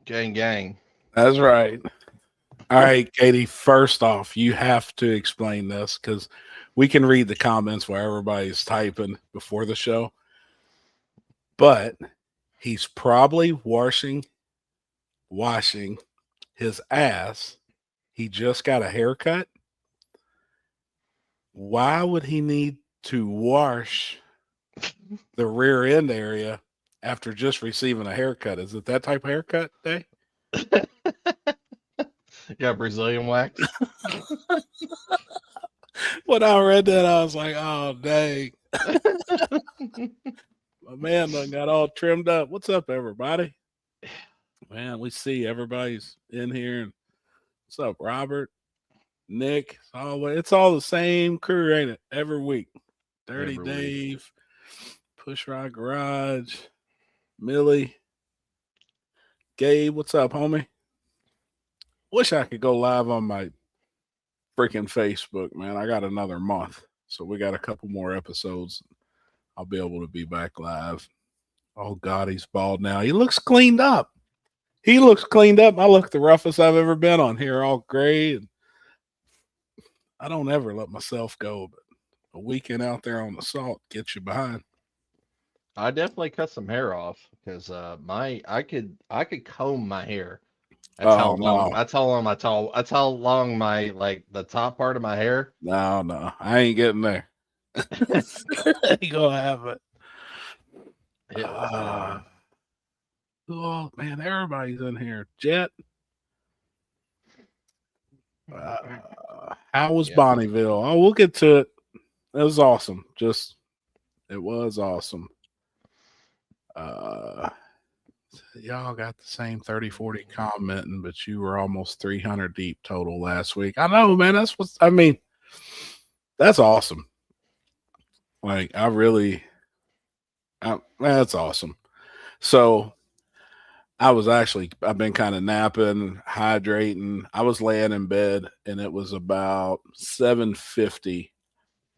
Gang, gang. That's right. All right, Katie, first off, you have to explain this because we can read the comments where everybody's typing before the show. But he's probably washing his ass. He just got a haircut. Why would he need to wash the rear end area after just receiving a haircut? Is it that type of haircut day? Yeah, Brazilian wax. When I read that, I was like, oh, dang. My man done got all trimmed up. What's up, everybody? Man, we see everybody's in here. And what's up, Robert? Nick? It's all the same crew, ain't it? Every week. Dirty Every Dave, Push Rod Garage, Millie, Gabe. What's up, homie? Wish I could go live on my freaking Facebook, man. I got another month. So we got a couple more episodes. I'll be able to be back live. Oh, God, he's bald now. He looks cleaned up. I look the roughest I've ever been on here, all gray. And I don't ever let myself go, but a weekend out there on the salt gets you behind. I definitely cut some hair off because I could comb my hair. That's how long. No. That's how long That's how long my the top part of my hair. No, I ain't getting there. You gonna have it. Oh man, everybody's in here. Jet. How was Bonneville? Oh, we'll get to it. It was awesome. It was awesome. Y'all got the same 30-40 commenting, but you were almost 300 deep total last week. I know, man. That's awesome. Like, that's awesome. So I've been kind of napping, hydrating. I was laying in bed and it was about 7:50.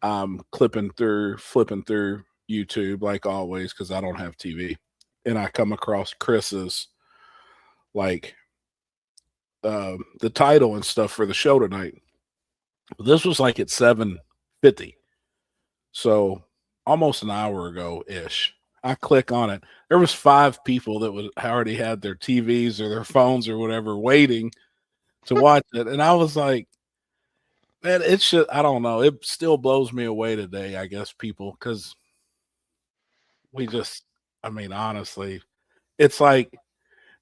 I'm flipping through YouTube like always because I don't have TV. And I come across Chris's the title and stuff for the show tonight. This was like at 7:50. So almost an hour ago ish. I click on it. There was 5 people that already had their TVs or their phones or whatever waiting to watch it. And I was like, man, I don't know. It still blows me away today, I guess, people, because honestly, it's like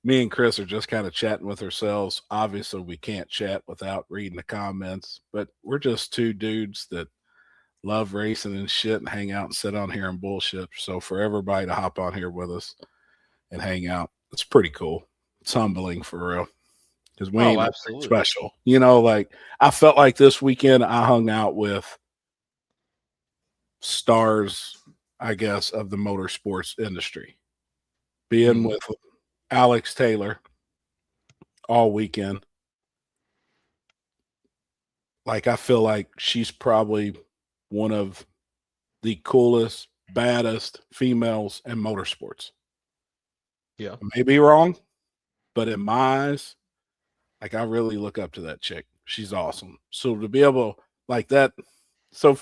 me and Chris are just kind of chatting with ourselves. Obviously, we can't chat without reading the comments, but we're just 2 dudes that love racing and shit and hang out and sit on here and bullshit. So for everybody to hop on here with us and hang out, it's pretty cool. It's humbling for real. Because we ain't special. I felt like this weekend I hung out with stars, I guess, of the motorsports industry. Being with Alex Taylor all weekend. Like, I feel like she's probably one of the coolest, baddest females in motorsports. Yeah. I may be wrong, but in my eyes, like, I really look up to that chick. She's awesome. So to be able like that, so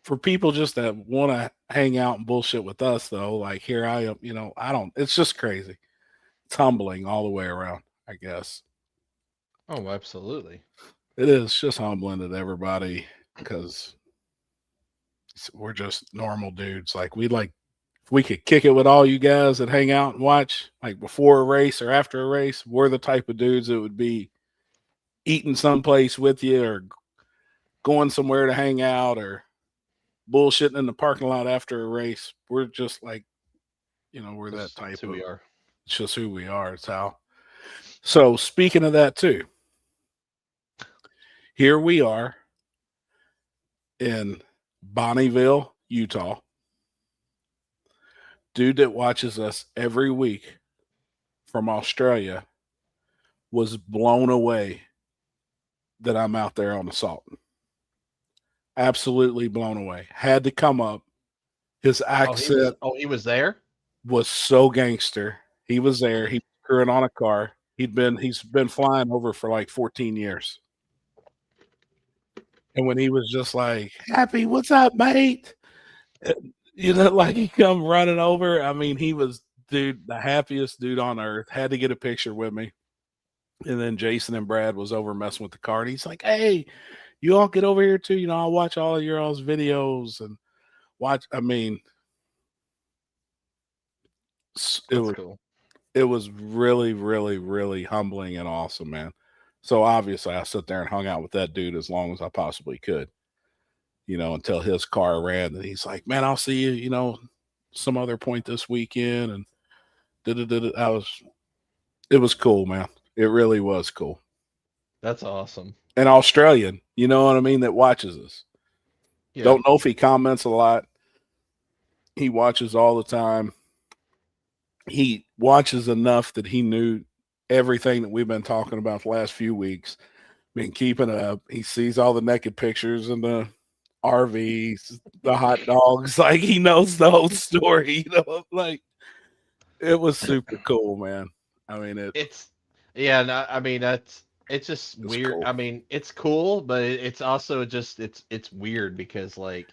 for people just that want to hang out and bullshit with us, though, like here I am, it's just crazy. It's humbling all the way around, I guess. Oh, absolutely. It is just humbling to everybody because we're just normal dudes. Like, if we could kick it with all you guys that hang out and watch, like before a race or after a race, we're the type of dudes that would be eating someplace with you or going somewhere to hang out or bullshitting in the parking lot after a race. We're just like, we're that type of. We are. It's just who we are. It's how. So speaking of that too, here we are in Bonneville, Utah. Dude that watches us every week from Australia was blown away that I'm out there on the salt. Absolutely blown away. Had to come up. His accent. He was there? Was so gangster. He was there. He was crewing on a car. He's been flying over for like 14 years. And when he was just like, Happy, what's up, mate? You know, like he come running over. I mean, he was, dude, the happiest dude on earth. Had to get a picture with me. And then Jason and Brad was over messing with the car. And he's like, hey, you all get over here too. You know, I'll watch all of your all's videos and watch. I mean, That's cool. it was really, really, really humbling and awesome, man. So obviously I sat there and hung out with that dude as long as I possibly could, you know, until his car ran. And he's like, man, I'll see you, you know, some other point this weekend. And it was cool, man. It really was cool. That's awesome. An Australian, you know what I mean, that watches us. Yeah. Don't know if he comments a lot. He watches all the time. He watches enough that he knew everything that we've been talking about the last few weeks. Been keeping up. He sees all the naked pictures and the RVs, the hot dogs. Like he knows the whole story. You know, like it was super cool, man. I mean, it's just weird. Cool. I mean, it's cool, but it's also just it's weird because like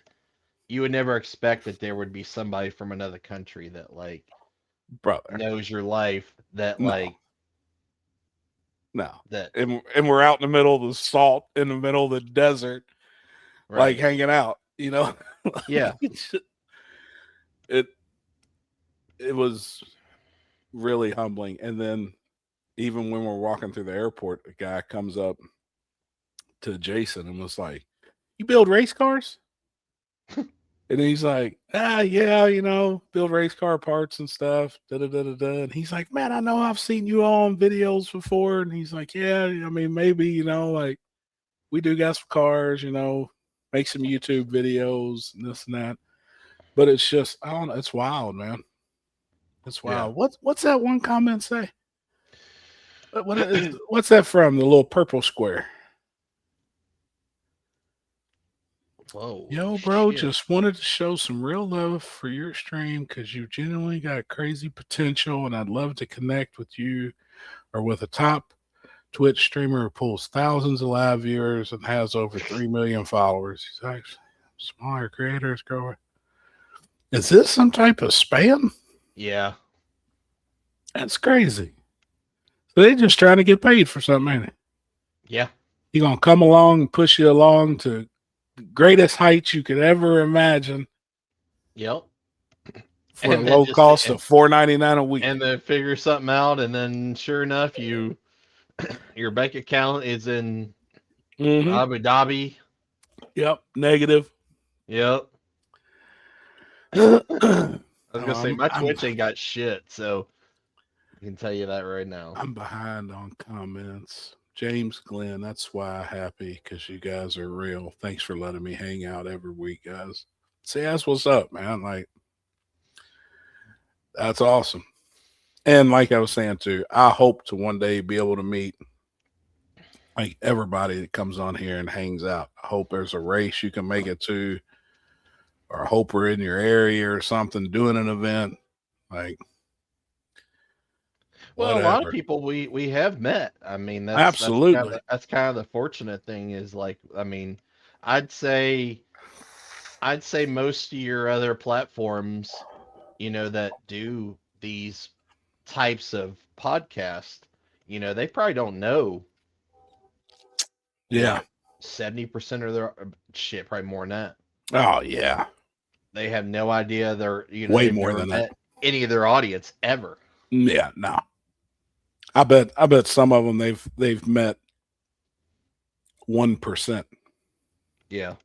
you would never expect that there would be somebody from another country that like knows your life that like that and we're out in the middle of the salt in the middle of the desert, right. Like hanging out, you know. Yeah. it was really humbling. And then even when we're walking through the airport, a guy comes up to Jason and was like, you build race cars? And he's like, yeah, you know, build race car parts and stuff. And he's like, man, I know I've seen you all on videos before. And he's like, yeah, I mean, maybe, you know, like we do got some cars, you know, make some YouTube videos and this and that. But it's just, I don't know, it's wild, man. It's wild. Yeah. What's that one comment say? What's that from? The little purple square. Whoa. Yo, bro, shit. Just wanted to show some real love for your stream because you genuinely got crazy potential, and I'd love to connect with you or with a top Twitch streamer who pulls thousands of live viewers and has over 3 million followers. He's actually smaller creators growing. Is this some type of spam? Yeah. That's crazy. So they're just trying to get paid for something, ain't it? Yeah. You're going to come along and push you along to greatest heights you could ever imagine. Yep. For a low cost of $4.99 a week. And then figure something out, and then sure enough, your bank account is in Abu Dhabi. Yep. Negative. Yep. I was gonna say my Twitch ain't got shit, so I can tell you that right now. I'm behind on comments. James Glenn, that's why I'm happy, because you guys are real. Thanks for letting me hang out every week, guys. See, that's what's up, man. Like, that's awesome. And like I was saying too, I hope to one day be able to meet like everybody that comes on here and hangs out. I hope there's a race you can make it to, or I hope we're in your area or something doing an event. Like, well, whatever. A lot of people we have met. I mean, absolutely. That's kind of the fortunate thing is like, I mean, I'd say most of your other platforms, you know, that do these types of podcasts, you know, they probably don't know. Yeah. 70% of their shit, probably more than that. Oh yeah. They have no idea they're, you know, way more than that. Any of their audience ever. Yeah, no. I bet some of them they've met 1%. Yeah.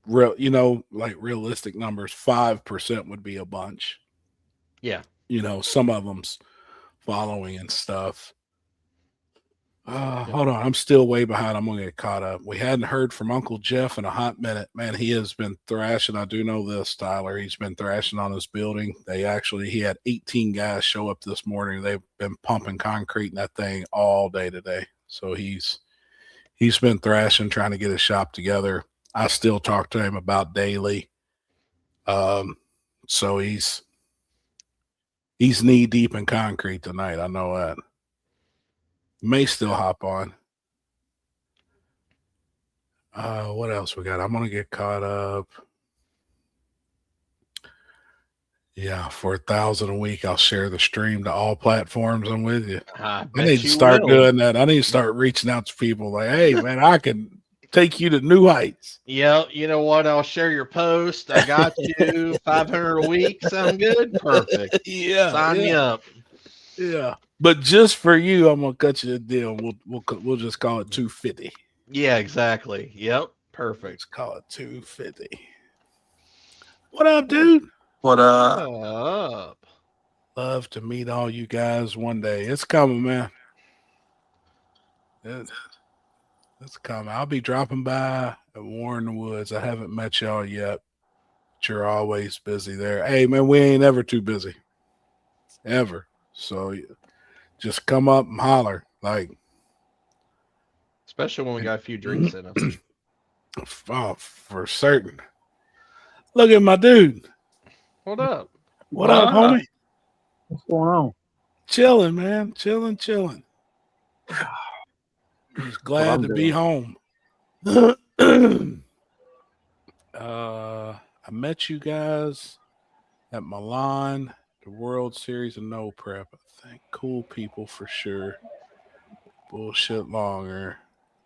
Real, you know, like realistic numbers, 5% would be a bunch. Yeah. You know, some of them's following and stuff. Hold on, I'm still way behind. I'm gonna get caught up. We hadn't heard from Uncle Jeff in a hot minute. Man, he has been thrashing. I do know this, Tyler. He's been thrashing on his building. He had 18 guys show up this morning. They've been pumping concrete in that thing all day today. So he's been thrashing, trying to get his shop together. I still talk to him about daily. So he's knee deep in concrete tonight. I know that. May still hop on. What else we got? I'm gonna get caught up. Yeah, for 1,000 a week, I'll share the stream to all platforms. I'm with you. I I bet need to you start will. doing that. I need to start reaching out to people like, hey, man, I can take you to new heights. Yeah, you know what? I'll share your post. I got you. 500 a week. Sound good? Perfect. Yeah, Sign me up. yeah. But just for you, I'm gonna cut you a deal. We'll just call it 250. Yeah, exactly. Yep. Perfect. Let's call it 250. What up, dude? What Up. Love to meet all you guys one day. It's coming, man. It's coming. I'll be dropping by at Warren the Woods. I haven't met y'all yet, but you're always busy there. Hey, man, we ain't ever too busy. Ever. So just come up and holler. Like, Especially when we got a few drinks in us. oh, for certain. Look at my dude. What up? What up, homie? What's going on? Chilling, man. Chilling. Just glad I'm to be doing. home. I met you guys at Milan, the World Series of No Prep. I think cool people for sure. Bullshit longer.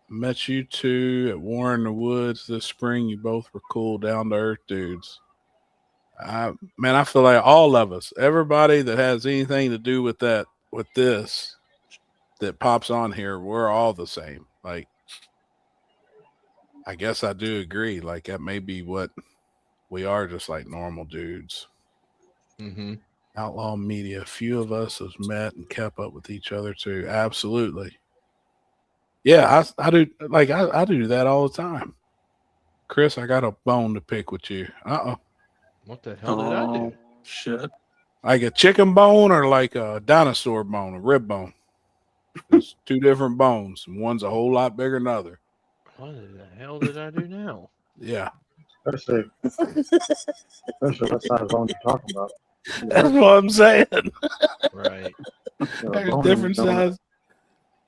Met you two at Warren the Woods this spring. You both were cool, down to earth dudes. Man, I feel like all of us, everybody that has anything to do with this that pops on here, we're all the same. Like, I guess I do agree. Like, that may be what we are, just like normal dudes. Mm-hmm. Outlaw Media. A few of us has met and kept up with each other too. Absolutely. Yeah, I do. Like, I do that all the time. Chris, I got a bone to pick with you. What the hell did I do? Shit. Like a chicken bone or like a dinosaur bone, a rib bone? It's two different bones. And one's a whole lot bigger than the other. What the hell did I do now? Yeah. Especially what size bone you're talking about. That's what I'm saying. Right. There's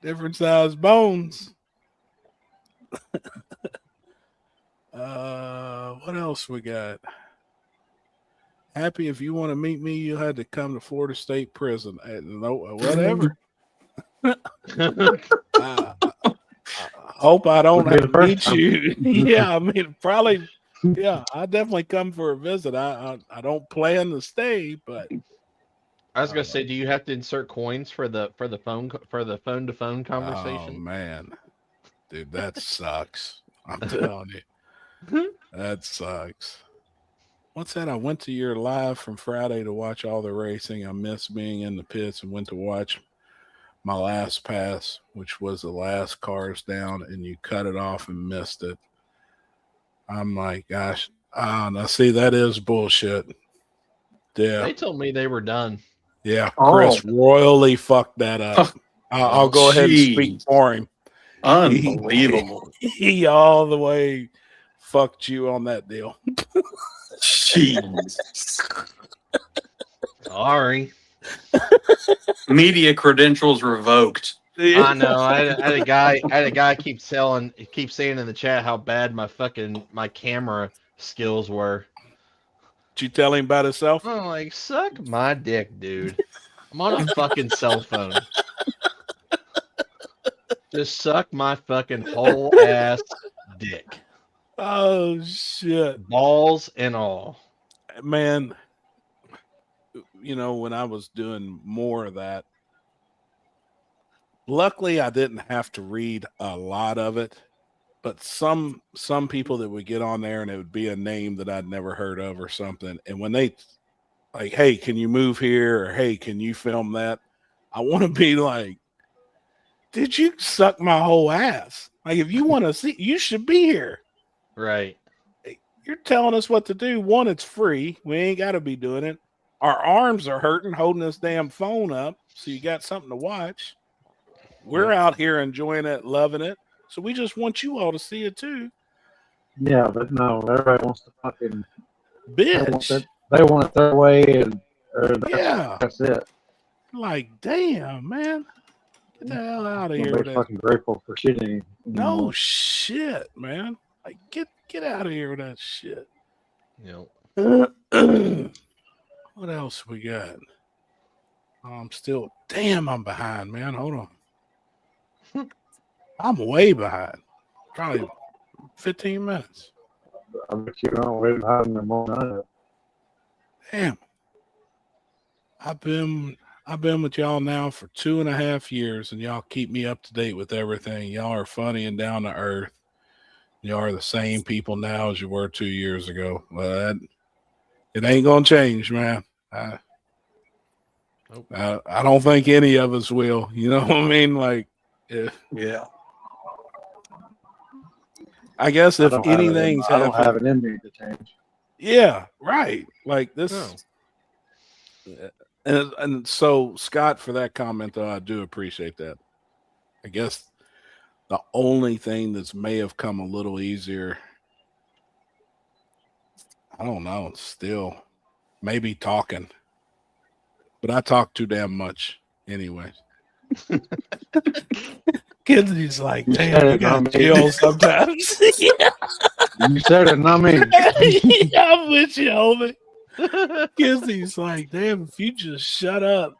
different size bones. What else we got? Happy, if you want to meet me, you had to come to Florida State Prison. Whatever. I hope I don't have to meet you. Yeah, I mean, probably. Yeah, I definitely come for a visit. I don't plan to stay, but I was gonna say, do you have to insert coins for the phone to phone conversation? Oh man, dude, that sucks. I'm telling you, that sucks. What's that? I went to your live from Friday to watch all the racing. I missed being in the pits and went to watch my last pass, which was the last cars down, and you cut it off and missed it. I'm like, gosh, now see, that is bullshit. Yeah. They told me they were done. Yeah, Chris royally fucked that up. I'll go ahead and speak for him. Unbelievable. He all the way fucked you on that deal. Jeez. Sorry. Media credentials revoked. I know. I had a guy keep saying in the chat how bad my camera skills were. Did you tell him about himself? I'm like, suck my dick, dude. I'm on a fucking cell phone. Just suck my fucking whole ass dick. Oh shit. Balls and all. Man, you know, when I was doing more of that, luckily I didn't have to read a lot of it, but some people that would get on there and it would be a name that I'd never heard of or something, and when they like, hey, can you move here, or hey, can you film that, I want to be like, did you suck my whole ass? Like, if you want to see, you should be here. Right. You're telling us what to do. One, it's free. We ain't got to be doing it. Our arms are hurting holding this damn phone up, so you got something to watch. We're out here enjoying it, loving it. So we just want you all to see it too. Yeah, but no, everybody wants to fucking Bitch. They want it their way, and Yeah. that's it. Like, damn, man. Get the hell out of here with Nobody's that. fucking grateful for shit No anymore. shit, man. Like get out of here with that shit. You What else we got? I'm still I'm behind, man. Hold on. I'm way behind. Probably 15 minutes. I bet you don't wait behind them more than I have. Damn. I've been with y'all now for 2.5 years, and y'all keep me up to date with everything. Y'all are funny and down to earth. Y'all are the same people now as you were 2 years ago. But it ain't gonna change, man. I don't think any of us will. You know what I mean? Like, Yeah. I guess if I don't have it in- anything's I don't happened, have it in me to change. yeah, right. Like this. And so, Scott, for that comment, though, I do appreciate that. I guess the only thing that's may have come a little easier, I don't know, still maybe talking, but I talk too damn much anyways. Kids, like, You damn, said you it, got not me. chill sometimes. You said it, not me. I'm with you, homie. Kids, like, damn, if you just shut up.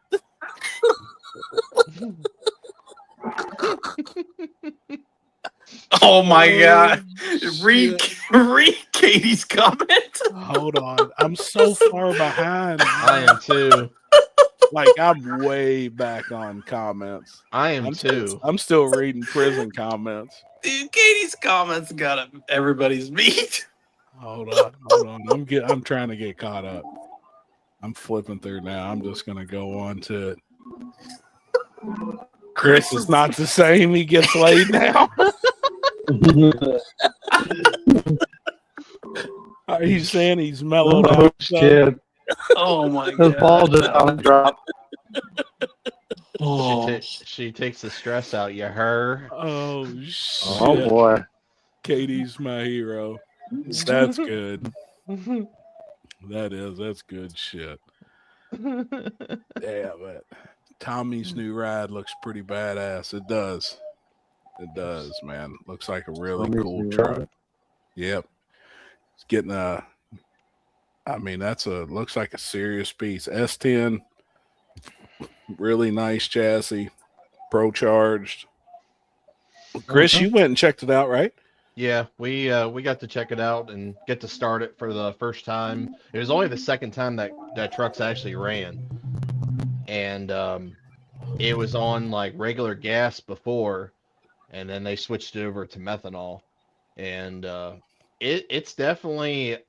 Oh my God. shit. Read Katie's comment. Hold on. I'm so far behind. I am too. Like, I'm way back on comments. I am too. I'm still reading prison comments. Dude, Katie's comments got everybody's beat. Hold on. I'm trying to get caught up. I'm flipping through now. I'm just gonna go on to it. Chris is not the same. He gets laid now. Are you saying he's mellowed Oh, out? son? shit. Oh my His God. ball just on a drop. Oh. She takes the stress out. You her. Oh shit! Oh, boy. Katie's my hero. That's good. That's good shit. Yeah, but Tommy's new ride looks pretty badass. It does, man. Looks like a really Tommy's cool new truck. ride? Yep, it's getting I mean, looks like a serious piece. S10, really nice chassis, pro charged. Chris, you went and checked it out, right? Yeah, we got to check it out and get to start it for the first time. It was only the second time that truck's actually ran, and it was on like regular gas before, and then they switched it over to methanol, and it's definitely.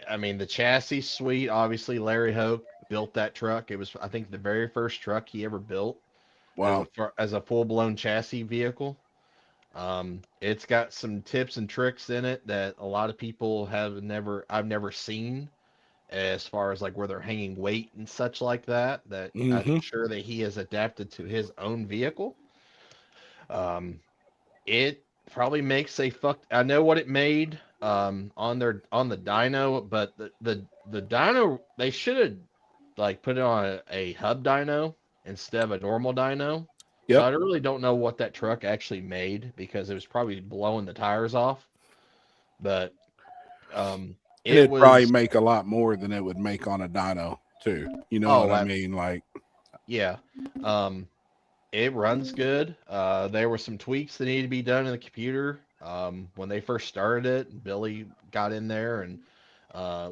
I mean, the chassis sweet. Obviously, Larry Hoke built that truck. It was, I think, the very first truck he ever built. Wow. As a full-blown chassis vehicle. It's got some tips and tricks in it that a lot of people I've never seen, as far as like where they're hanging weight and such like that I'm sure that he has adapted to his own vehicle. It probably makes I know what it made on the dyno, but the dyno, they should have like put it on a hub dyno instead of a normal dyno. Yep. So I really don't know what that truck actually made, because it was probably blowing the tires off. But It'd probably make a lot more than it would make on a dyno too. You know what I mean? Like, yeah. It runs good. There were some tweaks that needed to be done in the computer. When they first started it, Billy got in there and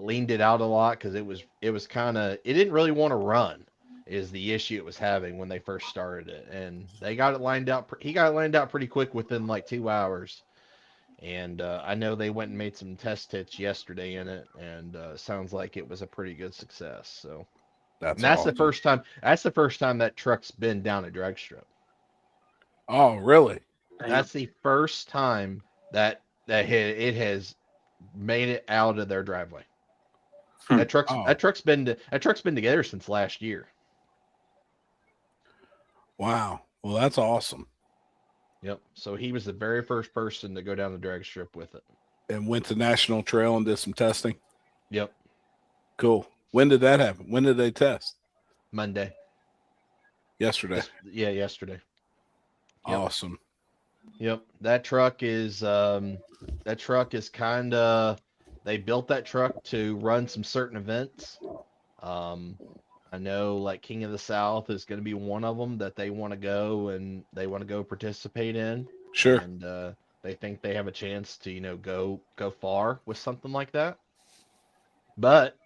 leaned it out a lot, because it was kind of, it didn't really want to run, is the issue it was having when they first started it. And they got it lined out. He got it lined out pretty quick within like 2 hours. And I know they went and made some test hits yesterday in it, and sounds like it was a pretty good success. So that's awesome. That's the first time that truck's been down a drag strip. Oh, really? That's the first time that it has made it out of their driveway. That truck's been together since last year. Wow. Well, that's awesome. Yep. So he was the very first person to go down the drag strip with it. And went to National Trail and did some testing. Yep. Cool. When did that happen? When did they test? Monday. Yesterday. Yeah, yesterday. Yep. Awesome. Yep, that truck is kind of, they built that truck to run some certain events. I know like King of the South is going to be one of them that they want to go and they want to go participate in, Sure. and they think they have a chance to go far with something like that. But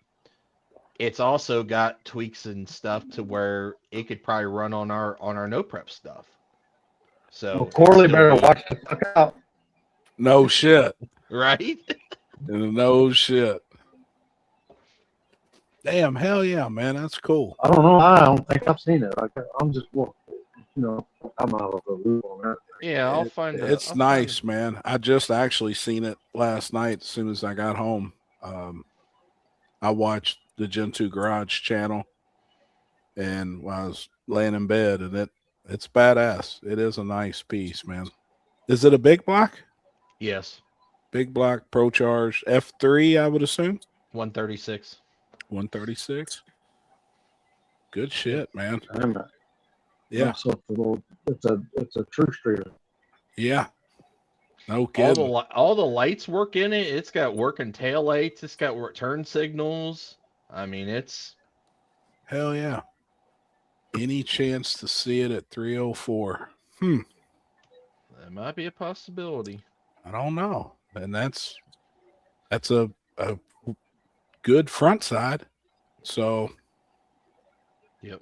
it's also got tweaks and stuff to where it could probably run on our no prep stuff. So Well, Corley it'll better be- watch the fuck out. No shit. right. No shit. Damn, hell yeah, man. That's cool. I don't know. I don't think I've seen it. I'm just, I'm out of the loop on that. Yeah, I'll find it. It's nice, man. I just actually seen it last night as soon as I got home. I watched the Gen 2 Garage channel and while I was laying in bed, and it's badass. It is a nice piece, man. Is it a big block? Yes, Big block Pro Charge F3, I would assume. 136. 136. Good shit, man. And, Yeah. So it's a true streeter. Yeah. No kidding. All the lights work in it. It's got working tail lights. It's got turn signals. I mean, it's Hell yeah. Any chance to see it at 304? that might be a possibility. I don't know. And that's a good front side. So Yep.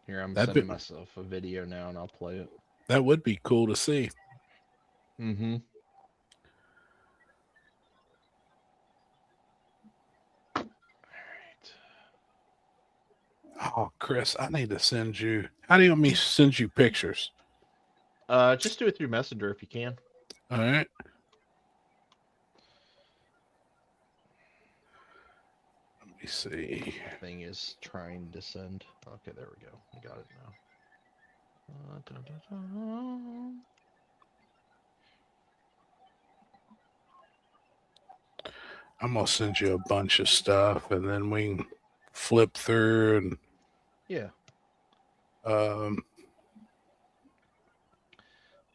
Here, I'm That'd sending be- myself a video now, and I'll play it. that would be cool to see. Mm-hmm. Oh, Chris, I need to send you. How do you want me to send you pictures? Just do it through Messenger if you can. All right. Let me see. Thing is trying to send. Okay, there we go. I got it now. I'm gonna send you a bunch of stuff, and then we can flip through and Yeah,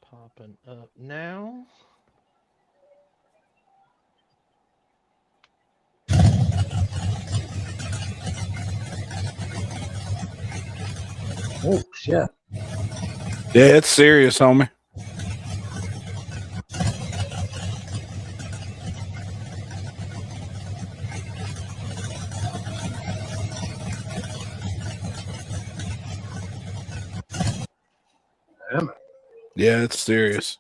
popping up now. Oh shit! yeah, it's serious, homie. Damn it! Yeah, it's serious.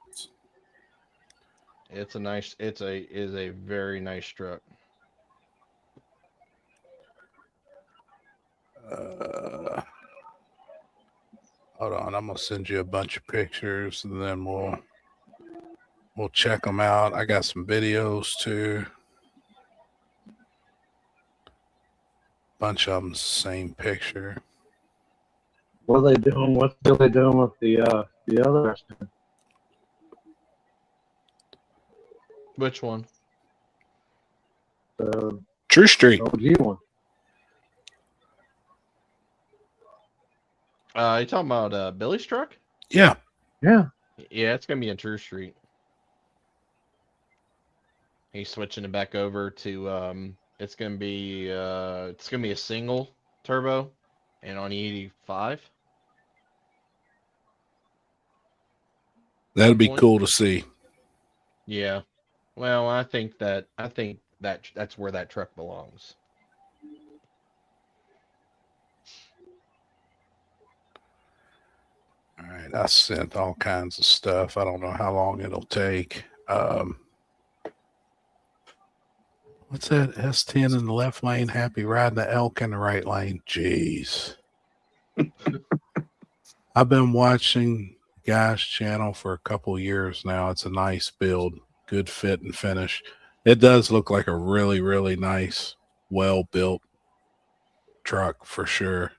It's a very nice truck. Hold on, I'm gonna send you a bunch of pictures, and then we'll check them out. I got some videos too. Bunch of them same picture. What are they doing? What are they doing with the other? Which one? The True Street. OG one. You talking about Billy's truck? Yeah. Yeah. Yeah, it's gonna be in True Street. He's switching it back over to it's gonna be a single turbo and on E85. That'd be Point. cool to see. Yeah. Well, I think that's where that truck belongs. All right, I sent all kinds of stuff. I don't know how long it'll take. What's that? S10 in the left lane, happy riding the elk in the right lane. Jeez. I've been watching Guy's channel for a couple years now. It's a nice build, good fit and finish. It does look like a really, really nice, well-built truck for sure.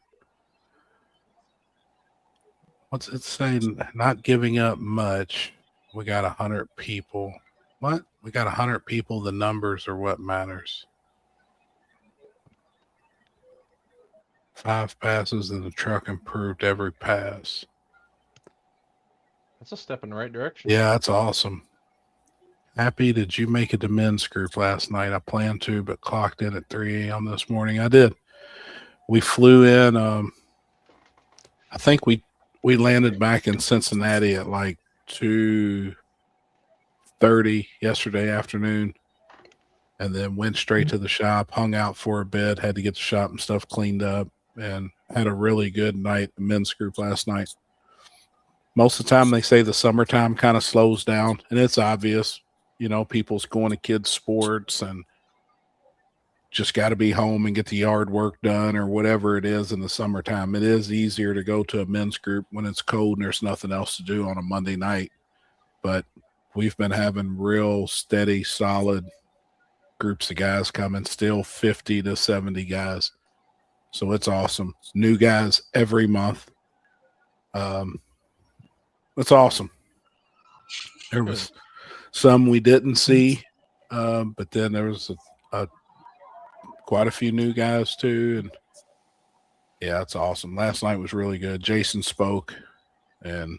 What's it saying? Not giving up much. We got 100 people. What? We got 100 people. The numbers are what matters. 5 passes and the truck improved every pass. That's a step in the right direction. Yeah, that's awesome. Happy, did you make it to men's group last night? I planned to, but clocked in at 3 a.m. this morning. I did. We flew in. I think we landed back in Cincinnati at like 2:30 yesterday afternoon, and then went straight to the shop, hung out for a bit, had to get the shop and stuff cleaned up, and had a really good night, the men's group last night. Most of the time they say the summertime kind of slows down, and it's obvious. You know, people's going to kids' sports and just got to be home and get the yard work done or whatever it is in the summertime. It is easier to go to a men's group when it's cold and there's nothing else to do on a Monday night. But we've been having real steady, solid groups of guys coming, still 50 to 70 guys. So it's awesome. New guys every month. It's awesome. There was some we didn't see, but then there was quite a few new guys too, and yeah, it's awesome. Last night was really good. Jason spoke, and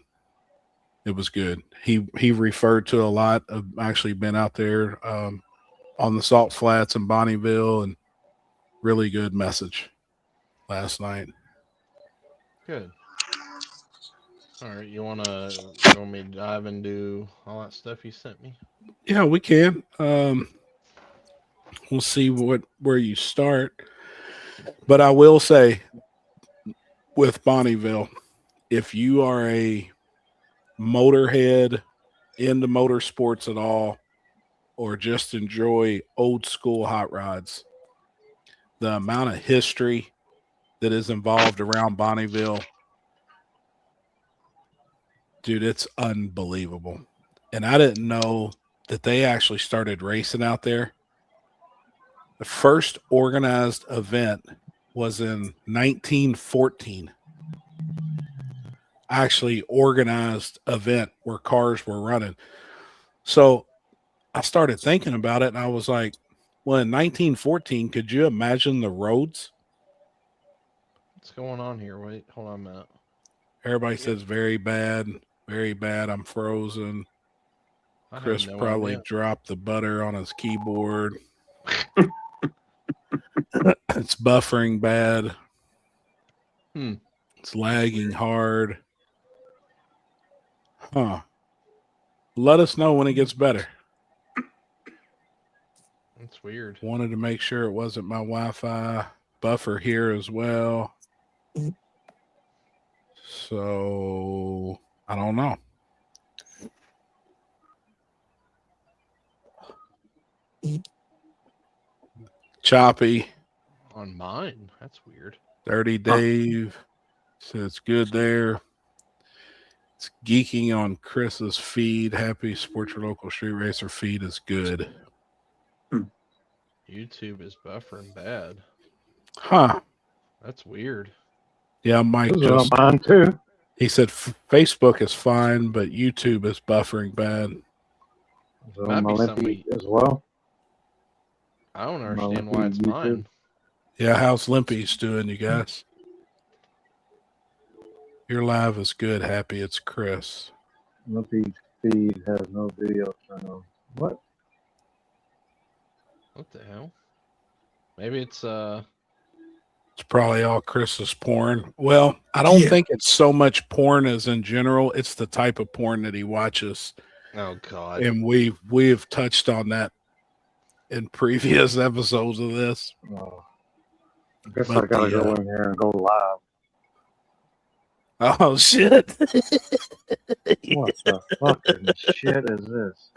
it was good. He referred to a lot of actually been out there on the Salt Flats in Bonnieville, and really good message last night. Good. All right, you want me to dive into all that stuff you sent me? Yeah, we can. We'll see where you start. But I will say, with Bonnieville, if you are a motorhead into motorsports at all, or just enjoy old school hot rods, the amount of history that is involved around Bonnieville, dude, it's unbelievable. And I didn't know that they actually started racing out there. The first organized event was in 1914. Actually organized event where cars were running. So I started thinking about it, and I was like, well, in 1914, could you imagine the roads? What's going on here? Wait, hold on a minute. Everybody says very bad, very bad. I'm frozen. Chris probably dropped the butter on his keyboard. It's buffering bad. It's lagging hard. Huh. Let us know when it gets better. That's weird. Wanted to make sure it wasn't my Wi-Fi buffer here as well. So I don't know. Choppy. On mine. That's weird. Dirty Dave says good there. It's geeking on Chris's feed. Happy Sports Your Local Street Racer feed is good. YouTube is buffering bad. Huh. That's weird. Yeah, Mike just mine too. He said Facebook is fine, but YouTube is buffering bad. So Might my be Limpy something as well. I don't understand why it's mine. Yeah, how's Limpy's doing, you guys? Your live is good, Happy. It's Chris. Limpy's feed has no video channel. What? What the hell? Maybe it's It's probably all Chris's porn. Well, I don't think it's so much porn as in general. It's the type of porn that he watches. oh god. And we've touched on that in previous episodes of this. I guess But I gotta go in there and go live. Oh shit. What the fucking shit is this?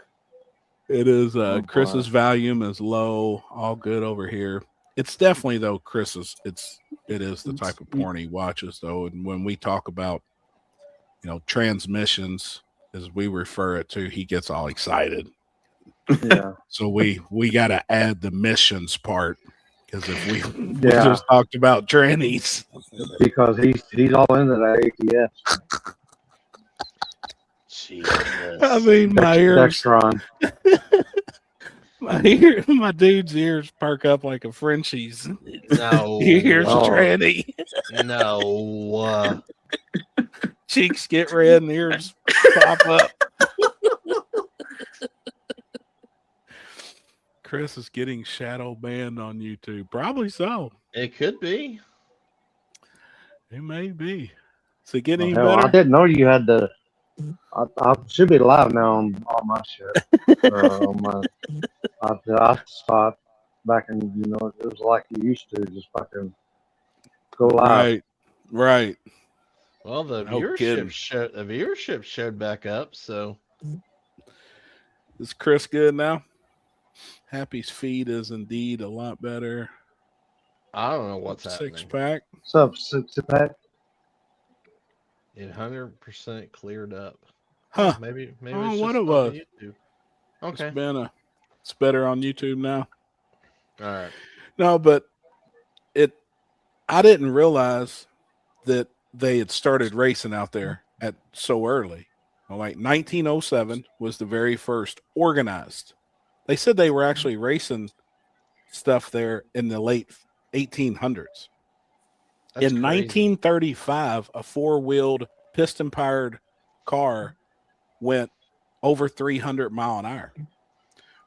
It is Oh, Chris's volume is low, all good over here. It's definitely though Chris's it is the type of porn he watches though. And when we talk about, you know, transmissions as we refer it to, he gets all excited. Yeah. So we got to add the missions part, because if we Yeah. just talked about trannies, Because he's all into that ATS. Jesus. I mean my ears, Dextron. my dude's ears perk up like a Frenchie's. No. Here's Oh. tranny. No. cheeks get red and ears pop up. Chris is getting shadow banned on YouTube. Probably so. It could be. It may be. Is it getting any Hell, I better? didn't know you had to. I should be live now on all my shit. On my, I stopped back in, it was like you used to, just fucking go live. Right. Well, the No kidding. viewership showed back up. So Is Chris good now? Happy's feed is indeed a lot better. I don't know what's Six happening. pack. What's up, six pack? It 100% cleared up. Huh. Maybe Oh, it's what just it on was. YouTube. Okay. It's better on YouTube now. All right. No, but I didn't realize that they had started racing out there at so early. Well, like 1907 was the very first organized. They said they were actually racing stuff there in the late 1800s. That's In crazy. 1935, a four-wheeled piston-powered car went over 300 mile an hour.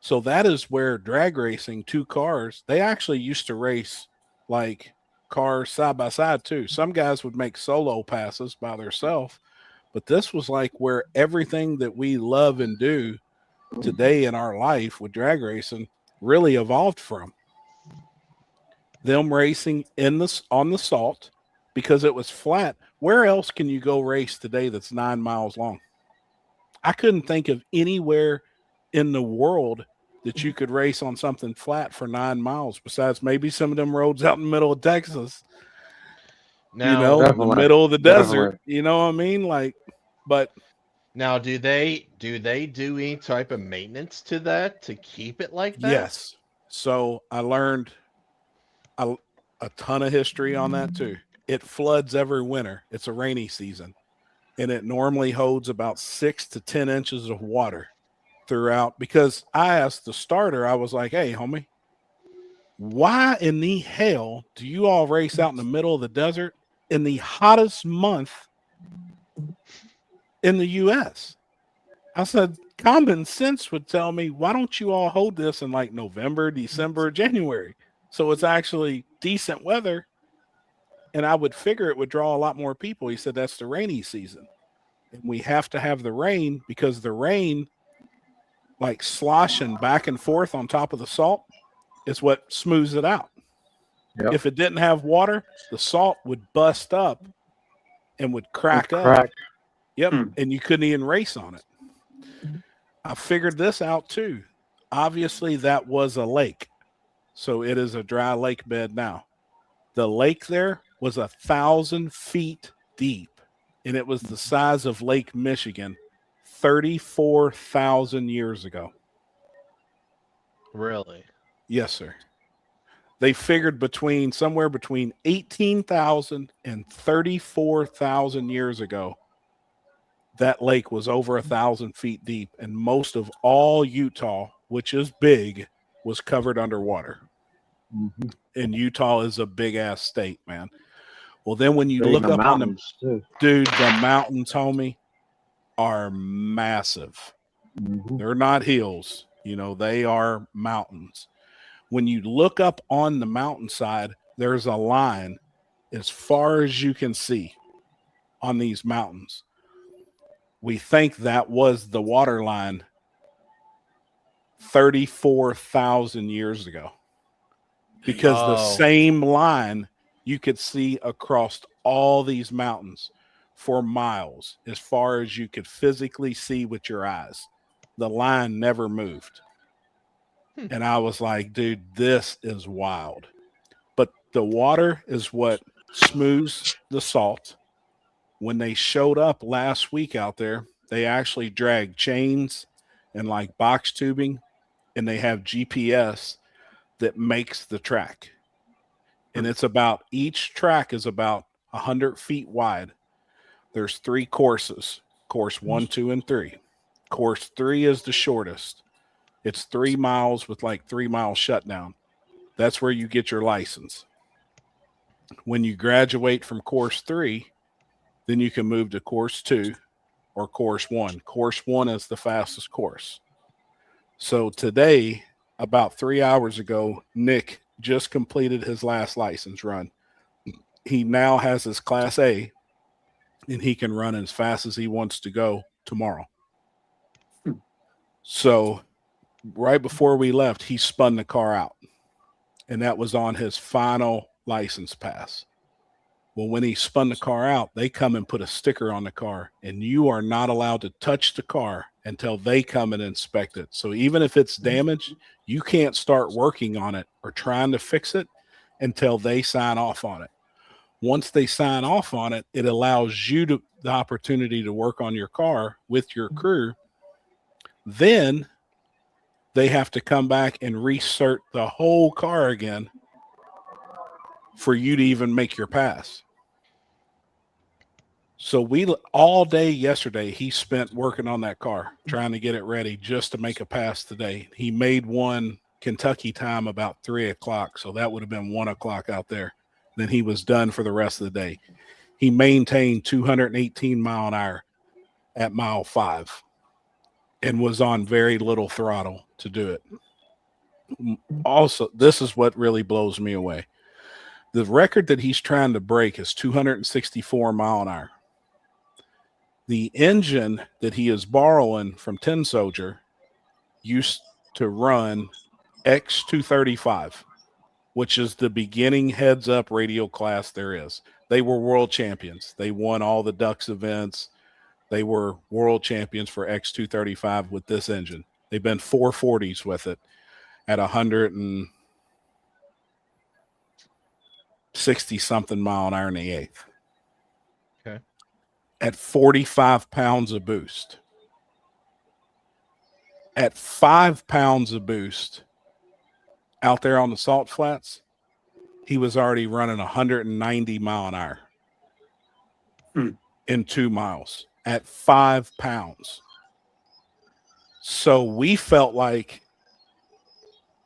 So that is where drag racing, two cars, they actually used to race like cars side by side too. Some guys would make solo passes by themselves, but this was like where everything that we love and do today in our life with drag racing really evolved from. Them racing on the salt because it was flat. Where else can you go race today that's 9 miles long? I couldn't think of anywhere in the world that you could race on something flat for 9 miles besides maybe some of them roads out in the middle of Texas, Now, in the middle of the desert. Definitely. You know what I mean? Like, but now, do they do any type of maintenance to that to keep it like that? yes. So I learned a ton of history on that too. It floods every winter. It's a rainy season, and it normally holds about 6 to 10 inches of water throughout. Because I asked the starter, I was like, "Hey, homie, why in the hell do you all race out in the middle of the desert in the hottest month in the U.S.?" I said, common sense would tell me, why don't you all hold this in like November, December, January? So it's actually decent weather. And I would figure it would draw a lot more people. He said, that's the rainy season. And we have to have the rain because the rain, like sloshing back and forth on top of the salt, is what smooths it out. Yep. If it didn't have water, the salt would bust up and would crack up. Yep. And you couldn't even race on it. I figured this out too. Obviously, that was a lake. So it is a dry lake bed now. The lake there was 1,000 feet deep, and it was the size of Lake Michigan 34,000 years ago. Really? Yes, sir. They figured somewhere between 18,000 and 34,000 years ago, that lake was over 1,000 feet deep, and most of all Utah, which is big, was covered underwater. Mm-hmm. And Utah is a big ass state, man. Well, then when you Big look up on mountains too. dude, the mountains, homie, are massive. Mm-hmm. They're not hills, they are mountains. When you look up on the mountainside, there's a line as far as you can see on these mountains. We think that was the water line 34,000 years ago, because the same line you could see across all these mountains for miles as far as you could physically see with your eyes. The line never moved. And I was like, dude, this is wild. But the water is what smooths the salt. When they showed up last week out there, they actually dragged chains and like box tubing, and they have GPS that makes the track. And it's each track is about 100 feet wide. There's 3 courses, course 1, 2, and 3. Course 3 is the shortest. It's 3 miles with like 3 mile shutdown. That's where you get your license. When you graduate from course 3, Then you can move to course 2 or course 1. Course 1 is the fastest course. So today, about 3 hours ago, Nick just completed his last license run. He now has his Class A, and he can run as fast as he wants to go tomorrow. So right before we left, he spun the car out, and that was on his final license pass. Well, when he spun the car out, they come and put a sticker on the car, and you are not allowed to touch the car until they come and inspect it. So even if it's damaged, you can't start working on it or trying to fix it until they sign off on it. Once they sign off on it, it allows you the opportunity to work on your car with your crew. Then they have to come back and recert the whole car again for you to even make your pass. So we all day yesterday, he spent working on that car, trying to get it ready just to make a pass today. He made one Kentucky time about 3 o'clock. So that would have been 1 o'clock out there. Then he was done for the rest of the day. He maintained 218 mile an hour at mile 5 and was on very little throttle to do it. Also, this is what really blows me away. The record that he's trying to break is 264 mile an hour. The engine that he is borrowing from Tin Soldier used to run X235, which is the beginning heads-up radio class there is. They were world champions. They won all the Ducks events. They were world champions for X235 with this engine. They've been 440s with it at 160-something mile an hour in the eighth. Okay. At 45 pounds of boost. At 5 pounds of boost out there on the salt flats, he was already running 190 mile an hour in 2 miles at 5 pounds. So we felt like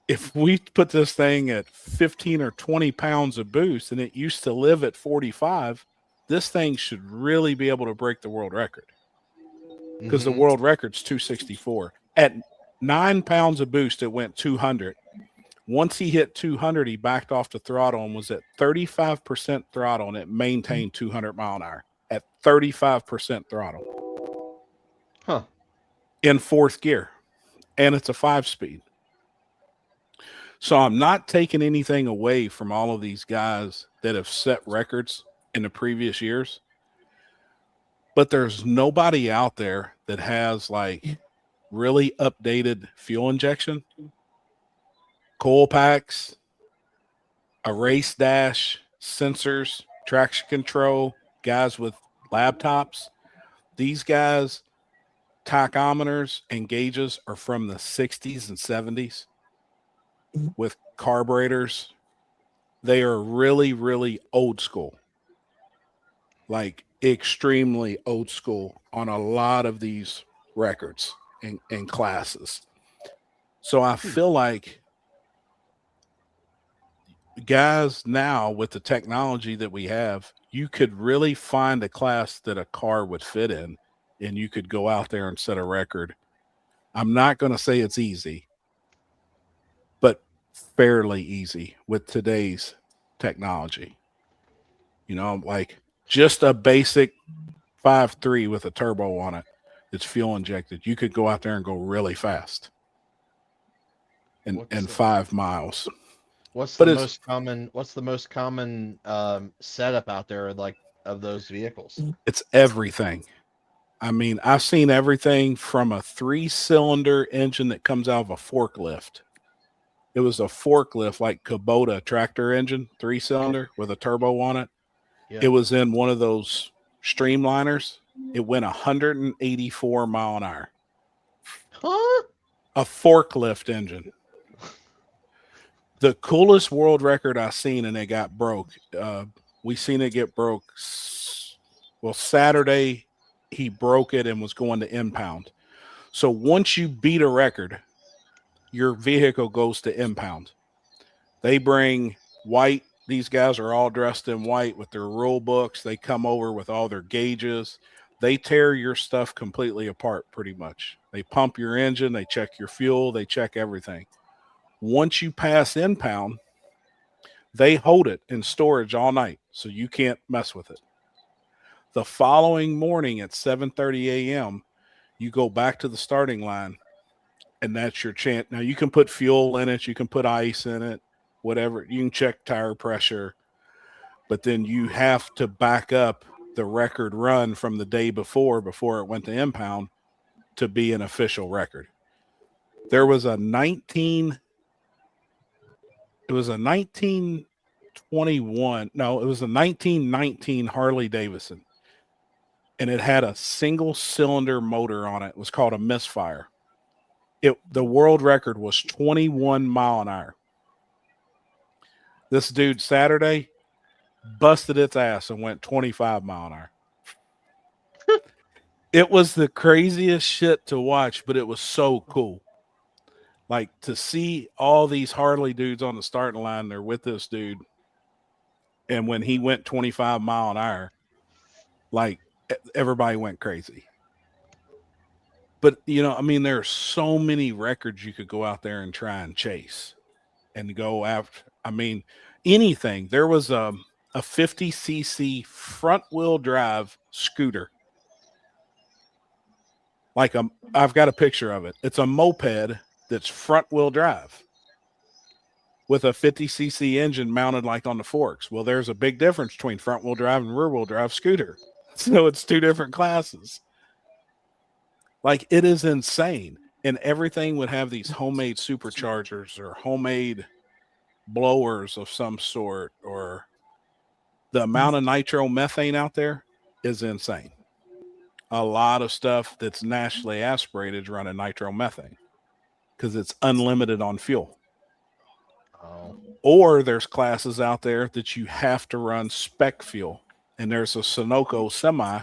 if we put this thing at 15 or 20 pounds of boost and it used to live at 45, this thing should really be able to break the world record, because the world record's 264. At 9 pounds of boost, it went 200. Once he hit 200, he backed off the throttle and was at 35% throttle, and it maintained 200 mile an hour at 35% throttle. Huh. In 4th gear, and it's a 5-speed. So I'm not taking anything away from all of these guys that have set records in the previous years, but there's nobody out there that has like really updated fuel injection, coil packs, a race dash, sensors, traction control, guys with laptops. These guys, tachometers and gauges are from the 60s and 70s with carburetors. They are really, really old school, like extremely old school on a lot of these records and classes. So I feel like guys now with the technology that we have, you could really find a class that a car would fit in, and you could go out there and set a record. I'm not going to say it's easy, but fairly easy with today's technology. You know, like just a basic 5.3 with a turbo on it that's fuel injected. You could go out there and go really fast in 5 miles. What's the most common setup out there, like, of those vehicles? It's everything. I mean, I've seen everything from a 3-cylinder engine that comes out of a forklift. It was a forklift like Kubota tractor engine, 3-cylinder with a turbo on it. Yeah. It was in one of those streamliners. It went 184 mile an hour. Huh? A forklift engine. The coolest world record I seen, and it got broke. We seen it get broke. Well, Saturday he broke it and was going to impound. So once you beat a record, your vehicle goes to impound. They bring white These guys are all dressed in white with their rule books. They come over with all their gauges. They tear your stuff completely apart pretty much. They pump your engine. They check your fuel. They check everything. Once you pass impound, they hold it in storage all night, so you can't mess with it. The following morning at 7:30 a.m., you go back to the starting line, and that's your chance. Now, you can put fuel in it. You can put ice in it, whatever. You can check tire pressure, but then you have to back up the record run from the day before it went to impound to be an official record. There was a 1919 Harley Davidson, and it had a single cylinder motor on it. It was called a Misfire. The world record was 21 mile an hour. This dude Saturday busted its ass and went 25 mile an hour. It was the craziest shit to watch, but it was so cool. Like, to see all these Harley dudes on the starting line, they're with this dude. And when he went 25 mile an hour, like, everybody went crazy. But, you know, I mean, there are so many records you could go out there and try and chase and go after. I mean, anything. There was a 50cc front wheel drive scooter. Like, I've got a picture of it. It's a moped that's front wheel drive with a 50cc engine mounted like on the forks. Well, there's a big difference between front wheel drive and rear wheel drive scooter. So it's two different classes. Like, it is insane. And everything would have these homemade superchargers or homemade blowers of some sort, or the amount of nitromethane out there is insane. A lot of stuff that's naturally aspirated is running nitromethane because it's unlimited on fuel. Oh. Or there's classes out there that you have to run spec fuel, and there's a Sunoco semi,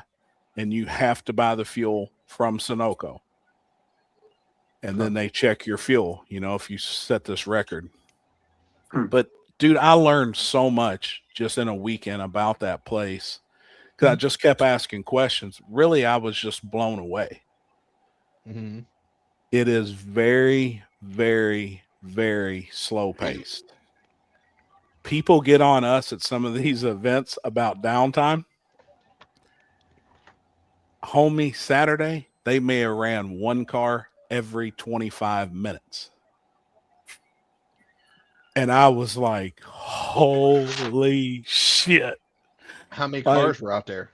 and you have to buy the fuel from Sunoco. And then they check your fuel, you know, if you set this record. But dude, I learned so much just in a weekend about that place because I just kept asking questions. Really, I was just blown away. Mm-hmm. It is very, very, very slow paced. People get on us at some of these events about downtime. Homie, Saturday, they may have ran one car every 25 minutes. And I was like, holy shit. How many cars were out there?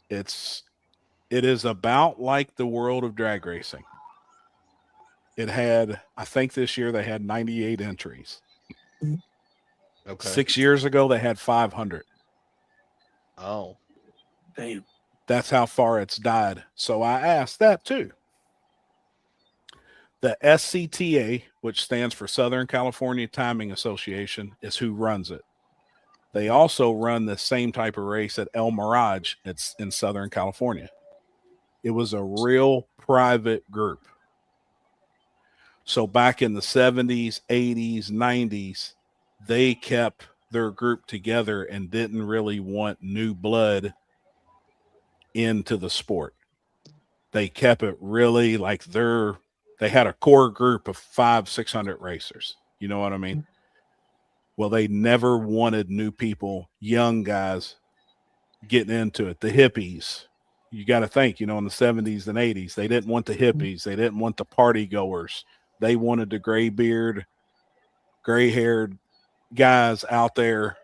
It is about like the world of drag racing. It had, I think this year they had 98 entries. Okay. 6 years ago, they had 500. Oh. Damn. That's how far it's died. So I asked that too. The SCTA, which stands for Southern California Timing Association, is who runs it. They also run the same type of race at El Mirage. It's in Southern California. It was a real private group. So back in the 70s, 80s, 90s, they kept their group together and didn't really want new blood into the sport. They kept it really like they had a core group of 500-600 racers. You know what I mean? Well, they never wanted new people, young guys getting into it. The hippies, you got to think, you know, in the 70s and 80s, they didn't want the hippies. They didn't want the party goers. They wanted the gray-haired guys out there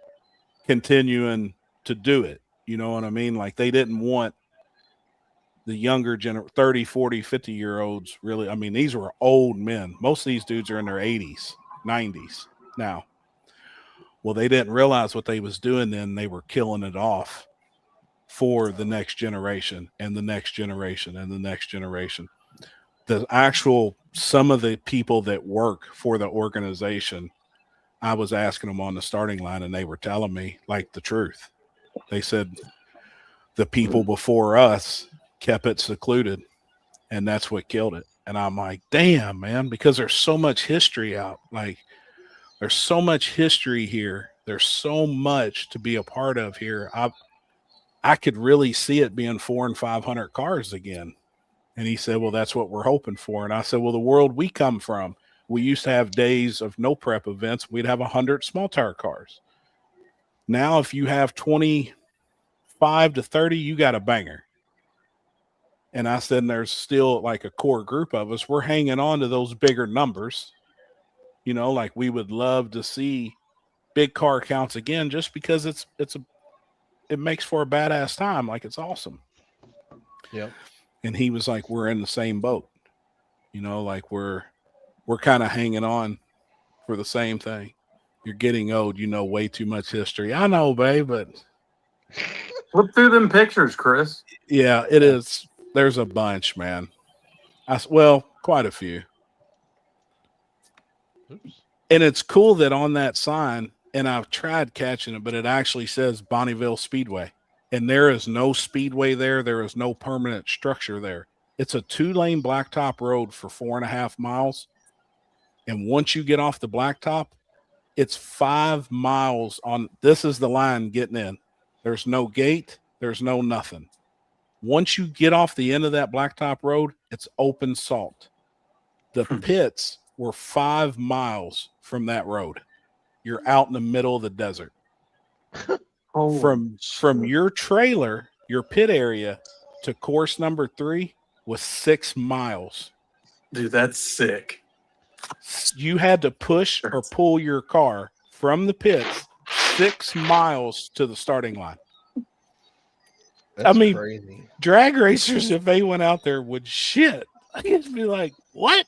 continuing to do it. You know what I mean? Like, they didn't want the younger 30, 40, 50-year-olds really. I mean, these were old men. Most of these dudes are in their 80s, 90s now. Well, they didn't realize what they was doing then. They were killing it off for the next generation and the next generation and the next generation. Some of the people that work for the organization, I was asking them on the starting line, and they were telling me like the truth. They said the people before us kept it secluded, and that's what killed it. And I'm like, damn, man, because there's so much history out. Like, There's so much history here. There's so much to be a part of here. I could really see it being 400 and 500 cars again. And he said, well, that's what we're hoping for. And I said, well, the world we come from, we used to have days of no prep events. We'd have 100 small tire cars. Now, if you have 25 to 30, you got a banger. And I said, and there's still like a core group of us. We're hanging on to those bigger numbers. You know, like we would love to see big car counts again, just because it makes for a badass time. Like, it's awesome. Yep. And he was like, we're in the same boat. You know, like we're kind of hanging on for the same thing. You're getting old, you know, way too much history. I know, babe, but Flip through them pictures, Chris. yeah, it is. There's a bunch, man. Well, quite a few. Oops. And it's cool that on that sign, and I've tried catching it, but it actually says Bonneville Speedway. And there is no speedway there. There is no permanent structure there. It's a 2-lane blacktop road for 4.5 miles. And once you get off the blacktop, it's 5 miles on. This is the line getting in. There's no gate. There's no nothing. Once you get off the end of that blacktop road, it's open salt. The pits were 5 miles from that road. You're out in the middle of the desert. From your trailer, your pit area, to course number 3 was 6 miles. Dude, that's sick. You had to push or pull your car from the pits 6 miles to the starting line. That's mean, crazy. Drag racers, if they went out there, would shit. I just be like, what?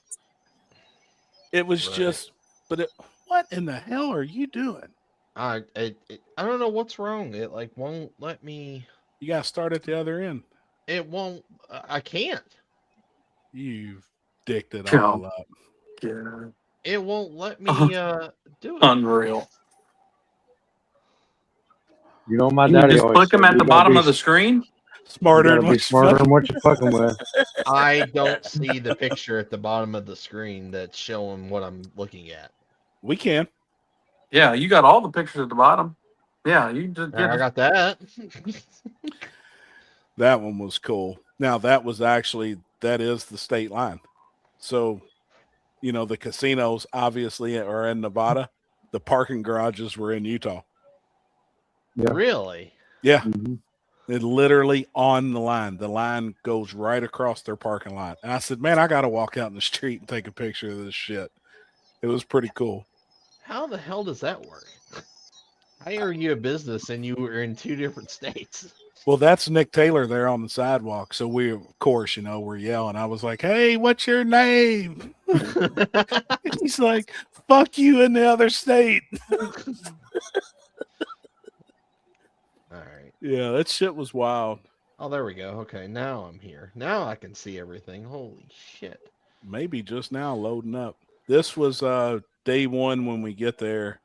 It was Right. just, but what in the hell are you doing? I don't know what's wrong. It like won't let me. You got to start at the other end. It won't. I can't. You've dicked it Yeah. all up. Yeah. It won't let me do it. Unreal. You know, my You daddy just always click them said, at the bottom of the screen. Smarter You than gotta be smarter than what you're fucking with. I don't see the picture at the bottom of the screen that's showing what I'm looking at. We can. Yeah, you got all the pictures at the bottom. Yeah, you just I got that. That one was cool. Now that is the state line. So, you know, the casinos obviously are in Nevada. The parking garages were in Utah. Yeah. Really? Yeah. Mhm. It literally on the line. The line goes right across their parking lot. And I said, man, I got to walk out in the street and take a picture of this shit. It was pretty cool. How the hell does that work? How are you a business and you were in 2 different states? Well, that's Nick Taylor there on the sidewalk. So we, of course, you know, we're yelling. I was like, hey, what's your name? He's like, fuck you in the other state. All right. Yeah, that shit was wild. Oh, there we go. Okay, now I'm here. Now I can see everything. Holy shit. Maybe just now loading up. This was day one when we get there.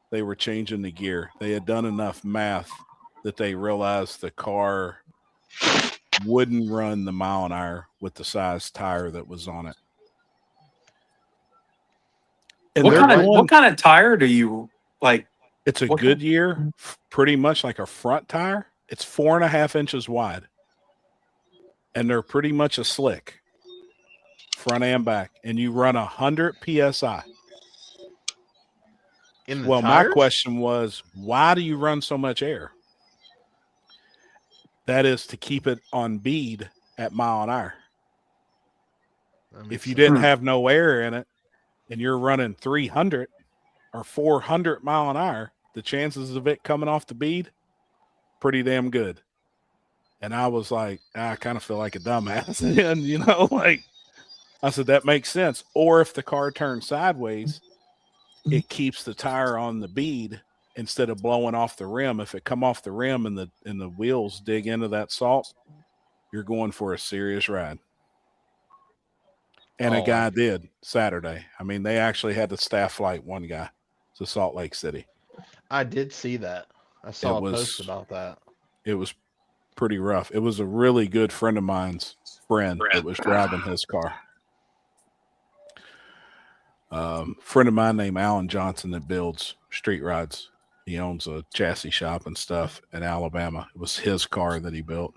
They were changing the gear. They had done enough math that they realized the car wouldn't run the mile an hour with the size tire that was on it. And What kind of tire do you like? it's a what Goodyear, pretty much like a front tire. It's 4.5 inches wide. And they're pretty much a slick, front and back. And you run 100 PSI. In the Well, tires? my question was, why do you run so much air? That is to keep it on bead at mile an hour. That makes If you sense. didn't have no air in it and you're running 300 or 400 mile an hour, the chances of it coming off the bead, pretty damn good. And I was like, I kind of feel like a dumbass. And, you know, like I said, that makes sense. Or if the car turns sideways, it keeps the tire on the bead instead of blowing off the rim. If it come off the rim and the wheels dig into that salt, you're going for a serious ride. And a guy did Saturday. I mean, they actually had to staff flight one guy to Salt Lake City. I did see that. I saw a post about that. It was pretty rough. It was a really good friend of mine's friend that was driving his car. Friend of mine named Alan Johnson that builds street rides. He owns a chassis shop and stuff in Alabama. It was his car that he built.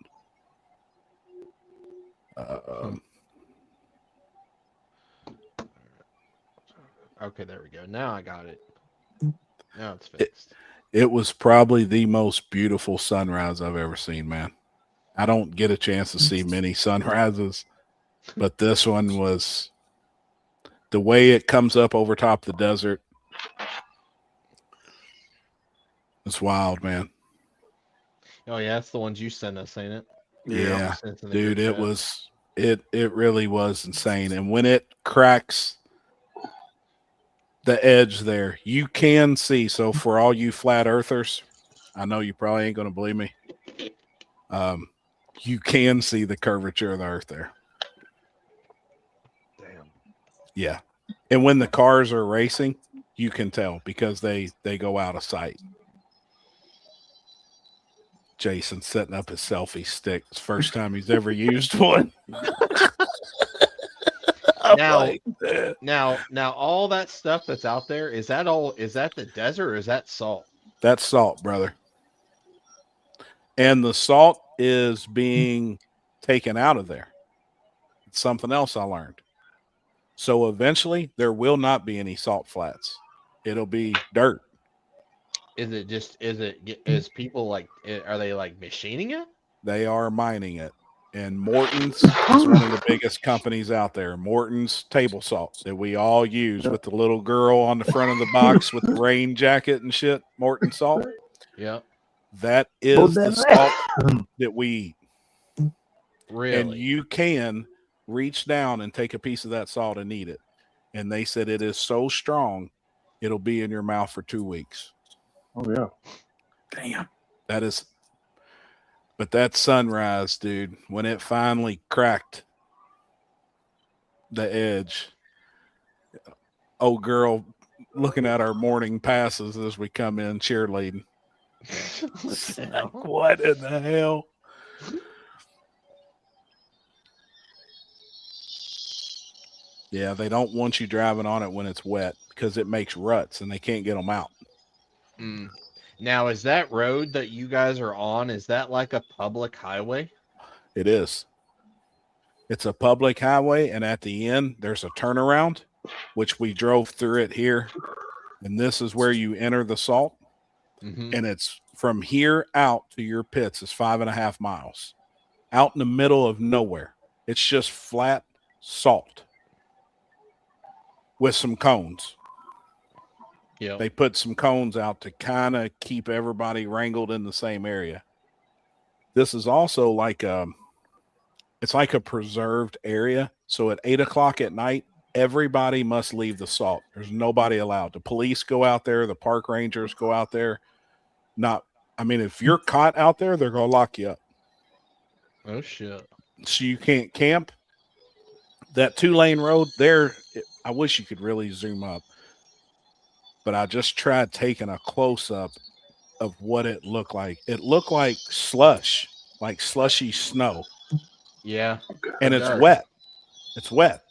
Okay, there we go. Now I got it. Now it's fixed. It was probably the most beautiful sunrise I've ever seen, man. I don't get a chance to see many sunrises, but this one was the way it comes up over top of the desert. It's wild, man. Oh yeah, that's the ones you sent us, ain't it? Yeah, Sent in the dude, group it chat. was it really was insane. And when it cracks the edge there, you can see. So for all you flat earthers, I know you probably ain't gonna believe me. You can see the curvature of the earth there. Damn. Yeah. And when the cars are racing, you can tell because they go out of sight. Jason setting up his selfie stick. It's the first time he's ever used one. Now, all that stuff that's out there, is that the desert or is that salt? That's salt, brother. And the salt is being taken out of there. It's something else I learned. So eventually there will not be any salt flats. It'll be dirt. Is people like, are they like machining it? They are mining it. And Morton's is one of the biggest companies out there. Morton's table salt that we all use with the little girl on the front of the box with the rain jacket and shit. Morton salt. Yeah. That is the salt that we eat. Really? And you can reach down and take a piece of that salt and eat it. And they said it is so strong, it'll be in your mouth for 2 weeks. Oh yeah. Damn. That is, but that sunrise, dude, when it finally cracked the edge, old girl looking at our morning passes as we come in cheerleading. Like, what in the hell? Yeah, they don't want you driving on it when it's wet because it makes ruts and they can't get them out. Mm. Now, is that road that you guys are on, is that like a public highway? It is. It's a public highway, and at the end, there's a turnaround, which we drove through it here. And this is where you enter the salt. Mm-hmm. And it's from here out to your pits is 5.5 miles. Out in the middle of nowhere. It's just flat salt with some cones. Yeah. They put some cones out to kind of keep everybody wrangled in the same area. This is also like it's like a preserved area. So at 8 o'clock at night, everybody must leave the salt. There's nobody allowed. The police go out there. The park rangers go out there. If you're caught out there, they're going to lock you up. Oh, shit. So you can't camp. That 2-lane road there, I wish you could really zoom up. But I just tried taking a close-up of what it looked like. It looked like slush, like slushy snow. Yeah. And It it's does. wet. It's wet.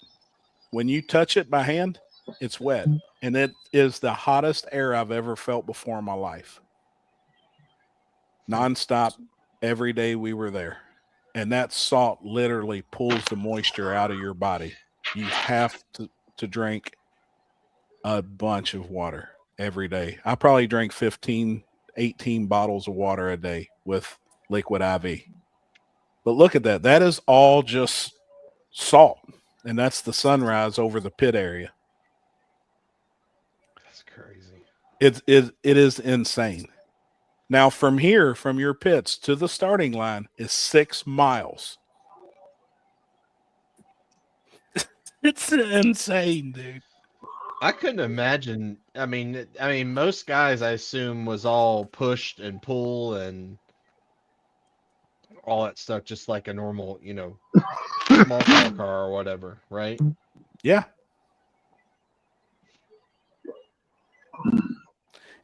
When you touch it by hand, it's wet. And it is the hottest air I've ever felt before in my life. Nonstop, every day we were there. And that salt literally pulls the moisture out of your body. You have to drink a bunch of water every day. I probably drink 15, 18 bottles of water a day with liquid IV. But look at that. That is all just salt. And that's the sunrise over the pit area. That's crazy. It is insane. Now from here, from your pits to the starting line is 6 miles. It's insane, dude. I couldn't imagine. I mean, most guys, I assume, was all pushed and pull and all that stuff, just like a normal, small car or whatever, right? Yeah.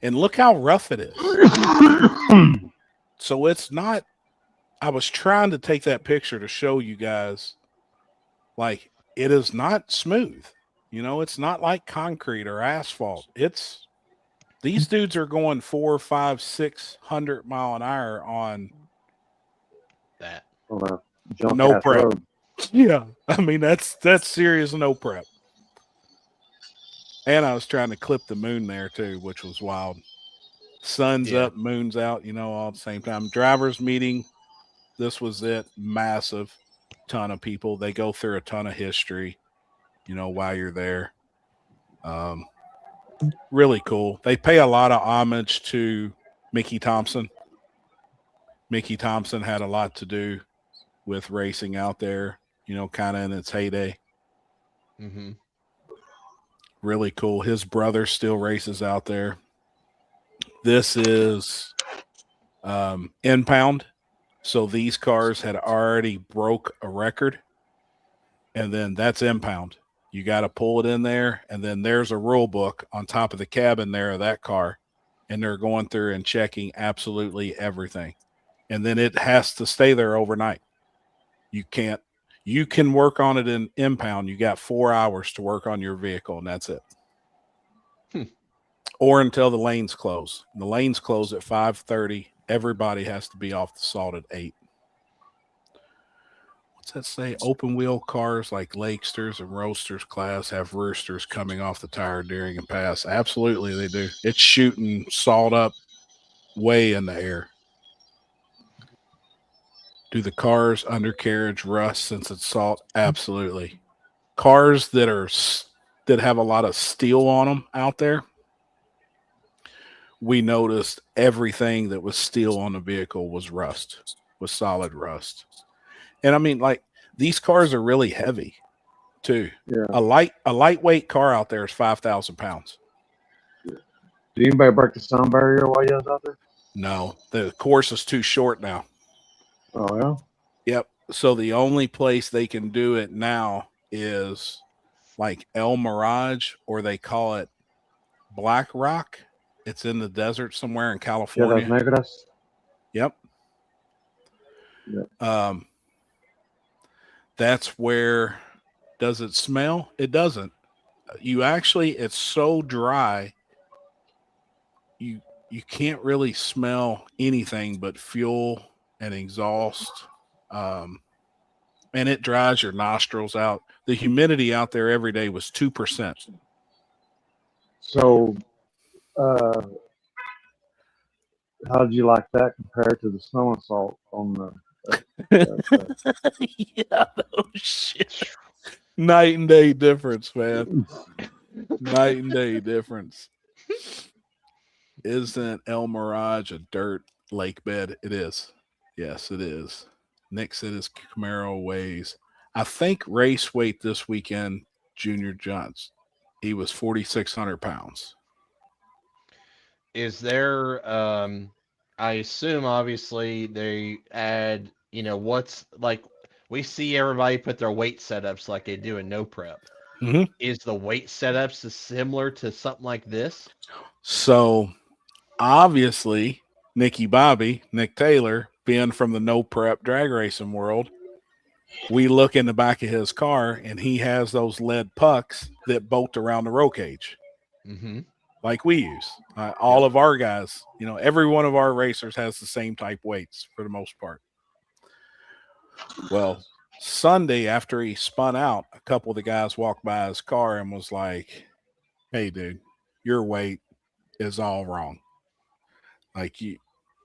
And look how rough it is. So it's not, I was trying to take that picture to show you guys, like, it is not smooth. You know, it's not like concrete or asphalt. It's these dudes are going 4, 5, 600 mile an hour on That. On a junk No ass prep. road. Yeah, I mean that's serious no prep. And I was trying to clip the moon there too, which was wild. Sun's Yeah. up, moon's out, you know, all at the same time. Drivers meeting, this was it. Massive, ton of people. They go through a ton of history, you know, while you're there. Really cool. They pay a lot of homage to Mickey Thompson. Mickey Thompson had a lot to do with racing out there, you know, kind of in its heyday. Mm-hmm. Really cool. His brother still races out there. This is impound. So these cars had already broke a record. And then that's impound. You got to pull it in there. And then there's a rule book on top of the cabin there of that car. And they're going through and checking absolutely everything. And then it has to stay there overnight. You can work on it in impound. You got 4 hours to work on your vehicle, and that's it. Or until the lanes close. The lanes close at 5:30. Everybody has to be off the salt at 8. What's that say? Open wheel cars like Lakesters and Roasters class have roosters coming off the tire during a pass. Absolutely, they do. It's shooting salt up way in the air. Do the cars undercarriage rust since it's salt? Absolutely. Cars that have a lot of steel on them out there, we noticed everything that was steel on the vehicle was rust, was solid rust. And I mean, like, these cars are really heavy too. Yeah. A lightweight car out there is 5,000 pounds. Did anybody break the sound barrier while you was out there? No, the course is too short now. Oh yeah. Yep. So the only place they can do it now is like El Mirage, or they call it Black Rock. It's in the desert somewhere in California. Yeah, that's Yep. Yep. That's where. Does it smell? It doesn't. You actually, it's so dry. You can't really smell anything but fuel and exhaust. And it dries your nostrils out. The humidity out there every day was 2%. So, how did you like that compared to the snow and salt on the? Yeah, no shit. Night and day difference, man. Night and day difference. Isn't El Mirage a dirt lake bed? It is. Yes, it is. Nick said his Camaro weighs, I think, race weight this weekend, Junior Johns. He was 4,600 pounds. Is there, I assume obviously they add, you know, what's like, we see everybody put their weight setups like they do in no prep. Mhm. Is the weight setups similar to something like this? So obviously, Nick Taylor, being from the no prep drag racing world, we look in the back of his car and he has those lead pucks that bolt around the roll cage. Mm-hmm. Like we use. All of our guys, you know, every one of our racers has the same type weights for the most part. Well, Sunday after he spun out, a couple of the guys walked by his car and was like, hey, dude, your weight is all wrong. Like,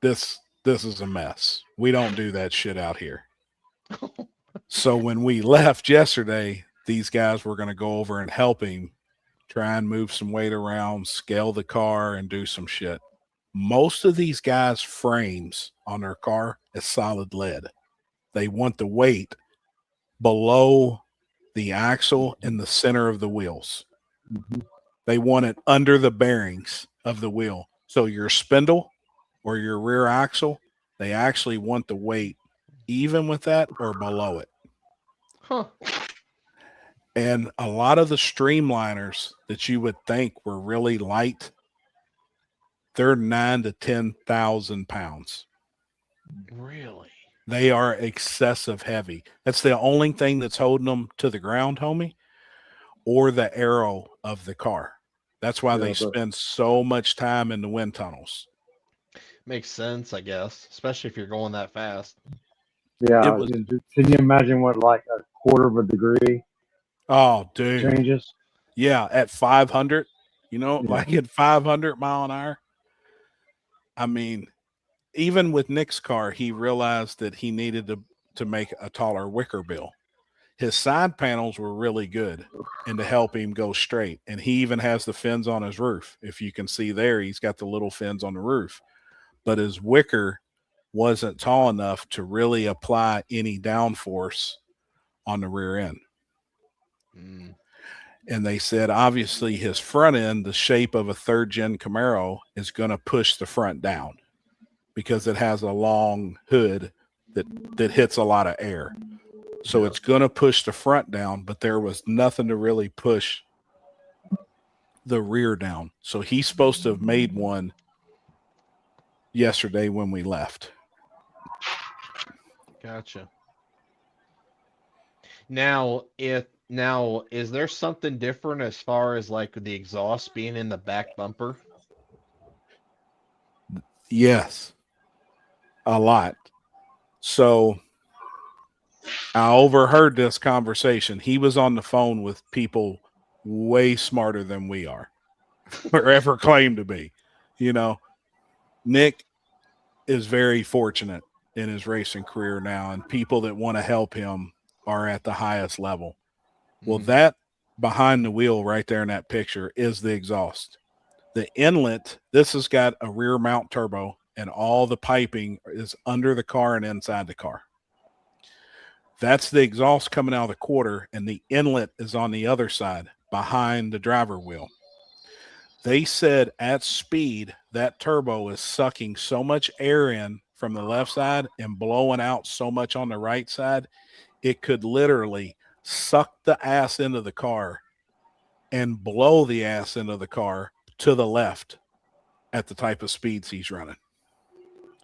this is a mess. We don't do that shit out here. So when we left yesterday, these guys were going to go over and help him try and move some weight around, scale the car, and do some shit. Most of these guys' frames on their car is solid lead. They want the weight below the axle in the center of the wheels. Mm-hmm. They want it under the bearings of the wheel. So your spindle or your rear axle, they actually want the weight even with that or below it. Huh. And a lot of the streamliners that you would think were really light, they're 9,000 to 10,000 pounds. Really? They are excessive heavy. That's the only thing that's holding them to the ground, homie. or the aero of the car. That's why Yeah, they but- spend so much time in the wind tunnels. Makes sense, I guess, especially if you're going that fast. Yeah, It was- can you imagine what like a quarter of a degree Oh, dude. changes? Yeah, at 500, Yeah. like at 500 mile an hour. I mean, even with Nick's car, he realized that he needed to make a taller wicker bill. His side panels were really good and to help him go straight. And he even has the fins on his roof. If you can see there, he's got the little fins on the roof. But his wicker wasn't tall enough to really apply any downforce on the rear end. Mm. And they said, obviously, his front end, the shape of a third gen Camaro, is going to push the front down because it has a long hood that hits a lot of air. So Yeah. it's going to push the front down, but there was nothing to really push the rear down. So he's supposed to have made one yesterday when we left. Gotcha. Now, is there something different as far as like the exhaust being in the back bumper? Yes, a lot. So I overheard this conversation. He was on the phone with people way smarter than we are or ever claim to be. Nick is very fortunate in his racing career now, and people that want to help him are at the highest level. Well, Mhm. that behind the wheel right there in that picture is the exhaust. The inlet, this has got a rear mount turbo, and all the piping is under the car and inside the car. That's the exhaust coming out of the quarter, and the inlet is on the other side behind the driver wheel. They said at speed, that turbo is sucking so much air in from the left side and blowing out so much on the right side, it could literally suck the ass into the car and blow the ass into the car to the left at the type of speeds he's running.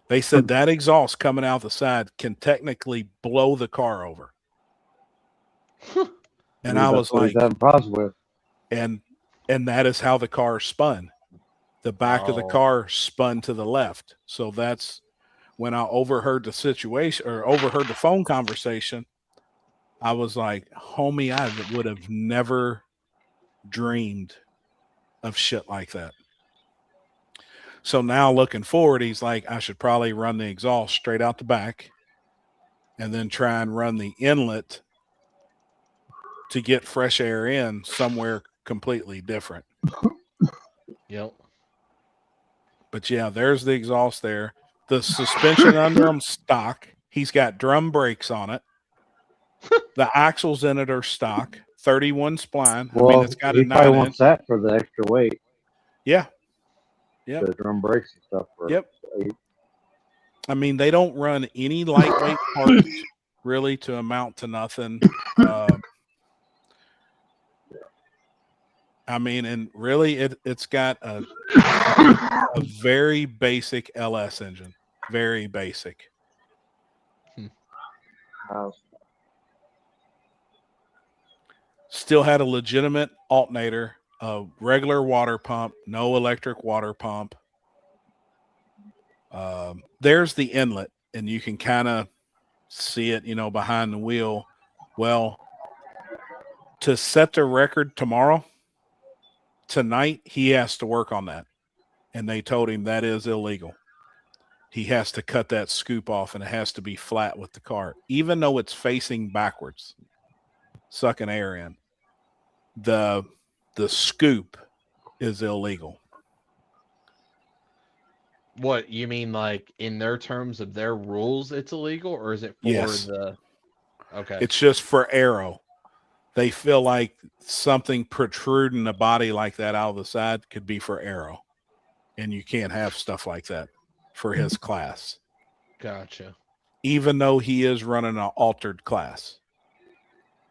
They said that exhaust coming out the side can technically blow the car over. And I was That's what like, he's having problems with. and that is how the car spun. The back of the Oh. car spun to the left. So that's when I overheard the situation or overheard the phone conversation. I was like, homie, I would have never dreamed of shit like that. So now looking forward, he's like, I should probably run the exhaust straight out the back and then try and run the inlet to get fresh air in somewhere completely different. Yep. But yeah, there's the exhaust there. The suspension under him stock. He's got drum brakes on it. The axles in it are stock. 31 spline. Well, I mean, it's got a he probably 9 wants inch. that for the extra weight, Yeah. Yep. the drum brakes and stuff. Yep. I mean, they don't run any lightweight parts really to amount to nothing. I mean, and really it's got a very basic LS engine. Very basic. Still had a legitimate alternator, a regular water pump, no electric water pump. There's the inlet, and you can kind of see it, behind the wheel. Well, to set the record tonight, he has to work on that. And they told him that is illegal. He has to cut that scoop off, and it has to be flat with the car, even though it's facing backwards, sucking air in. The scoop is illegal. What you mean, like in their terms of their rules, it's illegal, or is it for Yes. the? Okay. It's just for aero. They feel like something protruding a body like that out of the side could be for aero, and you can't have stuff like that for his class, Gotcha. even though he is running an altered class.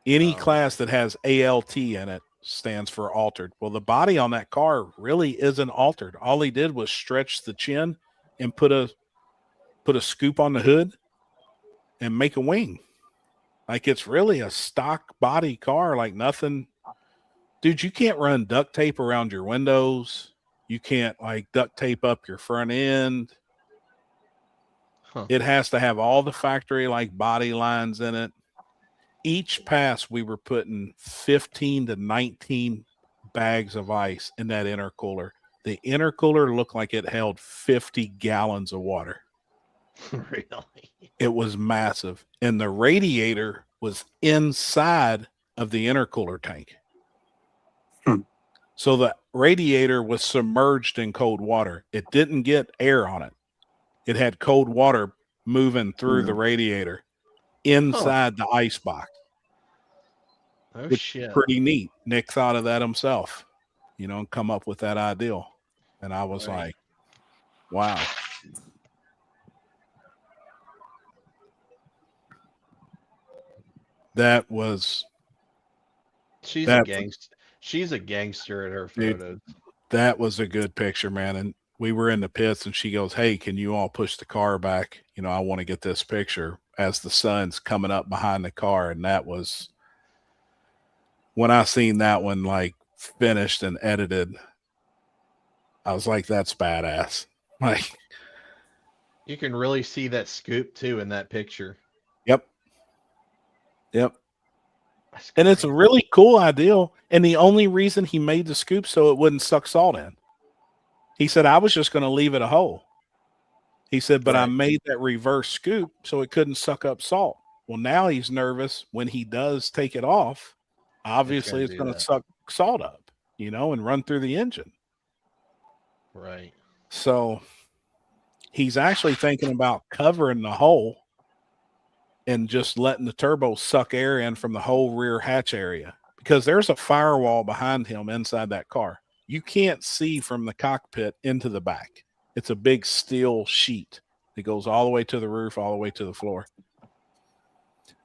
Any Oh. class that has ALT in it stands for altered. Well, the body on that car really isn't altered. All he did was stretch the chin and put a scoop on the hood and make a wing. Like, it's really a stock body car, like nothing dude, you can't run duct tape around your windows. You can't like duct tape up your front end. Huh. It has to have all the factory like body lines in it. Each pass, we were putting 15 to 19 bags of ice in that intercooler. The intercooler looked like it held 50 gallons of water. Really? It was massive. And the radiator was inside of the intercooler tank. So the radiator was submerged in cold water. It didn't get air on it. It had cold water moving through the radiator inside the ice box. Oh, Which shit. is pretty neat. Nick thought of that himself, you know, and come up with that ideal. And I was Right. like, wow. That was She's That's- a gangster. She's a gangster at her Dude. photos. that was a good picture, man. And we were in the pits and she goes, "Hey, can you all push the car back? You know, I want to get this picture," as the sun's coming up behind the car. And that was when I seen that one like finished and edited, I was like, that's badass. Like, You can really see that scoop too in that picture. yep. That's And it's a crazy. really cool ideal. And the only reason he made the scoop so it wouldn't suck salt in. He said, I was just going to leave it a hole. He said, but I Right. made that reverse scoop so it couldn't suck up salt. Well, now he's nervous when he does take it off. Obviously, it's do going to that. suck salt up, you know, and run through the engine. Right. So he's actually thinking about covering the hole and just letting the turbo suck air in from the whole rear hatch area, because there's a firewall behind him inside that car. You can't see from the cockpit into the back. It's a big steel sheet that goes all the way to the roof, all the way to the floor.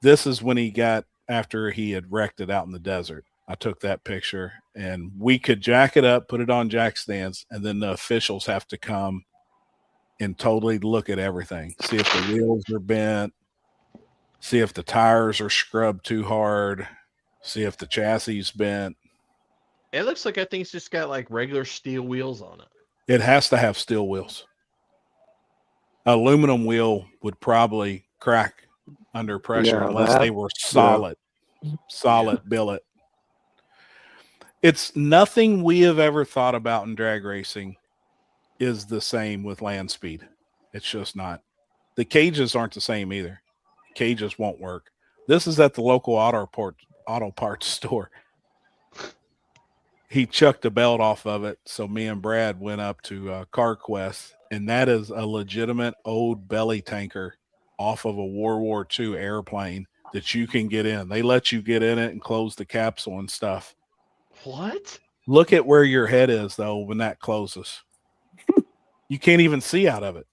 This is when he got, after he had wrecked it out in the desert. I took that picture and we could jack it up, put it on jack stands, and then the officials have to come and totally look at everything. See if the wheels are bent, see if the tires are scrubbed too hard, see if the chassis is bent. It looks like that thing's just got like regular steel wheels on it. It has to have steel wheels. Aluminum wheel would probably crack under pressure Yeah, unless that- they were solid billet. It's nothing we have ever thought about in drag racing is the same with land speed. It's just not. The cages aren't the same either. Cages won't work. This is at the local auto parts store. He chucked the belt off of it, so me and Brad went up to CarQuest, and that is a legitimate old belly tanker off of a World War II airplane that you can get in. They let you get in it and close the capsule and stuff. What? Look at where your head is, though, when that closes. You can't even see out of it.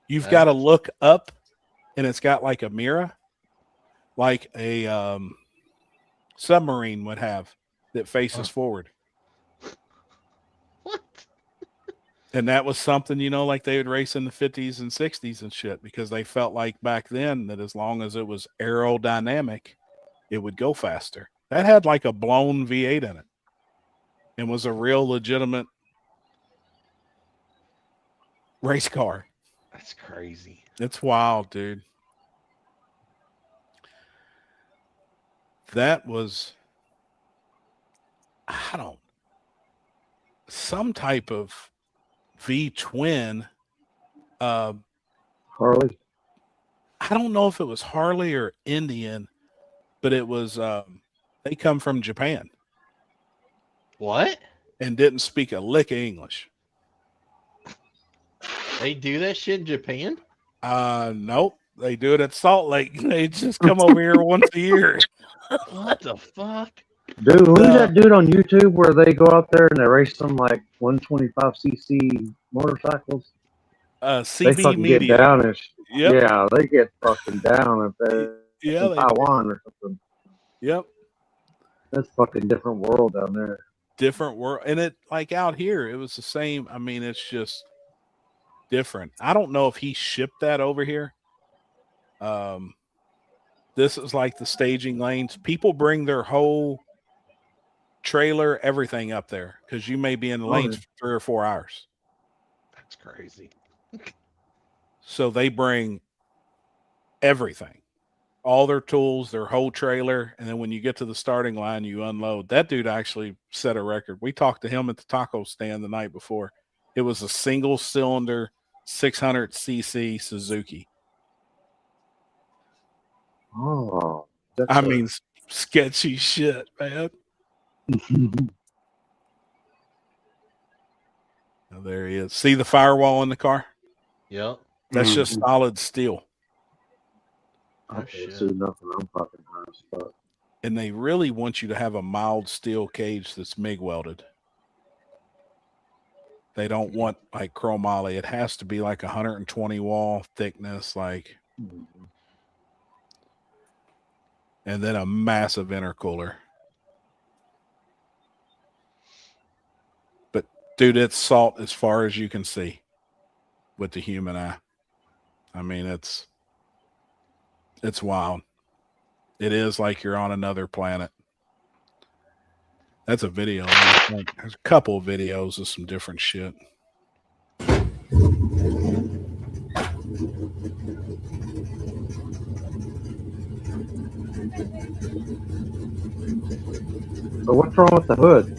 You've got to look up, and it's got like a mirror, like a submarine would have that faces forward. What? And that was something, you know, like they would race in the 50s and 60s and shit, because they felt like back then that as long as it was aerodynamic, it would go faster. That had like a blown V8 in it and was a real legitimate race car. That's crazy. It's wild, dude. That was, some type of V-twin. Harley. I don't know if it was Harley or Indian, but it was, they come from Japan What? and didn't speak a lick of English. They do that shit in Japan? Nope. They do it at Salt Lake. They just come over here once a year. What the fuck? Dude, who's that dude on YouTube where they go out there and they race some like 125cc motorcycles? They CB fucking Media. get down and Yep. yeah, they get fucking down if they're Yeah. in Taiwan or something. Yep. That's fucking different world down there. Different world. And it, like out here, it was the same. I mean, it's just different. I don't know if he shipped that over here. This is like the staging lanes. People bring their whole trailer, everything up there because you may be in the lanes for 3 or 4 hours. That's crazy. So they bring everything, all their tools, their whole trailer. And then when you get to the starting line, you unload. That dude actually set a record. We talked to him at the taco stand the night before. It was a single cylinder 600cc Suzuki. Oh, I mean, sketchy shit, man. Oh, there he is. See the firewall in the car? Yep. That's just solid steel. I can't see nothing. I'm fucking high as fuck. And they really want you to have a mild steel cage that's MIG welded. They don't want like chromoly. It has to be like 120 wall thickness, like, and then a massive intercooler. But dude, it's salt as far as you can see with the human eye. I mean, it's wild. It is like you're on another planet. That's a video. There's a couple of videos of some different shit. So what's wrong with the hood?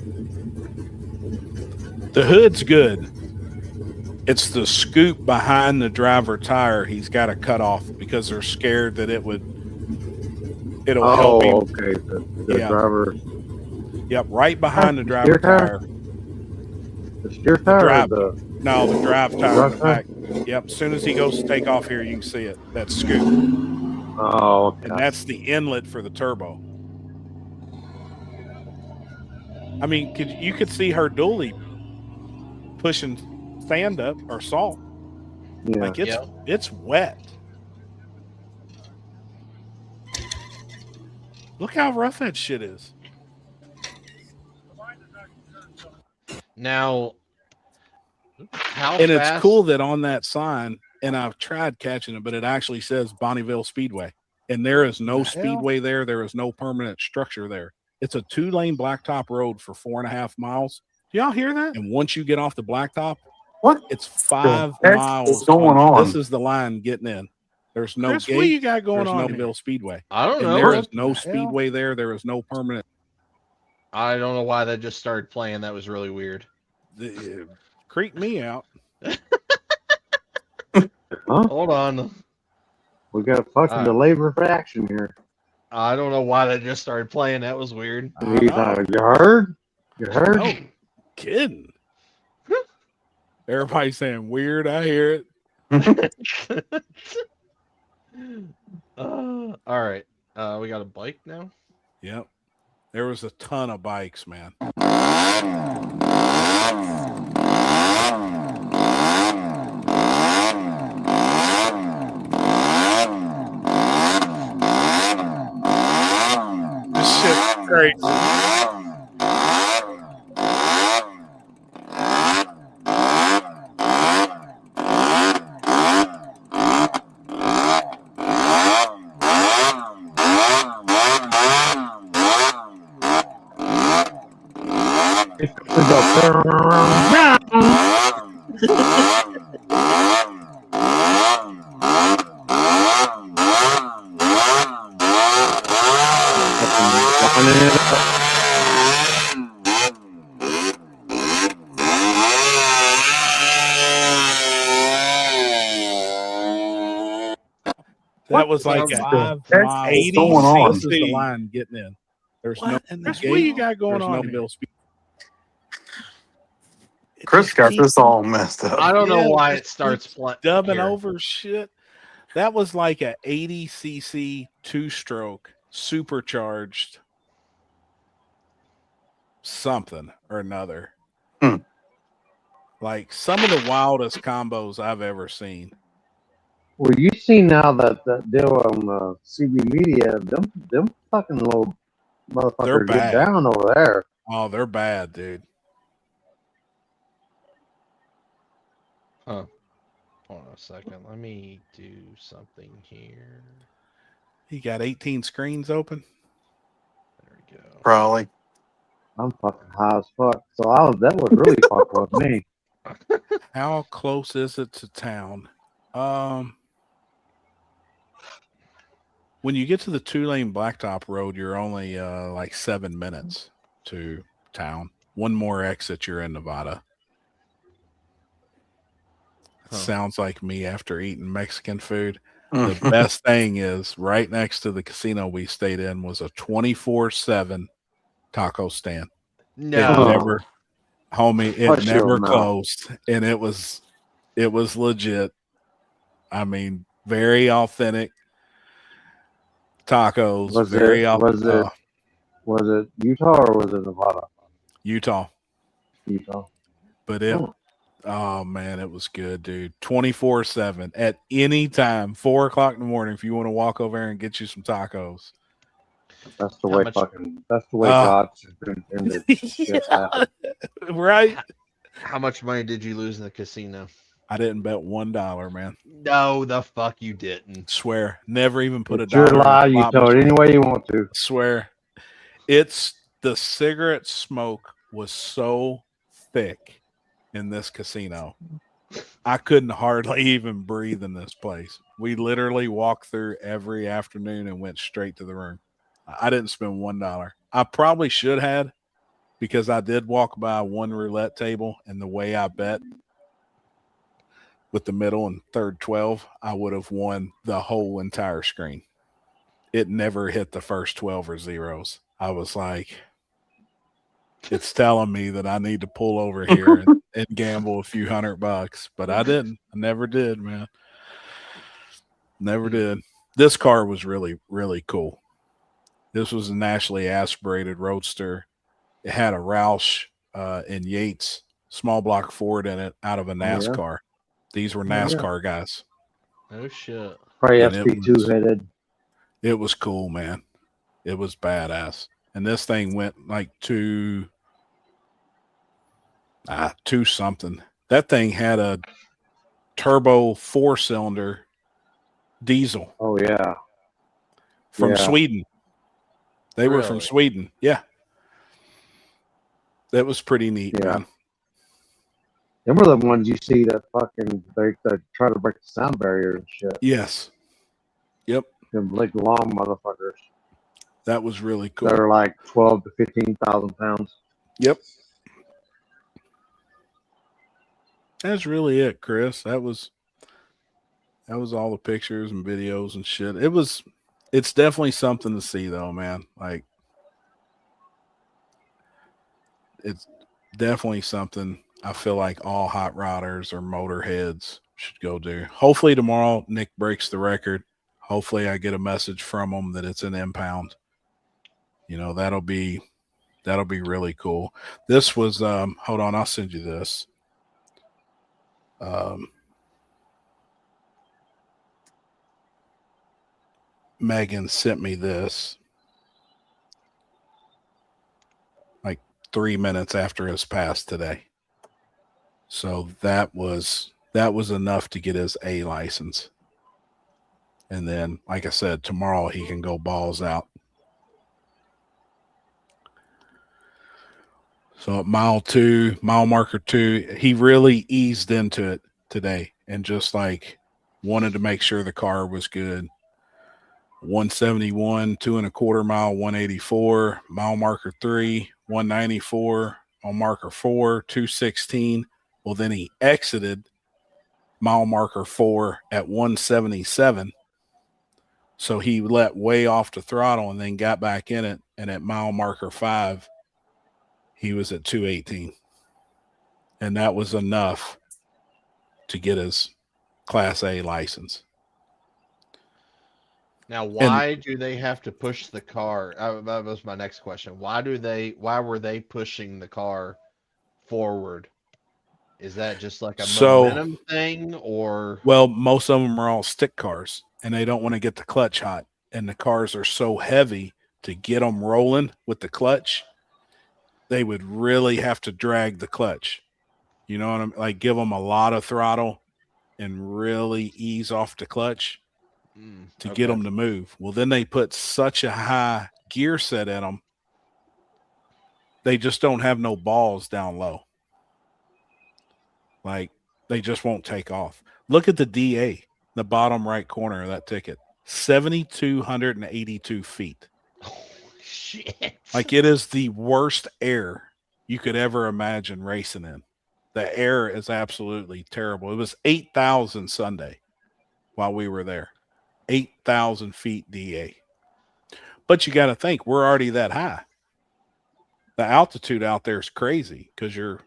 The hood's good. It's the scoop behind the driver tire he's got to cut off because they're scared that it'll help him. Okay. The driver. Yep, right behind the driver tire. The steer tire? The drive tire in the back. Yep, as soon as he goes to take off here, you can see it. That scoop. Oh, okay. And that's the inlet for the turbo. I mean, you could see her dually pushing sand up or salt. Yeah. Like it's wet. Look how rough that shit is. Now, how and fast? It's cool that on that sign, and I've tried catching it, but it actually says Bonneville Speedway. And there is no speedway there. There is no permanent structure there. It's a 2-lane blacktop road for 4.5 miles. Do y'all hear that? And once you get off the blacktop, What? It's 5 miles. What's going on? This is the line getting in. There's no Chris, gate. what you got going There's on no here? Bonneville Speedway. I don't know. There is no speedway there. There is no permanent. I don't know why that just started playing. That was really weird. Creeped me out. Hold on. We got a fucking delay refraction here. I don't know why that just started playing. That was weird. You heard? You heard? No kidding. Everybody's saying weird. I hear it. All right. We got a bike now. Yep. There was a ton of bikes, man. This shit's crazy. That was like a 5 mile 80 going on. This is the line getting in. There's no Chris, what you got going on? No bill speed. Chris got this all messed up. I don't know why it starts dubbing over shit. That was like a 80cc 2-stroke supercharged something or another. Like some of the wildest combos I've ever seen. Well, you see now that deal on CB Media, them fucking little motherfuckers get down over there. Oh, they're bad, dude. Huh. Hold on a second. Let me do something here. He got 18 screens open. There we go. Probably. I'm fucking high as fuck. So that was really fucking with me. How close is it to town? When you get to the 2-lane blacktop road, you're only like 7 minutes to town. One more exit, you're in Nevada. Huh. Sounds like me after eating Mexican food. The best thing is right next to the casino we stayed in was a 24/7 taco stand. No. It never, homie, it Hush your never mouth. closed, and it was legit. I mean, very authentic tacos. Was very it Utah or was it Nevada? Utah, Utah. but it. Oh. Oh man, it was good, dude. 24/7 at any time, 4 o'clock in the morning. If you want to walk over there and get you some tacos, That's the How way much- that's the way God intended. Shit happen. right? How much money did you lose in the casino? I didn't bet $1, man. No, the fuck you didn't. Swear, never even put It's a your dollar. in lie. the You slot tell it machine. any way you want to. Swear, it's the cigarette smoke was so thick in this casino. I couldn't hardly even breathe in this place. We literally walked through every afternoon and went straight to the room. I didn't spend $1. I probably should have, because I did walk by one roulette table, and the way I bet with the middle and third 12, I would have won the whole entire screen. It never hit the first 12 or zeros. I was like, it's telling me that I need to pull over here and gamble a few $100, but I didn't. I never did, man. Never did. This car was really, really cool. This was a naturally aspirated roadster. It had a Roush and Yates small block Ford in it out of a NASCAR. These were NASCAR guys. Oh shit. Probably And it SP2 was- headed. It was cool, man. It was badass. And this thing went like two something. That thing had a turbo 4-cylinder diesel Oh yeah. from Yeah. Sweden. They were from Really? Sweden. Yeah. That was pretty neat, Yeah. man. Them were the ones you see that fucking they try to break the sound barrier and shit. Yes. Yep. Them big long motherfuckers. That was really cool. They're like 12 to 15,000 pounds. Yep. That's really it, Chris. That was all the pictures and videos and shit. It's definitely something to see though, man. Like, it's definitely something I feel like all hot rodders or motorheads should go do. Hopefully tomorrow Nick breaks the record. Hopefully I get a message from him that it's an impound. You know, that'll be really cool. This was hold on, I'll send you this. Megan sent me this like 3 minutes after his pass today. So that was enough to get his A license. And then, like I said, tomorrow he can go balls out. So at mile marker 2, he really eased into it today and just like wanted to make sure the car was good. 171, 2 1/4 mile, 184, mile marker 3, 194, on marker 4, 216. Well, then he exited mile marker 4 at 177. So he let way off the throttle and then got back in it. And at mile marker 5, he was at 218. And that was enough to get his Class A license. Now, why do they have to push the car? That was my next question. Why were they pushing the car forward? Is that just like a momentum thing, or? Well, most of them are all stick cars, and they don't want to get the clutch hot. And the cars are so heavy to get them rolling with the clutch, they would really have to drag the clutch. You know what I'm like? Give them a lot of throttle and really ease off the clutch to get them to move. Well, then they put such a high gear set in them they just don't have no balls down low. Like, they just won't take off. Look at the DA, the bottom right corner of that ticket. 7,282 feet. Oh, shit. Like, it is the worst air you could ever imagine racing in. The air is absolutely terrible. It was 8,000 Sunday while we were there. 8,000 feet DA. But you got to think, we're already that high. The altitude out there is crazy because you're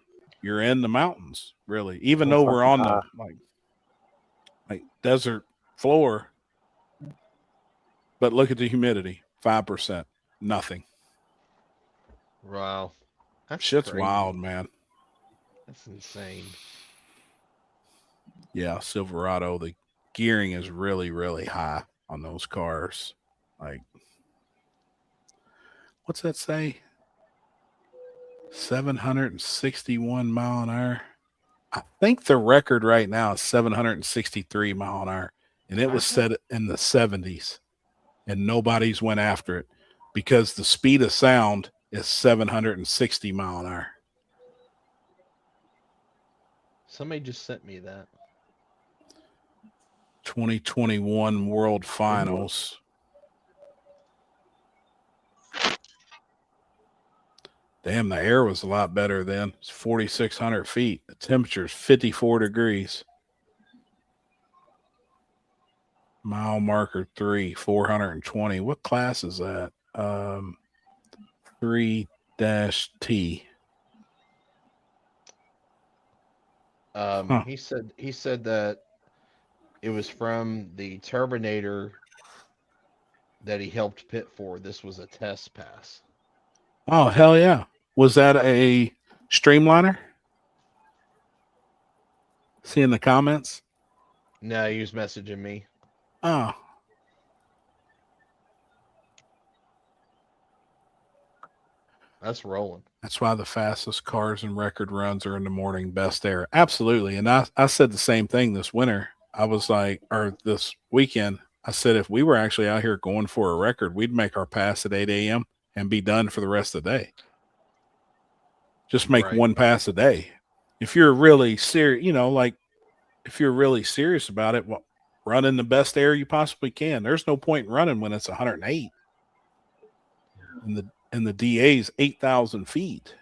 in the mountains, really. Even though we're on the like desert floor. But look at the humidity, 5%, nothing. Wow. That's Shit's crazy. wild, man. That's insane. Yeah, Silverado, the gearing is really, really high on those cars. Like, what's that say? 761 mile an hour. I think the record right now is 763 mile an hour, and it was set in the 70s, and nobody's went after it because the speed of sound is 760 mile an hour. Somebody just sent me that. 2021 World Finals. Damn, the air was a lot better then. It's 4,600 feet. The temperature is 54 degrees. Mile marker 3, 420. What class is that? 3-T. He said that it was from the Turbinator that he helped pit for. This was a test pass. Oh, hell yeah. Was that a streamliner? See in the comments? No, he was messaging me. Oh. That's rolling. That's why the fastest cars and record runs are in the morning, best air. Absolutely. And I said the same thing this winter. I was like, or this weekend, I said, if we were actually out here going for a record, we'd make our pass at 8 a.m. and be done for the rest of the day. Just make Right. one pass a day. If you're really serious, like if you're really serious about it, well, run in the best air you possibly can. There's no point in running when it's 108. And the DA's 8,000 feet.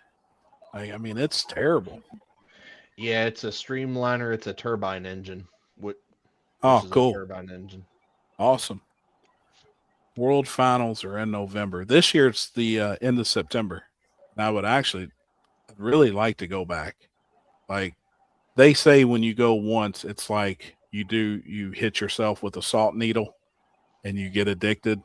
I mean, it's terrible. Yeah, it's a streamliner. It's a turbine engine. Oh, This is a cool. turbine engine. Awesome. World Finals are in November. This year it's the end of September. And I would actually really like to go back. Like they say when you go once, it's like you hit yourself with a salt needle and you get addicted.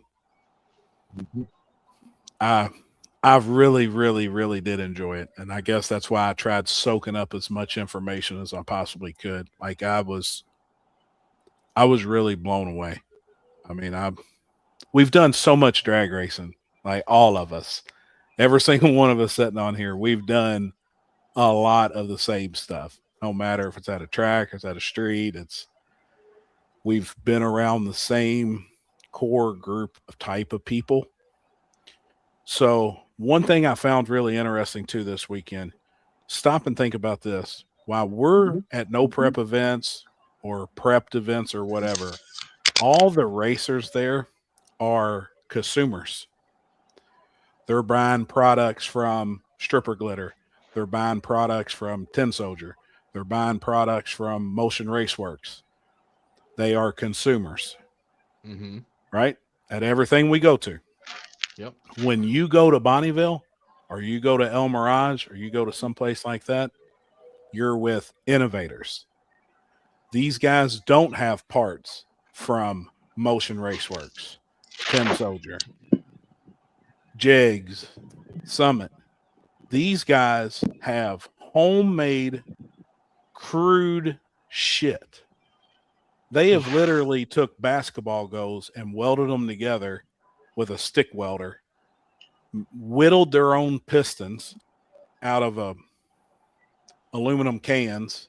I've really, really, really did enjoy it. And I guess that's why I tried soaking up as much information as I possibly could. Like I was really blown away. I mean, we've done so much drag racing, like all of us, every single one of us sitting on here, we've done a lot of the same stuff. No matter if it's at a track, or it's at a street, we've been around the same core group of type of people. So one thing I found really interesting too this weekend, stop and think about this. While we're at no prep events or prepped events or whatever, all the racers there are consumers. They're buying products from Stripper Glitter. They're buying products from Tin Soldier. They're buying products from Motion Raceworks. They are consumers, Mm-hmm. right? At everything we go to. Yep. When you go to Bonneville or you go to El Mirage or you go to someplace like that, you're with innovators. These guys don't have parts from Motion Raceworks, Tin Soldier, Jigs, Summit. These guys have homemade, crude shit. They have literally took basketball goals and welded them together with a stick welder, whittled their own pistons out of aluminum cans.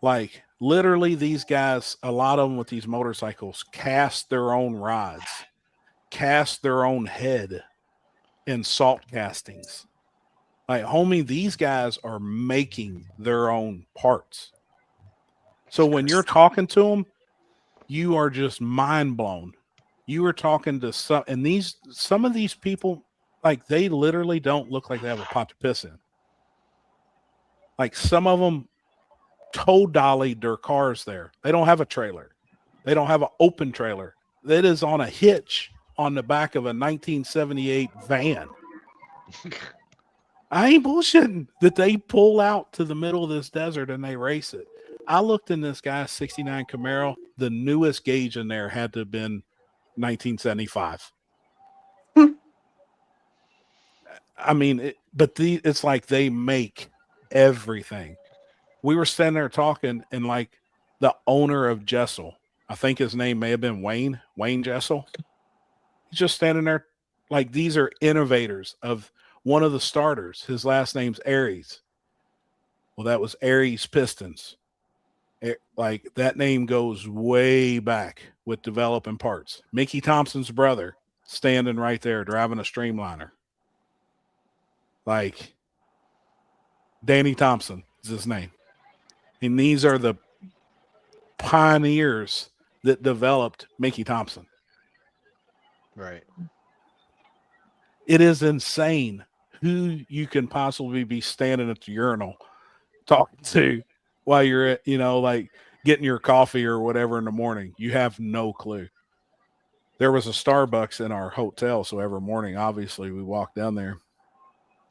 Like literally these guys, a lot of them with these motorcycles, cast their own rods, cast their own head. in salt castings. Like, homie, these guys are making their own parts. So when you're talking to them, you are just mind blown. You were talking to some of these people, like, they literally don't look like they have a pot to piss in. Like, some of them tow dollied their cars there. They don't have a trailer. They don't have an open trailer. That is on a hitch on the back of a 1978 van. I ain't bullshitting. That they pull out to the middle of this desert and they race it. I looked in this guy's 69 Camaro. The newest gauge in there had to have been 1975. I mean, it's like they make everything. We were standing there talking, and like the owner of Jessel, I think his name may have been Wayne Jessel. He's just standing there like, these are innovators of one of the starters. His last name's Aries. Well, that was Aries Pistons. Like, that name goes way back with developing parts. Mickey Thompson's brother standing right there driving a Streamliner. Like, Danny Thompson is his name. And these are the pioneers that developed Mickey Thompson. Right. It is insane who you can possibly be standing at the urinal talking to while you're at, like getting your coffee or whatever in the morning. You have no clue. There was a Starbucks in our hotel, so every morning, obviously, we walked down there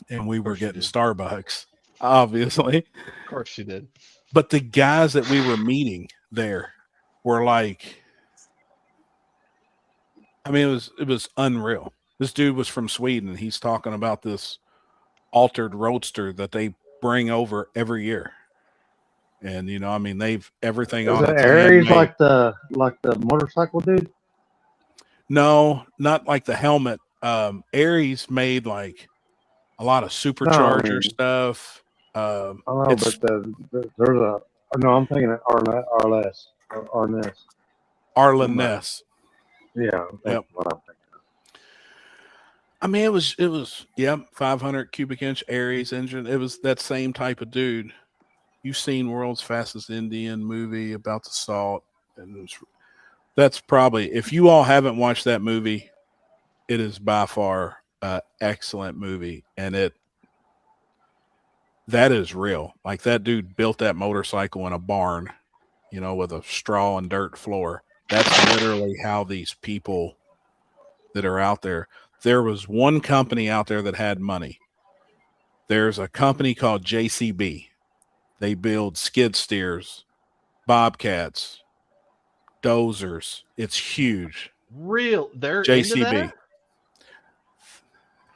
and we were getting Starbucks, obviously. Of course you did. But the guys that we were meeting there were like, I mean, it was unreal. This dude was from Sweden. He's talking about this altered roadster that they bring over every year. And, I mean, they've everything Is on it it. Aries like the motorcycle dude? No, not like the helmet. Aries made like a lot of supercharger stuff. I know, but I'm thinking of Arles. Arlen Ness. Yeah. Yep. What I'm thinking. I mean, it was 500 cubic inch Aries engine. It was that same type of dude. You've seen World's Fastest Indian movie about the salt, and that's probably, if you all haven't watched that movie, it is by far an excellent movie, and that is real. Like, that dude built that motorcycle in a barn, with a straw and dirt floor. That's literally how these people that are out there. There was one company out there that had money. There's a company called JCB. They build skid steers, bobcats, dozers. It's huge. They're JCB. into that?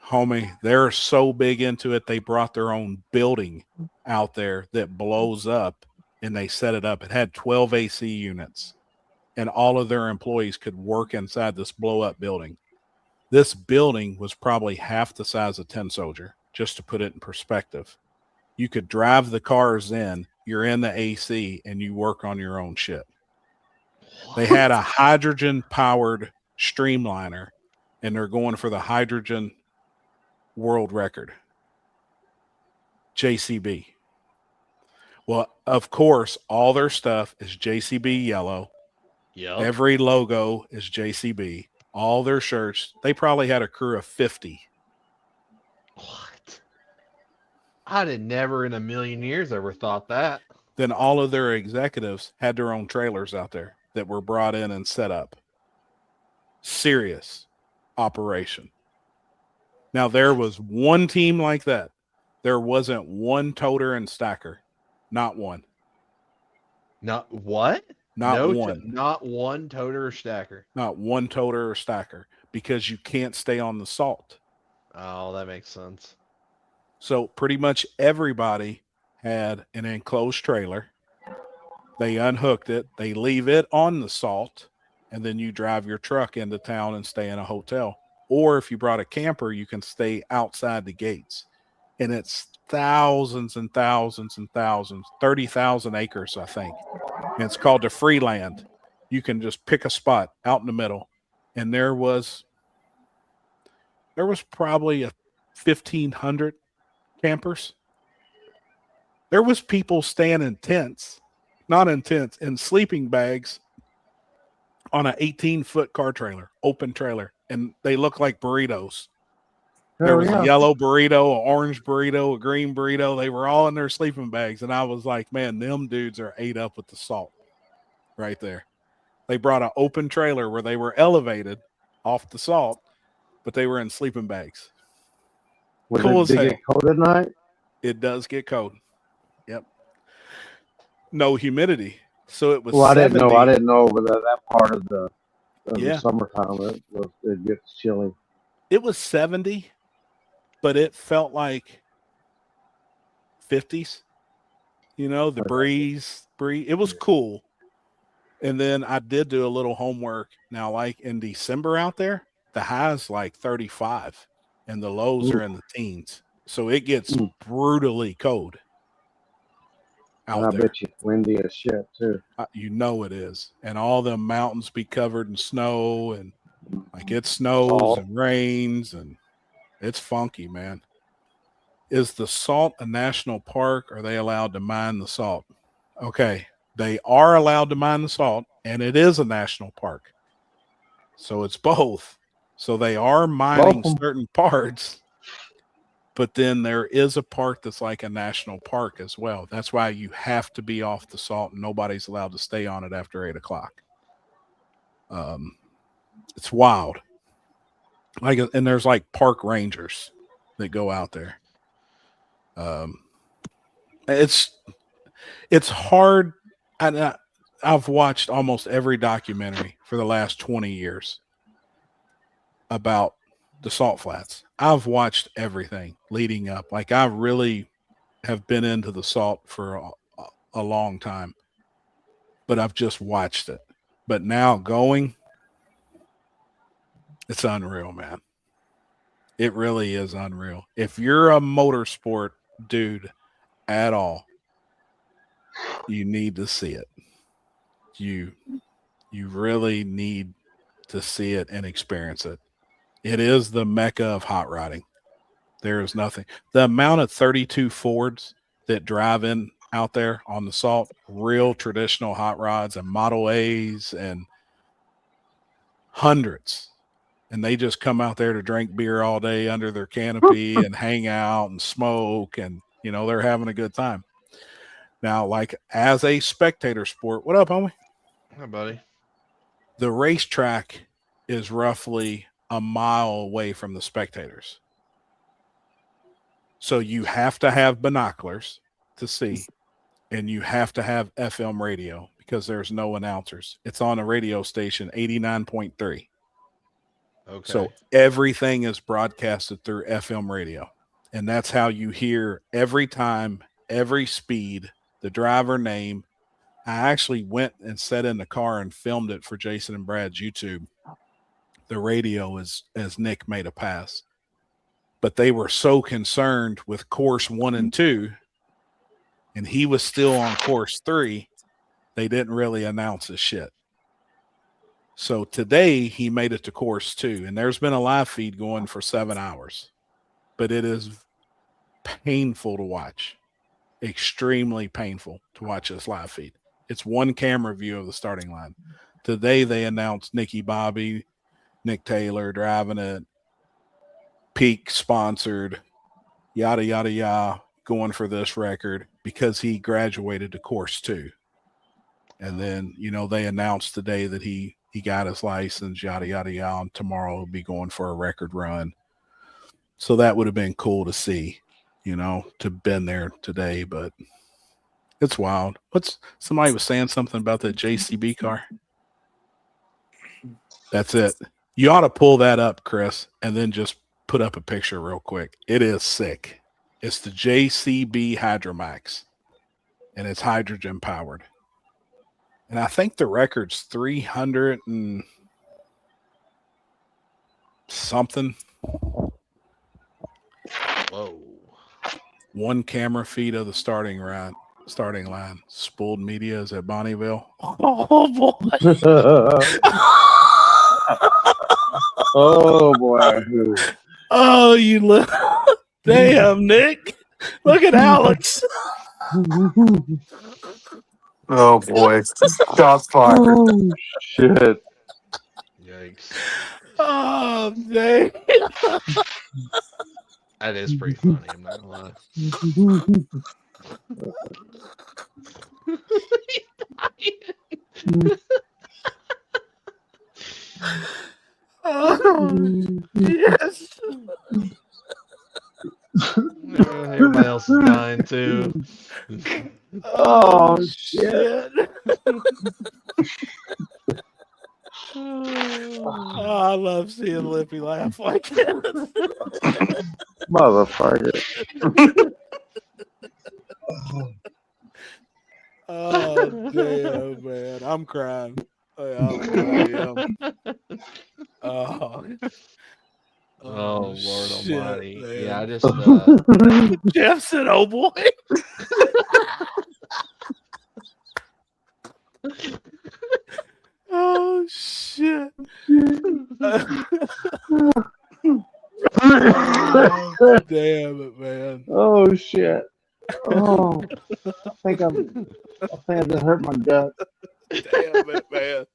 Homie, they're so big into it, they brought their own building out there that blows up, and they set it up. It had 12 AC units, and all of their employees could work inside this blow-up building. This building was probably half the size of 10 Soldier, just to put it in perspective. You could drive the cars in, you're in the AC, and you work on your own shit. They had a hydrogen-powered Streamliner, and they're going for the hydrogen world record. JCB. Well, of course, all their stuff is JCB yellow. Yep. Every logo is JCB. All their shirts. They probably had a crew of 50. What? I'd have never in a million years ever thought that. Then all of their executives had their own trailers out there that were brought in and set up. Serious operation. Now, there was one team like that. There wasn't one toter and stacker. Not one. Not what? Not one. Not one toter or stacker. Not one toter or stacker, because you can't stay on the salt. Oh, that makes sense. So pretty much everybody had an enclosed trailer. They unhooked it. They leave it on the salt, and then you drive your truck into town and stay in a hotel. Or if you brought a camper, you can stay outside the gates. And it's thousands and thousands and thousands, 30,000 acres, I think. And it's called the Freeland. You can just pick a spot out in the middle. And there was there was probably 1,500 campers. There was people staying in tents, not in tents, in sleeping bags on an 18-foot car trailer, open trailer, and they look like burritos. There Hell was yeah. a yellow burrito, an orange burrito, a green burrito. They were all in their sleeping bags, and I was like, man, them dudes are ate up with the salt right there. They brought an open trailer where they were elevated off the salt, but they were in sleeping bags. Was Cool it as did it hell. get cold at night? It does get cold. Yep. No humidity. So it was Well, I 70. didn't know over that part of the Yeah. summertime it gets chilly. It was 70, but it felt like 50s. You know, the breeze. It was cool. And then I did do a little homework. Now, like in December out there, the high's like 35 and the lows are in the teens. So it gets brutally cold out And I there. bet you it's windy as shit too. You know it is. And all the mountains be covered in snow, and like it snows and rains, and it's funky, man. Is the salt a national park? Or are they allowed to mine the salt? Okay. They are allowed to mine the salt, and it is a national park. So it's both. So they are mining certain parts, but then there is a part that's like a national park as well. That's why you have to be off the salt, and nobody's allowed to stay on it after 8 o'clock. It's wild. Like, and there's like park rangers that go out there. It's hard. I've watched almost every documentary for the last 20 years about the salt flats. I've watched everything leading up. Like, I really have been into the salt for a long time, but I've just watched it. But now going, it's unreal, man. It really is unreal. If you're a motorsport dude at all, you need to see it. You really need to see it and experience it. It is the mecca of hot rodding. There is nothing. The amount of 32 Fords that drive in out there on the salt, real traditional hot rods and Model A's and hundreds. And they just come out there to drink beer all day under their canopy and hang out and smoke, and, you know, they're having a good time. Now, like, as a spectator sport, what up, homie? Hi, buddy. The racetrack is roughly a mile away from the spectators. So you have to have binoculars to see, and you have to have FM radio because there's no announcers. It's on a radio station, 89.3. Okay. So everything is broadcasted through FM radio. And that's how you hear every time, every speed, the driver name. I actually went and sat in the car and filmed it for Jason and Brad's YouTube. The radio is as Nick made a pass. But they were so concerned with course 1 and 2, and he was still on course 3, they didn't really announce his shit. So today he made it to course 2, and there's been a live feed going for 7 hours, but it is painful to watch. Extremely painful to watch this live feed. It's one camera view of the starting line. Today they announced Nicky Bobby, Nick Taylor driving it, Peak sponsored, yada, yada, yada, going for this record because he graduated to course 2. And then, you know, they announced today that he got his license, yada, yada, yada, and tomorrow he'll be going for a record run. So that would have been cool to see, you know, to been there today, but it's wild. Somebody was saying something about the JCB car. That's it. You ought to pull that up, Chris, and then just put up a picture real quick. It is sick. It's the JCB Hydromax, and it's hydrogen powered. And I think the record's 300 and something. Whoa. One camera feed of the starting line. Spooled Media is at Bonneville. Oh boy. Oh boy. Oh, you look. Damn, Nick. Look at Alex. Oh boy. Shots fired. Oh shit! Yikes. Oh, damn. That is pretty funny, I'm not gonna lie. Oh, yes. Everybody else is dying too. Oh, Oh, shit. Oh, I love seeing Lippy laugh like that. Motherfucker! Oh, damn, man. I'm crying. I am. Oh. Oh, Lord shit, Almighty! man. Yeah, I just Jeff said, "Oh boy." Oh shit! Oh, damn it, man! Oh shit! Oh, I think I just hurt my gut. Damn it, man!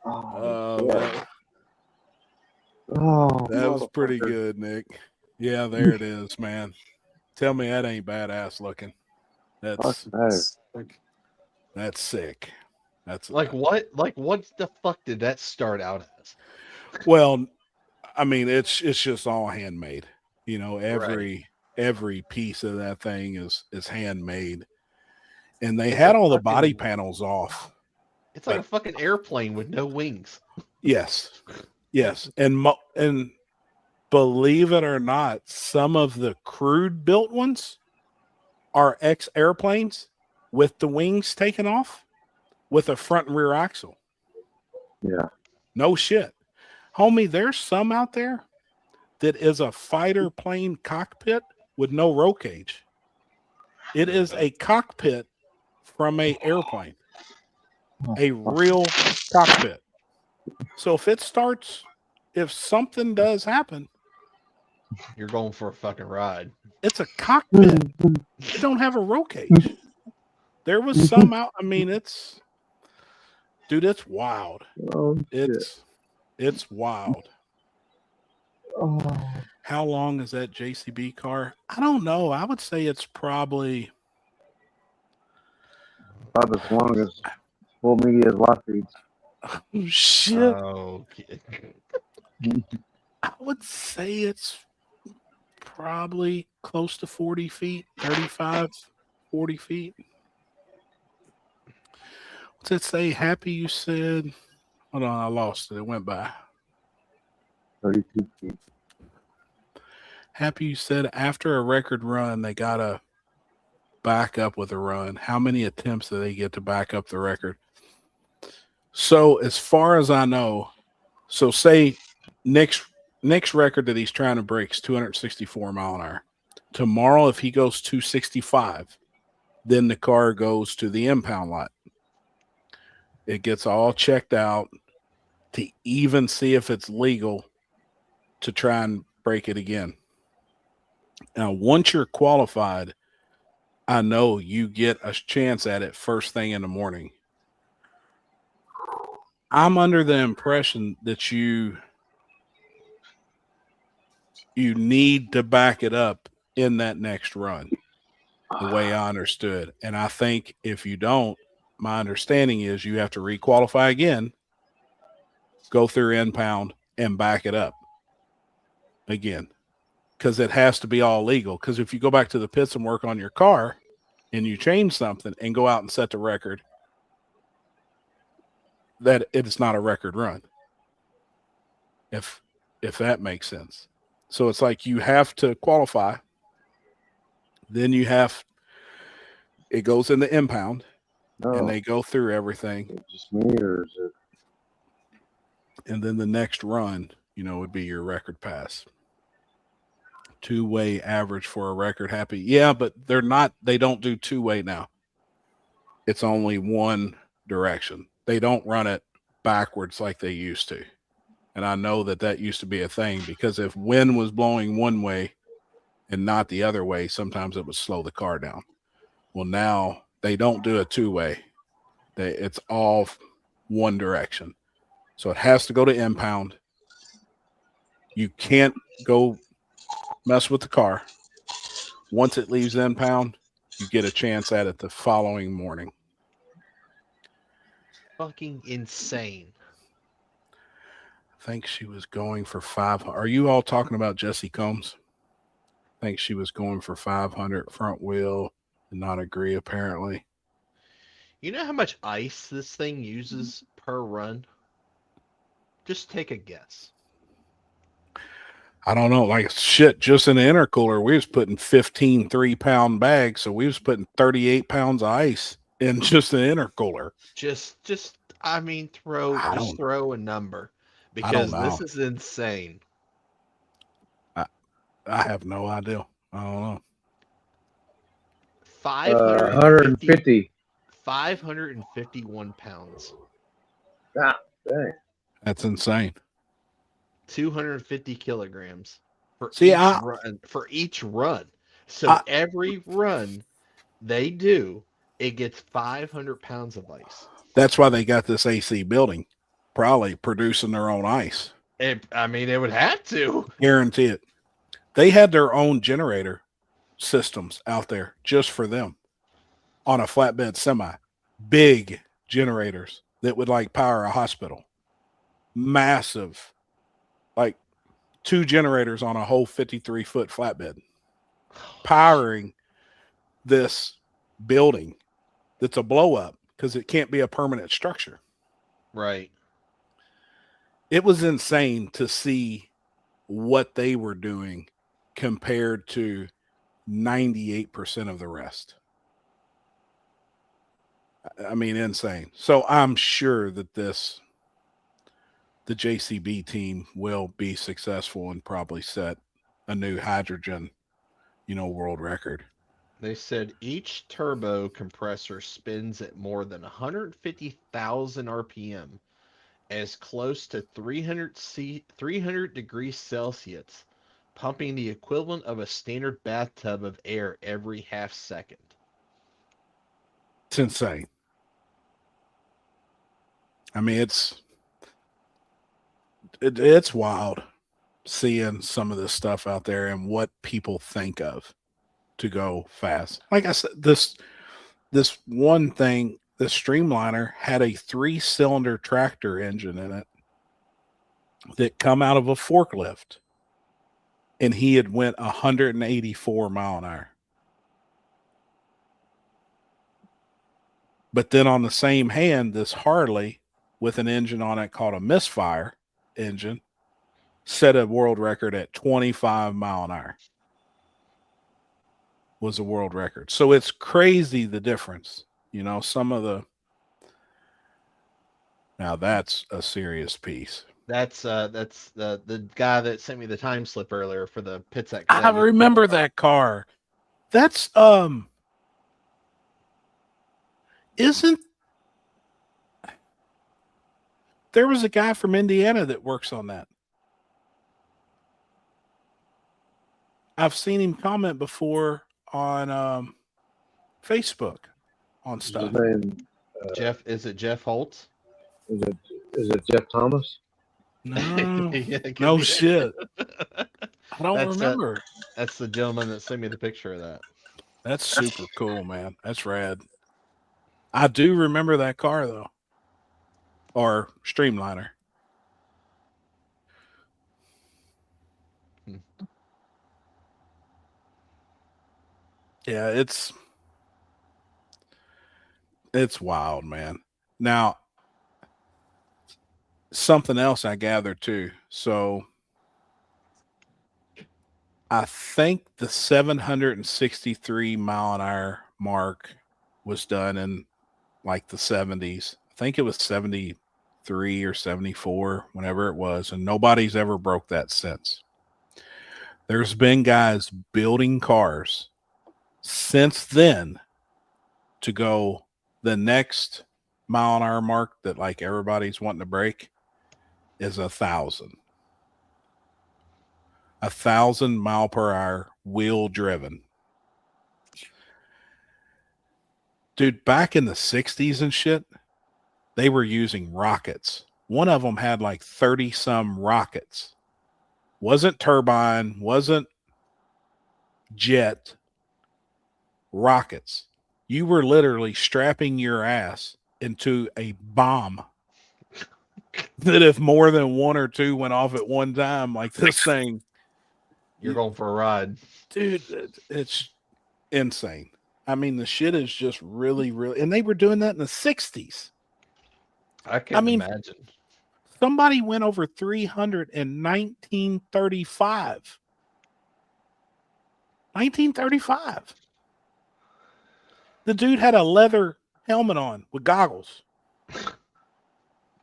Oh, Oh, shit. Oh, that was pretty motherfucker. good, Nick. Yeah, there it is, man. Tell me that ain't badass looking. Fuck no. That's sick. That's like what the fuck did that start out as? well, I mean, it's just all handmade. You know, every piece of that thing is handmade, and they It's had a all the body fucking- panels off. It's like a fucking airplane with no wings. Yes, and believe it or not, some of the crude built ones are ex airplanes with the wings taken off with a front and rear axle. Yeah. No shit, homie. There's some out there that is a fighter plane cockpit with no roll cage. It is a cockpit from a airplane, a real cockpit. So if something does happen, You're going for a fucking ride. it's a cockpit. It don't have a roll cage. There was some out. I mean, it's wild. Oh, shit. It's wild. Oh, How long is that JCB car? I don't know. I would say it's probably about as long as full media's life feeds. shit. Oh, I would say it's probably close to 40 feet, 35, 40 feet. What's it say? Happy, you said? Hold on, I lost it. It went by. 32 feet. Happy, you said after a record run, they got to back up with a run. How many attempts do they get to back up the record? So, as far as I know, so say Nick's record that he's trying to break is 264 mile an hour. Tomorrow, if he goes 265, then the car goes to the impound lot. It gets all checked out to even see if it's legal to try and break it again. Now, once you're qualified, I know you get a chance at it first thing in the morning. I'm under the impression that you need to back it up in that next run, the way I understood. And I think if you don't, my understanding is you have to requalify again, go through impound, and back it up again, because it has to be all legal. Because if you go back to the pits and work on your car and you change something and go out and set the record, that it's not a record run, if that makes sense. So it's like you have to qualify, then it goes in the impound, No, and they go through everything, is it just me or is it? and then the next run, would be your record pass. 2-way average for a record. Happy, yeah, but they don't do 2-way now. It's only one direction. They don't run it backwards like they used to. And I know that used to be a thing because if wind was blowing one way and not the other way, sometimes it would slow the car down. Well, now they don't do a two-way. It's all one direction. So it has to go to impound. You can't go mess with the car. Once it leaves impound, you get a chance at it the following morning. Fucking insane. I think she was going for 500. Are you all talking about Jesse Combs? I think she was going for 500 front wheel. Did not agree, apparently. You know how much ice this thing uses per run? Just take a guess. I don't know. Like shit, just in the intercooler, we was putting 15 3-pound bags. So we was putting 38 pounds of ice in just the intercooler. Just I mean, throw a number because this is insane. I have no idea. I don't know. 150. 551 pounds. Ah, dang. That's insane. 250 kilograms for each run. So every run they do, it gets 500 pounds of ice. That's why they got this AC building, probably producing their own ice. It would have to. Guarantee it. They had their own generator systems out there just for them on a flatbed semi. Big generators that would like power a hospital. Massive. Like 2 generators on a whole 53-foot flatbed. Powering this building that's a blow up because it can't be a permanent structure. Right. It was insane to see what they were doing compared to 98% of the rest. I mean, insane. So I'm sure that the JCB team will be successful and probably set a new hydrogen, world record. They said each turbo compressor spins at more than 150,000 RPM, as close to 300 degrees Celsius, pumping the equivalent of a standard bathtub of air every half second. It's insane. I mean, it's wild seeing some of this stuff out there and what people think of to go fast. Like I said, this one thing, the Streamliner had a 3-cylinder tractor engine in it that come out of a forklift, and he had went 184 mile an hour. But then on the same hand, this Harley with an engine on it called a Misfire engine set a world record at 25 mile an hour. Was a world record. So it's crazy the difference. Now that's a serious piece. That's the guy that sent me the time slip earlier for the Pitzak. I remember that car. That's isn't there was a guy from Indiana that works on that. I've seen him comment before on Facebook on stuff. His name, Jeff, is it Jeff Holtz? Is it Jeff Thomas? No, Yeah, no shit. I don't remember. That's the gentleman that sent me the picture of that. That's super cool, man. That's rad. I do remember that car though, or Streamliner. Yeah, it's wild, man. Now, something else I gathered too. So I think the 763 mile an hour mark was done in like the 70s. I think it was 73 or 74, whenever it was, and nobody's ever broke that since. There's been guys building cars since then to go the next mile an hour mark that like everybody's wanting to break is 1,000. 1,000 mile per hour wheel driven. Dude, back in the 60s and shit, they were using rockets. One of them had like 30 some rockets. Wasn't turbine, wasn't jet, rockets. You were literally strapping your ass into a bomb that if more than one or two went off at one time, like this thing, You're going for a ride. dude, it's insane. I mean, the shit is just really, really, and they were doing that in the 60s. I can't imagine. Somebody went over 300 in 1935. 1935. The dude had a leather helmet on with goggles.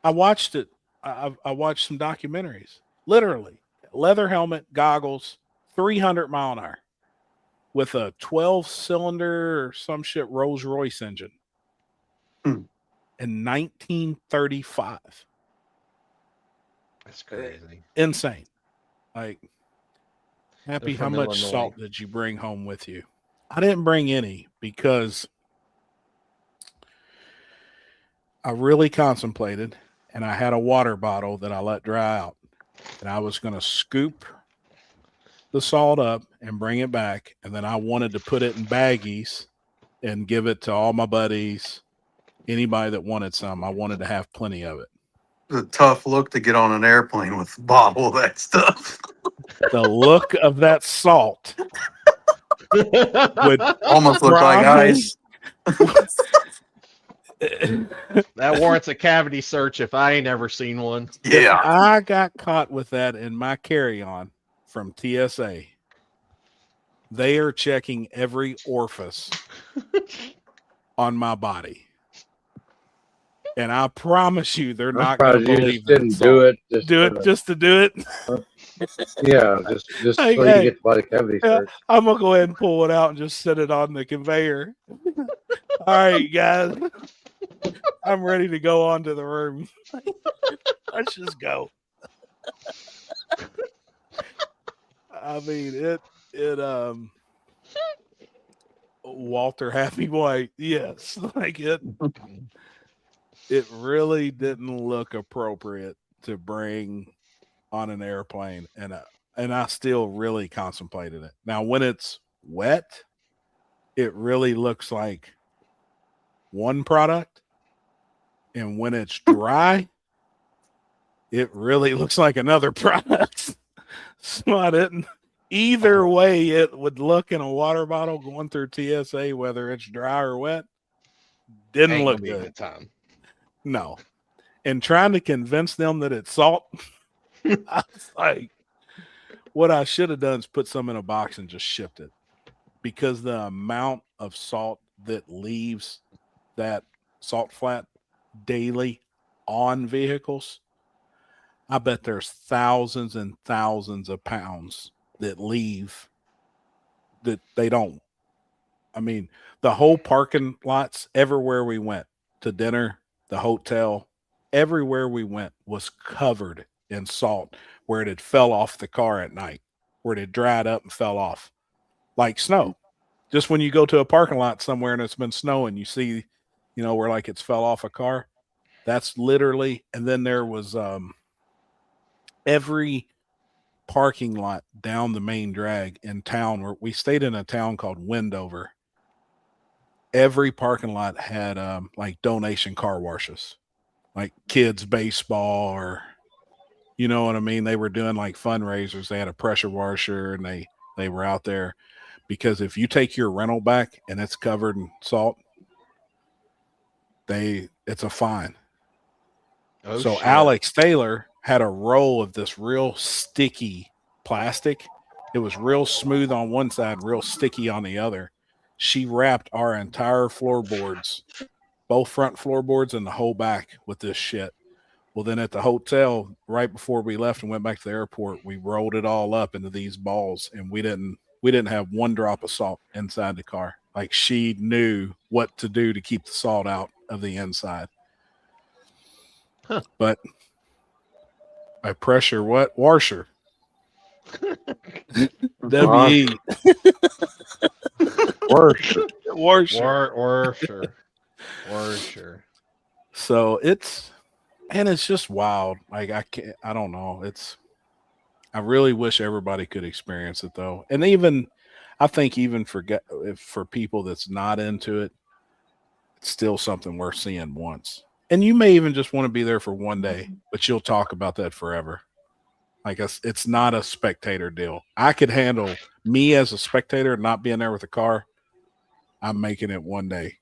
I watched it. I watched some documentaries. Literally, leather helmet, goggles, 300 mile an hour with a 12-cylinder or some shit Rolls-Royce engine in 1935. That's crazy. Insane. Like, Happy, how from much Illinois. salt did you bring home with you? I didn't bring any because I really contemplated, and I had a water bottle that I let dry out, and I was going to scoop the salt up and bring it back, and then I wanted to put it in baggies and give it to all my buddies, anybody that wanted some. I wanted to have plenty of it. It's a tough look to get on an airplane with a bottle of that stuff. The look of that salt would Almost look like Probably. ice. That warrants a cavity search if I ain't ever seen one. Yeah. I got caught with that in my carry-on from TSA. They are checking every orifice on my body. And I promise you, they're I'm not going surprised to you believe just didn't do it. Just Do it just to do it. Yeah, just so Hey, you hey. can get the body cavity Yeah. search. I'm going to go ahead and pull it out and just set it on the conveyor. All right, guys. I'm ready to go on to the room. Let's just go. I mean, Walter Happy White, yes. Like it really didn't look appropriate to bring on an airplane, and I still really contemplated it. Now, when it's wet, it really looks like one product, and when it's dry, it really looks like another product. So I didn't. Either way, it would look in a water bottle going through TSA, whether it's dry or wet. Didn't Ain't look gonna be a good. good time. No. And trying to convince them that it's salt, I was like, what I should have done is put some in a box and just shipped it. Because the amount of salt that leaves that salt flat daily on vehicles, I bet there's thousands and thousands of pounds that leave that they don't. I mean, the whole parking lots, everywhere we went to dinner, the hotel, everywhere we went was covered in salt where it had fell off the car at night, where it had dried up and fell off like snow. Just when you go to a parking lot somewhere and it's been snowing, you see, where like it's fell off a car. That's literally, and then there was every parking lot down the main drag in town, where we stayed in a town called Wendover. Every parking lot had like donation car washes, like kids baseball, or you know what I mean? They were doing like fundraisers. They had a pressure washer, and they were out there, because if you take your rental back and it's covered in salt, it's a fine. Oh, So shit. Alex Taylor had a roll of this real sticky plastic. It was real smooth on one side, real sticky on the other. She wrapped our entire floorboards, both front floorboards and the whole back, with this shit. Well, then at the hotel, right before we left and went back to the airport, we rolled it all up into these balls, and we didn't have one drop of salt inside the car. Like, she knew what to do to keep the salt out of the inside. Huh. But A pressure what? Washer. W-E. Worse. Washer. Worcester. So it's just wild. Like I don't know. I really wish everybody could experience it though. And I think even for people that's not into it, it's still something worth seeing once. And you may even just want to be there for one day, but you'll talk about that forever. Like it's not a spectator deal. I could handle me as a spectator not being there with a car. I'm making it one day,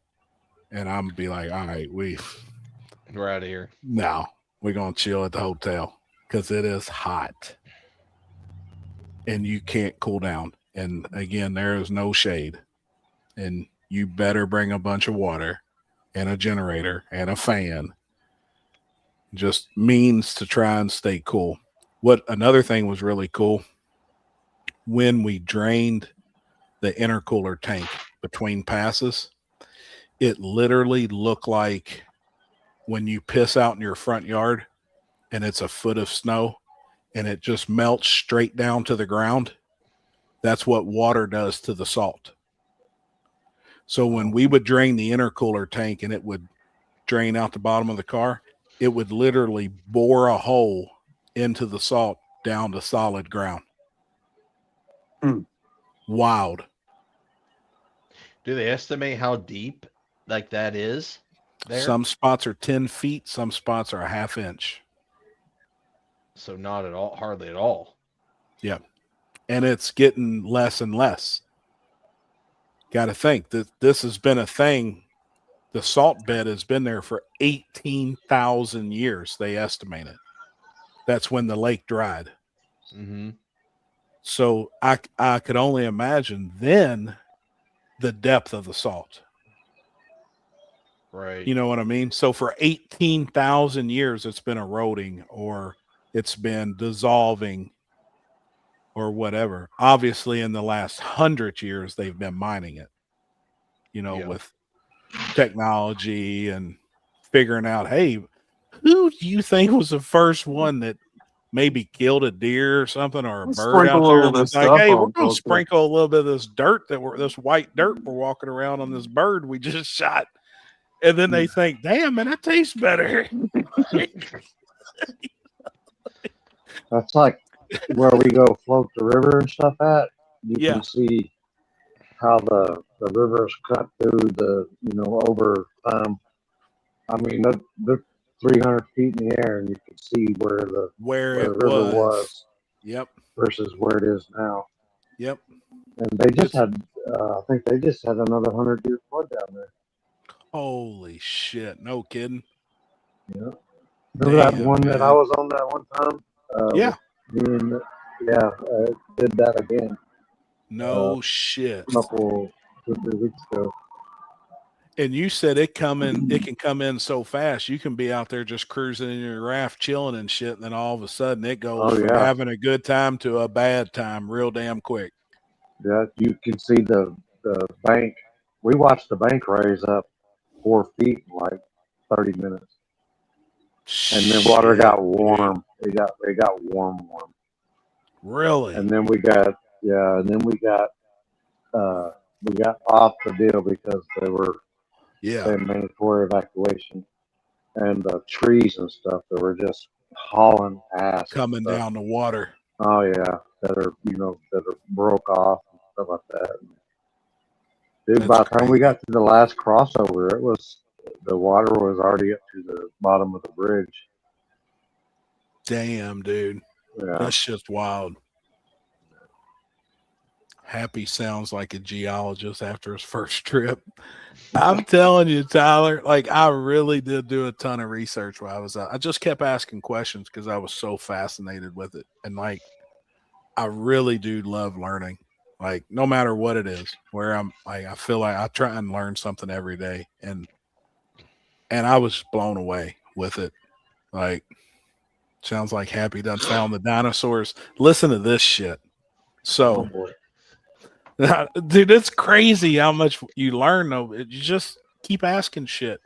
and I'm be like, all right, we're out of here. No, we're gonna chill at the hotel because it is hot, and you can't cool down. And again, there is no shade, and you better bring a bunch of water and a generator and a fan. Just means to try and stay cool. What another thing was really cool when we drained the intercooler tank between passes, it literally looked like when you piss out in your front yard and it's a foot of snow and it just melts straight down to the ground. That's what water does to the salt. So when we would drain the intercooler tank and it would drain out the bottom of the car, it would literally bore a hole into the salt down to solid ground. Wild. Do they estimate how deep like that is there? Some spots are 10 feet, some spots are a half inch. So not at all, hardly at all. Yeah. And it's getting less and less. Got to think that this has been a thing. The salt bed has been there for 18,000 years, they estimate it. That's when the lake dried. Mm-hmm. So I could only imagine then the depth of the salt. Right. You know what I mean? So for 18,000 years, it's been eroding or it's been dissolving or whatever. Obviously, in the last 100 years, they've been mining it, with technology and figuring out, hey, who do you think was the first one that maybe killed a deer or something or a bird out there? And it's like, hey, we're going to sprinkle a little bit of this dirt this white dirt we're walking around on this bird we just shot. And then they think, damn, man, that tastes better. That's like where we go float the river and stuff at. You can see how the river's cut through over time. I mean, they're 300 feet in the air, and you can see where the river was. Yep. Versus where it is now. Yep. And they just had, I think they just had another 100-year flood down there. Holy shit! No kidding. Yeah. Remember that one that I was on that one time? Did that again. No shit. A couple 2-3 weeks ago. And you said it can come in so fast. You can be out there just cruising in your raft, chilling and shit, and then all of a sudden it goes from having a good time to a bad time real damn quick. Yeah, you can see the bank. We watched the bank raise up 4 feet in like 30 minutes. And then water got warm. It got warm. Really? And then we got off the deal because they were mandatory evacuation, and the trees and stuff that were just hauling ass coming down the water. Oh yeah, that are broke off and stuff like that. Dude, by the time we got to the last crossover, the water was already up to the bottom of the bridge. Damn, dude. Yeah. That's just wild. Happy sounds like a geologist after his first trip. I'm telling you, Tyler, like I really did do a ton of research while I was out. I just kept asking questions because I was so fascinated with it. And like, I really do love learning, like no matter what it is, where I'm like, I feel like I try and learn something every day. And I was blown away with it. Like, sounds like Happy done found the dinosaurs. Listen to this shit. So, dude, it's crazy how much you learn though. You just keep asking shit.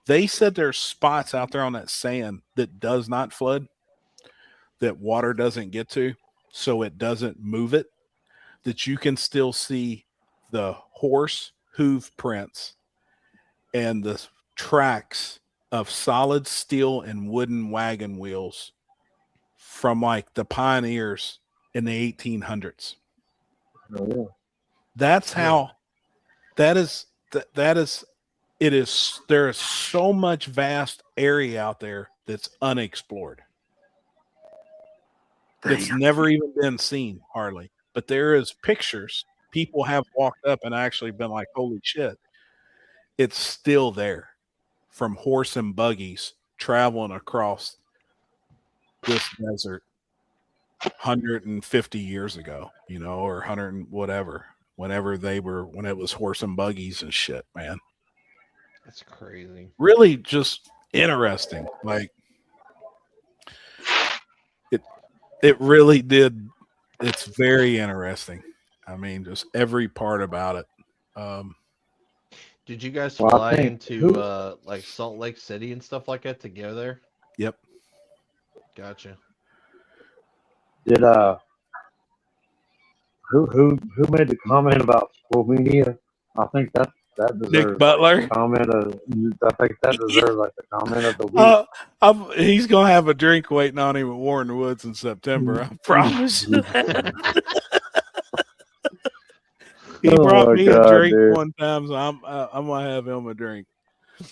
They said there's spots out there on that sand that does not flood. that water doesn't get to, so it doesn't move it, that you can still see the horse hoof prints and the tracks of solid steel and wooden wagon wheels from like the pioneers in the 1800s. Oh, yeah. That's how that is it is. There is so much vast area out there that's unexplored, that's Damn. never even been seen hardly. But there is pictures. People have walked up and actually been like, holy shit, it's still there, from horse and buggies traveling across this desert 150 years ago, or 100 and whatever, when it was horse and buggies and shit, man. That's crazy. Really just interesting. Like it really did. It's very interesting. I mean, just every part about it. Did you guys Well, I fly think- into like Salt Lake City and stuff like that to go there? Yep. Gotcha. Did who made the comment about school media? I think that deserves Nick Butler. a comment I think that deserves like the comment of the week. He's gonna have a drink waiting on him at Warren Woods in September. I promise you that. He Oh brought my me God, a drink dude. one time, so I'm gonna have him a drink.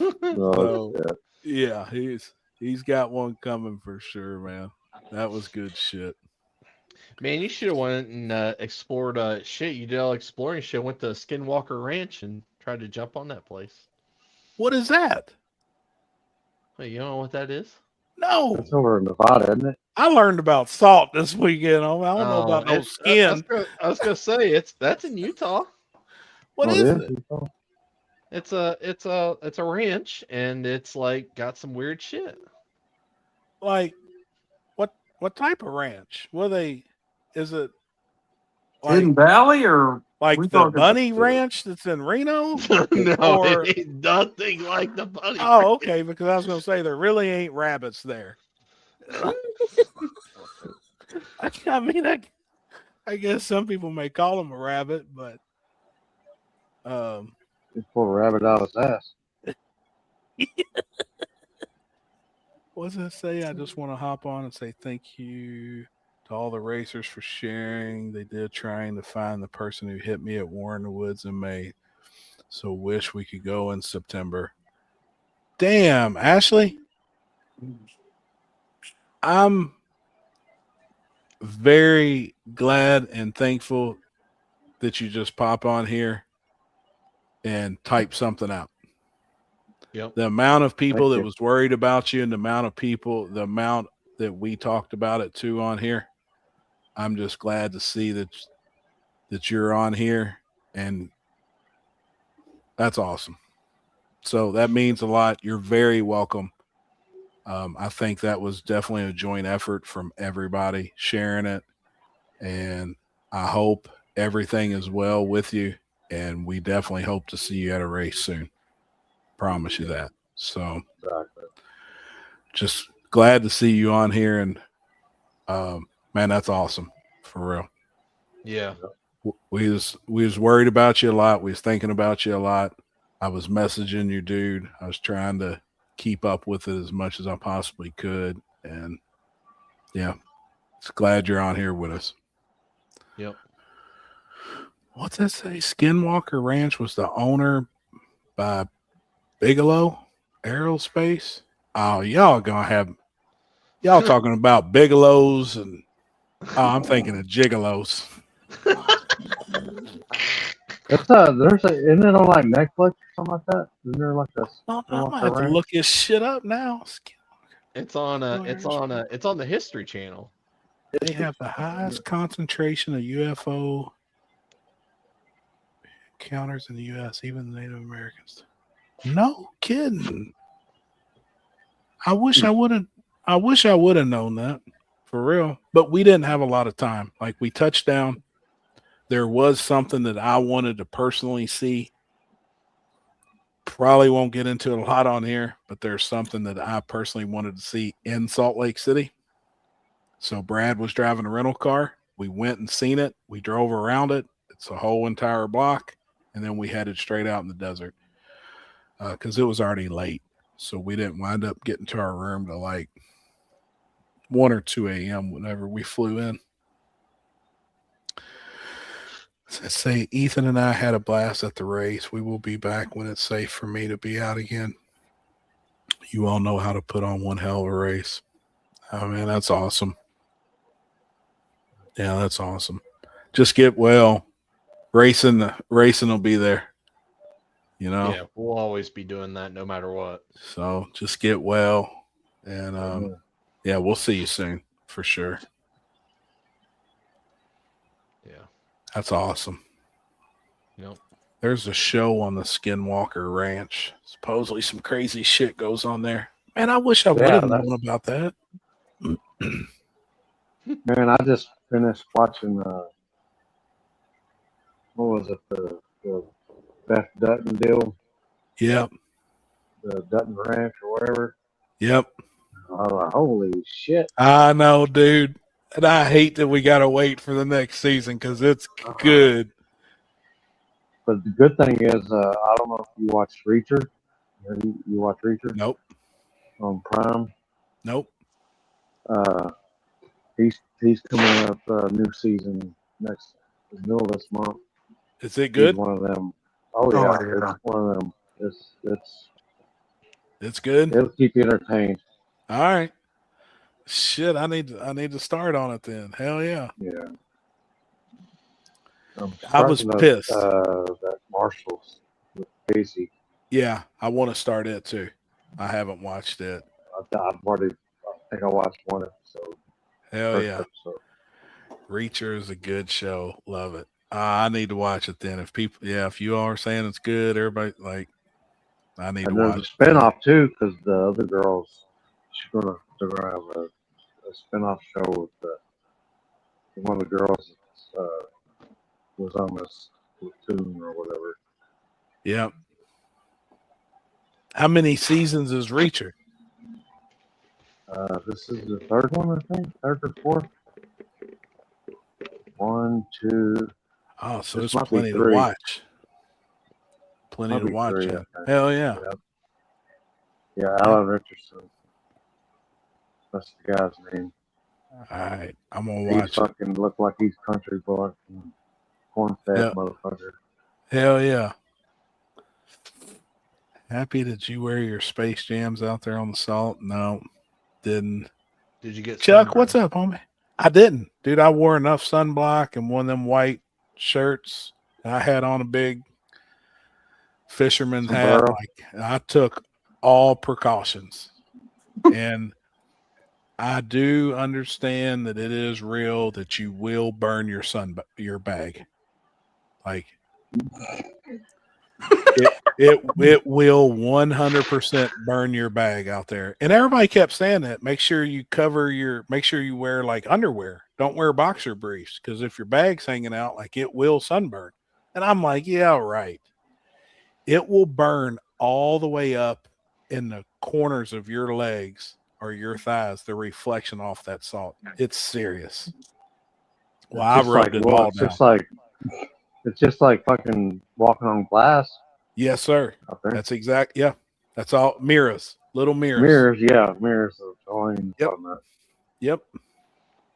Oh, So, yeah, he's got one coming for sure, man. That was good shit. Man, you should have went and explored shit. You did all exploring shit. Went to Skinwalker Ranch and tried to jump on that place. What is that? Wait, you don't know what that is? No, that's over in Nevada, isn't it? I learned about salt this weekend. I don't know about no it's- skin. I was gonna say that's in Utah. What Oh, is it it? Utah? It's a ranch, and it's like got some weird shit. Like what type of ranch? Is it Hidden like Valley or like we the talking bunny about- ranch that's in Reno? No, Or- it ain't nothing like the bunny. Oh, okay, because I was gonna say there really ain't rabbits there. I mean, I guess some people may call them a rabbit, but He pulled a rabbit out of his ass. what does it say? I just want to hop on and say thank you to all the racers for sharing. They did trying to find the person who hit me at Warren Woods in May. So wish we could go in September. Damn, Ashley. I'm very glad and thankful that you just pop on here and type something out. Yep. The amount of people Thank that you. was worried about you and the amount that we talked about it too on here. I'm just glad to see that you're on here, and that's awesome. So that means a lot. You're very welcome. I think that was definitely a joint effort from everybody sharing it, and I hope everything is well with you, and we definitely hope to see you at a race soon. Promise you that. So Exactly. just glad to see you on here, and man, that's awesome for real. Yeah. We was worried about you a lot. We was thinking about you a lot. I was messaging you, dude. I was trying to keep up with it as much as I possibly could, and yeah, it's glad you're on here with us. Yep. What's that say? Skinwalker Ranch was the owner by Bigelow Aerospace. Oh, y'all talking about Bigelows, and I'm thinking of Gigolos. Isn't it on like Netflix or something like that? Isn't there like a I'm gonna Skinwalker have to Ranch? look this shit up now. It's on the History Channel. They have the highest concentration of UFO encounters in the U.S., even the Native Americans. No kidding. I wish I would have known that, for real. But we didn't have a lot of time. Like, we touched down. There was something that I wanted to personally see. Probably won't get into it a lot on here, but there's something that I personally wanted to see in Salt Lake City. So Brad was driving a rental car. We went and seen it. We drove around it. It's a whole entire block. And then we headed straight out in the desert because it was already late. So we didn't wind up getting to our room till like 1 or 2 a.m. whenever we flew in. So I say Ethan and I had a blast at the race. We will be back when it's safe for me to be out again. You all know how to put on one hell of a race. Oh, man, that's awesome. Yeah, that's awesome. Just get well. Racing will be there. You know? Yeah, we'll always be doing that no matter what. So just get well. And yeah, we'll see you soon for sure. Yeah. That's awesome. Yep. There's a show on the Skinwalker Ranch. Supposedly some crazy shit goes on there. Man, I wish I would have known about that. Man, I just finished watching, what was it, the Beth Dutton deal, Yep. the Dutton Ranch or whatever. Yep. I was like, holy shit. I know, dude. And I hate that we got to wait for the next season because it's good. But the good thing is, I don't know if you watch Reacher. You watch Reacher? Nope. On Prime. Nope. He's coming up new season next the middle of this month. Is it good? He's one of them. Oh Oh, yeah, yeah. it's one of them. It's good. It'll keep you entertained. All right. Shit, I need to start on it then. Hell yeah. Yeah. I was pissed. That Marshall's with Casey. Yeah, I want to start it too. I haven't watched it. I think I watched one episode. Hell first yeah. episode. Reacher is a good show. Love it. I need to watch it then. If you all are saying it's good, everybody I need And to there's watch a spinoff too, because the other girls, they're gonna have a spinoff show with one of the girls was on this platoon or whatever. Yep. How many seasons is Reacher? This is the third one, I think, third or fourth. 1, 2. Oh, so This there's might be plenty to 3. watch. Plenty Might to be watch. 3, I Yeah. think. Hell yeah. Yeah, Alan Richardson. That's the guy's name. All right. I'm going to He watch it. fucking look like he's country boy. Corn-fed Yeah. motherfucker. Hell yeah. Happy that you wear your Space Jams out there on the salt? No, didn't. Did you get Chuck, sunburned? what's up, homie? I didn't. Dude, I wore enough sunblock and one of them white shirts. I had on a big fisherman hat. Sombrero. Like, I took all precautions. And I do understand that it is real that you will burn your your bag. Like it will 100% burn your bag out there. And everybody kept saying that. Make sure you wear like underwear. Don't wear boxer briefs because if your bag's hanging out, like it will sunburn. And I'm like, yeah, right. It will burn all the way up in the corners of your legs or your thighs, the reflection off that salt. It's serious. Well, I rubbed it all down. It's just like fucking walking on glass. Yes, sir. Out there. That's exact. Yeah. That's all. Mirrors. Little mirrors. Mirrors, yeah. Mirrors. Yep. Yep.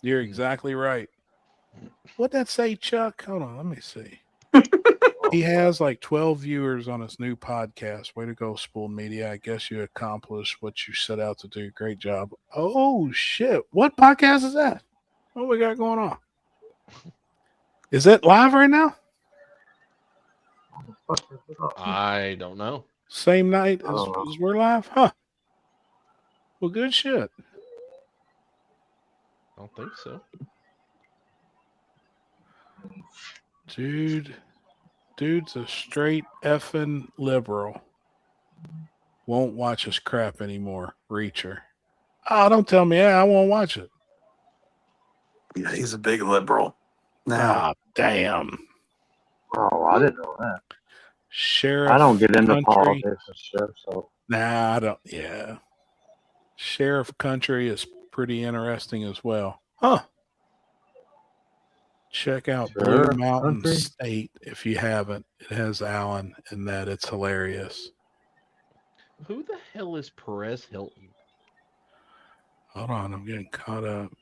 You're exactly right. What'd that say, Chuck? Hold on. Let me see. He has like 12 viewers on his new podcast. Way to go, Spool Media. I guess you accomplished what you set out to do. Great job. Oh, shit. What podcast is that? What we got going on? Is it live right now? I don't know. Same night as we're live? Huh. Well, good shit. I don't think so. Dude's a straight effing liberal. Won't watch his crap anymore. Reacher. Oh, don't tell me. I won't watch it. Yeah, he's a big liberal. Now, Ah, damn. Oh, I didn't know that. Sheriff. I don't get into Country. politics and shit, so. Nah, I don't. Yeah. Sheriff Country is pretty interesting as well. Huh. Check out Sure, Blue Mountain country. State if you haven't. It has Allen in that. It's hilarious. Who the hell is Perez Hilton? Hold on, I'm getting caught up.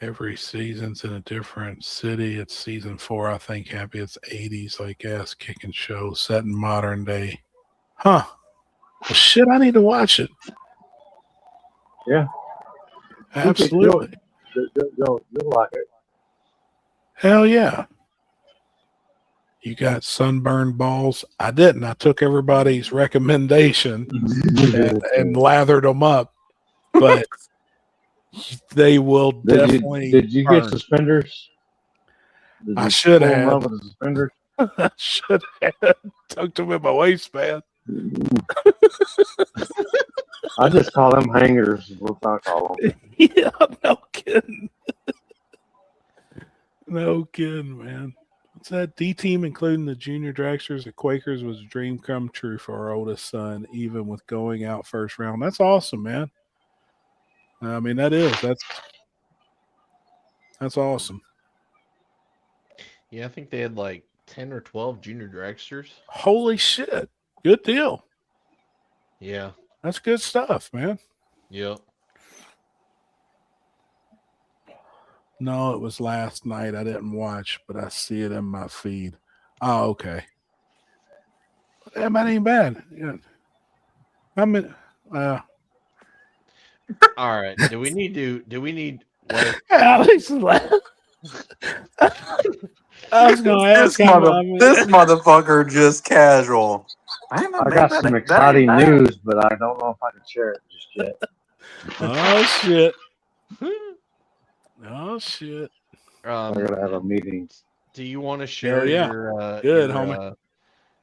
Every season's in a different city. It's season 4, I think. Happy it's 80s, like ass kicking show set in modern day. Huh. Well, shit, I need to watch it. Yeah. Absolutely. You'll like it. Hell yeah. You got sunburned balls? I didn't. I took everybody's recommendation and lathered them up, but they will definitely. Did you burn. get suspenders? Did I you should pull 'em have. up with the suspenders? I should have tucked them in my waistband. I just call them hangers. Is what I call them. Yeah, no kidding. No kidding, man. What's that? D team, including the junior dragsters, the Quakers, was a dream come true for our oldest son, even with going out first round. That's awesome, man. I mean, that's awesome. Yeah, I think they had like 10 or 12 junior dragsters. Holy shit. Good deal. Yeah. That's good stuff, man. Yep. No, it was last night. I didn't watch, but I see it in my feed. Oh, okay. That might ain't bad. Yeah. I mean, All right. Do we need what? Alex laughed. I was going to ask him. This motherfucker just casual. I got some exciting news, but I don't know if I can share it just yet. Oh, shit. Oh, shit. I gotta have a meeting. Do you want to share yeah. your Good, your, homie.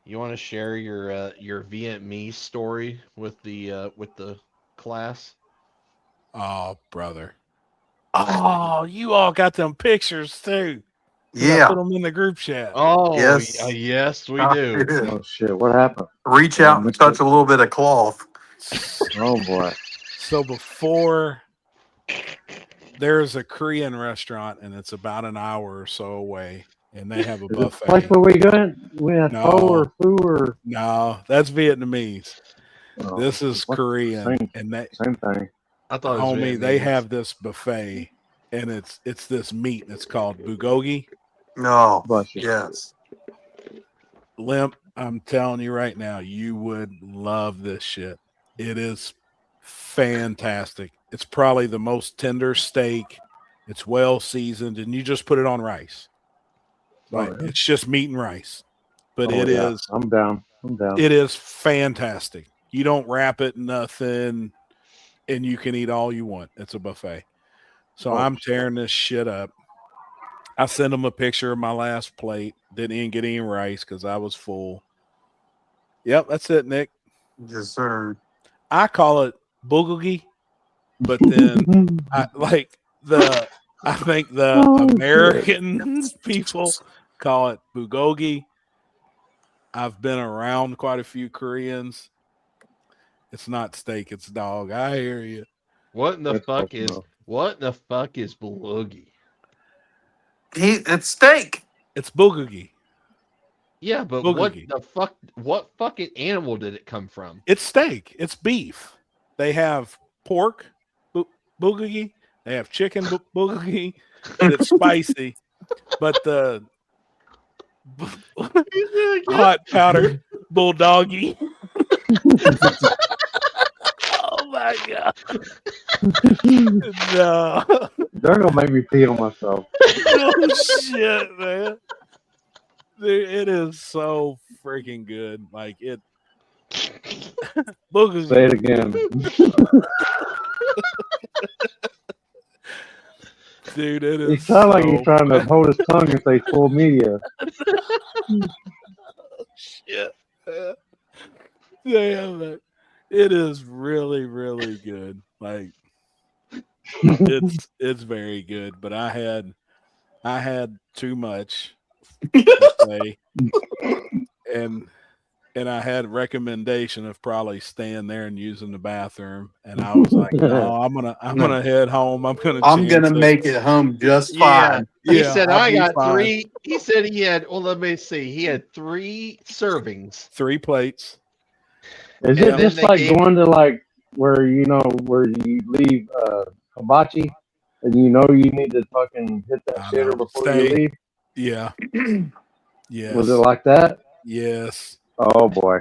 You want to share your Vietnamese story with the class? Oh, brother. Oh, you all got them pictures too. I Yeah. put them in the group chat. Oh, Yes. yes, we Oh, do. yeah. Oh shit! What happened? Reach out and touch a little bit of cloth. Oh boy! So before there's a Korean restaurant and it's about an hour or so away, and they have a Is this buffet. place where we going? We have No. pho or foo or No, that's Vietnamese. oh, This is what? Korean, Same. and they, Same thing. I thought it was homie, they Vietnamese. have this buffet, and it's this meat. It's called bulgogi. No. Bless you. Yes. Limp, I'm telling you right now, you would love this shit. It is fantastic. It's probably the most tender steak. It's well seasoned, and you just put it on rice. Like Oh, yeah. it's just meat and rice. But Oh, it yeah. is I'm down. I'm down. it is fantastic. You don't wrap it in nothing, and you can eat all you want. It's a buffet. So Oh, I'm shit. tearing this shit up. I sent them a picture of my last plate. Didn't even get any rice because I was full. Yep, that's it, Nick. Yes, sir. I call it bulgogi, but then I think the Oh, American people call it bulgogi. I've been around quite a few Koreans. It's not steak, it's dog. I hear you. What in the That's fuck close is enough. bulgogi? It's steak. It's bulgogi. Yeah, but Bulgogi. what fucking animal did it come from? It's steak. It's beef. They have pork bulgogi. They have chicken bulgogi. It's spicy, but the hot powder bulldoggy. Oh my god! No, They're gonna make me pee on myself. oh shit, man! Dude, it is so freaking good. Like it. Bulgogi. Say it again. Dude, it is. He sounds like so he's trying to hold his tongue and say full media. shit. Damn it. It is really, really good. Like it's very good. But I had too much to say. and and I had recommendation of probably staying there and using the bathroom, and I was like, no, I'm gonna head home. I'm I'm gonna chance it. make it home just Yeah. fine. He Yeah, said I'll I be got fine. 3. He said he had. Well, let me see. He had 3 servings. 3 plates. Is And it then just they like gave- going to like where you leave hibachi and you need to fucking hit that I shitter know. before you Stay. leave? Yeah. Yes. Was it like that? Yes. Oh boy.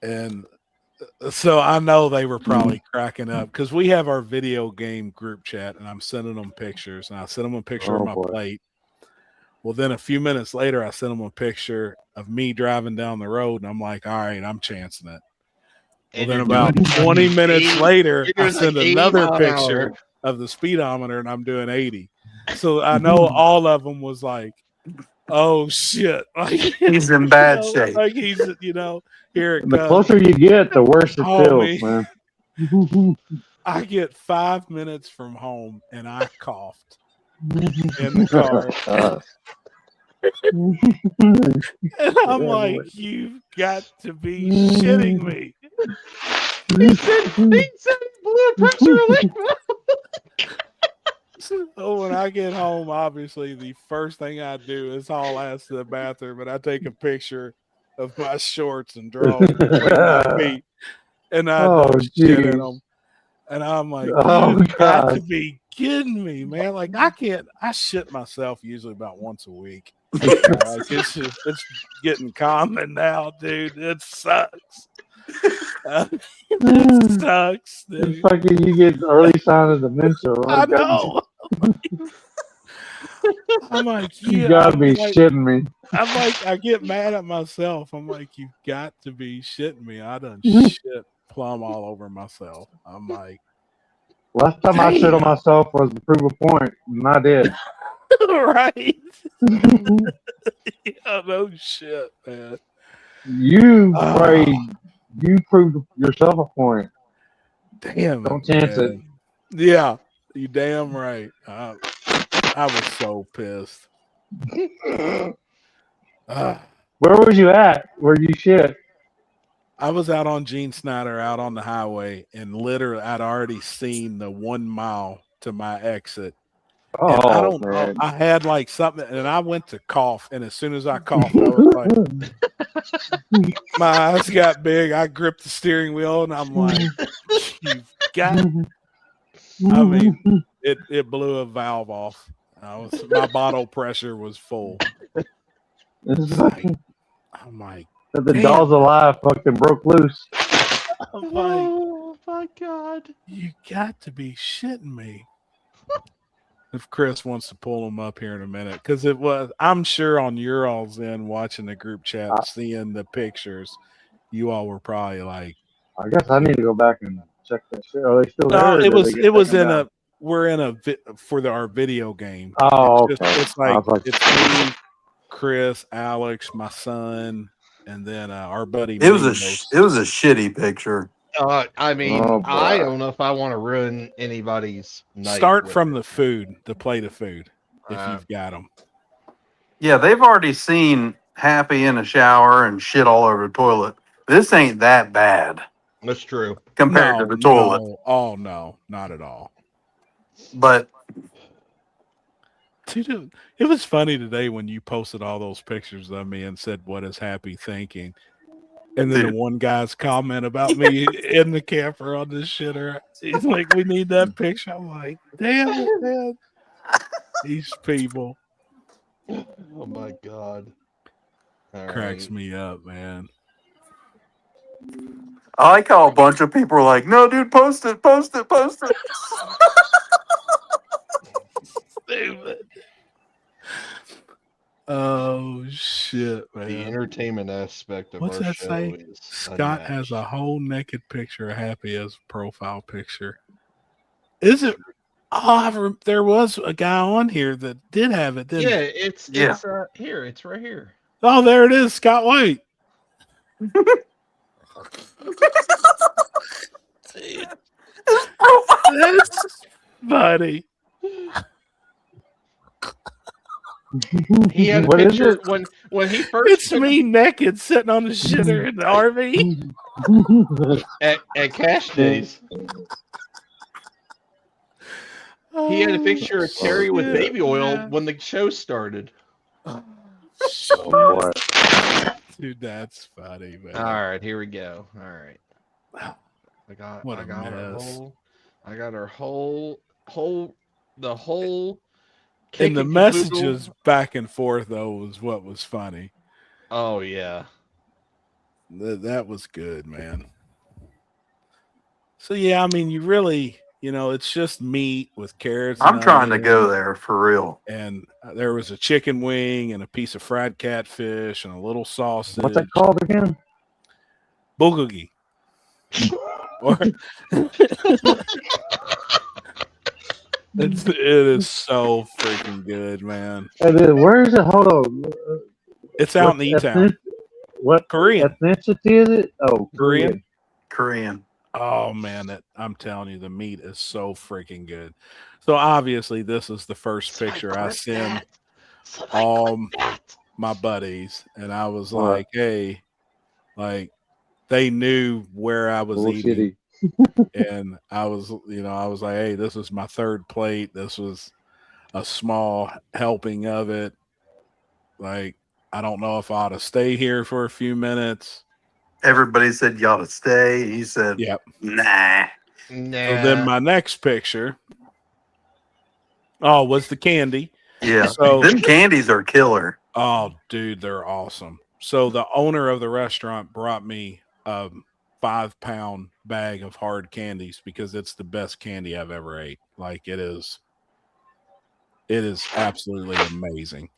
And so I know they were probably cracking up because we have our video game group chat, and I'm sending them pictures, and I sent them a picture of Oh, my boy. plate. Well, then a few minutes later, I sent them a picture of me driving down the road, and I'm like, all right, I'm chancing it. Well, and then you're about doing 20 minutes 80 later, you're I doing send like 80 another mile an picture hour. of the speedometer, and I'm doing 80. So I know all of them was like, oh shit. Like, He's in bad shape. Like he's, here it The comes. closer you get, the worse it Homie. feels, man. I get 5 minutes from home and I coughed in the car. And I'm like, you've got to be shitting me. He said blood pressure like So when I get home, obviously the first thing I do is haul ass to the bathroom and I take a picture of my shorts and drawers between my feet, and I don't shit in them. And I'm like, you've got to be kidding me, man. Like I shit myself usually about once a week. Like it's getting common now, dude. It sucks. It sucks, dude. It's fucking you get early sign of dementia. I know. I'm like, You gotta be shitting me. I'm like, I get mad at myself. I'm like, you've got to be shitting me. I done shit plumb all over myself. I'm like, last time I shit on myself was to prove a point, and I did. right? Yeah, no shit, man. You proved yourself a point. Damn, don't chance it. Yeah, you damn right. I was so pissed. Where was you at? Where you shit? I was out on Gene Snyder, out on the highway, and literally I'd already seen the 1 mile to my exit. Oh, and I don't man. know. I had like something, and I went to cough, and as soon as I coughed, I was like, my eyes got big. I gripped the steering wheel, and I'm like, you've got. I mean, it blew a valve off. My bottle pressure was full. I'm like, the jaws alive fucking broke loose. I'm like, oh my god! You got to be shitting me. If Chris wants to pull them up here in a minute, because I'm sure on your all's end watching the group chat, seeing the pictures, you all were probably like, I guess I need to go back and check that shit. Are they still there? It was in we're in our video game. Oh, it's like it's me, Chris, Alex, my son, and then our buddy. It was a shitty picture. I mean, I don't know if I want to ruin anybody's night. Start from the plate of food, if you've got them. Yeah, they've already seen Happy in a shower and shit all over the toilet. This ain't that bad. That's true. Compared to the toilet. No. Oh, no, not at all. But dude, it was funny today when you posted all those pictures of me and said, what is Happy thinking? And then the one guy's comment about me in the camper on this shitter. He's like, we need that picture. I'm like, damn it, man. These people. Oh my god. Cracks me up, man. I like how a bunch of people are like, no, dude, post it. Stupid. Oh shit, man. The entertainment aspect of our show is Scott has a whole naked picture of Happy as a profile picture. Is it? Oh, there was a guy on here that did have it, didn't he? It's here. It's right here. Oh, there it is, Scott White. That's funny. He had a What is picture it? when he first It's me naked sitting on the shitter in the RV. at Cash Days. He had a picture of Terry with shit, baby oil man. when the show started. Oh boy. Dude, that's funny, man. All right, here we go. All right, What I a got our mess. whole, I got our whole, the whole. And the kick and messages caboodle. back and forth, though, was what was funny. Oh yeah. That was good, man. So, yeah, I mean, you really, it's just meat with carrots. I'm and trying to onion, go there for real. And there was a chicken wing and a piece of fried catfish and a little sausage. What's that called again? Bulgogi. Or it is so freaking good, man. And then where is it? Hold on. It's out in E-Town. What Korean. ethnicity is it? Oh, Korean. Korean. Oh man, I'm telling you, the meat is so freaking good. So obviously, this is the first picture I send all my buddies, and I was like, "Hey, like they knew where I was eating." And I was like, hey, this is my third plate. This was a small helping of it. Like, I don't know if I ought to stay here for a few minutes. Everybody said you ought to stay. He said, Yep. Nah. So then my next picture, was the candy. Yeah. So them candies are killer. Oh, dude, they're awesome. So the owner of the restaurant brought me a 5-pound bag of hard candies because it's the best candy I've ever ate. Like it is absolutely amazing.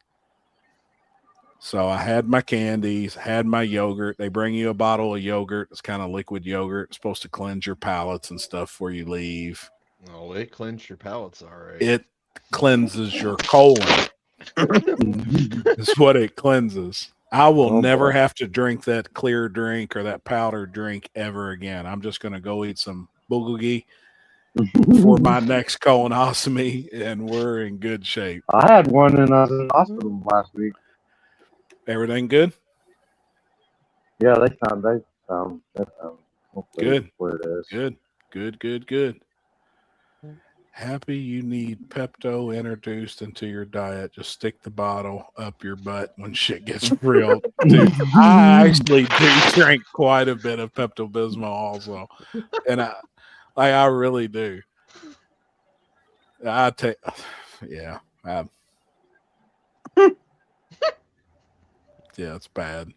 So I had my candies, had my yogurt. They bring you a bottle of yogurt. It's kind of liquid yogurt. It's supposed to cleanse your palates and stuff before you leave. Oh, it cleansed your palates, all right. It cleanses your colon. Is what it cleanses. I will never have to drink that clear drink or that powder drink ever again. I'm just going to go eat some bulgogi for my next colonoscopy, and we're in good shape. I had one in the hospital last week. Everything good? Yeah, they found Good. where it is. Good. Happy you need Pepto introduced into your diet. Just stick the bottle up your butt when shit gets real. Dude, I actually do drink quite a bit of Pepto-Bismol also. And I really do. Yeah. Yeah, it's bad.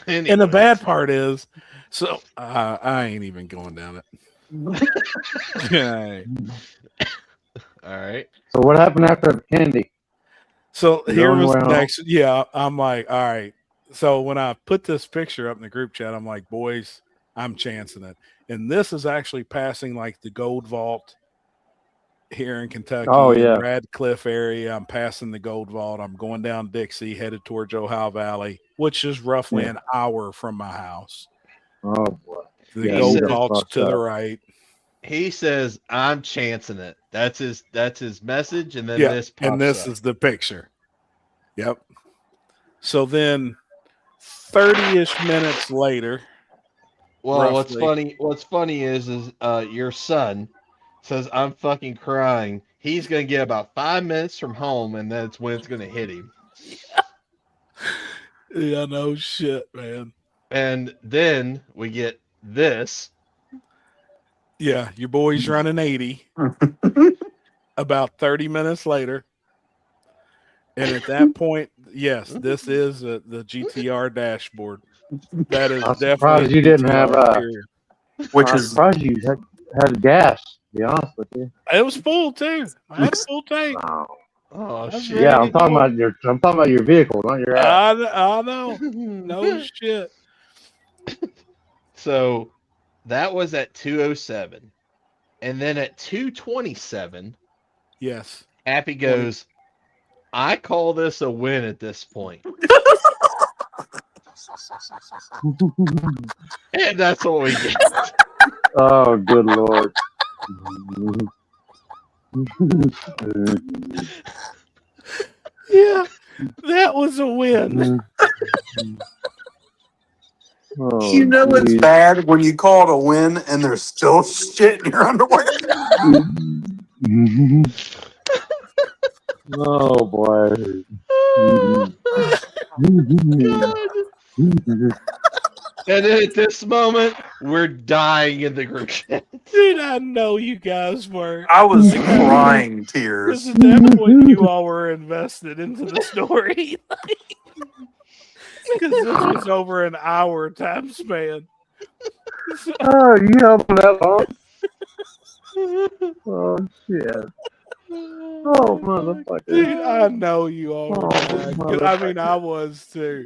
Anyways. And the bad part is, so I ain't even going down it. Yeah. All right. So what happened after the candy? So here was well. next. Yeah, I'm like, all right. So when I put this picture up in the group chat, I'm like, boys, I'm chancing it. And this is actually passing like the Gold Vault here in Kentucky, Radcliffe area. I'm passing the Gold Vault. I'm going down Dixie, headed towards Ohio Valley, which is roughly an hour from my house. Oh boy. The Gold Vault's to the right. He says, "I'm chancing it." That's his message, and then this pops and this up. is the picture. Yep. So then 30-ish minutes later. Well, roughly, what's funny is your son says, "I'm fucking crying." He's gonna get about 5 minutes from home, and that's when it's gonna hit him. Yeah, no shit, man. And then we get this. Yeah, your boy's running 80 about 30 minutes later. And at that point, yes, this is the GTR dashboard. That is I'm definitely surprised you didn't have which I'm is surprised you had gas, to be honest with you. It was full too. I had a full tank. Oh That's shit! Yeah, I'm talking about your vehicle, not your ass. I know. No shit. So that was at 2:07, and then at 2:27, yes, Happy goes, "I call this a win at this point." And that's what we get. Oh, good lord. Yeah. was a win. Oh, You know it's geez. bad when you call it a win and there's still shit in your underwear. Oh boy. And then at this moment, we're dying in the group chat. Dude, I know you guys were. I was crying Because tears. at that point, you all were invested into the story. Because this was over an hour time span. Oh, you held on that long? Oh shit. Oh motherfucker. Dude, I know you all were Oh, dying. 'Cause, I mean, I was too.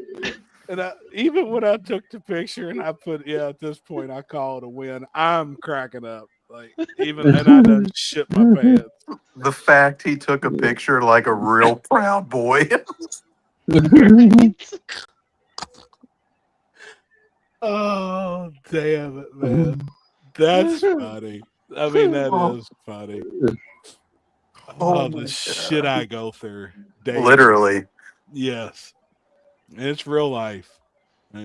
And even when I took the picture and I put, at this point, I call it a win, I'm cracking up. Like, and I done shit my pants. The fact he took a picture like a real proud boy. Oh, damn it, man. That's funny. I mean, that is funny. Oh, the shit I go through. Daily. Literally. Yes. It's real life.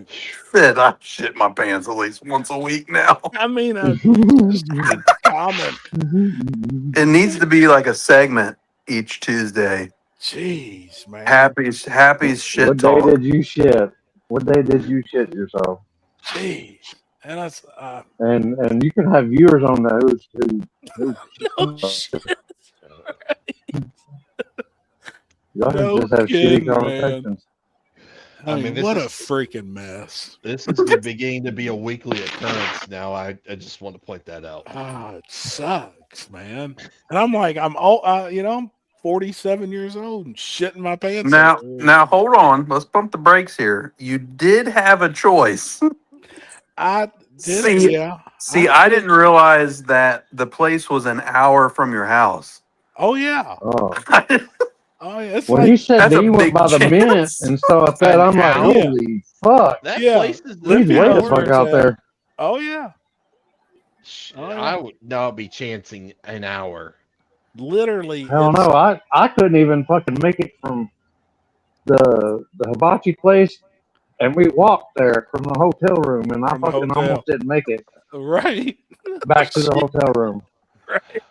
Shit, I shit my pants at least once a week now. I mean, it's common. It needs to be like a segment each Tuesday. Jeez, man. Happy's shit What day talk. did you shit? What day did you shit yourself? Jeez. And that's And you can have viewers on those who no shit. y'all No can just have kidding, shitty man. conversations. I mean, this what a is- freaking mess. This is beginning to be a weekly occurrence now. I just want to point that out. Oh, it sucks, man. And I'm like, I'm all, I'm 47 years old and shitting my pants. Now hold on. Let's pump the brakes here. You did have a choice. I did, See- yeah. See, I didn't realize that the place was an hour from your house. Oh yeah. Oh. Oh yeah. It's When like you said that's that a you went big by the chance. mint and stuff like that, I'm like, Yeah. holy fuck. That Yeah, place is let He's me way know the where fuck it's out at. there. Oh yeah. Oh, yeah. I would not be chancing an hour. Literally. Hell it's- no, I couldn't even fucking make it from the hibachi place, and we walked there from the hotel room, and I From the fucking hotel. almost didn't make it Right. back to the hotel room. Right.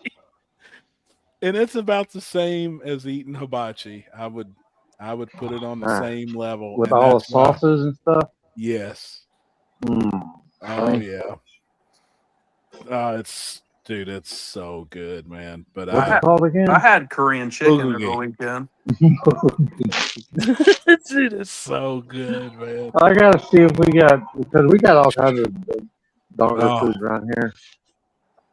And it's about the same as eating hibachi. I would put it on the same level. With and all the that's why- sauces and stuff. Yes. Mm. Oh yeah. It's so good, man. But What's I- it called again? I had Korean chicken Bulgogi. over the weekend. dude, it's so good, man. I gotta see if we got, because we got all kinds of dog Oh. food around here.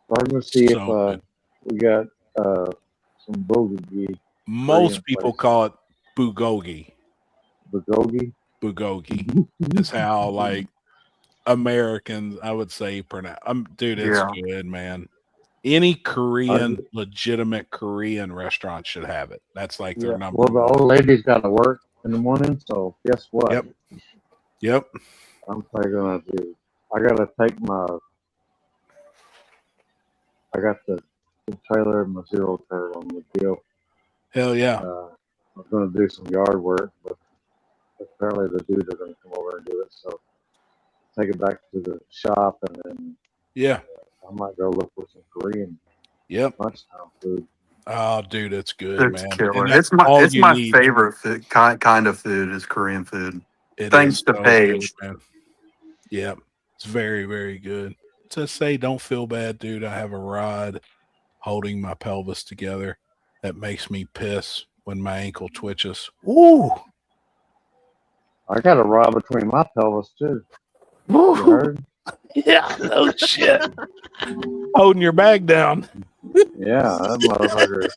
So I'm gonna see So if good. we got some bulgogi. Most Korean people place. call it bulgogi. Bulgogi. Bulgogi is how like Americans, I would say, pronounce. Dude, it's Yeah. good, man. Any Korean, legitimate Korean restaurant should have it. That's like their number Well, the one. old lady's got to work in the morning, so guess what? Yep. Yep. I'm probably gonna do. I gotta take my. I got the trailer and my zero turn on the deal. Hell yeah. I'm gonna do some yard work, but apparently the dudes are gonna come over and do it. So take it back to the shop, and then Yeah. I might go look for some Korean Yep. lunchtime food. Oh, dude, it's good, It's man. killer. And that's It's my all it's you my need. favorite food, kind of food is Korean food. It Thanks is to so Paige. good, man. Yep. It's very, very good. To say, don't feel bad, dude. I have a rod holding my pelvis together that makes me piss when my ankle twitches. Ooh. I got a rod between my pelvis too. You heard? Yeah, no shit. Holding your bag down. Yeah, that motherfucker.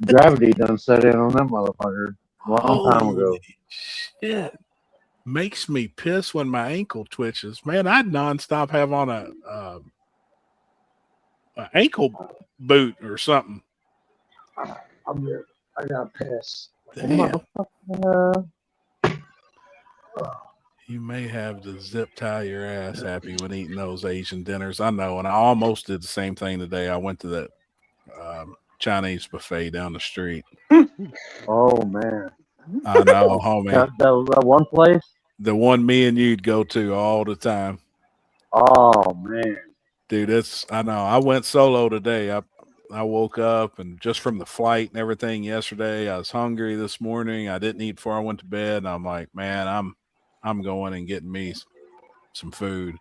Gravity done set in on that motherfucker a long time ago. Holy shit. Makes me piss when my ankle twitches. Man, I'd nonstop have on a ankle boot or something. I'm here. I got pissed. Damn. You may have to zip tie your ass happy when eating those Asian dinners. I know, and I almost did the same thing today. I went to that Chinese buffet down the street. Oh man, I know, homie. That one place. The one me and you'd go to all the time. Oh man, Dude, I know. I went solo today. I woke up and just from the flight and everything yesterday, I was hungry this morning. I didn't eat before I went to bed. And I'm like, man, I'm going and getting me some food.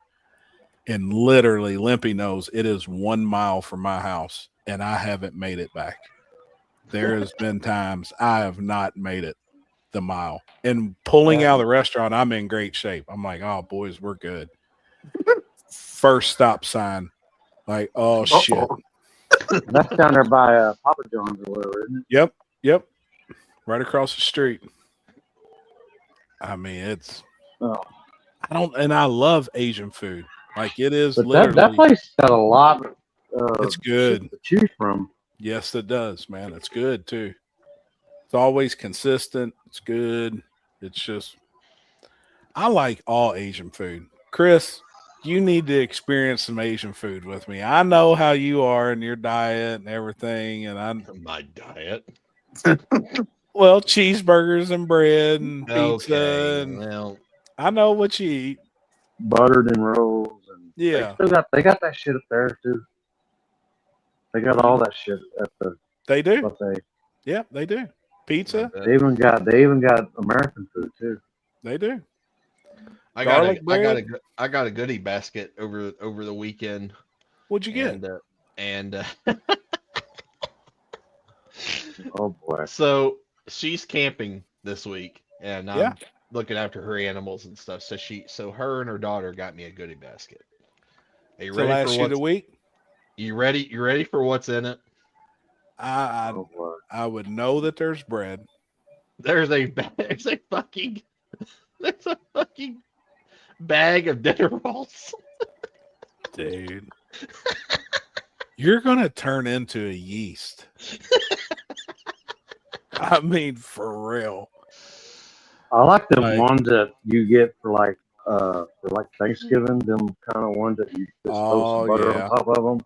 And literally, Limpy knows it is 1 mile from my house, and I haven't made it back. There has been times I have not made it the mile. And pulling out of the restaurant, I'm in great shape. I'm like, oh, boys, we're good. First stop sign. Like, oh, shit. that's down there by Papa John's or whatever, isn't it? Yep. Right across the street. I mean, it's Oh. I love Asian food. Like it is But literally that place got a lot it's good. to choose from. Yes, it does, man. It's good too. It's always consistent. It's good. It's just I like all Asian food. Chris, you need to experience some Asian food with me. I know how you are in your diet and everything, and My diet. well, cheeseburgers and bread and pizza, Okay. and Well, I know what you eat. Buttered and rolls, and Yeah, they got that shit up there too. They got all that shit at the they do. buffet. Yeah, they do. Pizza, They even got American food too. they do. I Garlic bread? got a goodie basket over the weekend. What'd you get? And Oh boy. so she's camping this week, and I'm Yeah. looking after her animals and stuff. So her and her daughter got me a goodie basket. Are you So ready last for year of the what's? week, You ready? You ready for what's in it? Oh boy. I would know that there's bread. There's a fucking bag of dinner rolls. Dude. You're gonna turn into a yeast. I mean, for real. I like the Like- ones that you get for like Thanksgiving. Them kind of ones that you just throw some butter yeah. on top of them.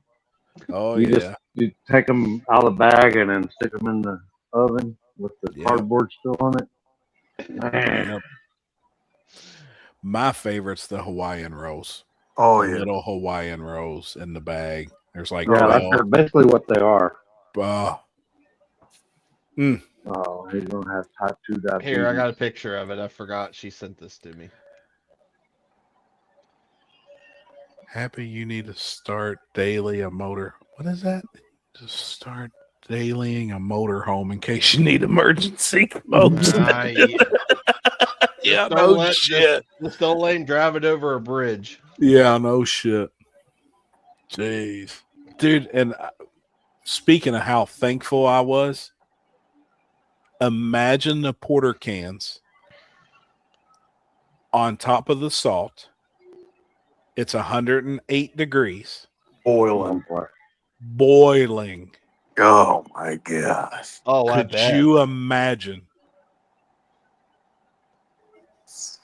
Oh You yeah. just you take them out of the bag and then stick them in the oven with the Yeah. cardboard still on it. Man, Yep. My favorite's the Hawaiian rolls. Oh The yeah. little Hawaiian rolls in the bag. There's like yeah, that's 12. basically what they are. Oh, he's gonna have type 2 diabetes. Here, I got a picture of it. I forgot she sent this to me. Happy you need to start daily a motor. What is that? Just start dailying a motor home in case you need emergency. Folks. Yeah, Don't no let- shit. Just don't let him drive it over a bridge. Yeah, no shit. Jeez. Dude, and speaking of how thankful I was, imagine the porter cans on top of the salt. It's 108 degrees, Boiling. boiling. Oh my gosh. Oh, I Could bet. you imagine?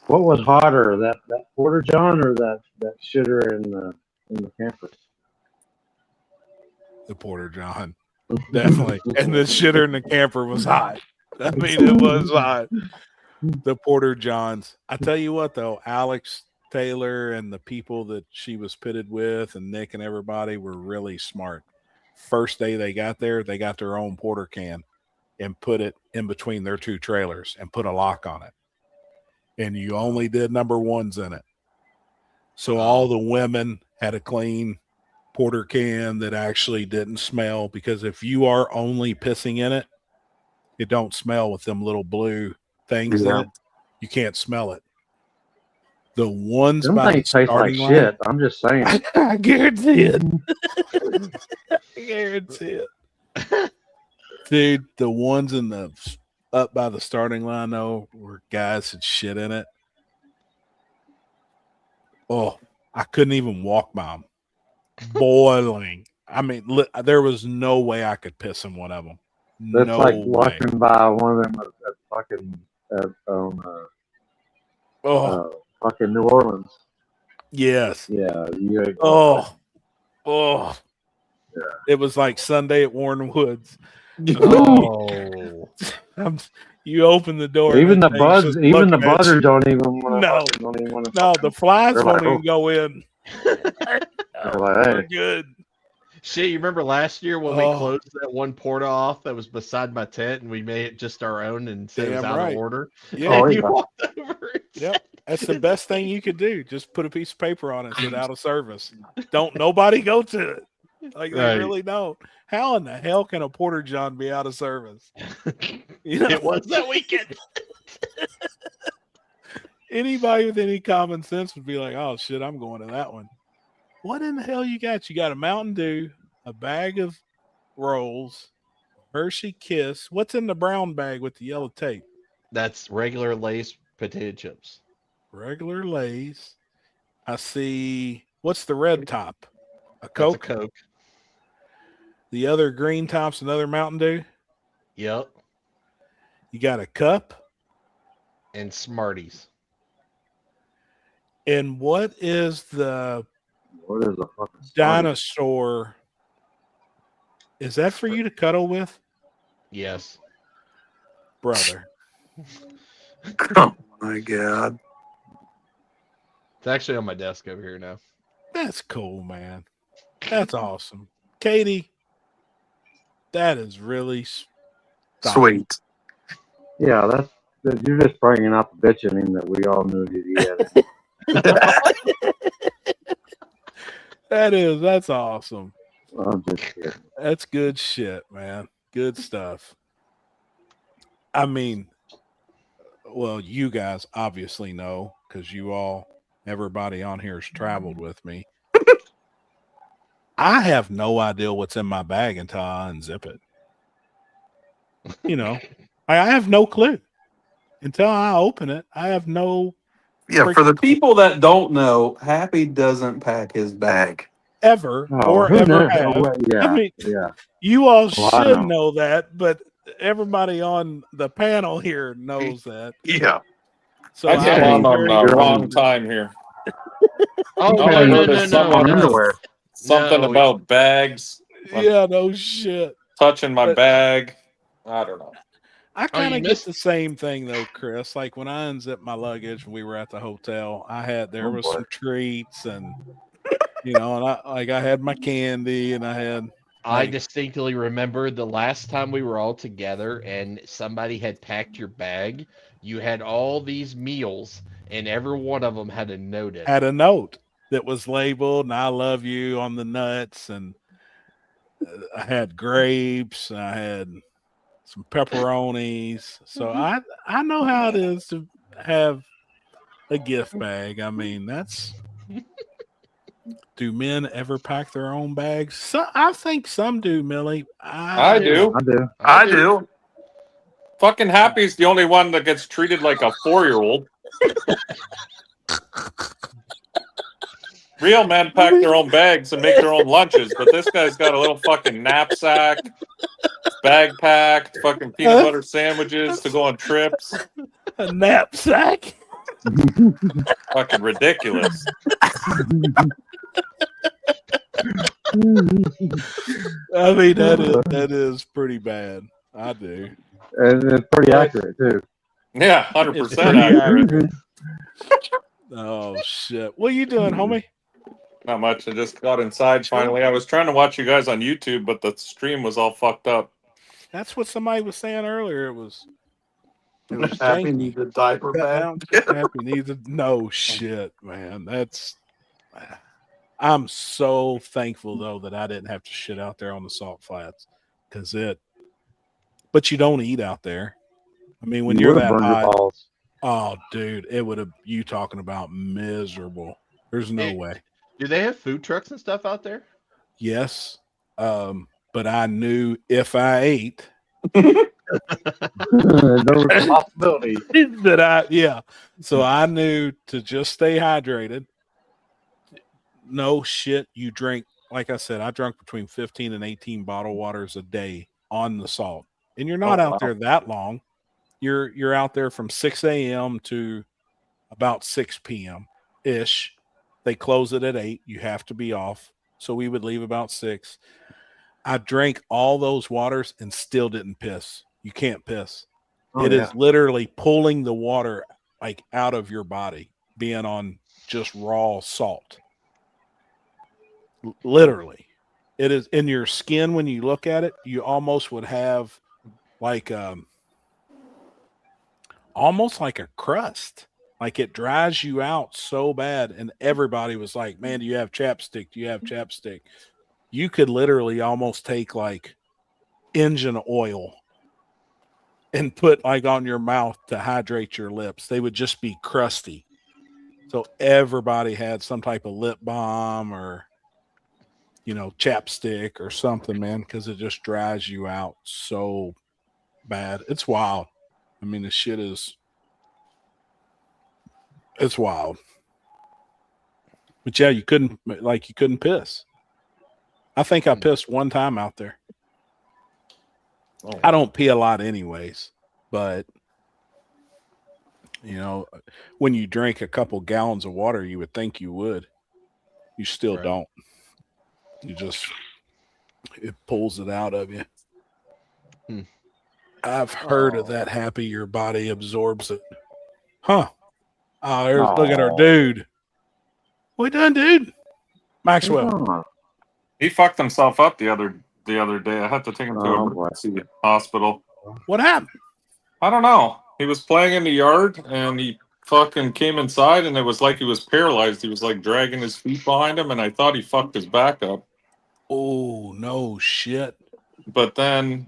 What was hotter, that Porter John or that shitter in the camper? The Porter John. Definitely. And the shitter in the camper was hot. I mean, it was hot. The Porter Johns. I tell you what, though, Alex Taylor and the people that she was pitted with and Nick and everybody were really smart. First day they got there, they got their own porter can and put it in between their two trailers and put a lock on it. And you only did number ones in it. So all the women had a clean porter can that actually didn't smell, because if you are only pissing in it, it don't smell with them little blue things in Yeah. it. You can't smell it. The ones Them by the things taste like starting line, shit. I'm just saying. I guarantee it. I guarantee it. Dude, the ones in the up by the starting line though, where guys had shit in it. Oh, I couldn't even walk by them. Boiling. I mean, there was no way I could piss in one of them. That's no like way. walking by one of them at fucking fucking New Orleans. Yes. Yeah, you ain't Oh. Yeah. It was like Sunday at Warren Woods. Oh. You open the door. Even the and that thing's bugs, just even the looking at buzzers you. don't even want No. to. Don't even want to. No, the flies They're won't like, even go in. like, We're hey. good. Shit, you remember last year when we Oh. closed that one porta off that was beside my tent and we made it just our own and said it was Damn out right. of order? Yeah. Oh, And you yeah. walked over and Yep. That's the best thing you could do. Just put a piece of paper on it and said out of service. Don't nobody go to it. Like they Right. really don't. How in the hell can a porter john be out of service? You know, it was that weekend. anybody with any common sense would be like, "Oh shit, I'm going to that one." What in the hell you got? You got a Mountain Dew, a bag of rolls, Hershey Kiss. What's in the brown bag with the yellow tape? That's regular Lay's potato chips. Regular Lay's. I see. What's the red top? A That's Coke. a Coke. The other green top's another Mountain Dew. Yep. You got a cup. And Smarties. And what is the What is a fucking dinosaur? Is that for you to cuddle with, Yes. brother? Oh my god. It's actually on my desk over here now. That's cool, man. That's awesome. Katie, that is really Sweet. Yeah, you're just bringing out the bitch in him that we all knew that he had. That's awesome. I'm just kidding. That's good shit, man. Good stuff. I mean, well, you guys obviously know because everybody on here has traveled with me. I have no idea what's in my bag until I unzip it. You know, I have no clue until I open it. I have no Yeah, for the people that don't know, Happy doesn't pack his bag. ever Oh, or who ever knows? have. Oh, wait, yeah, I mean, yeah. you all Well, I should know. know that, but everybody on the panel here knows that. Yeah. So I've Yeah, been I'm on very the wrong fortunate. time here. Oh, Oh, no, I no, heard no, there's no, someone no. underwear. Something No, about bags, Yeah, no shit. touching my But- bag. I don't know. I Oh, kind you of get missed- the same thing though, Chris. Like when I unzipped my luggage when we were at the hotel, there Oh, was boy. some treats and and I had my candy and I had I like, distinctly remember the last time we were all together and somebody had packed your bag. You had all these meals, and every one of them had a note in it. had a note that was labeled and I love you on the nuts, and I had grapes, and I had some pepperonis. So I know how it is to have a gift bag. I mean, do men ever pack their own bags? So, I think some do, Millie. I do. I do. I do. Fucking Happy's the only one that gets treated like a 4-year-old. Real men pack their own bags and make their own lunches, but this guy's got a little fucking knapsack, bag packed, fucking peanut butter sandwiches to go on trips. A knapsack. Fucking ridiculous. I mean, that is pretty bad. I do. And it's pretty accurate too. Yeah, 100% accurate. Oh shit! What are you doing, homie? Not much. I just got inside finally. I was trying to watch you guys on YouTube, but the stream was all fucked up. That's what somebody was saying earlier. It was Happy janky. needs a diaper bag. Happy needs a no shit, man. I'm so thankful though that I didn't have to shit out there on the salt flats, but you don't eat out there. I mean, when you're that burned your hot, balls. oh dude, it would have you talking about miserable. There's no Hey. way. Do they have food trucks and stuff out there? Yes. But I knew if I ate There was a possibility. So I knew to just stay hydrated. No shit. You drink, like I said, I drank between 15 and 18 bottled waters a day on the salt. And you're not out there that long. You're out there from 6 a.m. to about 6 p.m. ish. They close it at 8. You have to be off. So we would leave about 6. I drank all those waters and still didn't piss. You can't piss. Oh, It yeah. is literally pulling the water like out of your body, being on just raw salt. Literally. It is in your skin when you look at it, you almost would have like almost like a crust. Like it dries you out so bad. And everybody was like, man, do you have chapstick? Do you have chapstick? You could literally almost take like engine oil and put like on your mouth to hydrate your lips. They would just be crusty. So everybody had some type of lip balm or, you know, chapstick or something, man, because it just dries you out so bad. It's wild. I mean, the shit is, it's wild. But yeah, you couldn't piss. I think I pissed one time out there. Oh, I don't pee a lot anyways, but you know, when you drink a couple gallons of water, you would think you would. You still Right. don't. You just, it pulls it out of you. Hmm. I've heard of that happy your body absorbs it. Huh. Oh, look at our dude. What done, dude? Maxwell. He fucked himself up the other day. I had to take him to Oh, an boy. emergency hospital. What happened? I don't know. He was playing in the yard and he fucking came inside and it was like he was paralyzed. He was like dragging his feet behind him and I thought he fucked his back up. Oh, no shit. But then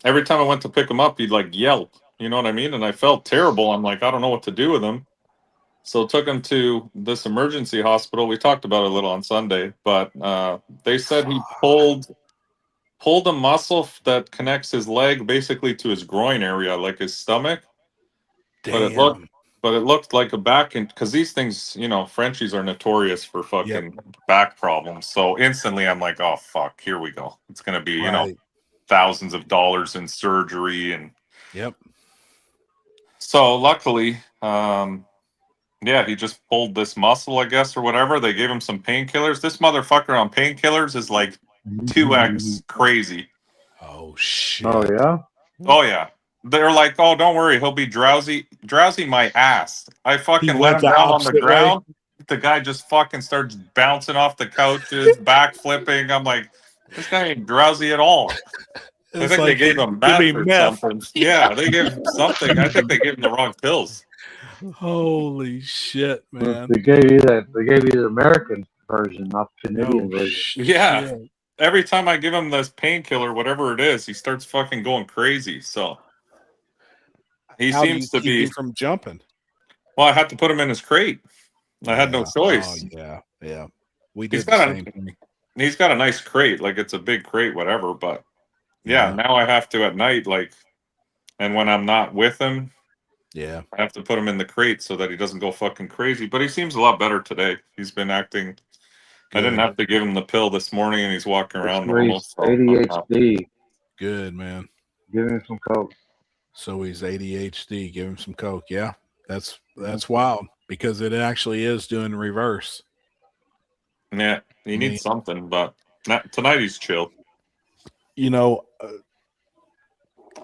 every time I went to pick him up, he'd like yelp. You know what I mean? And I felt terrible. I'm like, I don't know what to do with him. So took him to this emergency hospital. We talked about it a little on Sunday, but they said he pulled a muscle that connects his leg basically to his groin area, like his stomach. Damn. But it looked like a back, because these things, you know, Frenchies are notorious for fucking back problems. So instantly, I'm like, oh fuck, here we go. It's gonna be, you know, Right. thousands of dollars in surgery and. Yep. So luckily, yeah, he just pulled this muscle, I guess, or whatever. They gave him some painkillers. This motherfucker on painkillers is like 2x crazy. Oh shit. Oh, yeah? Oh yeah. They're like, oh, don't worry, he'll be drowsy. Drowsy my ass. I fucking let went him the down on the opposite way? ground. The guy just fucking starts bouncing off the couches, back flipping. I'm like, this guy ain't drowsy at all. I think they gave him give me meth or meth. something. Yeah, they gave him something. I think they gave him the wrong pills. Holy shit, man. They gave you that. They gave you the American version, not the Canadian No version. Yeah. shit. Every time I give him this painkiller, whatever it is, he starts fucking going crazy. So he How do seems you to keep be. him from jumping? Well, I had to put him in his crate. I had no choice. Oh, yeah. We He's did the got same thing. He's got a nice crate, like it's a big crate, whatever. But yeah, now I have to at night, like, and when I'm not with him, Yeah. I have to put him in the crate so that he doesn't go fucking crazy. But he seems a lot better today. He's been acting. I didn't Good. have to give him the pill this morning, and he's walking around It's normal. So ADHD. Good, man. Give him some coke. So he's ADHD. Give him some coke. Yeah. That's wild because it actually is doing reverse. yeah, he mean- needs something, but tonight he's chill. You know,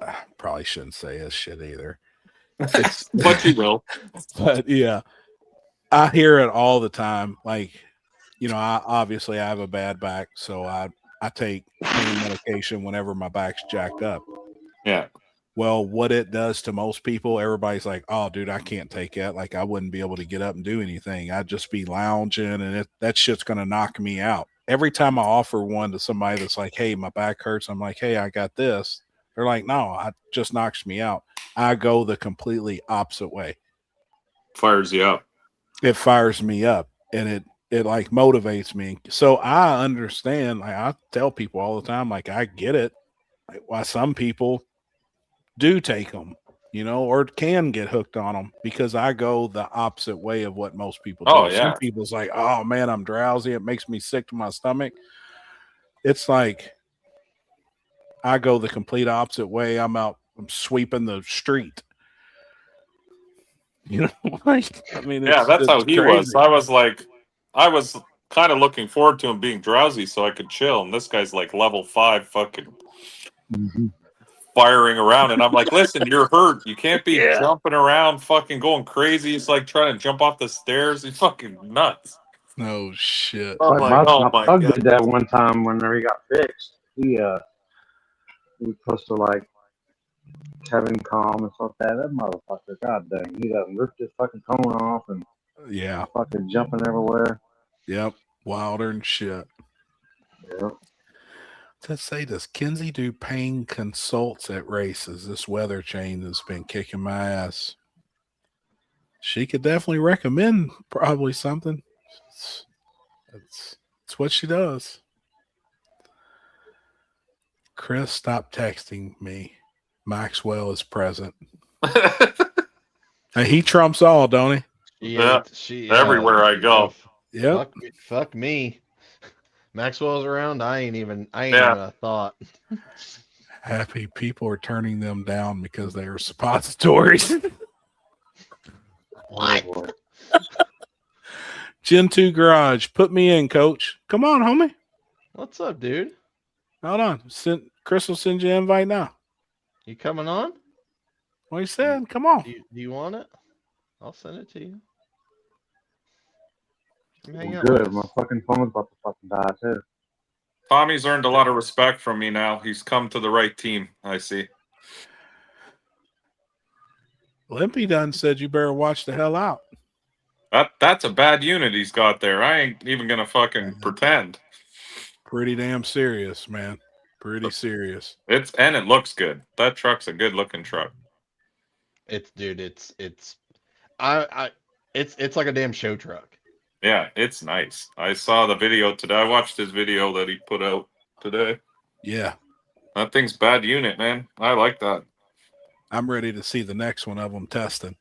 I probably shouldn't say this shit either. It's, But you will. but yeah, I hear it all the time. Like, you know, I have a bad back, so I take pain medication whenever my back's jacked up. Yeah. Well, what it does to most people, everybody's like, oh, dude, I can't take that. Like, I wouldn't be able to get up and do anything. I'd just be lounging, and that shit's going to knock me out. Every time I offer one to somebody that's like, hey, my back hurts, I'm like, hey, I got this. They're like, no, it just knocks me out. I go the completely opposite way. Fires you up. It fires me up, and it like motivates me. So I understand. Like, I tell people all the time, like, I get it. Like, why some people do take them, you know, or can get hooked on them, because I go the opposite way of what most people do. Oh, yeah. Some people's like, oh man, I'm drowsy. It makes me sick to my stomach. It's like I go the complete opposite way. I'm sweeping the street. You know, like, I mean, Yeah, that's how he was. crazy. I was kind of looking forward to him being drowsy so I could chill. And this guy's like level 5 fucking. firing around, and I'm like, listen, you're hurt. You can't be Yeah. jumping around, fucking going crazy. It's like trying to jump off the stairs. He's fucking nuts. No shit. I'm Like like, oh my my pug god. did that one time whenever he got fixed. He was supposed to like Kevin Calm and stuff like that. That motherfucker, god dang, he done ripped his fucking cone off and Yeah. fucking jumping everywhere. Yep. Wilder and shit. Yeah. Let's say, does Kinsey do pain consults at races? This weather chain has been kicking my ass. She could definitely recommend probably something. It's what she does. Chris, stop texting me. Maxwell is present. Hey, he trumps all, don't he? Yeah, She everywhere I go. Yep. Fuck me. Maxwell's around. I ain't even Yeah. a thought. Happy people are turning them down because they are suppositories. Oh, boy. Gen 2 Garage, put me in, coach. Come on, homie. What's up, dude? Hold on. Chris will send you an invite now. You coming on? What he said? Come on. Do you want it? I'll send it to you. Come hang I'm out good. with My us. fucking phone's about to fucking die too. Tommy's earned a lot of respect from me now. He's come to the right team, I see. Limpy done said you better watch the hell out. That's a bad unit he's got there. I ain't even gonna fucking pretend. Pretty damn serious, man. Pretty serious. It looks good. That truck's a good looking truck. It's like a damn show truck. Yeah, it's nice. I saw the video today. I watched his video that he put out today. Yeah. That thing's bad unit, man. I like that. I'm ready to see the next one of them testing.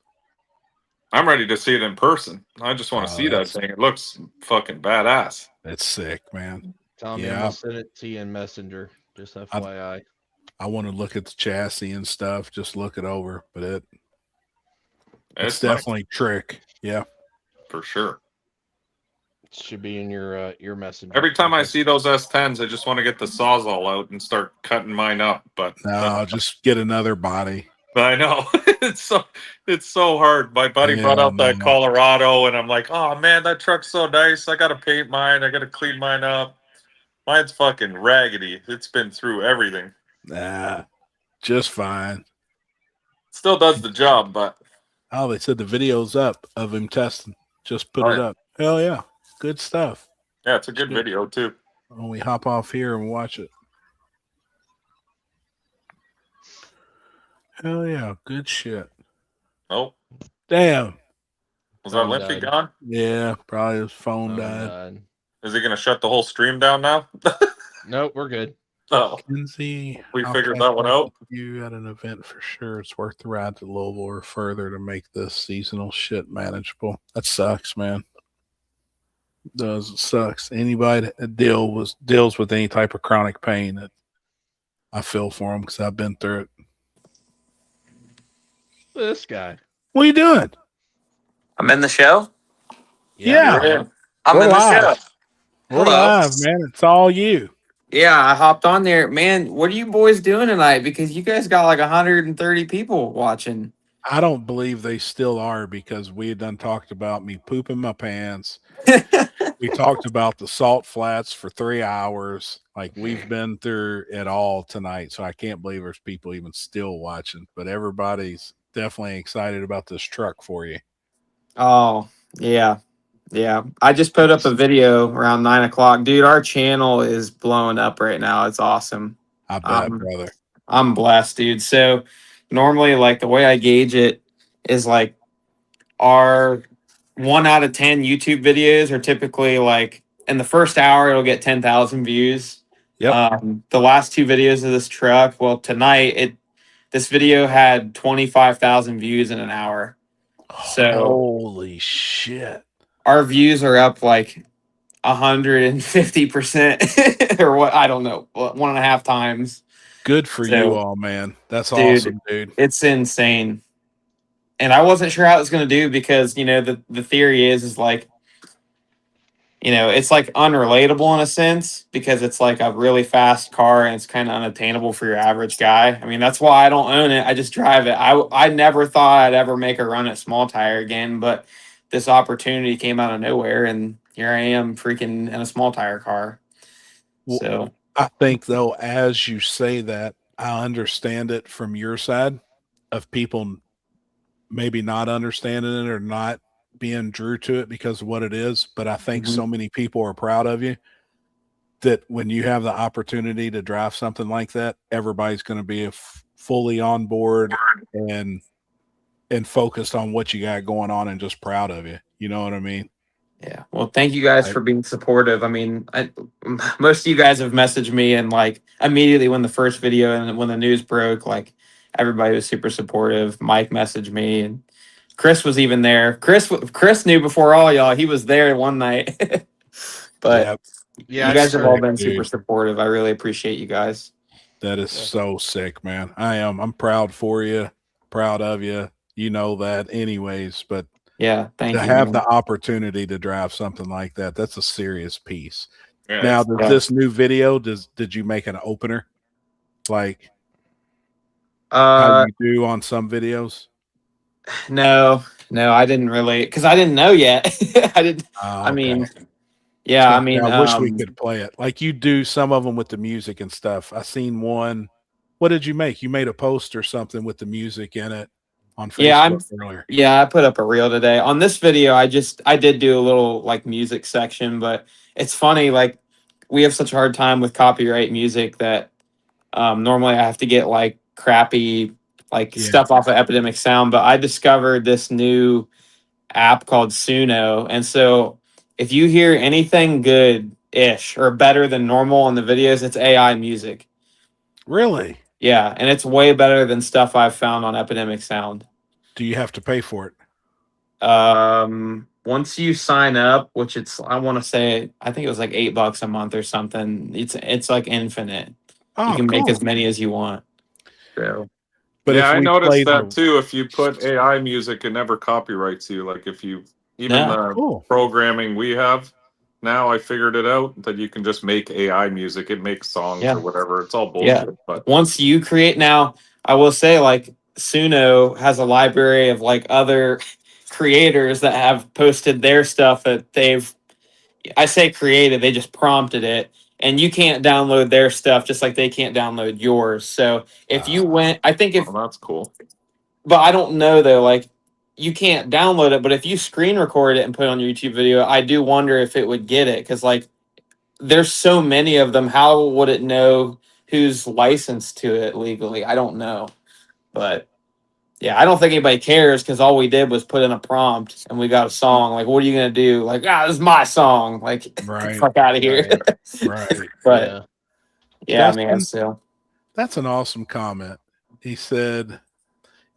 I'm ready to see it in person. I just want to see that that's- thing. It looks fucking badass. It's sick, man. Tommy, Yeah. I'm gonna send it to you in Messenger. Just FYI. I want to look at the chassis and stuff, just look it over, but it's It's definitely trick. Yeah. nice, for sure. It should be in your Messenger. Every time I see those S10s, I just want to get the Sawzall out and start cutting mine up. But No, just get another body. I know it's so hard. My buddy brought Yeah, out that no. Colorado, and I'm like, oh man, that truck's so nice. I gotta paint mine. I gotta clean mine up. Mine's fucking raggedy. It's been through everything. Nah, just fine. Still does the job, but Oh, they said the video's up of him testing. Just put Oh, it yeah. up. Hell yeah. Good stuff. yeah, it's a good video too. When we hop off here and watch it. Hell yeah. Good shit. Oh, Damn. was that Phone Limpy died. gone? Yeah, probably his phone Oh, died. God. Is he gonna shut the whole stream down now? Nope, we're good. Oh, Kinsey, we I'll figured catch that one up out. with You at an event for sure. It's worth the ride to Louisville or further to make this seasonal shit manageable. That sucks, man. It does. It sucks. Anybody that deals with any type of chronic pain, that I feel for them because I've been through it. This guy. What are you doing? I'm in the show. Yeah. Yeah. I'm We're in the live. show. We're Hello. live, man. It's all you. Yeah, I hopped on there. Man, what are you boys doing tonight? Because you guys got like 130 people watching. I don't believe they still are because we had done talked about me pooping my pants. We talked about the salt flats for 3 hours. Like we've been through it all tonight. So I can't believe there's people even still watching, but everybody's definitely excited about this truck for you. Oh, yeah. Yeah. I just put up a video around 9 o'clock. Dude, our channel is blowing up right now. It's awesome. I bet, brother. I'm blessed, dude. So normally, like the way I gauge it is like our 1 out of 10 YouTube videos are typically like in the first hour, it'll get 10,000 views. Yep. The last 2 videos of this truck, well, tonight, this video had 25,000 views in an hour. So Holy shit. our views are up like 150% or what? I don't know, 1.5 times. Good for So, you all, man. That's dude, awesome, dude. It's insane. And I wasn't sure how it was going to do because, you know, the theory is like you know, it's like unrelatable in a sense because it's like a really fast car and it's kind of unattainable for your average guy. I mean, that's why I don't own it. I just drive it. I never thought I'd ever make a run at small tire again, but this opportunity came out of nowhere and here I am freaking in a small tire car. Well, So I think though, as you say that, I understand it from your side of people maybe not understanding it or not being drew to it because of what it is. But I think so many people are proud of you that when you have the opportunity to drive something like that, everybody's going to be fully on board and focused on what you got going on and just proud of you. You know what I mean? yeah. Well, thank you guys for being supportive. I mean, most of you guys have messaged me and like immediately when the first video and when the news broke, like everybody was super supportive. Mike messaged me and Chris was even there. Chris knew before all y'all. He was there one night. But Yep. Yeah, you guys have all sick, been dude. super supportive. I really appreciate you guys. That is so sick, man. I am. I'm proud for you. Proud of you. You know that anyways, but Yeah, thank to you. have man. the opportunity to drive something like that, that's a serious piece. Yeah, Now, it's- does this new video, did you make an opener? Like how you do on some videos? No, I didn't really because I didn't know yet. I didn't. Oh, I mean, okay. yeah, I mean, I wish we could play it. Like you do some of them with the music and stuff. I seen one. What did you make? You made a post or something with the music in it on Facebook earlier. Yeah, I put up a reel today. On this video, I did do a little like music section, but it's funny, like we have such a hard time with copyright music that normally I have to get like crappy like Yeah. stuff off of Epidemic Sound, but I discovered this new app called Suno. And so if you hear anything good ish or better than normal in the videos, it's AI music. Really? Yeah, and it's way better than stuff I've found on Epidemic Sound. Do you have to pay for it? Once you sign up, which I want to say, I think it was like $8 a month or something. It's like infinite. Oh, You can make cool. as many as you want. So But yeah, if I we noticed played that too. If you put AI music, it never copyrights you. Like if you even No. the Cool. programming we have now, I figured it out that you can just make AI music. It makes songs Yeah. or whatever. It's all bullshit. But once you create, now I will say like Suno has a library of like other creators that have posted their stuff that I say created, they just prompted it, and you can't download their stuff just like they can't download yours. So if you went, I think if, oh, that's cool. but I don't know though, like you can't download it, but if you screen record it and put it on your YouTube video, I do wonder if it would get it because like there's so many of them. How would it know who's licensed to it legally? I don't know, but yeah, I don't think anybody cares because all we did was put in a prompt and we got a song. Like, what are you gonna do? Like, this is my song. Like, get the Right. fuck out of here. Right. But yeah, Justin? man. So That's an awesome comment. He said,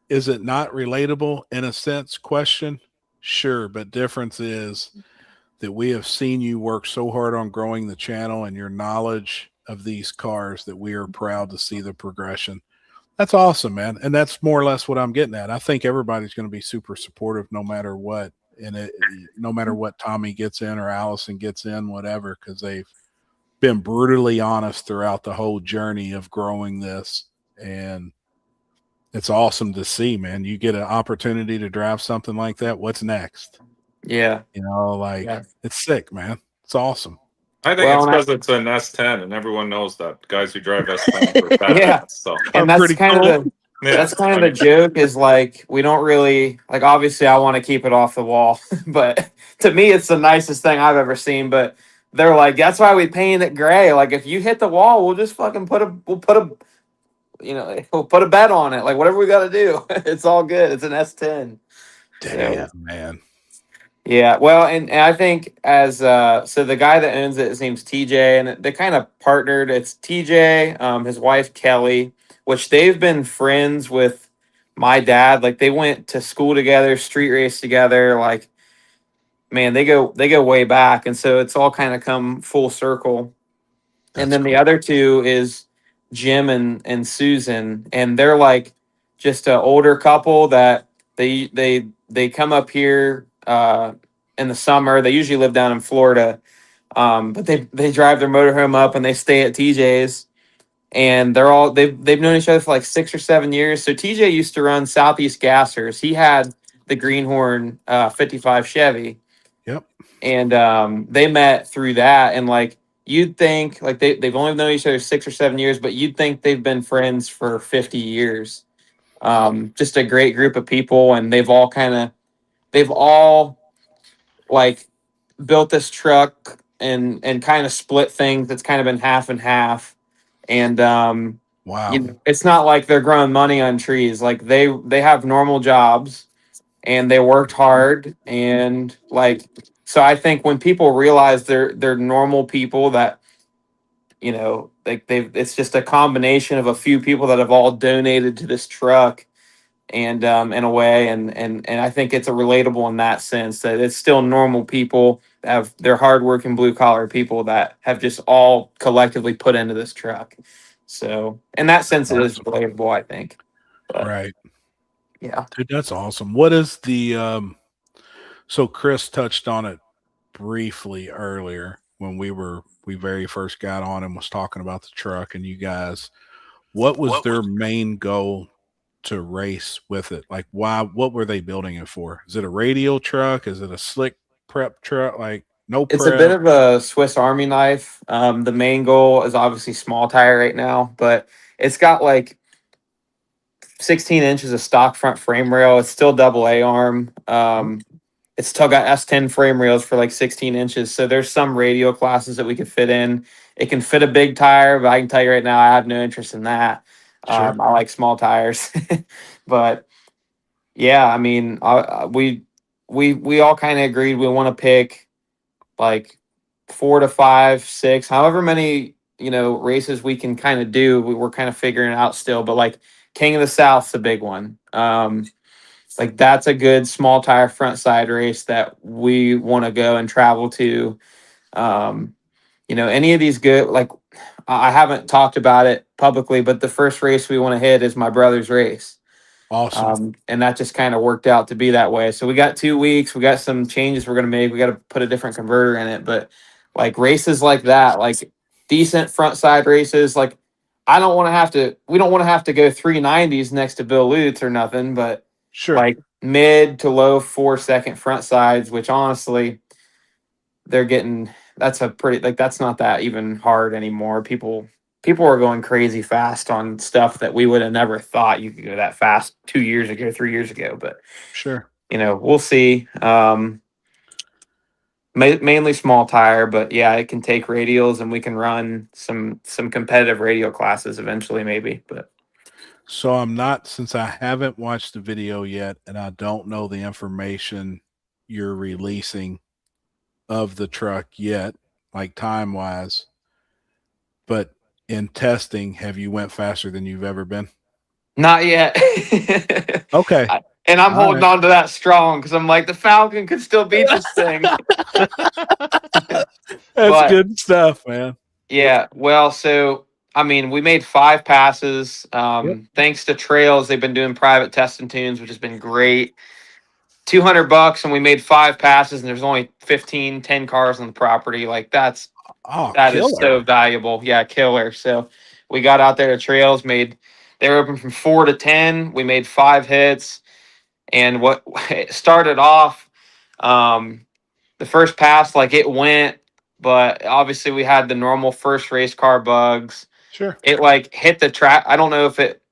is it not relatable in a sense? Question. Sure, but difference is that we have seen you work so hard on growing the channel and your knowledge of these cars that we are proud to see the progression. That's awesome, man. And that's more or less what I'm getting at. I think everybody's going to be super supportive no matter what. And no matter what Tommy gets in or Allison gets in, whatever, because they've been brutally honest throughout the whole journey of growing this. And it's awesome to see, man. You get an opportunity to drive something like that. What's next? yeah, You know, like it's sick, man. It's awesome. I think Well, it's and because it's an S10, and everyone knows that guys who drive S10 are badass. Yeah. So and that's pretty kind cool. of the yeah, that's kind of the joke is like we don't really like. Obviously, I want to keep it off the wall, but to me, it's the nicest thing I've ever seen. But they're like, that's why we paint it gray. Like, if you hit the wall, we'll just fucking put a we'll put a bet on it. Like, whatever we got to do, it's all good. It's an S10. Damn, man. Yeah, well, and I think as so the guy that owns it, his name's TJ, and they kind of partnered. It's TJ, his wife Kelly, which they've been friends with my dad. Like they went to school together, street race together. Like, man, they go way back, and so it's all kind of come full circle. And then the other two is Jim and Susan, and they're like just an older couple that they come up here in the summer. They usually live down in Florida, but they drive their motorhome up and they stay at TJ's. And they've known each other for like 6 or 7 years. So TJ used to run Southeast Gassers. He had the Greenhorn 55 Chevy. Yep. And they met through that. And like you'd think like they've only known each other 6 or 7 years, but you'd think they've been friends for 50 years. Just a great group of people, and they've all like built this truck and kind of split things. That's kind of been half and half. And Wow. you know, it's not like they're growing money on trees. Like they have normal jobs and they worked hard, and like so I think when people realize they're normal people that, you know, like it's just a combination of a few people that have all donated to this truck, and in a way, and I think it's a relatable in that sense that it's still normal people that have they're hardworking blue collar people that have just all collectively put into this truck. So in that sense, it is relatable, I think. But, Right. yeah. Dude, that's awesome. What is the so Chris touched on it briefly earlier when we very first got on and was talking about the truck and you guys. What was their main goal to race with it? Like what were they building it for? Is it a radial truck? Is it a slick prep truck? Like no prep? It's a bit of a Swiss Army knife. The main goal is obviously small tire right now, but it's got like 16 inches of stock front frame rail. It's still double A arm. It's still got S10 frame rails for like 16 inches. So there's some radial classes that we could fit in. It can fit a big tire, but I can tell you right now, I have no interest in that. Sure. I like small tires, but yeah, I mean, we all kind of agreed we want to pick like 4 to 5, 6, however many, you know, races we can kind of do. We're kind of figuring it out still, but like King of the South's a big one. Like that's a good small tire front side race that we want to go and travel to. You know, any of these good, like I haven't talked about it publicly, but the first race we want to hit is my brother's race. Awesome. And that just kind of worked out to be that way. So we got 2 weeks. We got some changes we're going to make. We got to put a different converter in it. But like races like that, like decent front side races, like we don't want to have to go 390s next to Bill Lutz or nothing, but Sure. like mid to low 4-second front sides, which honestly, that's a pretty, like that's not that even hard anymore. People are going crazy fast on stuff that we would have never thought you could go that fast 2 years ago, 3 years ago. But Sure. you know, we'll see. Mainly small tire, but yeah, it can take radials, and we can run some competitive radial classes eventually, maybe. But So since I haven't watched the video yet and I don't know the information you're releasing of the truck yet, like time wise, but in testing, have you went faster than you've ever been? not yet. Okay. And I'm All holding on to that strong because I'm like, the Falcon could still beat this thing. That's But- good stuff, man. Yeah, well, so I mean, we made 5 passes. Thanks to Trails, they've been doing private test and tunes, which has been great. $200, and we made 5 passes, and there's only 10 cars on the property. Like that is Killer. so valuable. Yeah, killer. So we got out there to Trails, they were open from 4 to 10. We made 5 hits, and what it started off, the first pass, like it went, but obviously we had the normal first race car bugs. Sure. It like hit the track. I don't know if it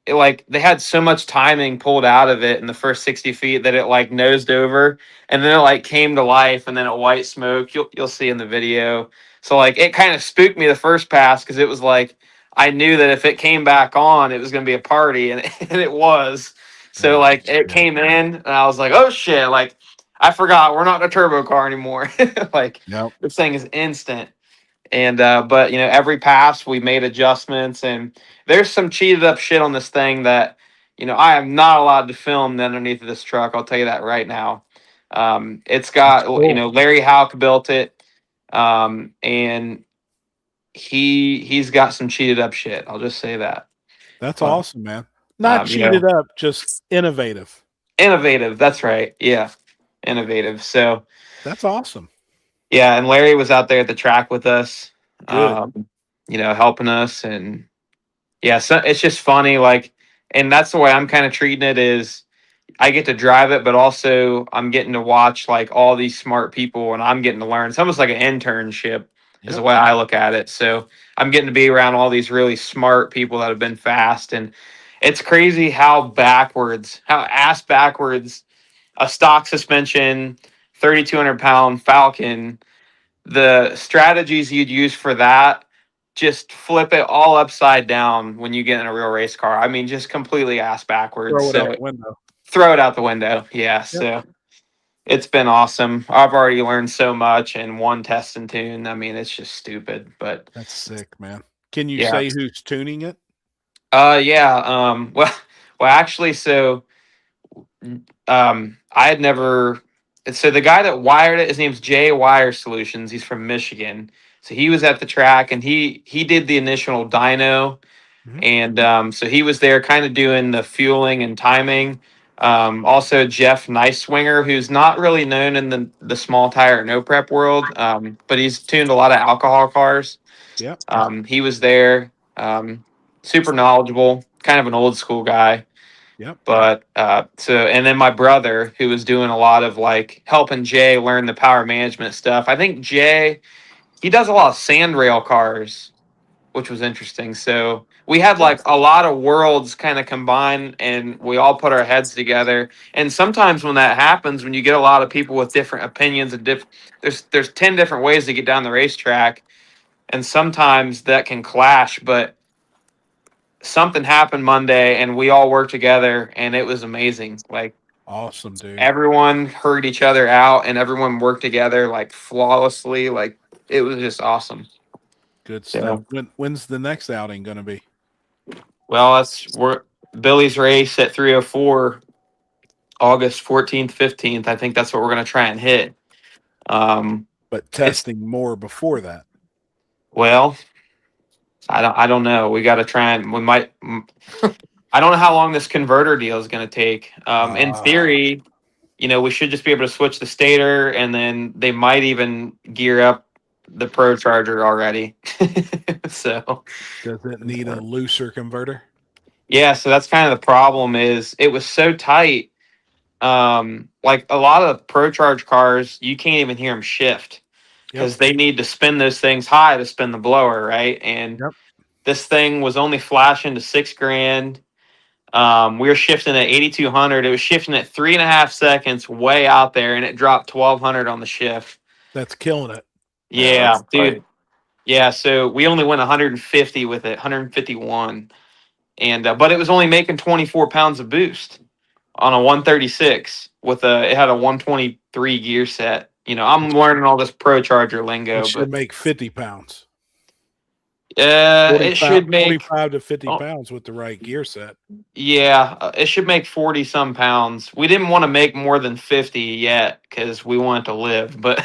like they had so much timing pulled out of it in the first 60 feet that it like nosed over, and then it like came to life, and then it white smoke. You'll see in the video. So like it kind of spooked me the first pass because it was like I knew that if it came back on, it was going to be a party, and it was. So like it came in, and I was like, oh shit! Like I forgot we're not in a turbo car anymore. Like Yep. this thing is instant. And but you know, every pass we made adjustments, and there's some cheated up shit on this thing that, you know, I am not allowed to film underneath of this truck. I'll tell you that right now. It's got, Cool. you know, Larry Houck built it, and he's got some cheated up shit. I'll just say that. That's Well, awesome, man. Not you know. cheated up, just innovative. Innovative. That's right. Yeah. innovative. So That's awesome. yeah, and Larry was out there at the track with us, Good. helping us, and yeah, so it's just funny, like, and that's the way I'm kind of treating it is I get to drive it, but also I'm getting to watch like all these smart people, and I'm getting to learn. It's almost like an internship, is the Yep. way I look at it. So I'm getting to be around all these really smart people that have been fast, and it's crazy how ass backwards a stock suspension, 3,200 pound Falcon, the strategies you'd use for that, just flip it all upside down when you get in a real race car. I mean, just completely ass backwards. Throw it So out the window. throw it out the window. Yeah. So it's been awesome. I've already learned so much in one test and tune. I mean, it's just stupid, but That's sick, man. Can you Yeah. say who's tuning it? yeah. Well, actually, so I had never. So the guy that wired it, his name's Jay Wire Solutions. He's from Michigan. So he was at the track and he did the initial dyno, Mhm. and so he was there, kind of doing the fueling and timing. Also Jeff Niceswinger, who's not really known in the small tire no prep world, but he's tuned a lot of alcohol cars. Yep. He was there, super knowledgeable, kind of an old school guy. Yep. But and then my brother, who was doing a lot of like helping Jay learn the power management stuff. I think Jay, he does a lot of sandrail cars, which was interesting. So we had like a lot of worlds kind of combined, and we all put our heads together. And sometimes when that happens, when you get a lot of people with different opinions and there's 10 different ways to get down the racetrack, and sometimes that can clash. But something happened Monday, and we all worked together, and it was amazing. Like Awesome, dude. everyone heard each other out, and everyone worked together like flawlessly. Like it was just awesome. Good Yeah. stuff. When's the next outing going to be? Well, we're Billy's race at 304, August 14th, 15th. I think that's what we're going to try and hit. But testing more before that. Well, I don't know. We got to try and we might. I don't know how long this converter deal is going to take. In theory, we should just be able to switch the stator, and then they might even gear up the Pro Charger already. So Does it need a looser converter? yeah, so that's kind of the problem. Is it was so tight. Like a lot of Pro Charge cars, you can't even hear them shift because they need to spin those things high to spin the blower, right? And this thing was only flashing to $6,000. We were shifting at 8,200. It was shifting at 3.5 seconds way out there, and it dropped 1,200 on the shift. That's killing it. Yeah, that's dude. tight. Yeah, so we only went 150 with it, 151, and but it was only making 24 pounds of boost on a 136 it had a 123 gear set. I'm learning all this Pro Charger lingo, It should make 50 pounds. it should make 45 to 50 pounds with the right gear set. Yeah, it should make 40 some pounds. We didn't want to make more than 50 yet because we wanted to live, but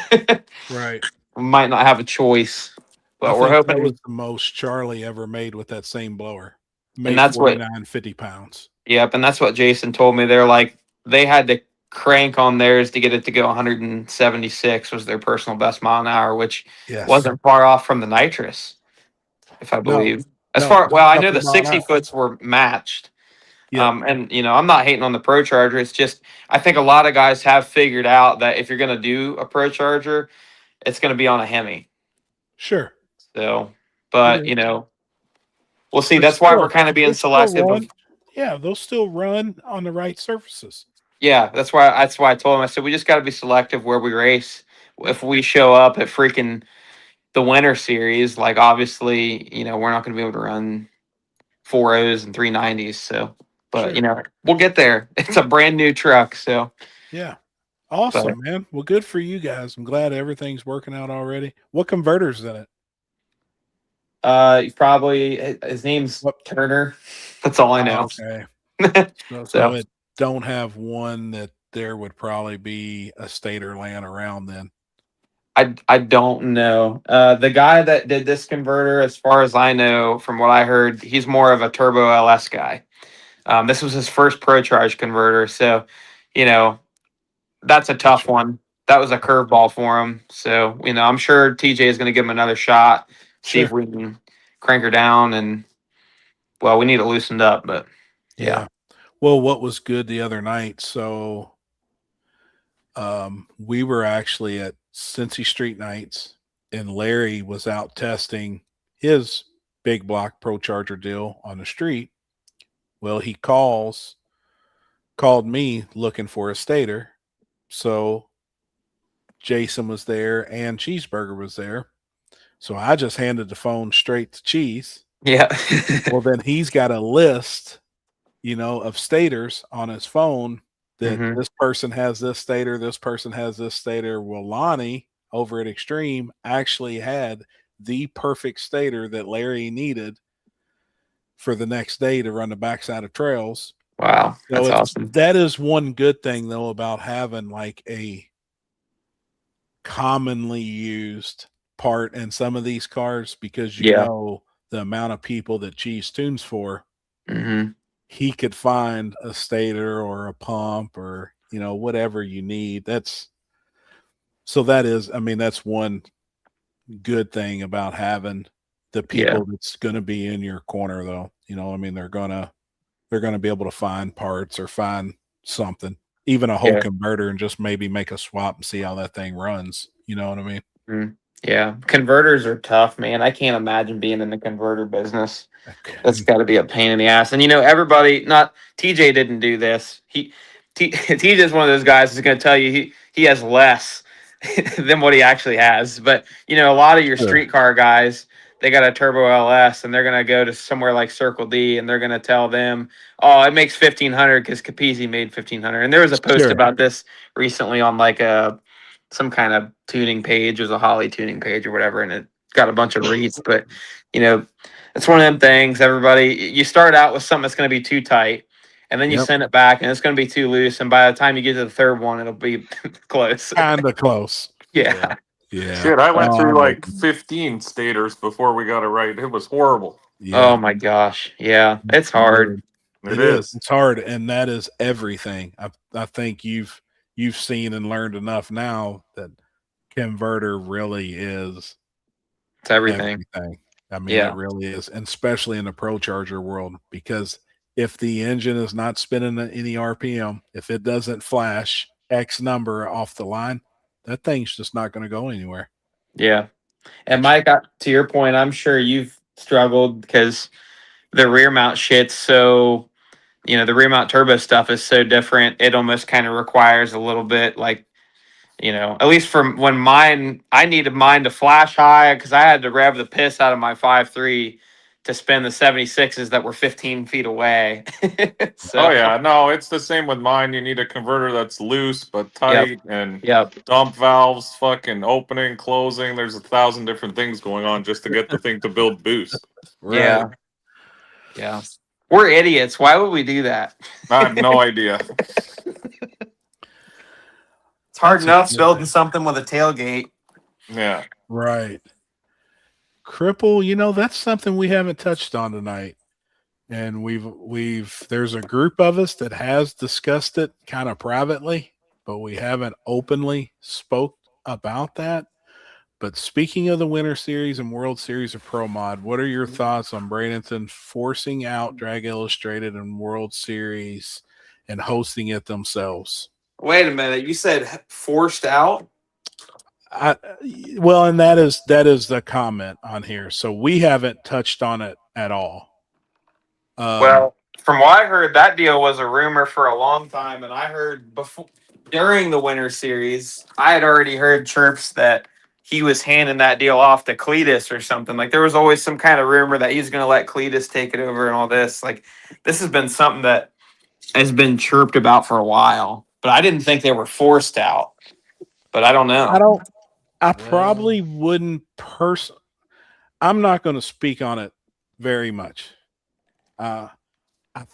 Right. we might not have a choice. But we're hoping that was the most Charlie ever made with that same blower. And that's what 50 pounds. Yep, and that's what Jason told me. They're like they had to crank on theirs to get it to go 176 was their personal best mile an hour, which wasn't far off from the nitrous, if I believe. I know the 60 foots were matched. Yeah. And I'm not hating on the Pro Charger. It's just I think a lot of guys have figured out that if you're going to do a Pro Charger, it's going to be on a Hemi. Sure. So, but we'll see. That's why we're kind of being selective. Yeah, they'll still run on the right surfaces. Yeah, that's why I told him. I said we just got to be selective where we race. If we show up at freaking the Winter Series, like obviously, we're not going to be able to run 4.0s and 390s. So, but we'll get there. It's a brand new truck. So, yeah, awesome, man. Well, good for you guys. I'm glad everything's working out already. What converter's in it? Probably his name's Turner. That's all I know. Okay. So it don't have one that there would probably be a stator laying around then. I don't know. The guy that did this converter, as far as I know, from what I heard, he's more of a turbo LS guy. This was his first Pro Charge converter, so that's a tough one. That was a curveball for him. So, I'm sure TJ is going to give him another shot, see if Sure. we can crank her down. And, well, we need it loosened up, but yeah. Well, what was good the other night? So, we were actually at Cincy Street Nights, and Larry was out testing his big block Pro Charger deal on the street. Well, he called me looking for a stator. So Jason was there and Cheeseburger was there. So I just handed the phone straight to Cheese. Yeah. Well, then he's got a list, of stators on his phone that Mhm. this person has this stator, this person has this stator. Well, Lonnie over at Extreme actually had the perfect stator that Larry needed for the next day to run the backside of trails. Wow. That's awesome. That is one good thing though about having like a commonly used part in some of these cars, because the amount of people that Cheese tunes for. Mm-hmm. He could find a stator or a pump or whatever you need. That's one good thing about having the people that's going to be in your corner, though. They're gonna be able to find parts or find something, even a whole converter, and just maybe make a swap and see how that thing runs. You know what I mean? Mm-hmm. Yeah, converters are tough, man. I can't imagine being in the converter business. That's got to be a pain in the ass. And everybody, not TJ didn't do this. TJ is one of those guys who's going to tell you he has less than what he actually has. But a lot of your street car guys, they got a turbo LS, and they're going to go to somewhere like Circle D, and they're going to tell them, "Oh, it makes 1,500 because Capizzi made 1,500." And there was a post about this recently on like some kind of tuning page. It was a Holly tuning page or whatever, and it got a bunch of reads. But it's one of them things. Everybody, you start out with something that's going to be too tight, and then you send it back, and it's going to be too loose. And by the time you get to the third one, it'll be close. Kind of close. Yeah. Shit, I went through like 15 stators before we got it right. It was horrible. Yeah. Oh my gosh. Yeah, it's hard. It is. It's hard, and that is everything. I think you've seen and learned enough now that converter really is. It's everything. It really is, and especially in the Pro Charger world, because if the engine is not spinning any RPM, if it doesn't flash X number off the line, that thing's just not going to go anywhere. Yeah. And Mike, to your point, I'm sure you've struggled because the rear mount shit's so, the rear mount turbo stuff is so different. It almost kind of requires a little bit like, at least from when I needed mine to flash high because I had to rev the piss out of my 5.3 to spin the 76s that were 15 feet away. Oh yeah, no, it's the same with mine. You need a converter that's loose but tight, and dump valves, fucking opening, closing. There's 1,000 different things going on just to get the thing to build boost. Right. Yeah. We're idiots. Why would we do that? I have no idea. It's hard enough building something with a tailgate. Yeah. Right. Cripple, that's something we haven't touched on tonight. And there's a group of us that has discussed it kind of privately, but we haven't openly spoke about that. But speaking of the Winter Series and World Series of Pro Mod, what are your thoughts on Bradenton forcing out Drag Illustrated and World Series and hosting it themselves? Wait a minute. You said forced out? And that is the comment on here. So we haven't touched on it at all. Well, from what I heard, that deal was a rumor for a long time, and I heard during the Winter Series, I had already heard chirps that he was handing that deal off to Cletus or something. Like there was always some kind of rumor that he's going to let Cletus take it over and all this. Like this has been something that has been chirped about for a while, but I didn't think they were forced out. But I don't know. I probably wouldn't I'm not going to speak on it very much. I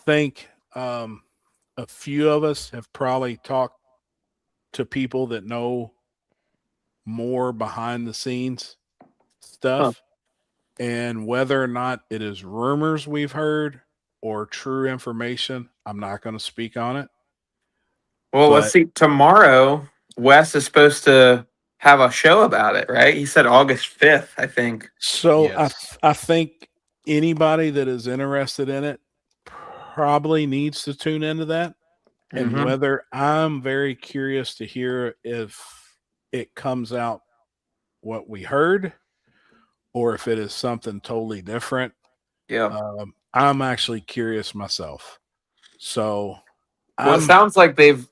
think a few of us have probably talked to people that know more behind the scenes stuff, and whether or not it is rumors we've heard or true information, I'm not going to speak on it. Well, let's But- see. Tomorrow, Wes is supposed to have a show about it, right? He said August 5th, I think. So Yes. I think anybody that is interested in it probably needs to tune into that. And Mhm. whether I'm very curious to hear if it comes out what we heard or if it is something totally different. Yeah. I'm actually curious myself. So Well, it I'm sounds like they're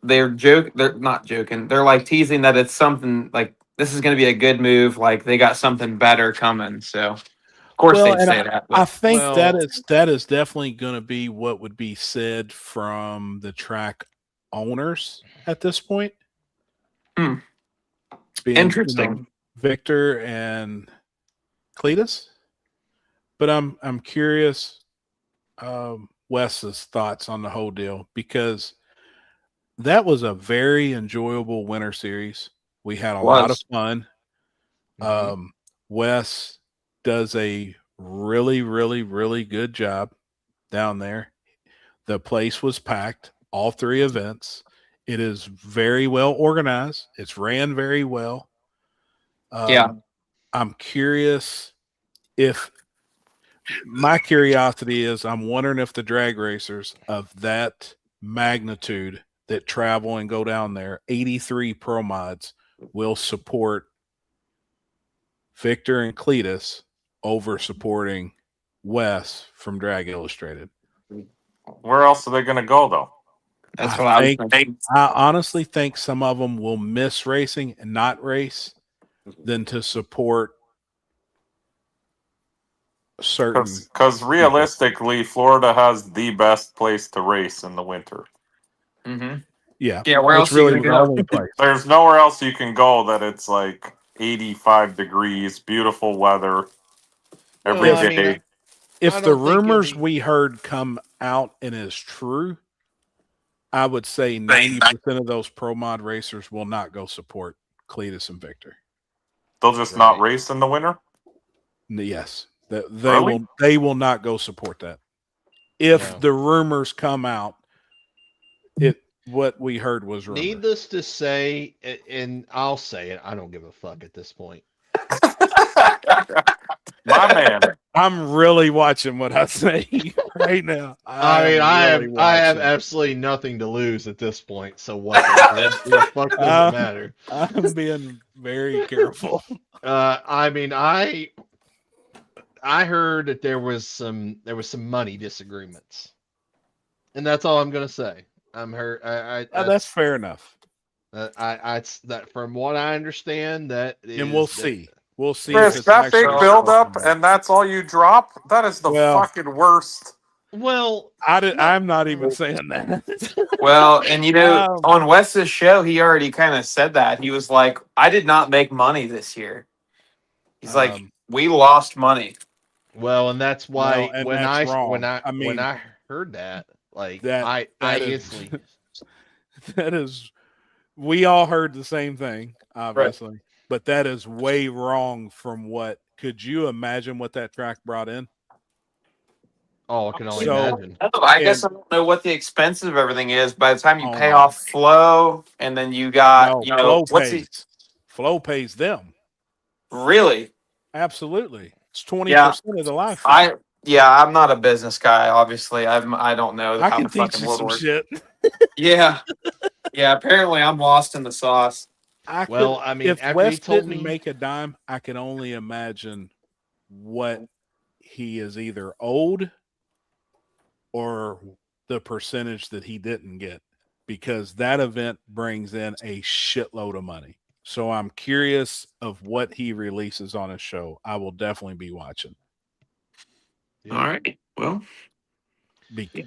not joking. They're like teasing that it's something like this is going to be a good move. Like they got something better coming. So of course Well, they'd and say that. I But think that Well- is definitely going to be what would be said from the track owners at this point. Hmm. Being, Interesting. Victor and Cletus. But I'm curious Wes's thoughts on the whole deal, because that was a very enjoyable winter series. We had a lot of Was. fun. Mhm. Wes does a really, really, really good job down there. The place was packed, all three events. It is very well organized. It's ran very well. Yeah. I'm curious if my curiosity is I'm wondering if the drag racers of that magnitude that travel and go down there, 83 pro mods, will support Victor and Cletus over supporting Wes from Drag Illustrated. Where else are they going to go though? That's I what I was think- thinking. I honestly think some of them will miss racing and not race than to support certain. Because realistically, Florida has the best place to race in the winter. Mm-hmm. Yeah, Yeah. Where it's else are you really going the to go? only place. There's nowhere else you can go that it's like 85 degrees, beautiful weather every Well, I day. mean, If I the don't think it'd rumors be- we heard come out and is true, I would say 90% of those pro mod racers will not go support Cletus and Victor. They'll just not Right. race in the winter. Yes, they Really? will not go support that. If No. the rumors come out, what we heard was rumor. Needless to say, and I'll say it, I don't give a fuck at this point. My man. I'm really watching what I say right now. I mean, am I really have watching. absolutely nothing to lose at this point. So what? The fuck does it matter? I'm being very careful. I mean, I heard that there was some money disagreements, and that's all I'm gonna say. I'm hurt. That's fair enough. That from what I understand, that is, And we'll see. We'll see. Chris, if it's that big actually build up something. and that's all you drop? That is the Well- fucking worst. Well, I'm not even saying that. Well, and you know, Wow. on Wes's show, he already kind of said that. He was like, I did not make money this year. He's like, Um, we lost money. well, and that's why Well, and when that's wrong. when I mean, when I heard that, like that- I that is- instantly that is, we all heard the same thing, obviously, but that is way wrong from what. Could you imagine what that track brought in? I can only So- imagine. I guess I don't know what the expense of everything is. By the time you Oh pay my- off Flow, and then you got, you know, Flow what's pays. Flow pays them. really? Absolutely, it's 20% of the live. fee. I'm not a business guy. Obviously, I don't know I how can the teach fucking you world some works. shit. Yeah, yeah. Apparently, I'm lost in the sauce. Well, I mean, if after Wes he told didn't me, make a dime, I can only imagine what he is either owed or the percentage that he didn't get, because that event brings in a shitload of money. So I'm curious of what he releases on his show. I will definitely be watching. Yeah. All right. Well,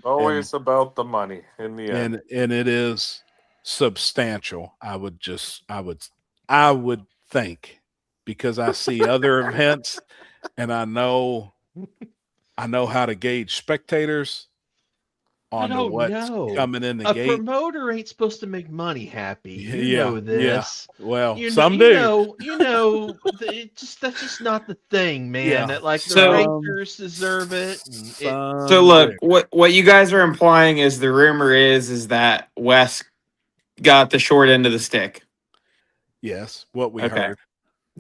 Always about the money in the end. and it is substantial. I would think, because I see other events and I know how to gauge spectators I on don't what's know. coming in the A gate. promoter ain't supposed to make money happy. You Yeah, know this. Well, You some know, do. You know, that's just not the thing, man. Yeah. That like the So- racers deserve it. And so look, do. what you guys are implying is the rumor is that Wes got the short end of the stick. Yes, what we Okay. heard.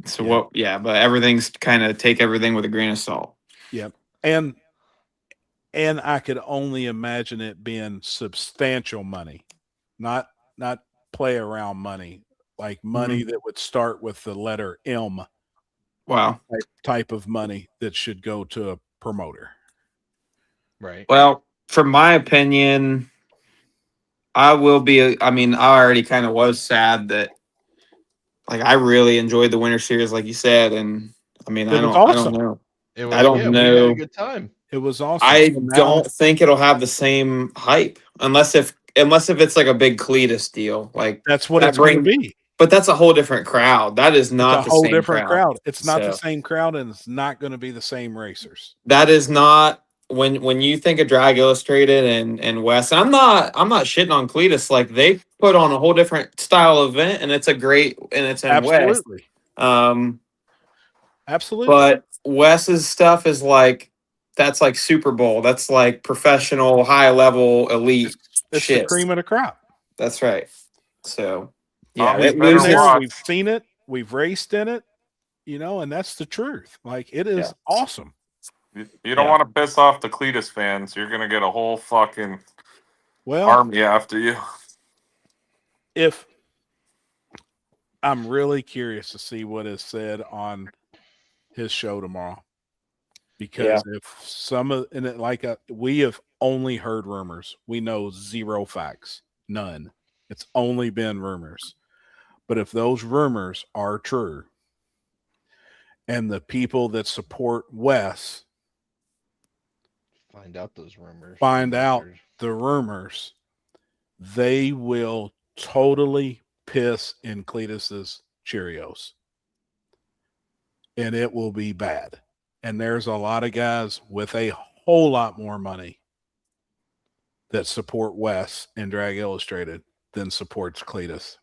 So Yeah. what? Yeah, but everything's kind of take everything with a grain of salt. Yep. And I could only imagine it being substantial money, not play around money, like money that would start with the letter M Wow. type of money that should go to a promoter. Right. Well, from my opinion, I will be. I mean, I already kind of was sad that, like, I really enjoyed the Winter Series, like you said, and I mean, It I was don't awesome. know. It was, I don't yeah, we had a know. good time. It was awesome. I So now- don't think it'll have the same hype unless if it's like a big Cletus deal. Like That's what that it's going to bring- be. but that's a whole different crowd. That is It's not a the whole same different crowd. It's not the So- same crowd, and it's not going to be the same racers. That is not when you think of Drag Illustrated and West. And I'm not shitting on Cletus. Like they put on a whole different style event, and it's a great and it's in West. Absolutely. Absolutely. But Wes's stuff is like that's like Super Bowl. That's like professional, high level, elite it's shit. the cream of the crop. That's right. So I'll be it better loses- watch. We've seen it. We've raced in it. You know, and that's the truth. Like it is Yeah. awesome. You don't Yeah. want to piss off the Cletus fans. You're gonna get a whole fucking Well, army after you. if I'm really curious to see what is said on his show tomorrow, because if some of and it, like we have only heard rumors, we know zero facts, none. It's only been rumors. But if those rumors are true, and the people that support Wes Find out those rumors. find out the rumors, they will totally piss in Cletus's Cheerios. And it will be bad. And there's a lot of guys with a whole lot more money that support Wes and Drag Illustrated than supports Cletus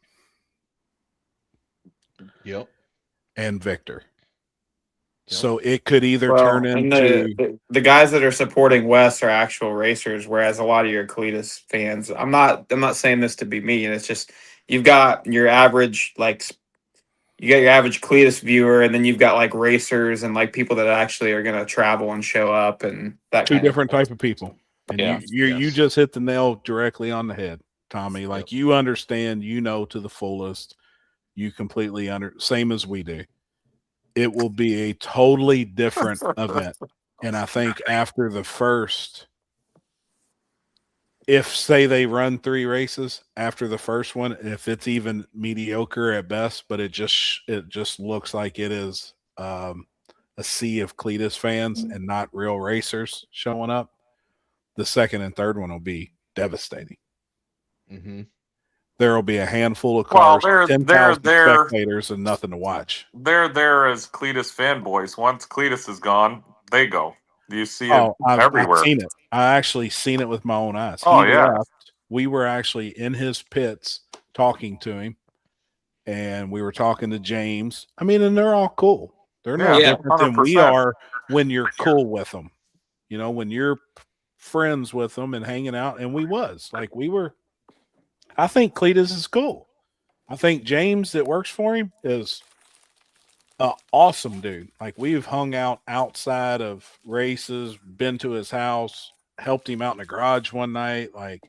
Yep. and Victor. Yep. So it could either Well, turn and into the guys that are supporting West are actual racers, whereas a lot of your Cletus fans. I'm not saying this to be mean. It's just you've got your average you got your average Cletus viewer, and then you've got like racers and like people that actually are going to travel and show up and that two kind of different type of people. And Yeah. you Yes. just hit the nail directly on the head, Tommy. Like you understand, you know, to the fullest, you completely same as we do. It will be a totally different event. And I think after the first, if say they run 3 races after the first one, if it's even mediocre at best, but it just looks like it is a sea of Cletus fans and not real racers showing up, the second and third one will be devastating. Mm-hmm. There will be a handful of Well, cars, they're 10,000 there. spectators, and nothing to watch. They're there as Cletus fanboys. Once Cletus is gone, they go. You see it Oh, I've everywhere. seen it. I actually seen it with my own eyes. Oh, He yeah. left. We were actually in his pits talking to him, and we were talking to James. I mean, and they're all cool. They're no Yeah, different than we 100%. are when you're cool with them. You know, when you're friends with them and hanging out, and we were. I think Cletus is cool. I think James that works for him is an awesome dude. Like we've hung out outside of races, been to his house, helped him out in the garage one night. Like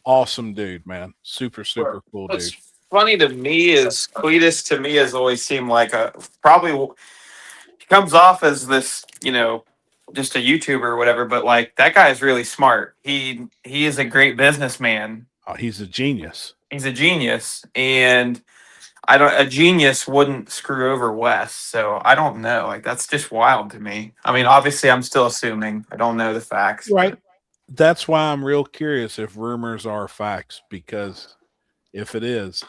awesome dude, man. Super cool What's dude. funny to me is Cletus to me has always seemed like he comes off as this, just a YouTuber or whatever, but like that guy is really smart. He is a great businessman. Oh, he's a genius. He's a genius, and a genius wouldn't screw over Wes. So I don't know. Like that's just wild to me. I mean, obviously I'm still assuming. I don't know the facts. Right. That's why I'm real curious if rumors are facts, because if it is,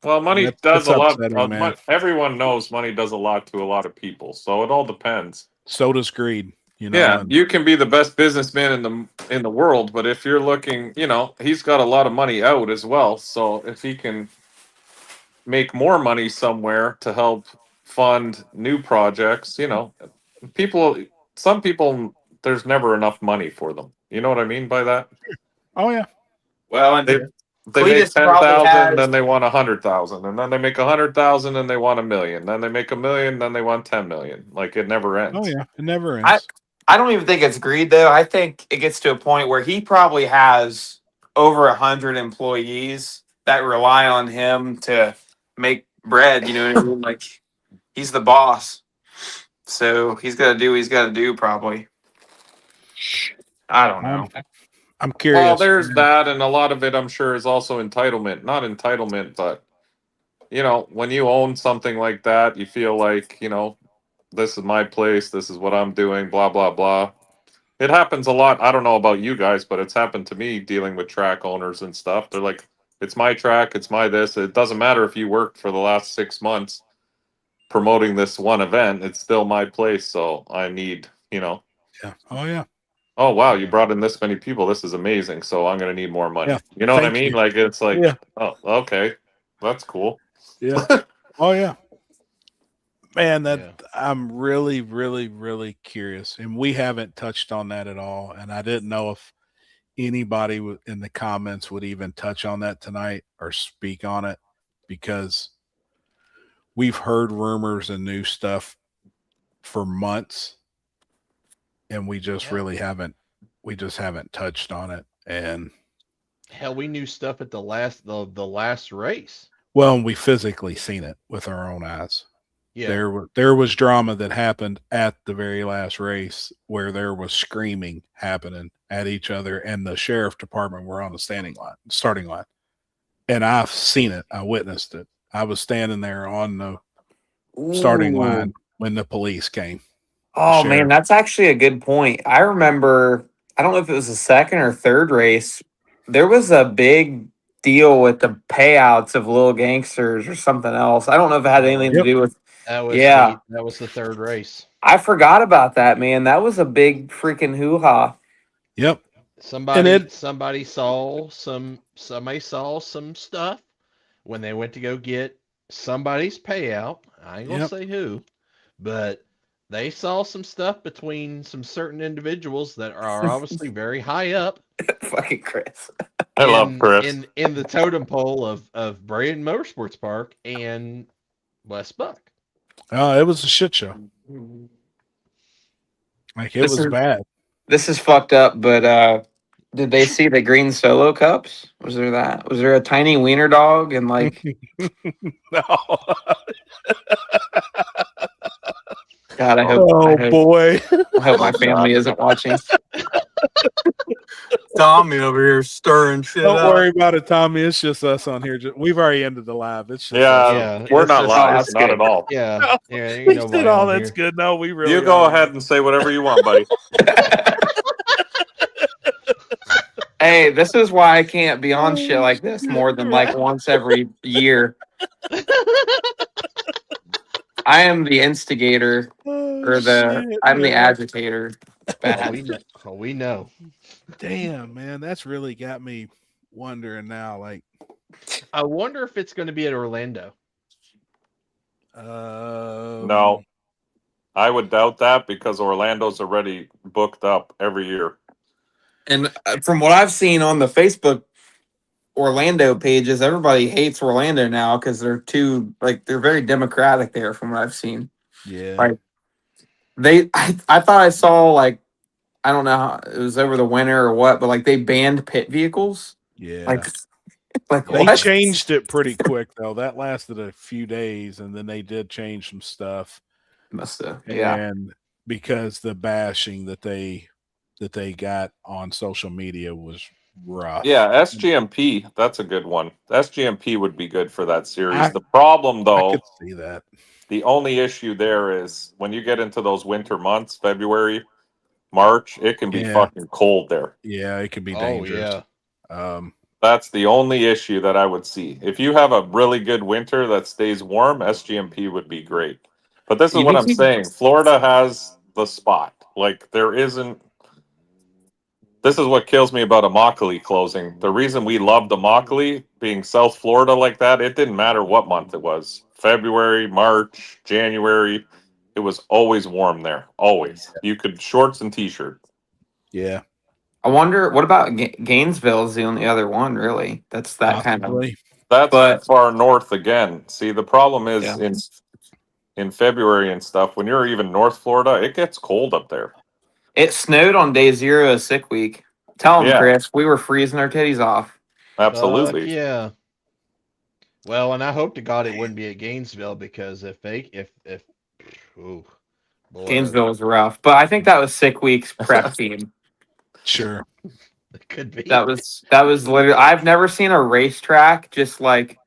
Well, money That's does a lot. upsetting, man. Everyone knows money does a lot to a lot of people, so it all depends. so does greed. You know, Yeah, and- you can be the best businessman in the world, but if you're looking, he's got a lot of money out as well. So if he can make more money somewhere to help fund new projects, some people, there's never enough money for them. You know what I mean by that? oh yeah. Well, and They they make Cletus probably 10,000, has. then they want 100,000, and then they make 100,000, and they want 1,000,000. Then they make 1,000,000, then they want 10,000,000. Like it never ends. Oh yeah, it never I ends. I don't even think it's greed though. I think it gets to a point where he probably has over 100 employees that rely on him to make bread. You know what I mean? Like he's the boss, so he's got to do what he's got to do. Probably. I don't know. I'm curious. Well, there's that, and a lot of it, I'm sure, is also entitlement. Not entitlement, but you know, when you own something like that, you feel like, you know, this is my place, this is what I'm doing, blah blah blah. It happens a lot. I don't know about you guys, but it's happened to me dealing with track owners and stuff. They're like, it's my track, it's my this. It doesn't matter if you worked for the last 6 months promoting this one event, it's still my place. So I need, you know, Yeah. Oh yeah. oh wow, you brought in this many people. This is amazing. So I'm gonna need more money. Yeah, You know what I thank mean? you. Like it's like, Yeah. oh, okay, that's cool. Yeah. Oh yeah. Man, that Yeah. I'm really, really, really curious, and we haven't touched on that at all. And I didn't know if anybody in the comments would even touch on that tonight or speak on it, because we've heard rumors and new stuff for months, and we just Yeah. really haven't. We just haven't touched on it. And Hell, we knew stuff at the last race. well, and we physically seen it with our own eyes. Yeah. There was drama that happened at the very last race where there was screaming happening at each other, and the sheriff department were on the starting line. And I've seen it. I witnessed it. I was standing there on the starting Ooh. line when the police came. Oh Sure. man, that's actually a good point. I remember, I don't know if it was the second or third race, there was a big deal with the payouts of Little Gangsters or something else. I don't know if it had anything Yep. to do with. That was Yeah. that was the third race. I forgot about that, man. That was a big freaking hoo ha. Yep. Somebody saw some stuff when they went to go get somebody's payout. I ain't gonna Yep. say who, but they saw some stuff between some certain individuals that are obviously very high up Fucking Chris. I love Chris. in the totem pole of Braden Motorsports Park and West Buck. It was a shit show. Like it This was is- bad. This is fucked up, but did they see the green solo cups? Was there that? Was there a tiny wiener dog and like No. God, I hope, Oh boy. I hope my family isn't watching. Tommy over here stirring shit Don't up. worry about it, Tommy. It's just us on here. We've already ended the live. It's just Yeah, us. Yeah, we're it's not just- live, that's not good. at all. Yeah, No. yeah. Ain't We nobody said, "Oh, on that's here. good." No, we really. You go are. ahead and say whatever you want, buddy. Hey, this is why I can't be on shit like this more than like once every year. I am the instigator Oh, or shit, I'm the man. agitator. Oh, Bad. we know. Damn, man, that's really got me wondering now. Like, I wonder if it's going to be at Orlando. No, I would doubt that because Orlando's already booked up every year. And from what I've seen on the Facebook Orlando pages, everybody hates Orlando now because they're they're very democratic there. From what I've seen, yeah, Right. I thought I saw like, I don't know how it was over the winter or what, but like they banned pit vehicles. yeah. Like They what? changed it pretty quick though. That lasted a few days, and then they did change some stuff. Must have. Yeah. And because the bashing that they got on social media was rough. Yeah, SGMP, that's a good one. SGMP would be good for that series. I- The problem, I though, could see that. the only issue there is when you get into those winter months, February, March, it can be Yeah. fucking cold there. Yeah, it could be Oh dangerous. yeah. That's the only issue that I would see. If you have a really good winter that stays warm, SGMP would be great. But this is what I'm EBT? saying. Florida has the spot. Like there isn't. This is what kills me about Immokalee closing. The reason we loved Immokalee being South Florida like that, it didn't matter what month it was. February, March, January. It was always warm there. Always. You could shorts and t-shirt. Yeah. I wonder what about Gainesville is the only other one really. That's that kind of. Possibly. That's But- far north again. See, the problem is Yeah. in February and stuff, when you're even North Florida, it gets cold up there. It snowed on day 0 of sick week. Tell them, Yeah. Chris, we were freezing our titties off. Absolutely. Fuck yeah. Well, and I hope to God it wouldn't be at Gainesville because if ooh, boy, Gainesville was rough, but I think that was sick week's prep team. Sure. it could be. That was literally. I've never seen a racetrack just like.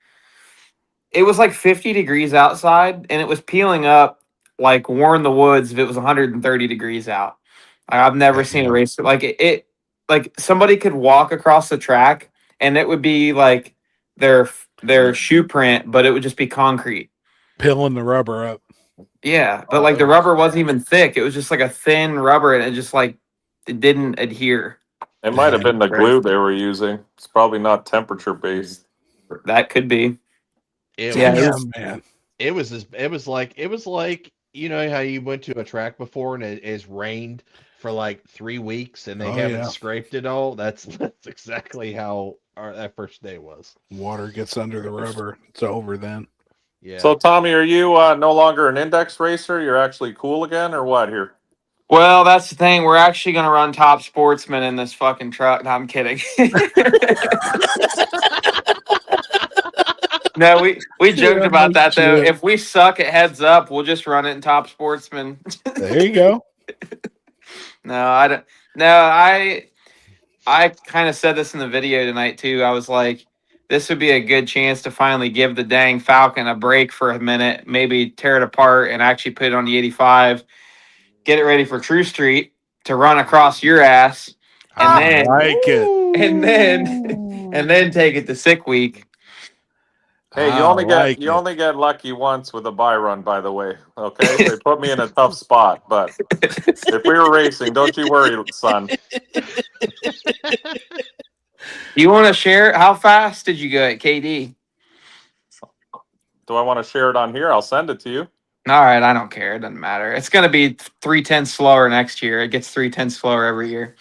It was like 50 degrees outside, and it was peeling up like Warren the Woods if it was 130 degrees out. I've never seen a race like it. Like somebody could walk across the track, and it would be like their shoe print, but it would just be concrete. Peeling the rubber up. Yeah, but like the rubber wasn't even thick. It was just like a thin rubber, and it just like it didn't adhere. It might have been the glue they were using. It's probably not temperature based. That could be. It Yeah, was, it Yeah, was- man. it was like you know how you went to a track before and it's rained for like 3 weeks and they Oh, haven't yeah. scraped it all. That's exactly how that first day was. Water gets under the rubber. It's over then. Yeah. So, Tommy, are you no longer an index racer? You're actually cool again, or what here? Well, that's the thing. We're actually gonna run Top Sportsman in this fucking truck. No, I'm kidding. No, we joked Yeah, about that though. legit. If we suck at Heads Up, we'll just run it in Top Sportsman. There you go. No, I don't. No, I kind of said this in the video tonight too. I was like, this would be a good chance to finally give the dang Falcon a break for a minute, maybe tear it apart and actually put it on the 85, get it ready for True Street to run across your ass, and I then like it. and then take it to sick week. Hey, you I only like get you it. only get lucky once with a buy run, by the way. Okay, they put me in a tough spot, but if we were racing, don't you worry, son. You want to share? How fast did you go at KD? Do I want to share it on here? I'll send it to you. All right, I don't care. It doesn't matter. It's going to be 3:10 slower next year. It gets 3:10 slower every year.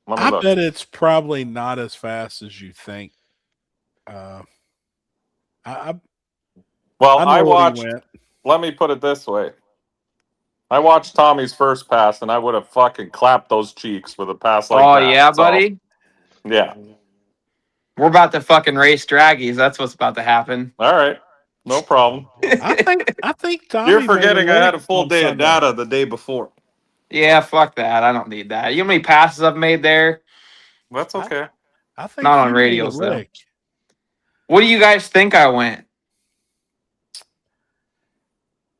Let me I look. bet it's probably not as fast as you think. Well, I know I what he watched. went. Let me put it this way. I watched Tommy's first pass, and I would have fucking clapped those cheeks with a pass like that. Yeah, So, buddy. yeah. We're about to fucking race draggies. That's what's about to happen. All right. No problem. I think Tommy You're made forgetting I had a full on day of Sunday. data the day before. Yeah, fuck that. I don't need that. You know how many passes I've made there? That's okay. I think Not on you made a radios, though. lick. What do you guys think I went?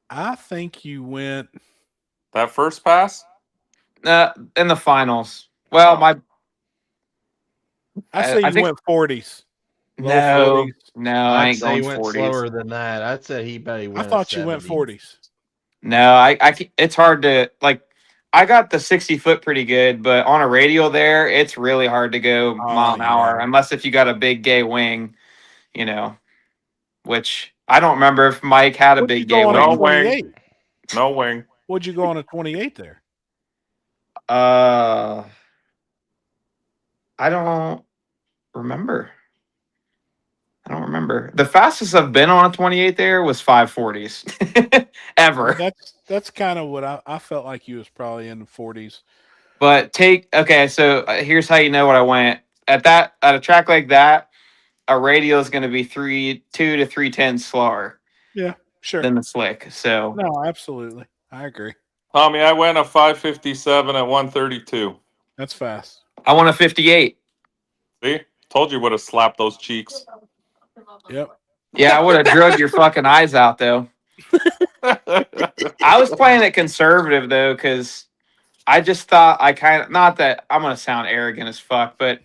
I think you went. That first pass? In the finals. Well, my I say I you think- went 40s. Low no, 40s. no, I I'd ain't say going he went 40s. slower than that. I'd say he bet he I went. thought you went 40s. No, it's hard to like. I got the 60-foot pretty good, but on a radial there, it's really hard to go mile an hour yeah. unless if you got a big gay wing, you know. Which I don't remember if Mike had a What'd you big gay go on No a wing. wing. 28? No wing. What'd you go on a 28 there? I don't remember. The fastest I've been on a 28 there was 540s ever. That's kind of what I felt like you was probably in the 40s. But so here's how you know what I went at a track like that. A radial is going to be 2 to 310 slower Sure. than the slick. So No, absolutely. I agree. Tommy, I went a 557 at 132. That's fast. I want a 58. See? Told you would have slapped those cheeks. Yep. Yeah, I would have drug your fucking eyes out though. I was playing it conservative though, because I just thought not that I'm gonna sound arrogant as fuck, but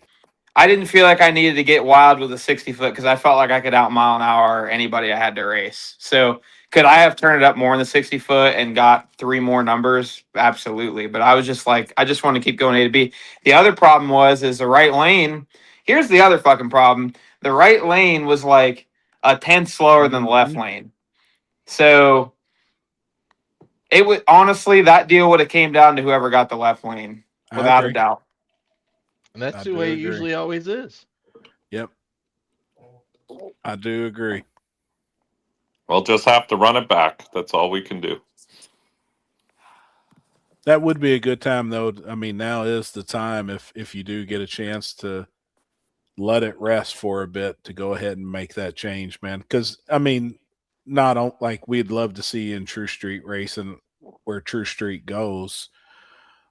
I didn't feel like I needed to get wild with a 60-foot because I felt like I could out mile an hour anybody I had to race. So could I have turned it up more in the 60-foot and got 3 more numbers? Absolutely. But I was just like, I just want to keep going A to B. The other problem is the right lane. Here's the other fucking problem. The right lane was like a 10th slower than the left lane. So it would honestly, that deal would have came down to whoever got the left lane, I without a agree. doubt. And that's I the do way it agree. usually always is. Yep. I do agree. We'll just have to run it back. That's all we can do. That would be a good time, though. I mean, now is the time if you do get a chance to let it rest for a bit to go ahead and make that change, man. Because I mean, not like we'd love to see in True Street racing where True Street goes,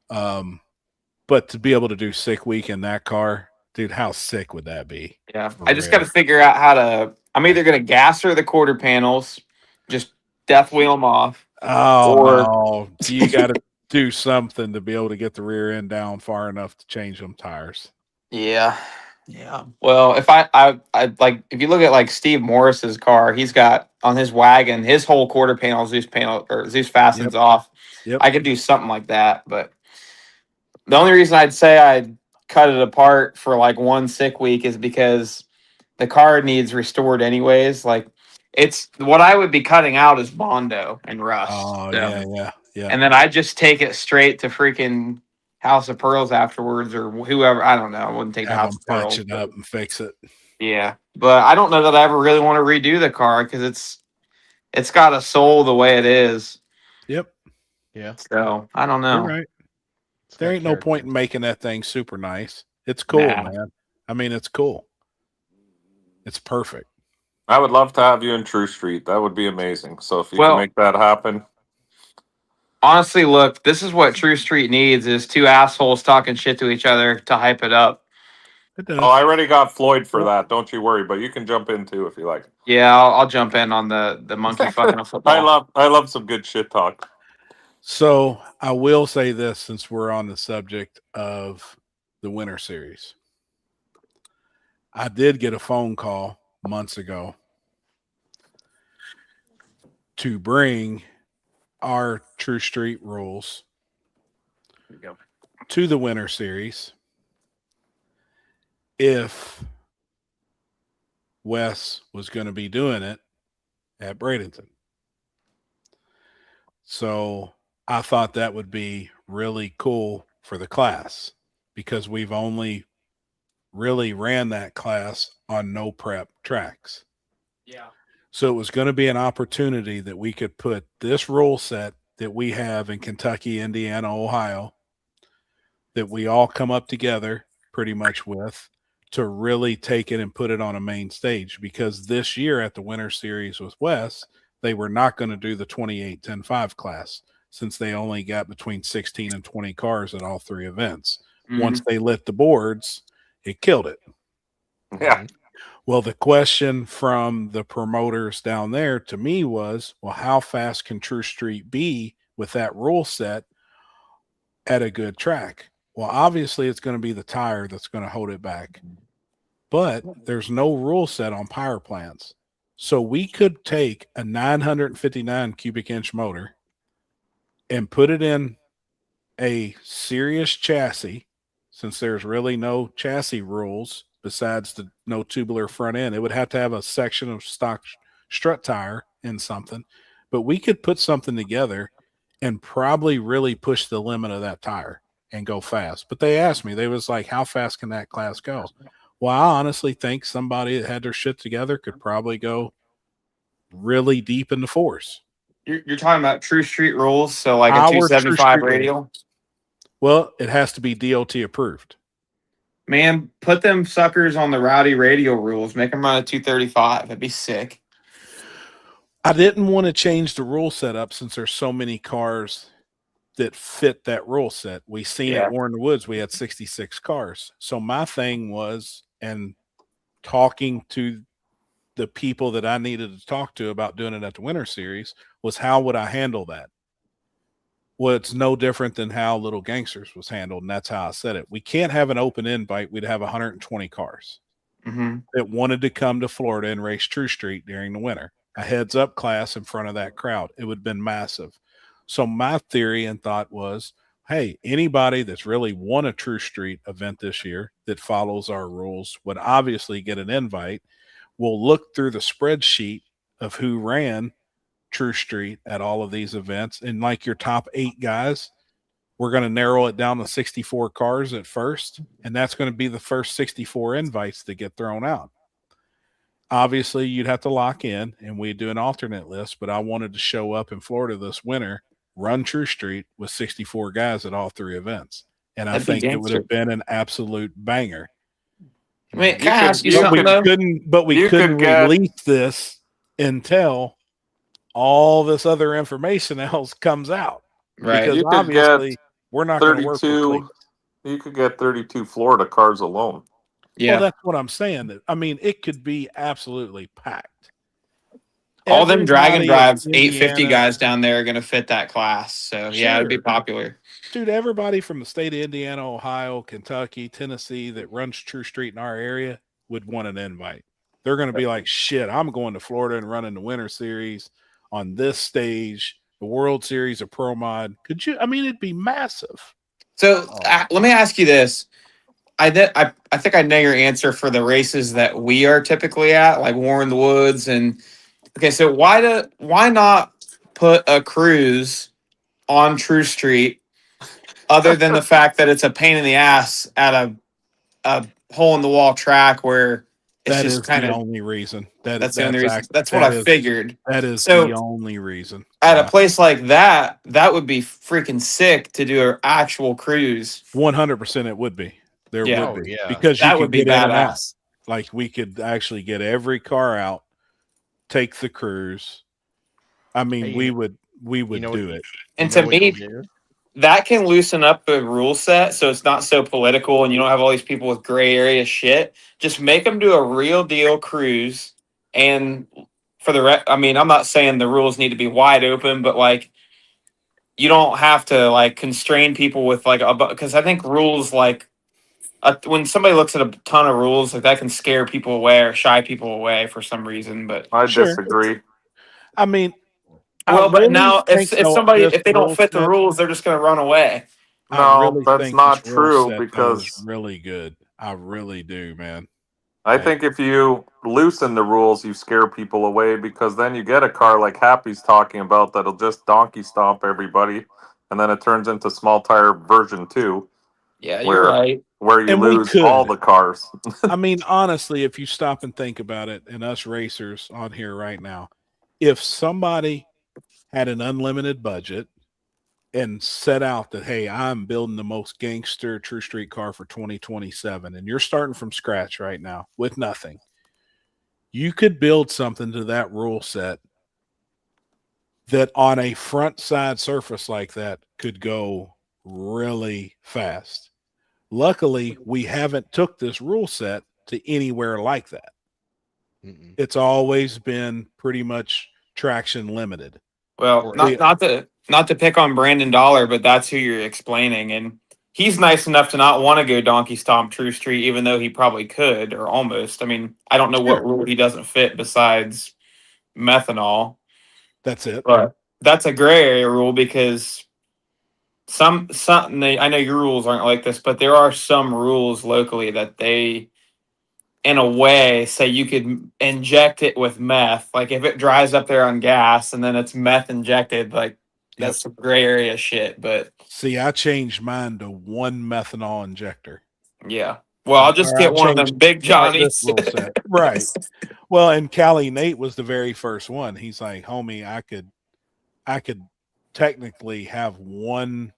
but to be able to do sick week in that car, dude, how sick would that be? Yeah, For I just real. got to figure out how to. I'm either gonna gas or the quarter panels, just death wheel them off. Oh Or- no, you got to do something to be able to get the rear end down far enough to change them tires. Yeah, yeah. Well, if I like, if you look at like Steve Morris's car, he's got on his wagon, his whole quarter panel, Zeus fastens off. Yep. I could do something like that, but the only reason I'd say I'd cut it apart for like one sick week is because the car needs restored anyways. Like, it's what I would be cutting out is Bondo and rust. Oh So- yeah. and then I just take it straight to freaking House of Pearls afterwards, or whoever. I don't know. I wouldn't take the Have House them of Pearls. patch it up and fix it. Yeah, but I don't know that I ever really want to redo the car because it's got a soul the way it is. Yep, Yeah. So I don't know. you're right. It's There got ain't no point character. in making that thing super nice. It's cool, Nah. man. I mean, it's cool. It's perfect. I would love to have you in True Street. That would be amazing. So if you Well- can make that happen, Honestly, look, this is what True Street needs: is two assholes talking shit to each other to hype it up. It does. oh, I already got Floyd for that. Don't you worry. But you can jump in too if you like. Yeah, I'll jump in on the monkey fucking a football. I love some good shit talk. So I will say this, since we're on the subject of the Winter Series. I did get a phone call months ago to bring our True Street rules There you go. to the Winter Series if Wes was going to be doing it at Bradenton. So I thought that would be really cool for the class because we've only really ran that class on no prep tracks. Yeah. So it was going to be an opportunity that we could put this rule set that we have in Kentucky, Indiana, Ohio, that we all come up together pretty much with, to really take it and put it on a main stage. Because this year at the Winter Series with Wes, they were not going to do the 28-10-5 class since they only got between 16 and 20 cars at all three events. Mhm. Once they lit the boards, it killed it. Yeah. Well, the question from the promoters down there to me was, well, how fast can True Street be with that rule set at a good track? Well, obviously it's going to be the tire that's going to hold it back. But there's no rule set on power plants. So we could take a 959 cubic inch motor and put it in a serious chassis, since there's really no chassis rules besides the no tubular front end. It would have to have a section of stock strut tire and something, but we could put something together and probably really push the limit of that tire and go fast. But they asked me, they was like, how fast can that class go? Well, I honestly think somebody that had their shit together could probably go really deep in the force. You're talking about True Street rules, so like a Our True 275 Street radial. Well, it has to be DOT approved. Man, put them suckers on the rowdy radial rules. Make them run a 235. That'd be sick. I didn't want to change the rule setup since there's so many cars that fit that rule set. We seen Yeah. at Warren Woods, we had 66 cars. So my thing was, and talking to the people that I needed to talk to about doing it at the Winter Series, was how would I handle that? Well, it's no different than how Little Gangsters was handled, and that's how I said it. We can't have an open invite. We'd have 120 cars Mm-hmm. that wanted to come to Florida and race True Street during the winter. A heads up class in front of that crowd. It would have been massive. So my theory and thought was, hey, anybody that's really won a True Street event this year that follows our rules would obviously get an invite. We'll look through the spreadsheet of who ran True Street at all of these events, and like your top 8 guys, We're going to narrow it down to 64 cars at first, and that's going to be the first 64 invites that get thrown out. Obviously, you'd have to lock in, and we'd do an alternate list, but I wanted to show up in Florida this winter, run True Street with 64 guys at all 3 events. And I That'd be think it would gangster. have been an absolute banger. I mean, You can I could- ask you you But we something though? You could couldn't get- release this until all this other information else comes out. Right. Because You could obviously we're not going to work with 32. Cleveland. You could get 32 Florida cars alone. Yeah. Well, that's what I'm saying. I mean, it could be absolutely packed. All them Dragon Everybody Drive in 850 Indiana- guys down there are going to fit that class. So, yeah, it'd be Sure. popular. Dude, everybody from the state of Indiana, Ohio, Kentucky, Tennessee that runs True Street in our area would want an invite. They're going to be like, shit, I'm going to Florida and running the Winter Series on this stage, the World Series of Pro Mod. Could you? I mean, it'd be massive. So, Oh. let me ask you this. I think I know your answer for the races that we are typically at, like Warren Woods. And okay, so why not put a cruise on True Street other than the fact that it's a pain in the ass at a hole in the wall track where it's That is just kind the of only reason. that's the only reason. act- That's what that I is- figured. That is So, the only reason. At a place like that, that would be freaking sick to do an actual cruise. 100% it would be. There Yeah. would be. Oh, yeah. Because you That could would be get in and out. badass. Like we could actually get every car out, take the cruise. I mean, Hey, we would you know do what- it. And You know to what me, you do? that can loosen up the rule set so it's not so political and you don't have all these people with gray area shit. Just make them do a real deal cruise. And for the I mean, I'm not saying the rules need to be wide open, but like you don't have to like constrain people with like because I think rules like when somebody looks at a ton of rules like that can scare people away or shy people away for some reason. But I Sure. disagree. I mean, I well, but really now think if though somebody this if they don't rule fit the set- rules, they're just gonna run away. I No, really that's think not this rule true set, though, because- is really good. I really do, man. I think if you loosen the rules, you scare people away because then you get a car like Happy's talking about that'll just donkey stomp everybody, and then it turns into small tire version 2, Yeah, you're you're right. where you And we lose could. all the cars. I mean, honestly, if you stop and think about it, and us racers on here right now, if somebody had an unlimited budget and set out that, hey, I'm building the most gangster True Street car for 2027, and you're starting from scratch right now with nothing, you could build something to that rule set that on a front side surface like that could go really fast. Luckily, we haven't took this rule set to anywhere like that. Mm-mm. It's always been pretty much traction limited. Well, Or- not to pick on Brandon Dollar, but that's who you're explaining, and he's nice enough to not want to go donkey stomp True Street, even though he probably could or almost. I mean, I don't know what Sure. rule he doesn't fit besides methanol, That's it. but that's a gray area rule because I know your rules aren't like this, but there are some rules locally that they, in a way, say you could inject it with meth. Like if it dries up there on gas and then it's meth injected, like that's some gray area shit. But See, I changed mine to one methanol injector. yeah, well, I'll just Or get I one of them changed big this Johnnies. rule set. Right. Well, and Cali Nate was the very first one. He's like, homie, I could technically have one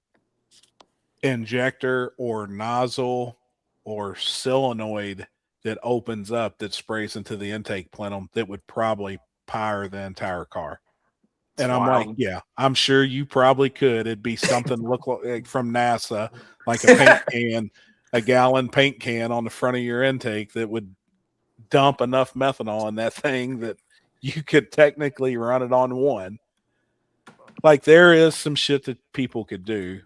injector or nozzle or solenoid that opens up that sprays into the intake plenum that would probably power the entire car. And I'm like, Wild. yeah, I'm sure you probably could. It'd be something look like from NASA, like a paint can, a gallon paint can on the front of your intake that would dump enough methanol in that thing that you could technically run it on one. Like there is some shit that people could do.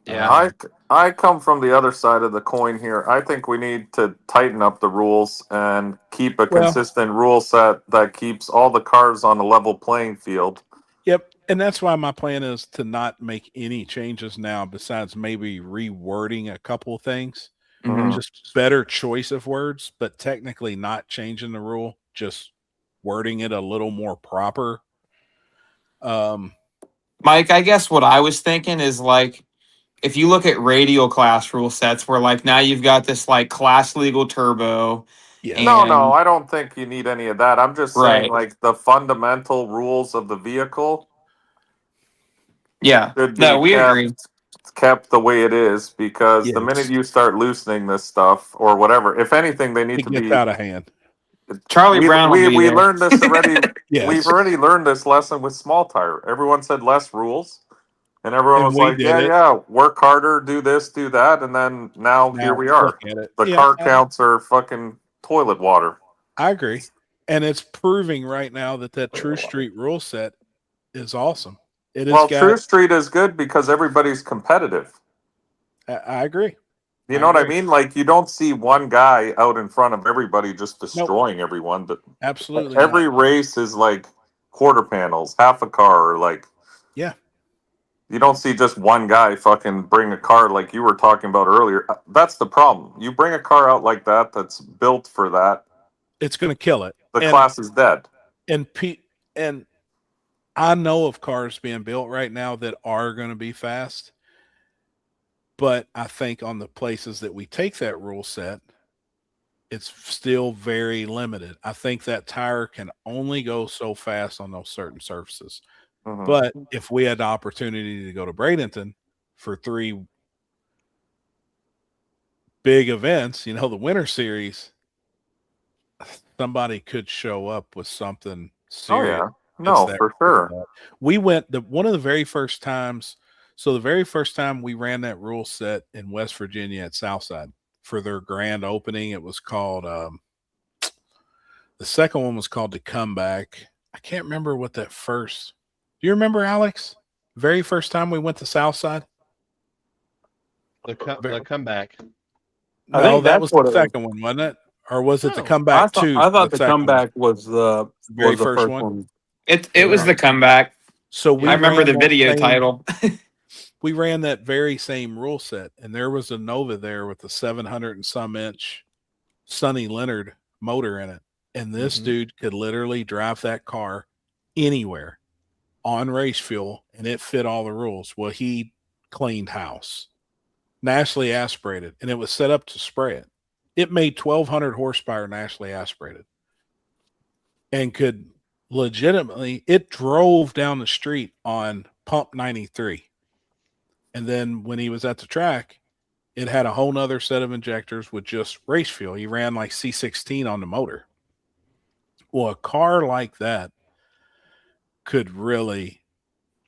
Yeah. I come from the other side of the coin here. I think we need to tighten up the rules and keep a Well- consistent rule set that keeps all the cars on a level playing field. Yep. And that's why my plan is to not make any changes now besides maybe rewording a couple of things. Mhm. Just better choice of words, but technically not changing the rule, just wording it a little more proper. Mike, I guess what I was thinking is like if you look at radial class rule sets, where like now you've got this like class legal turbo, Yeah. No, and I don't think you need any of that. I'm just saying, right, like, the fundamental rules of the vehicle yeah, should no, be we agree. kept the way it is, because the minute Yes. you start loosening this stuff or whatever, if anything, they need It to gets be. out of hand. Charlie Brown will be We there. learned this already. Yes. We've already learned this lesson with small tire. Everyone said less rules, and everyone And was we like, did "Yeah, it. yeah, work harder, do this, do that," and then now here Now we look are. at it. The Yeah, car counts are fucking toilet water. I agree. And it's proving right now that True Street rule set is awesome. It has Well, got. True Street is good because everybody's competitive. I agree. You I know what I agree. mean? Like, you don't see one guy out in front of everybody just destroying everyone. But Absolutely. every not. race is like quarter panels, half a car, or like. Yeah. You don't see just one guy fucking bring a car like you were talking about earlier. That's the problem. You bring a car out like that that's built for that, It's going to kill it. the class is dead. And I know of cars being built right now that are going to be fast, but I think on the places that we take that rule set, it's still very limited. I think that tire can only go so fast on those certain surfaces. Mhm. But if we had the opportunity to go to Bradenton for 3 big events, the Winter Series, somebody could show up with something Oh serious. yeah, no, for sure. We went one of the very first times. So the very first time we ran that rule set in West Virginia at Southside for their grand opening, it was called. The second one was called The Comeback. I can't remember what that first. Do you remember, Alex? Very first time we went to Southside. The comeback. I No, think that that's was what the it was. second one, wasn't it? Or was it the No. comeback two? I thought the second one? comeback was the Very was the first first one? one. It was the comeback. So we I remember ran the that video same- title. We ran that very same rule set, and there was a Nova there with a 700 and some inch Sonny Leonard motor in it. And this Mhm. dude could literally drive that car anywhere on race fuel, and it fit all the rules. Well, he cleaned house, naturally aspirated, and it was set up to spray it. It made 1,200 horsepower naturally aspirated and could legitimately, it drove down the street on pump 93. And then when he was at the track, it had a whole nother set of injectors with just race fuel. He ran like C16 on the motor. Well, a car like that could really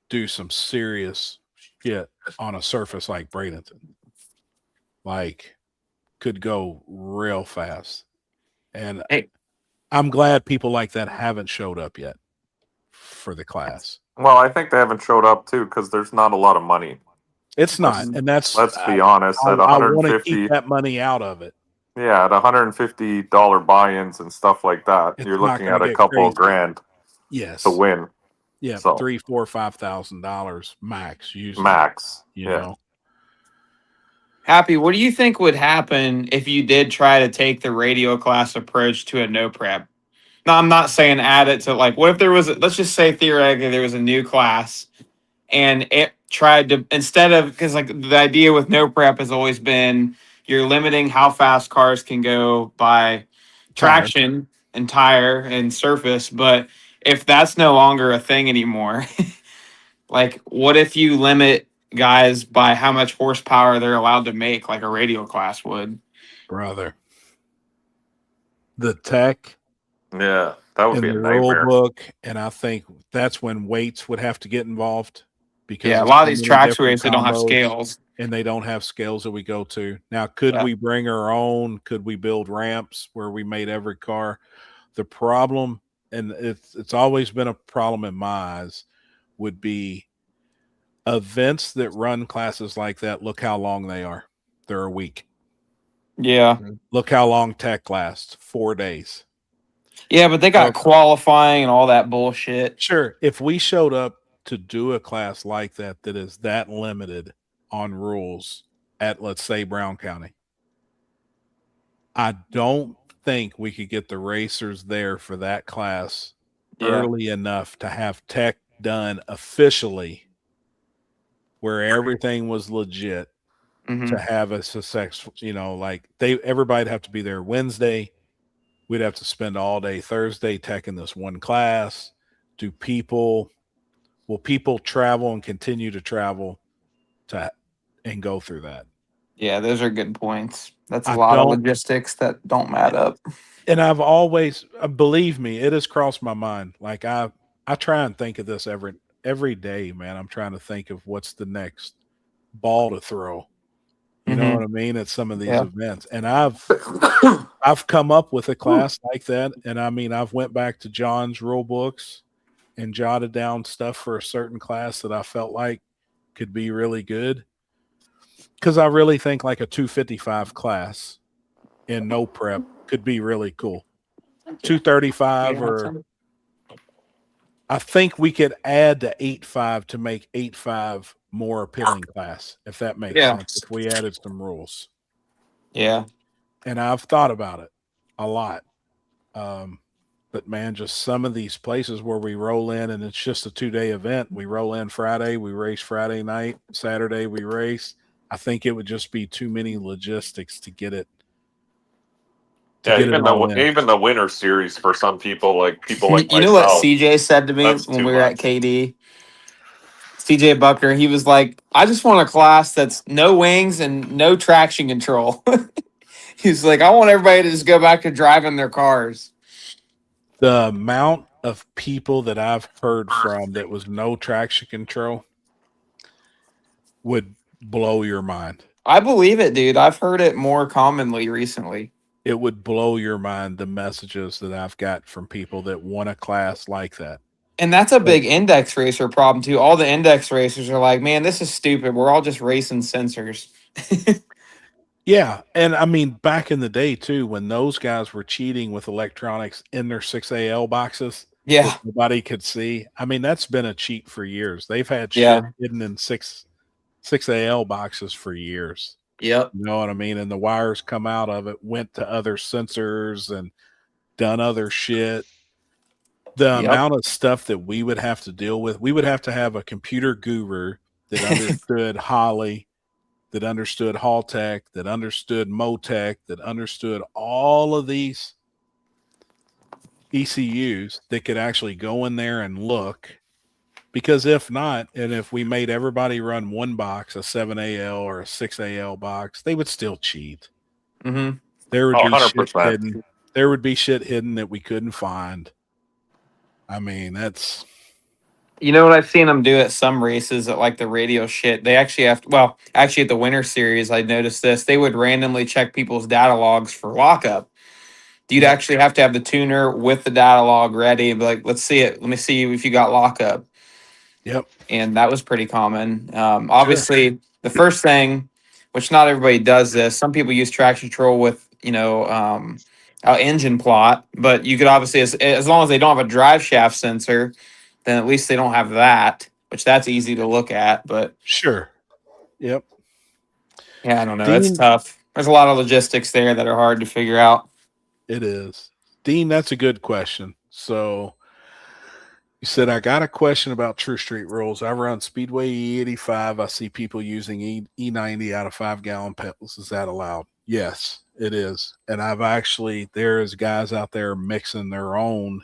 do some serious shit on a surface like Bradenton. Like, could go real fast. And Hey. I'm glad people like that haven't showed up yet for the class. Well, I think they haven't showed up too because there's not a lot of money. It's not, and that's Let's be honest. I At want to 150, keep that money out of it. yeah, at $150 buy-ins and stuff like that, It's you're not looking gonna at a get couple of crazy. grand Yes, to win. yeah, So. $3,000, $4,000, $5,000 max usually. Max. You Yeah. know, Happy, what do you think would happen if you did try to take the radio class approach to a no prep? No, I'm not saying add it to like, what if there was, let's just say theoretically there was a new class and it tried to, instead of, because like the idea with no prep has always been you're limiting how fast cars can go by traction and tire and surface. But if that's no longer a thing anymore, like what if you limit guys by how much horsepower they're allowed to make, like a radio class would? brother. The tech Yeah, that would and be a the rule nightmare. book, and I think that's when weights would have to get involved because Yeah, a of lot so of these many track different races, they don't have combos, scales. and they don't have scales that we go to. Now, could Yeah. we bring our own? Could we build ramps where we made every car? The problem, and it's always been a problem in my eyes, would be events that run classes like that. Look how long they are. They're a week. Yeah. Look how long tech lasts. 4 days. Yeah, but they got Okay. qualifying and all that bullshit. Sure. If we showed up to do a class like that is that limited on rules at, let's say, Brown County, I don't think we could get the racers there for that class Yeah. early enough to have tech done officially where everything was legit Mhm. to have a successful, like everybody'd have to be there Wednesday. We'd have to spend all day Thursday taking this one class. Will people travel and continue to travel and go through that? Yeah, those are good points. That's a I lot of don't- logistics that don't add up. And I've always, believe me, it has crossed my mind. Like I try and think of this every day, man. I'm trying to think of what's the next ball to throw. You know Mhm. what I mean? At some of these Yeah. events. And I've come up with a class like that. And I mean, I've went back to John's rule books and jotted down stuff for a certain class that I felt like could be really good. Because I really think like a 255 class in no prep could be really cool. 235 or I think we could add the 8.5 to make 8.5 more appealing class, if that makes Yeah. sense. If we added some rules. Yeah. And I've thought about it a lot. But man, just some of these places where we roll in and it's just a 2-day event. We roll in Friday, we race Friday night, Saturday we race. I think it would just be too many logistics to get it. Yeah, get it all in. even the winter series for some people, like myself. You know what CJ said to me That's when too we were at much. KD? CJ Buckner, he was like, I just want a class that's no wings and no traction control. He's like, I want everybody to just go back to driving their cars. The amount of people that I've heard from that was no traction control would blow your mind. I believe it, dude. I've heard it more commonly recently. It would blow your mind, the messages that I've got from people that want a class like that. And that's a big index racer problem, too. All the index racers are like, man, this is stupid. We're all just racing sensors. Yeah. And I mean, back in the day, too, when those guys were cheating with electronics in their 6AL boxes, Yeah. that nobody could see. I mean, that's been a cheat for years. They've had Yeah. shit hidden in 6AL boxes for years. Yep. You know what I mean? And the wires come out of it, went to other sensors and done other shit. The amount of stuff that we would have to deal with, we would have to have a computer guru that understood Holly, that understood Haltech, that understood Motec, that understood all of these ECUs that could actually go in there and look. Because if not, and if we made everybody run one box, a 7AL or a 6AL box, they would still cheat. Mm-hmm. There would be shit 100%. hidden. There would be shit hidden that we couldn't find. I mean, that's... You know what I've seen them do at some races at like the radio shit? They actually have actually at the winter series, I noticed this. They would randomly check people's data logs for lockup. You'd actually have to have the tuner with the data log ready and be like, let's see it. Let me see if you got lockup. Yep. And that was pretty common. Obviously, the first thing, which not everybody does this, some people use traction control with, engine plot, but you could obviously, as long as they don't have a drive shaft sensor, then at least they don't have that, which that's easy to look at. But Sure. Yep. yeah, I don't know. Dean- It's tough. There's a lot of logistics there that are hard to figure out. It is. Dean, that's a good question. So you said, I got a question about True Street rules. I run Speedway E85. I see people using E90 out of 5-gallon pedals. Is that allowed? Yes, it is. And there is guys out there mixing their own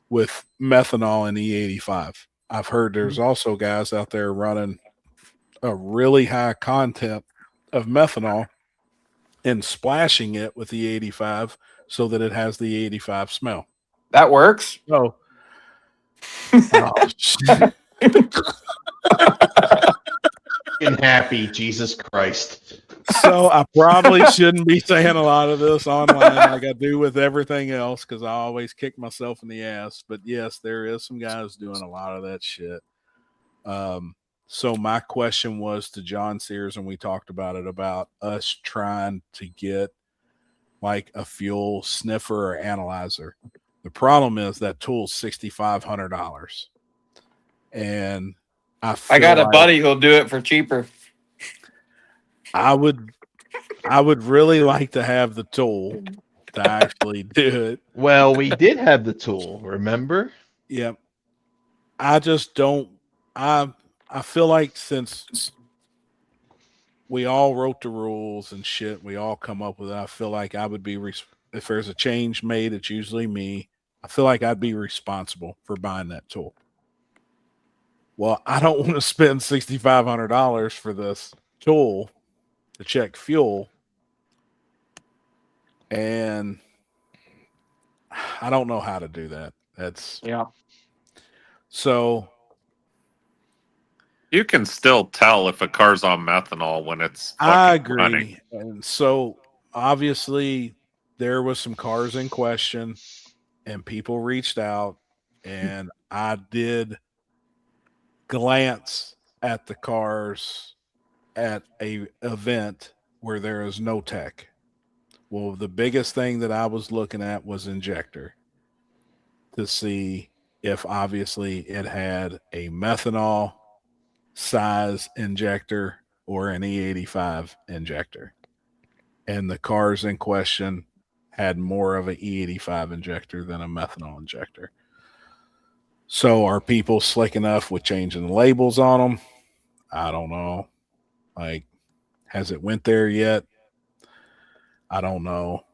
with methanol and E85. I've heard there's also guys out there running a really high content of methanol and splashing it with E85 so that it has the E85 smell. That works. Oh, shit. Fucking happy, Jesus Christ. So I probably shouldn't be saying a lot of this online like I do with everything else because I always kick myself in the ass. But yes, there is some guys doing a lot of that shit. So my question was to John Sears, and we talked about it, about us trying to get like a fuel sniffer or analyzer. The problem is that tool's $6,500, and I got a buddy who'll do it for cheaper. I would really like to have the tool to actually do it. Well, we did have the tool, remember? Yep. I just don't. I feel like since we all wrote the rules and shit, we all come up with it. I feel like I would be if there's a change made, it's usually me. I feel like I'd be responsible for buying that tool. Well, I don't want to spend $6,500 for this tool to check fuel, and I don't know how to do that. That's Yeah. so. You can still tell if a car's on methanol when it's I fucking agree. running. And so obviously there was some cars in question and people reached out, and I did glance at the cars at a event where there is no tech. Well, the biggest thing that I was looking at was injector to see if obviously it had a methanol size injector or an E85 injector. And the cars in question had more of an E85 injector than a methanol injector. So are people slick enough with changing the labels on them? I don't know. Like, has it went there yet? I don't know.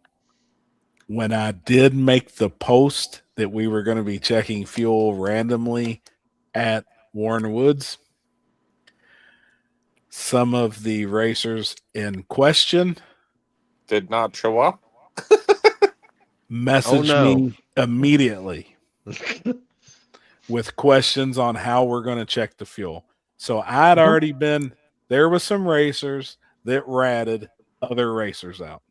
When I did make the post that we were going to be checking fuel randomly at Warren Woods, some of the racers in question Did not show up. messaged me immediately with questions on how we're going to check the fuel. So I'd already been there with some racers that ratted other racers out.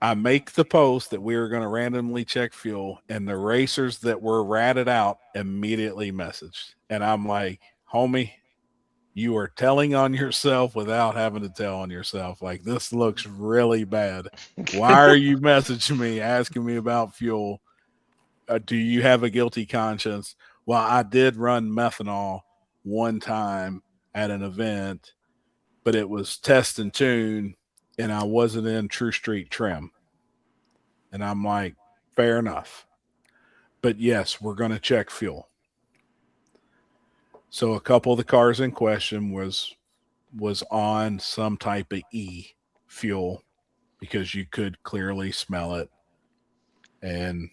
I make the post that we were going to randomly check fuel, and the racers that were ratted out immediately messaged. And I'm like, homie, you are telling on yourself without having to tell on yourself. Like, this looks really bad. Why are you messaging me, asking me about fuel? Do you have a guilty conscience? Well, I did run methanol one time at an event, but it was test and tune, and I wasn't in True Street trim. And I'm like, fair enough. But yes, we're going to check fuel. So a couple of the cars in question was on some type of E fuel because you could clearly smell it. And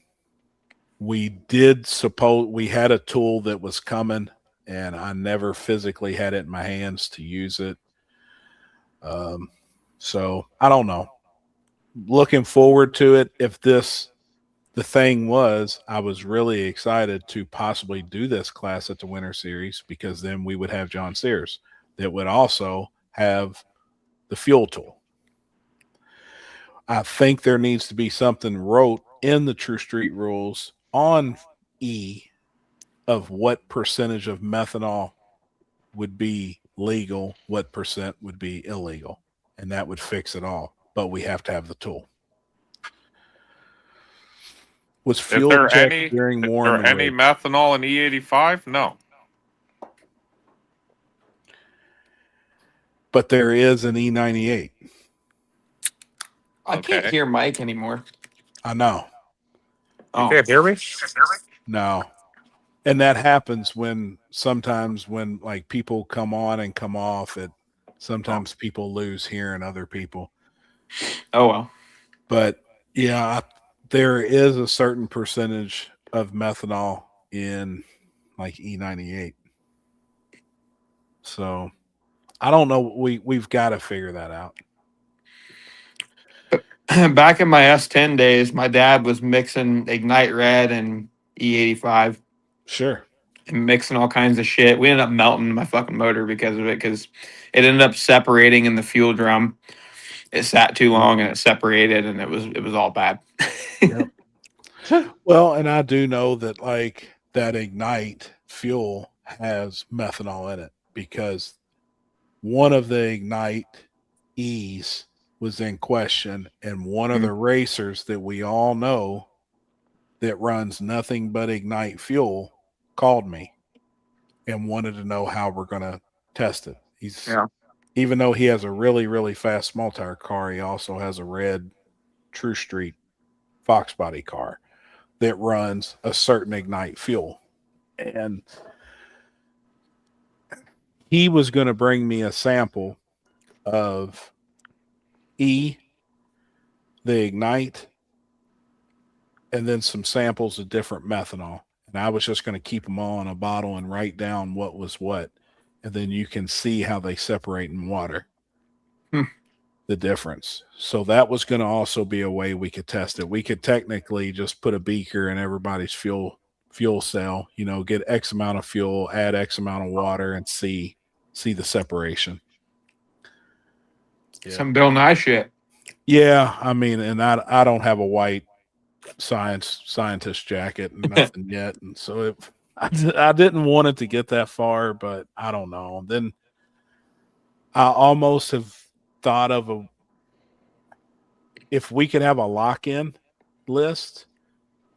we did suppose we had a tool that was coming, and I never physically had it in my hands to use it. So I don't know. Looking forward to it. If the thing was, I was really excited to possibly do this class at the Winter Series, because then we would have John Sears that would also have the fuel tool. I think there needs to be something wrote in the True Street rules on E of what percentage of methanol would be legal, what percent would be illegal, and that would fix it all. But we have to have the tool. Was fuel checked during Warren? Is there any methanol in E85? No. But there is an E98. I can't hear Mike anymore. I know. You can't hear me? No. And that happens sometimes when like people come on and come off. Sometimes people lose hearing other people. Oh, well. But yeah, there is a certain percentage of methanol in like E98. So I don't know. We've got to figure that out. Back in my S10 days, my dad was mixing Ignite Red and E85. Sure. And mixing all kinds of shit. We ended up melting my fucking motor because of it, because it ended up separating in the fuel drum. It sat too long and it separated, and it was all bad. Yep. Well, and I do know that like that Ignite fuel has methanol in it, because one of the Ignite E's was in question, and one of the racers that we all know that runs nothing but Ignite fuel called me and wanted to know how we're going to test it. Even though he has a really, really fast small tire car, he also has a red True Street Fox body car that runs a certain Ignite fuel. And he was going to bring me a sample of E, the Ignite, and then some samples of different methanol. And I was just going to keep them all in a bottle and write down what was what. And then you can see how they separate in water. The difference. So that was going to also be a way we could test it. We could technically just put a beaker in everybody's fuel cell, you know, get X amount of fuel, add X amount of water, and see the separation. Yeah. Some Bill Nye shit. Yeah, I mean, and I don't have a white scientist jacket and nothing yet, and so I didn't want it to get that far, but I don't know. Then I almost have thought of if we could have a lock-in list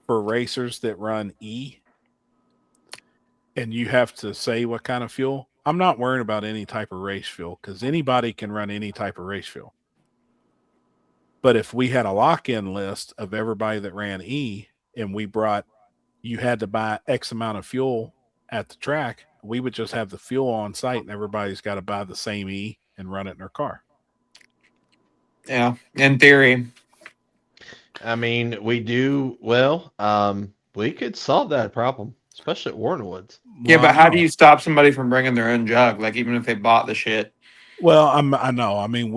for racers that run E, and you have to say what kind of fuel. I'm not worrying about any type of race fuel because anybody can run any type of race fuel. But if we had a lock-in list of everybody that ran E, and you had to buy X amount of fuel at the track, we would just have the fuel on site, and everybody's got to buy the same E and run it in their car. Yeah, in theory. I mean, we could solve that problem, especially at Warren Woods. Yeah, Well, but how do no. you stop somebody from bringing their own jug? Like, even if they bought the shit. Well, I know. I mean,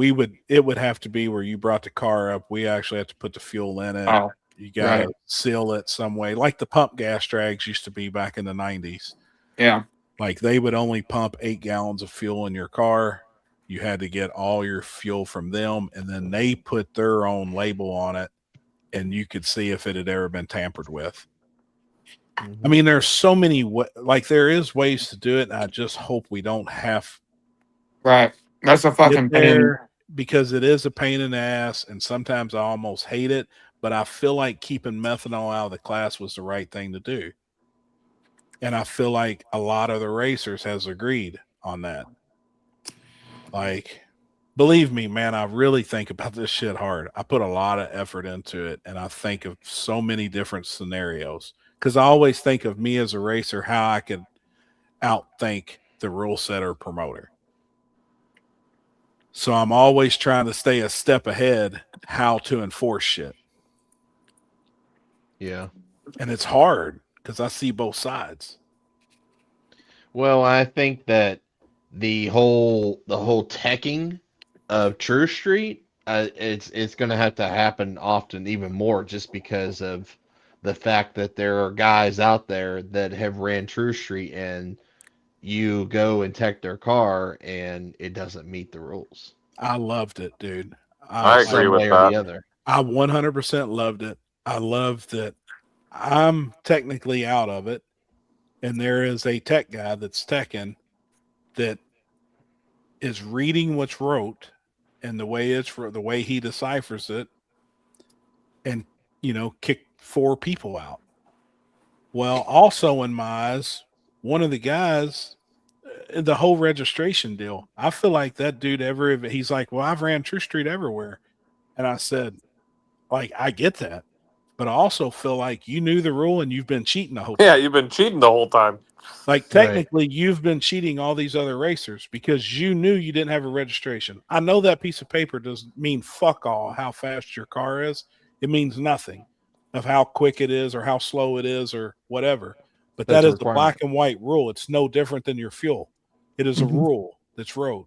it would have to be where you brought the car up. We actually have to put the fuel in it. Oh, You got to right. seal it some way, like the pump gas drags used to be back in the 90s. Yeah. Like they would only pump 8 gallons of fuel in your car. You had to get all your fuel from them, and then they put their own label on it, and you could see if it had ever been tampered with. I mean, there's so many there is ways to do it, and I just hope we don't have Right. That's a get fucking pain. there because it is a pain in the ass, and sometimes I almost hate it, but I feel like keeping methanol out of the class was the right thing to do. And I feel like a lot of the racers has agreed on that. Like, believe me, man, I really think about this shit hard. I put a lot of effort into it, and I think of so many different scenarios because I always think of me as a racer, how I could outthink the rule setter promoter. So I'm always trying to stay a step ahead how to enforce shit. Yeah. And it's hard because I see both sides. Well, I think that the whole teching of True Street, it's going to have to happen often, even more, just because of the fact that there are guys out there that have ran True Street, and you go and tech their car, and it doesn't meet the rules. I loved it, dude. I agree Some with way or that. the other. I 100% loved it. I love that I'm technically out of it, and there is a tech guy that's teching that is reading what's wrote and the way he deciphers it, and kick 4 people out. Well, also in my eyes, one of the guys, the whole registration deal, I feel like that dude he's like, well, I've ran True Street everywhere. And I said, like, I get that, but I also feel like you knew the rule and you've been cheating the whole time. Yeah, you've been cheating the whole time. Like, technically, you've been cheating all these other racers because you knew you didn't have a registration. I know that piece of paper doesn't mean fuck all how fast your car is. It means nothing of how quick it is or how slow it is or whatever. But That's that a is the requirement. black and white rule. It's no different than your fuel. It is a rule that's wrote,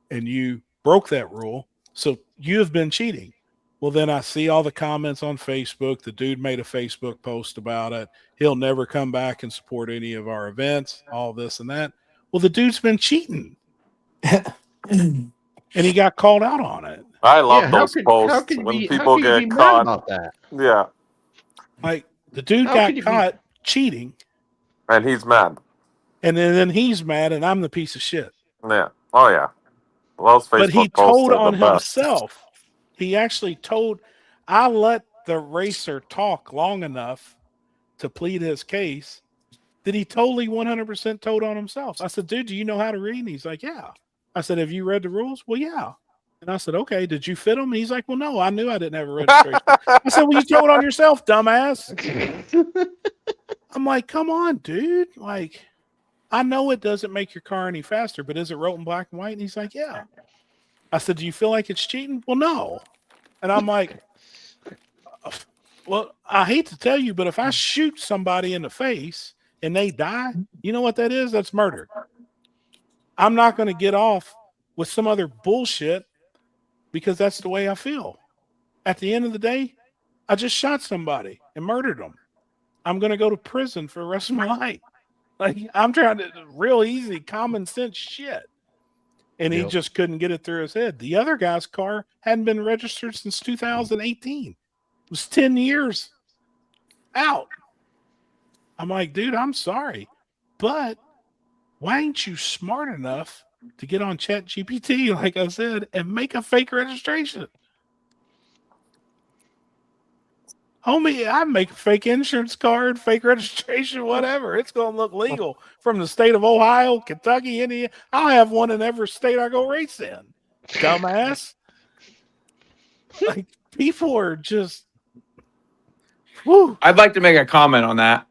and you broke that rule. So you have been cheating. Well, then I see all the comments on Facebook. The dude made a Facebook post about it. He'll never come back and support any of our events, all this and that. Well, the dude's been cheating. And he got called out on it. I love Yeah, those posts when people get mad caught. about that? Yeah, Like, the dude How got could you be- caught cheating, and he's mad. and then he's mad, and I'm the piece of shit. Yeah. Oh yeah. Those Facebook But he posts told are on the best. himself. He actually told, I let the racer talk long enough to plead his case that he totally 100% told on himself. I said, dude, do you know how to read? And he's like, yeah. I said, have you read the rules? Well, yeah. And I said, okay, did you fit them? And he's like, well, no, I knew I didn't have a registration. I said, well, you told on yourself, dumbass. I'm like, come on, dude. Like, I know it doesn't make your car any faster, but is it wrote in black and white? And he's like, yeah. I said, do you feel like it's cheating? Well, no. And I'm like, well, I hate to tell you, but if I shoot somebody in the face and they die, you know what that is? That's murder. I'm not going to get off with some other bullshit because that's the way I feel. At the end of the day, I just shot somebody and murdered them. I'm going to go to prison for the rest of my life. Like, I'm trying to real easy, common sense shit. And he Yep. just couldn't get it through his head. The other guy's car hadn't been registered since 2018. It was 10 years out. I'm like, dude, I'm sorry, but why ain't you smart enough to get on ChatGPT, like I said, and make a fake registration? Homie, I make a fake insurance card, fake registration, whatever. It's going to look legal from the state of Ohio, Kentucky, Indiana. I'll have one in every state I go race in. Dumbass. Like, people are just, whoo. I'd like to make a comment on that.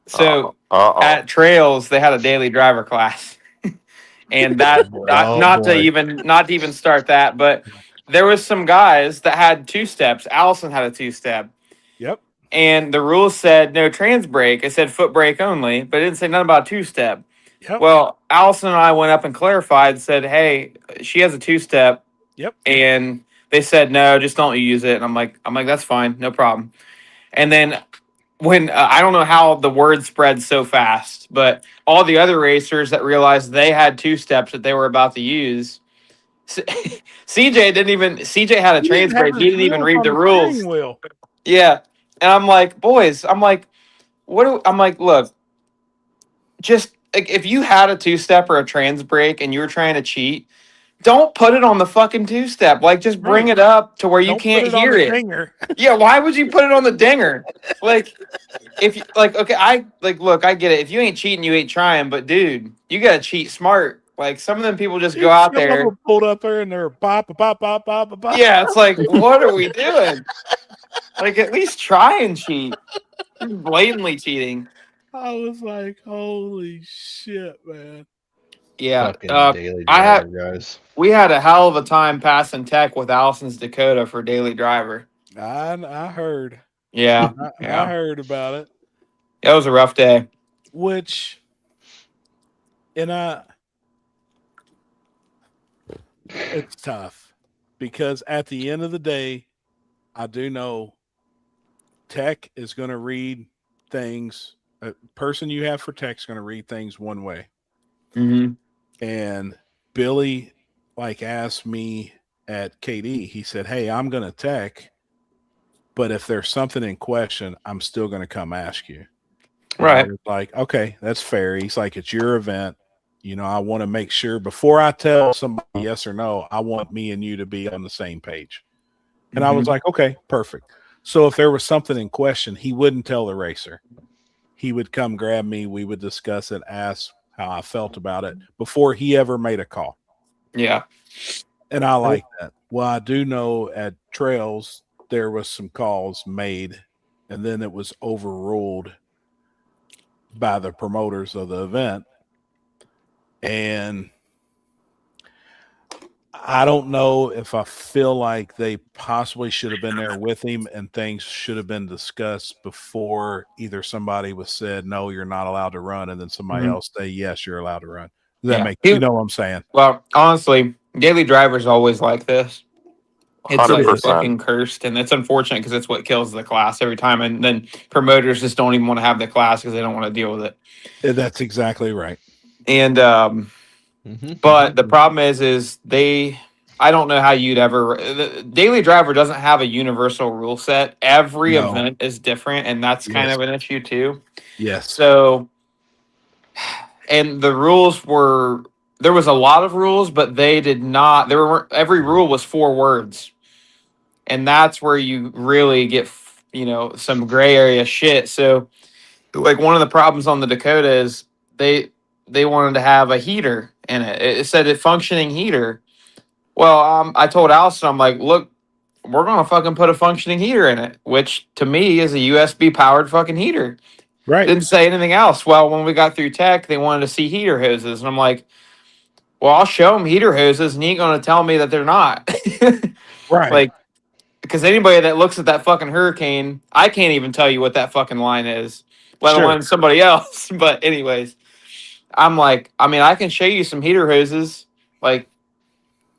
So Uh-oh. at Trails, they had a daily driver class, and that Oh, not to boy. even start that, but there was some guys that had 2-steps. Allison had a 2-step, Yep. and the rules said no trans brake. It said foot brake only, but it didn't say nothing about 2-step. Yep. Well, Allison and I went up and clarified and said, hey, she has a 2-step. Yep. And they said, no, just don't use it. And I'm like, that's fine. No problem. And then when I don't know how the word spread so fast, but all the other racers that realized they had 2-steps that they were about to use, CJ had a trans brake. He didn't even read the rules. Wheel. Yeah. And I'm like, boys, I'm like, look, just like, if you had a 2-step or a trans brake and you were trying to cheat, don't put it on the fucking 2-step. Like, just bring Right. it up to where you Don't can't put it on hear the it. dinger. Yeah, why would you put it on the dinger? Like, if you like, okay, look, I get it. If you ain't cheating, you ain't trying. But dude, you gotta cheat smart. Like, some of them people just go out Some of there. them pulled up there and they're pop. Yeah, it's like, what are we doing? Like, at least try and cheat. You're blatantly cheating. I was like, holy shit, man. Yeah. Fucking daily I have- driver, guys. We had a hell of a time passing tech with Allison's Dakota for daily driver. I heard. Yeah. I Yeah. heard about it. It was a rough day. Which, and it's tough because at the end of the day, I do know tech is going to read things. A person you have for tech is going to read things one way. Mm-hmm. And Billy, like, asked me at KD, he said, hey, I'm going to tech, but if there's something in question, I'm still going to come ask you. And I Right. was like, okay, that's fair. He's like, it's your event. You know, I want to make sure before I tell somebody yes or no, I want me and you to be on the same page. And I was like, okay, perfect. So if there was something in question, he wouldn't tell the racer. He would come grab me. We would discuss it, ask how I felt about it before he ever made a call. Yeah. And I like that. Well, I do know at Trails, there was some calls made and then it was overruled by the promoters of the event. And I don't know if I feel like they possibly should have been there with him and things should have been discussed before either somebody was said, no, you're not allowed to run. And then somebody else say, yes, you're allowed to run. Does that Yeah. make, you know what I'm saying? Well, honestly, daily drivers always like this. It's like 100%. fucking cursed, and it's unfortunate because it's what kills the class every time. And then promoters just don't even want to have the class because they don't want to deal with it. That's exactly right. And Mhm. but the problem is I don't know how you'd ever. The daily driver doesn't have a universal rule set. Every No. event is different, and that's kind Yes. of an issue too. Yes. So, and the rules were, there was a lot of rules, but they did not, every rule was 4 words. And that's where you really get, some gray area shit. So, like, one of the problems on the Dakota is they wanted to have a heater in it. It said a functioning heater. Well, I told Allison, I'm like, look, we're going to fucking put a functioning heater in it, which to me is a USB powered fucking heater. Right. Didn't say anything else. Well, when we got through tech, they wanted to see heater hoses, and I'm like, well, I'll show them heater hoses, and he ain't gonna tell me that they're not. Right. Like, because anybody that looks at that fucking Hurricane, I can't even tell you what that fucking line is, let Sure. alone somebody else. But anyways, I'm like, I mean, I can show you some heater hoses. Like,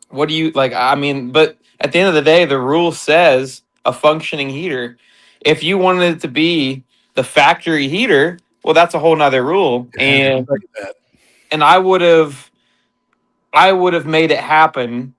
what do you like? I mean, but at the end of the day, the rule says a functioning heater. If you wanted it to be the factory heater, well, that's a whole nother rule. It had to And say that. and I would have made it happen.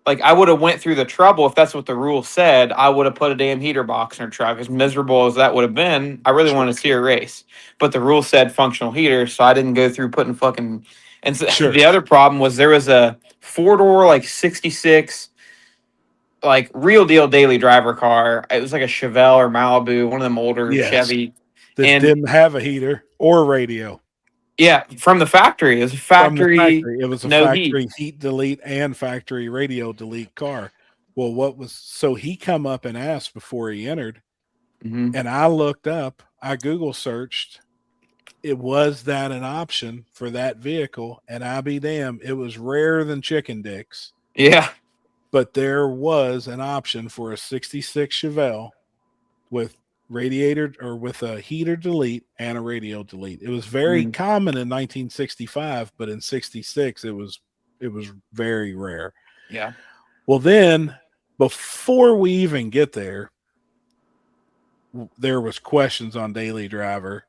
Like, I would have went through the trouble if that's what the rule said. I would have put a damn heater box in her truck. As miserable as that would have been, I really wanted to see her race. But the rule said functional heater, so I didn't go through putting fucking. And so Sure. the other problem was there was a 4-door like 66 like real deal daily driver car. It was like a Chevelle or Malibu, one of them older Yes. Chevy. That And- didn't have a heater or radio. Yeah, from the factory. It was a From the factory. factory. It was a no factory heat delete and factory radio delete car. Well, so he come up and asked before he entered, Mhm. and I looked up, I Google searched, was that an option for that vehicle? And I be damned, it was rarer than chicken dicks, Yeah. but there was an option for a 66 Chevelle with radiator or with a heater delete and a radio delete. It was very common in 1965, but in 66 it was very rare. Yeah. Well, then before we even get there, there was questions on Daily Driver,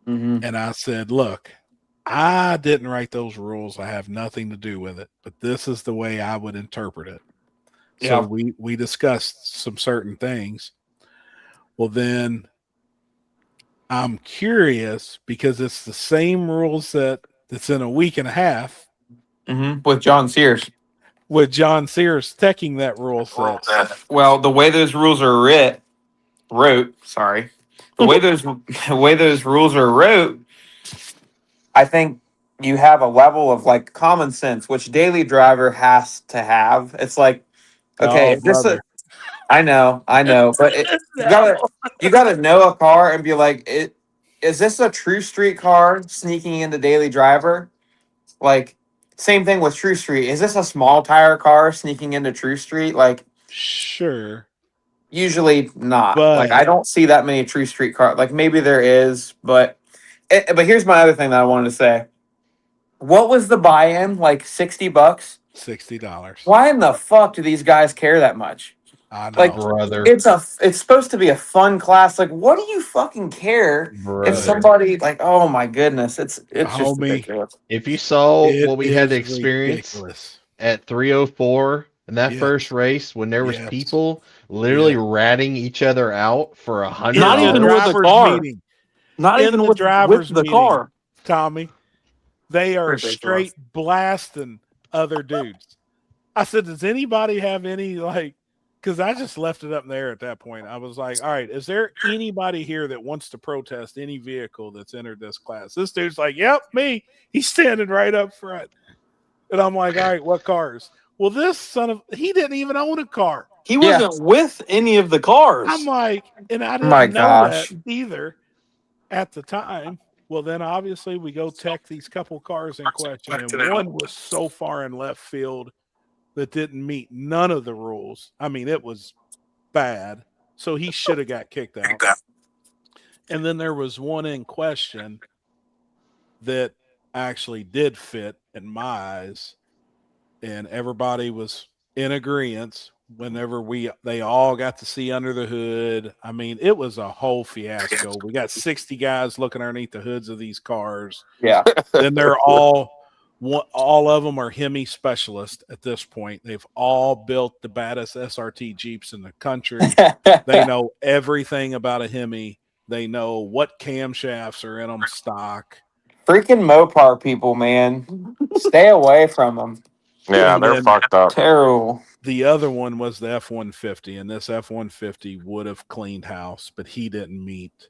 Mm-hmm. and I said, look, I didn't write those rules. I have nothing to do with it, but this is the way I would interpret it. So Yeah. we discussed some certain things. Well, then I'm curious because it's the same rule set that's in a week and a half Mm-hmm. With John Sears. with John Sears teching that rule set. Well, the way those rules are the way those rules are wrote, I think you have a level of like common sense, which Daily Driver has to have. It's like, okay, Oh, brother. I know, but you gotta know a car and be like, is this a True Street car sneaking into Daily Driver? Like, same thing with True Street. Is this a small tire car sneaking into True Street? Like, Sure. usually not. But- Like, I don't see that many True Street cars. Like, maybe there is, but here's my other thing that I wanted to say. What was the buy-in? Like $60? $60. Why in the fuck do these guys care that much? I know. Like, Brother. It's supposed to be a fun class. Like, what do you fucking care Brother. if somebody like? Oh my goodness, it's just Homie. ridiculous. If you saw It what we had to is experience ridiculous. at 304 in that Yes. first race, when there was Yes. people literally ratting each other out for $100. Not In the even with the driver's car. meeting, Not in even the with driver's the meeting. car. Tommy, they are Ridiculous. straight blasting other dudes. I said, does anybody have any like? Because I just left it up in the air at that point. I was like, all right, is there anybody here that wants to protest any vehicle that's entered this class? This dude's like, yep, me. He's standing right up front. And I'm like, all right, what cars? Well, this son of, he didn't even own a car. He Yeah. wasn't with any of the cars. I'm like, and I didn't My know gosh. that either at the time. Well, then obviously we go tech these couple cars in question, and one was so far in left field that didn't meet none of the rules. I mean, it was bad. So he should have got kicked out. And then there was one in question that actually did fit in my eyes, and everybody was in agreement whenever they all got to see under the hood. I mean, it was a whole fiasco. We got 60 guys looking underneath the hoods of these cars. Yeah. Then they're all of them are Hemi specialists at this point. They've all built the baddest SRT Jeeps in the country. They know everything about a Hemi. They know what camshafts are in them stock. Freaking Mopar people, man, stay away from them. Yeah, And they're then- fucked up. Terrible. The other one was the F-150, and this F-150 would have cleaned house, but he didn't meet.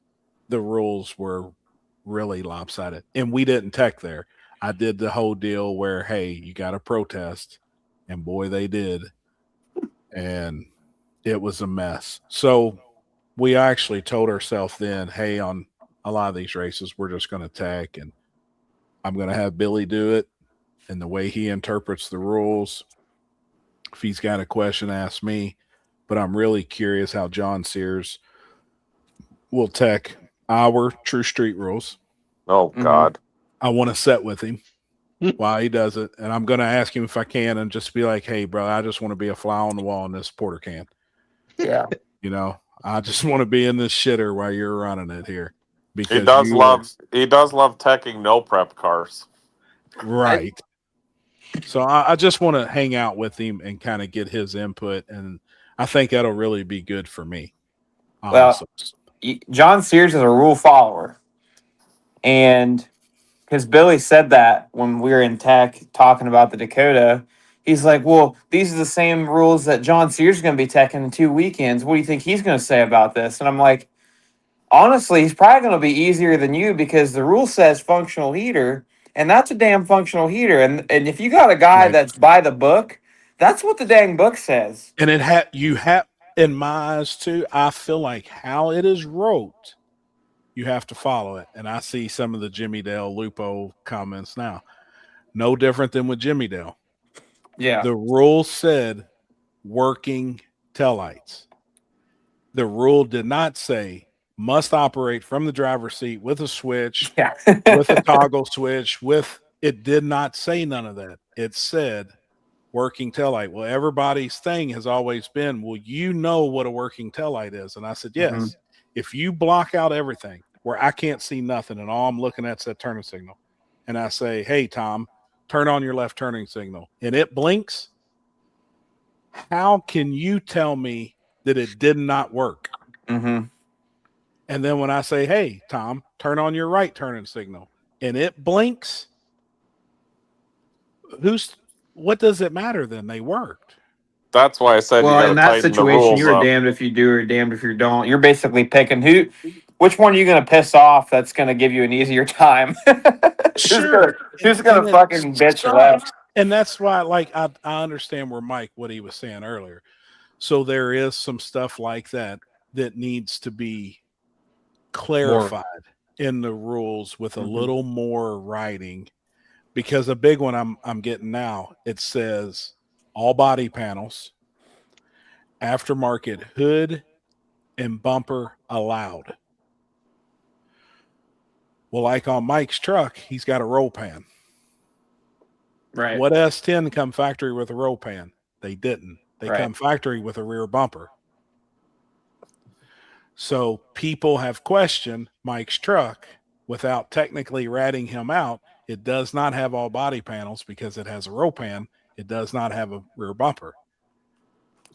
The rules were really lopsided, and we didn't tech there. I did the whole deal where, hey, you got to protest, and boy, they did, and it was a mess. So we actually told ourselves then, hey, on a lot of these races we're just going to tech, and I'm going to have Billy do it. And the way he interprets the rules, if he's got a question, ask me. But I'm really curious how John Sears will tech our True Street rules. Oh Mhm. God. I want to set with him while he does it. And I'm going to ask him if I can and just be like, hey, bro, I just want to be a fly on the wall in this porter can. Yeah. You know, I just want to be in this shitter while you're running it here. Because He does you love teching no prep cars. right. So I just want to hang out with him and kind of get his input. And I think that'll really be good for me. Honestly. John Sears is a rule follower. And because Billy said that when we were in tech talking about the Dakota, he's like, well, these are the same rules that John Sears is going to be teching in 2 weekends. What do you think he's going to say about this? And I'm like, honestly, he's probably going to be easier than you because the rule says functional heater, and that's a damn functional heater. And if you got a guy Right. that's by the book, that's what the dang book says. And you have, in my eyes too, I feel like how it is wrote, you have to follow it. And I see some of the Jimmy Dale Lupo comments now. No different than with Jimmy Dale. Yeah. The rule said working taillights. The rule did not say must operate from the driver's seat with a switch, Yeah. with a toggle switch, it did not say none of that. It said working taillight. Well, everybody's thing has always been, well, you know what a working taillight is. And I said, yes. Mhm. If you block out everything where I can't see nothing and all I'm looking at is that turning signal, and I say, hey, Tom, turn on your left turning signal, and it blinks, how can you tell me that it did not work? Mm-hmm. And then when I say, hey, Tom, turn on your right turning signal, and it blinks, what does it matter then? They worked. That's why I said Well, you got in to that tighten the situation, rules you're up. damned if you do or damned if you don't. You're basically picking which one are you going to piss off that's going to give you an easier time? Sure. Who's going to And fucking bitch left? And that's why, like, I understand where what he was saying earlier. So there is some stuff like that needs to be clarified in the rules with a little more writing, because a big one I'm getting now, it says all body panels, aftermarket hood and bumper allowed. Well, like on Mike's truck, he's got a roll pan. Right. What S10 come factory with a roll pan? They didn't. They Right. come factory with a rear bumper. So people have questioned Mike's truck without technically ratting him out. It does not have all body panels because it has a roll pan. It does not have a rear bumper.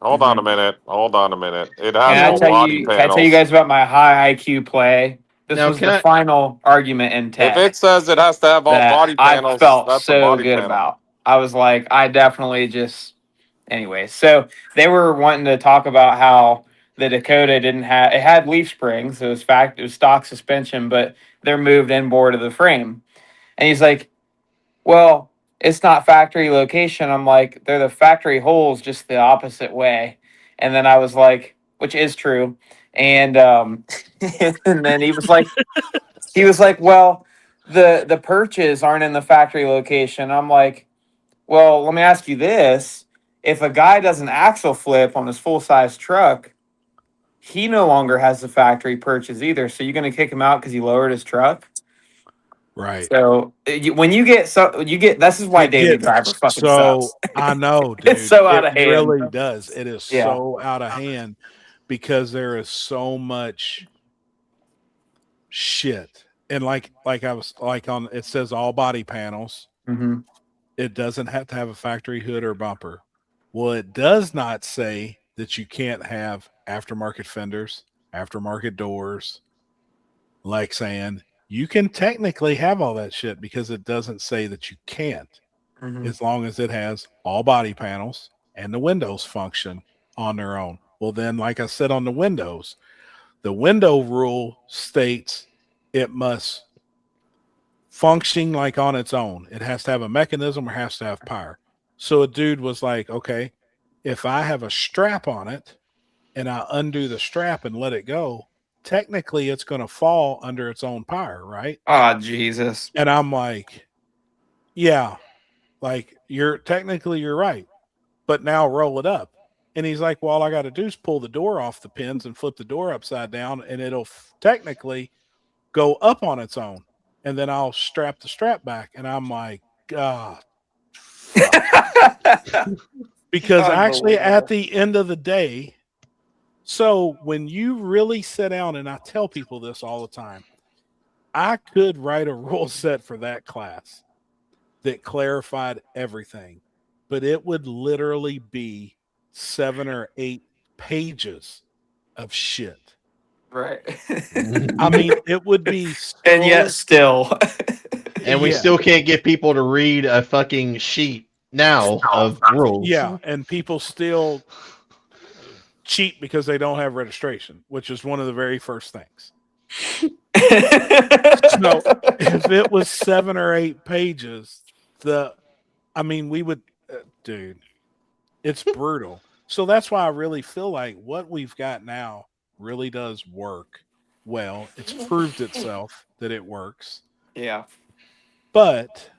Hold on a minute. It has Can I all tell body you? panels. Can I tell you guys about my high IQ play? This Now, was can the I- final argument in tech. If it says it has to have all that body panels, I felt that's a so body good panel. about. I was like, I definitely just. Anyway, so they were wanting to talk about how the Dakota didn't have it had leaf springs. It was stock suspension, but they're moved inboard of the frame. And he's like, well, it's not factory location. I'm like, they're the factory holes, just the opposite way. And then I was like, which is true. And and then he was like, well, the perches aren't in the factory location. I'm like, well, let me ask you this: if a guy does an axle flip on his full size truck, he no longer has the factory perches either. So you're going to kick him out because he lowered his truck? Right. So when you get this is why Daily Driver fucking sucks. I know, dude. It's so out of It hand. really does. It is Yeah. so out of hand because there is so much shit. And like I was like on, it says all body panels. Mm-hmm. It doesn't have to have a factory hood or bumper. Well, it does not say that you can't have aftermarket fenders, aftermarket doors, like saying you can technically have all that shit because it doesn't say that you can't, as long as it has all body panels and the windows function on their own. Well, then, like I said on the window rule states it must function like on its own. It has to have a mechanism or has to have power. So a dude was like, okay, if I have a strap on it and I undo the strap and let it go, technically it's going to fall under its own power, right? Oh, Jesus. And I'm like, yeah, like you're right, but now roll it up. And he's like, well, all I got to do is pull the door off the pins and flip the door upside down, and it'll technically go up on its own. And then I'll strap the strap back. And I'm like, God. Because actually, at the end of the day, so when you really sit down, and I tell people this all the time, I could write a rule set for that class that clarified everything, but it would literally be 7 or 8 pages of shit. Right. I mean, it would be And yet still. And we Yeah. still can't get people to read a fucking sheet now of rules. Yeah, and people still cheat because they don't have registration, which is one of the very first things. So if it was 7 or 8 pages, we would, dude, it's brutal. So that's why I really feel like what we've got now really does work well. It's proved itself that it works, Yeah. but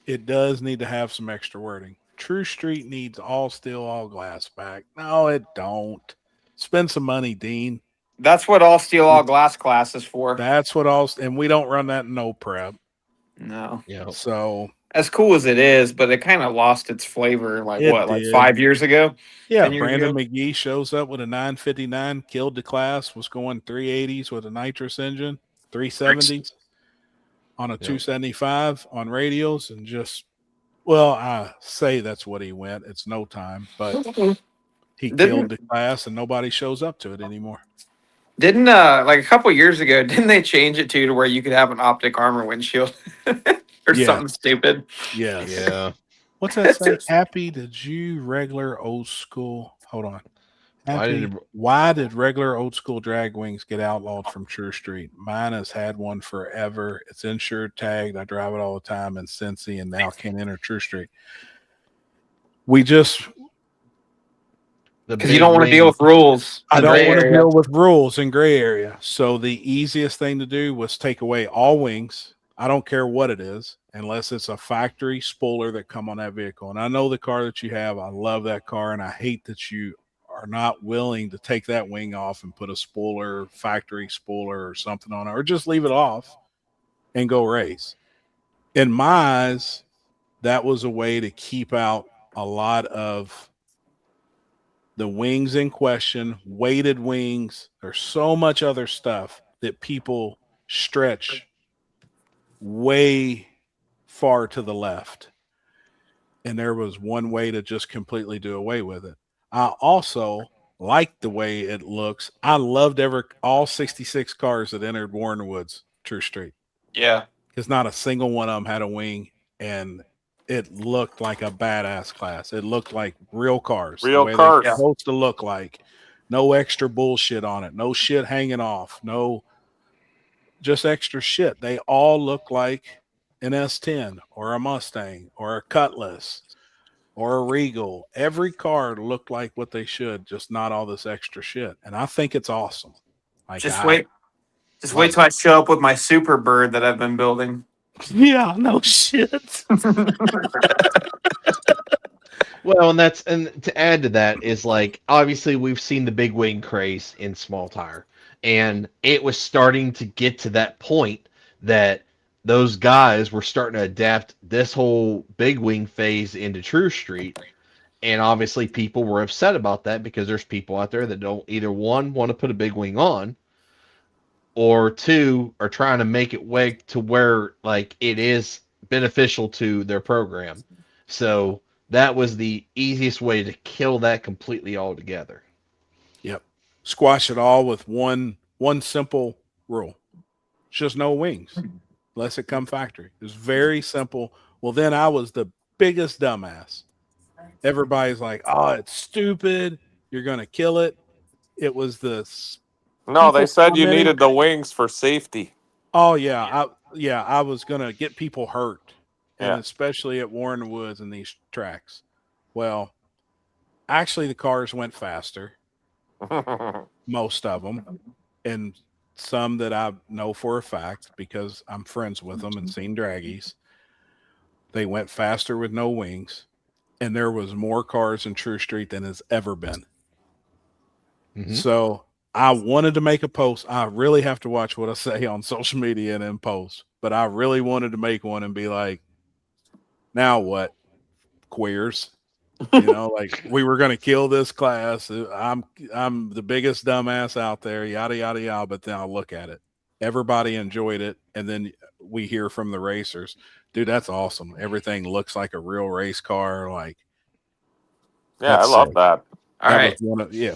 it does need to have some extra wording. True Street needs all steel, all glass back. No, it don't. Spend some money, Dean. That's what all steel, all glass class is for. That's what all, and we don't run that in no prep. No. Yeah. So As cool as it is, but it kind of lost its flavor like It what, like did. 5 years ago? yeah, 10 years Brandon ago? McGee shows up with a 959, killed the class, was going 380s with a nitrous engine, 370s on a 275 on radials, and just, well, I say that's what he went. It's no time, but he killed the class, and nobody shows up to it anymore. Didn't like a couple years ago, didn't they change it to where you could have an optic armor windshield or Yeah. something stupid? Yes. Yeah. What's that say? Happy, did you regular old school? Hold on. Why did regular old school drag wings get outlawed from True Street? Mine has had one forever. It's insured, tagged. I drive it all the time in Cincy, and now can't enter True Street. We just, Because you don't want to deal with rules. I in don't gray want to area. deal with rules in gray area. So the easiest thing to do was take away all wings. I don't care what it is, unless it's a factory spoiler that come on that vehicle. And I know the car that you have. I love that car, and I hate that you are not willing to take that wing off and put a spoiler, factory spoiler or something on it, or just leave it off and go race. In my eyes, that was a way to keep out a lot of the wings in question, weighted wings. There's so much other stuff that people stretch way far to the left. And there was one way to just completely do away with it. I also like the way it looks. I loved all 66 cars that entered Warren Woods True Street. Yeah. Because not a single one of them had a wing, and it looked like a badass class. It looked like real cars. Real the way cars. they're supposed to look like. No extra bullshit on it. No shit hanging off. No, just extra shit. They all look like an S10 or a Mustang or a Cutlass or a Regal. Every car looked like what they should, just not all this extra shit. And I think it's awesome. Like, Just wait till I show up with my super bird that I've been building. Yeah, no shit. Well, and to add to that is, like, obviously we've seen the big wing craze in small tire, and it was starting to get to that point that those guys were starting to adapt this whole big wing phase into True Street. And obviously people were upset about that because there's people out there that don't either, one, want to put a big wing on, or two, are trying to make it way to where, like, it is beneficial to their program. So that was the easiest way to kill that completely altogether. Yep. Squash it all with one simple rule. It's just no wings unless it come factory. It's very simple. Well, then I was the biggest dumbass. Everybody's like, oh, it's stupid. You're going to kill it. It was this. No, they People said you commenting- needed the wings for safety. Oh, yeah. I was going to get people hurt. And Yeah. especially at Warren Woods and these tracks. Well, actually, the cars went faster. Most of them. and some that I know for a fact because I'm friends with them and seen draggies. They went faster with no wings, and there was more cars in True Street than has ever been. Mhm. So I wanted to make a post. I really have to watch what I say on social media and in posts, but I really wanted to make one and be like, now what, queers? You know, like we were going to kill this class. I'm the biggest dumbass out there, yada yada yada. But then I'll look at it. Everybody enjoyed it, and then we hear from the racers, dude, that's awesome. Everything looks like a real race car. Like, Yeah, I that's love sick. that. All That right. was one of, yeah.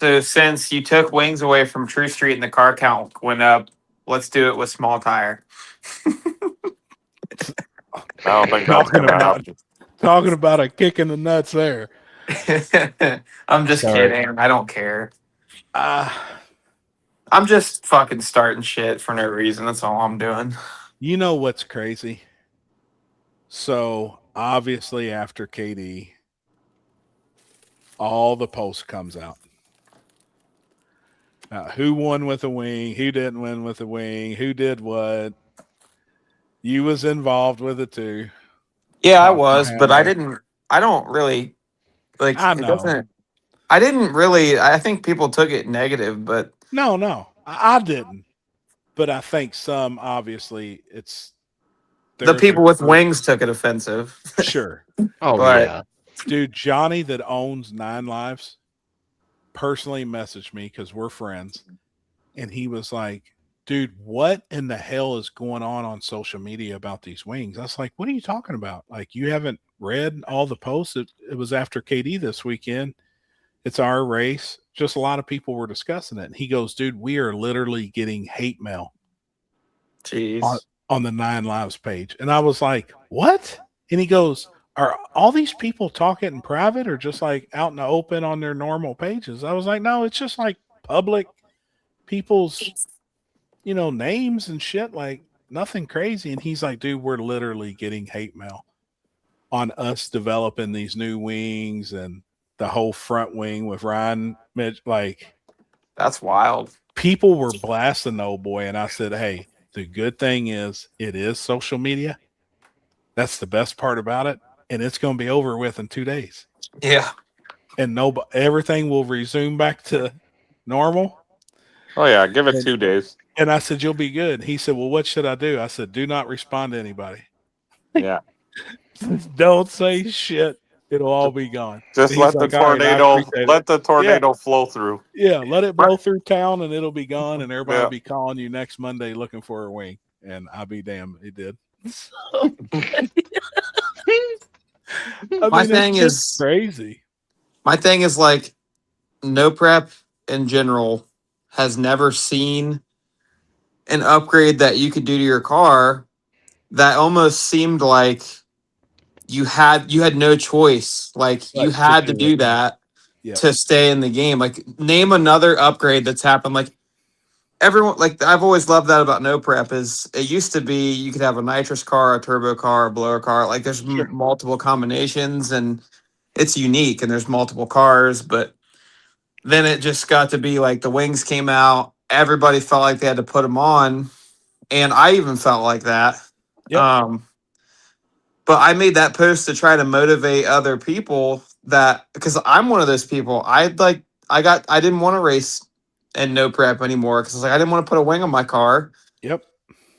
So since you took wings away from True Street and the car count went up, let's do it with small tire. I don't think that's Talking gonna about happen. talking about a kick in the nuts there. I'm just Sorry. kidding. I don't care. Uh, I'm just fucking starting shit for no reason. That's all I'm doing. you know what's crazy? So obviously after KD, all the post comes out. Now, who won with a wing? Who didn't win with a wing? Who did what? You was involved with it too. Yeah, I Talk was, but I Hammer. didn't. I don't really like. I It know. doesn't. I didn't really. I think people took it negative, but No, I didn't. But I think some obviously it's the there's people a with group- wings took it offensive. Sure. Oh But- yeah. Dude, Johnny that owns 9 Lives personally messaged me because we're friends. And he was like, dude, what in the hell is going on social media about these wings? I was like, what are you talking about? Like, you haven't read all the posts? It was after KD this weekend. It's our race. Just a lot of people were discussing it. And he goes, dude, we are literally getting hate mail Jeez. on the 9 Lives page. And I was like, what? And he goes, are all these people talking in private or just like out in the open on their normal pages? I was like, no, it's just like public people's, names and shit, like nothing crazy. And he's like, dude, we're literally getting hate mail on us developing these new wings and the whole front wing with Ryan Mitch. Like, That's wild. people were blasting the old boy. And I said, hey, the good thing is it is social media. That's the best part about it. And it's going to be over with in 2 days. Yeah. And everything will resume back to normal. Oh yeah, give it 2 days. And I said, you'll be good. He said, well, what should I do? I said, do not respond to anybody. Yeah. Don't say shit. It'll all be gone. Just He's let the like, "All right, I tornado appreciate it." let the tornado flow through. Yeah, let it blow through town and it'll be gone. And everybody Yeah. will be calling you next Monday looking for a wing. And I'll be damned. It did. My it's thing just is- crazy. My thing is like, no prep in general has never seen an upgrade that you could do to your car that almost seemed like you had no choice. Like you Right, had to to do do it. that Yeah. to stay in the game. Like name another upgrade that's happened. Like everyone, like I've always loved that about no prep is it used to be you could have a nitrous car, a turbo car, a blower car. Like there's Sure. multiple combinations and it's unique and there's multiple cars, but then it just got to be like the wings came out. Everybody felt like they had to put them on. And I even felt like that. Yep. But I made that post to try to motivate other people that because I'm one of those people. I didn't want to race and no prep anymore because like I didn't want to put a wing on my car. Yep.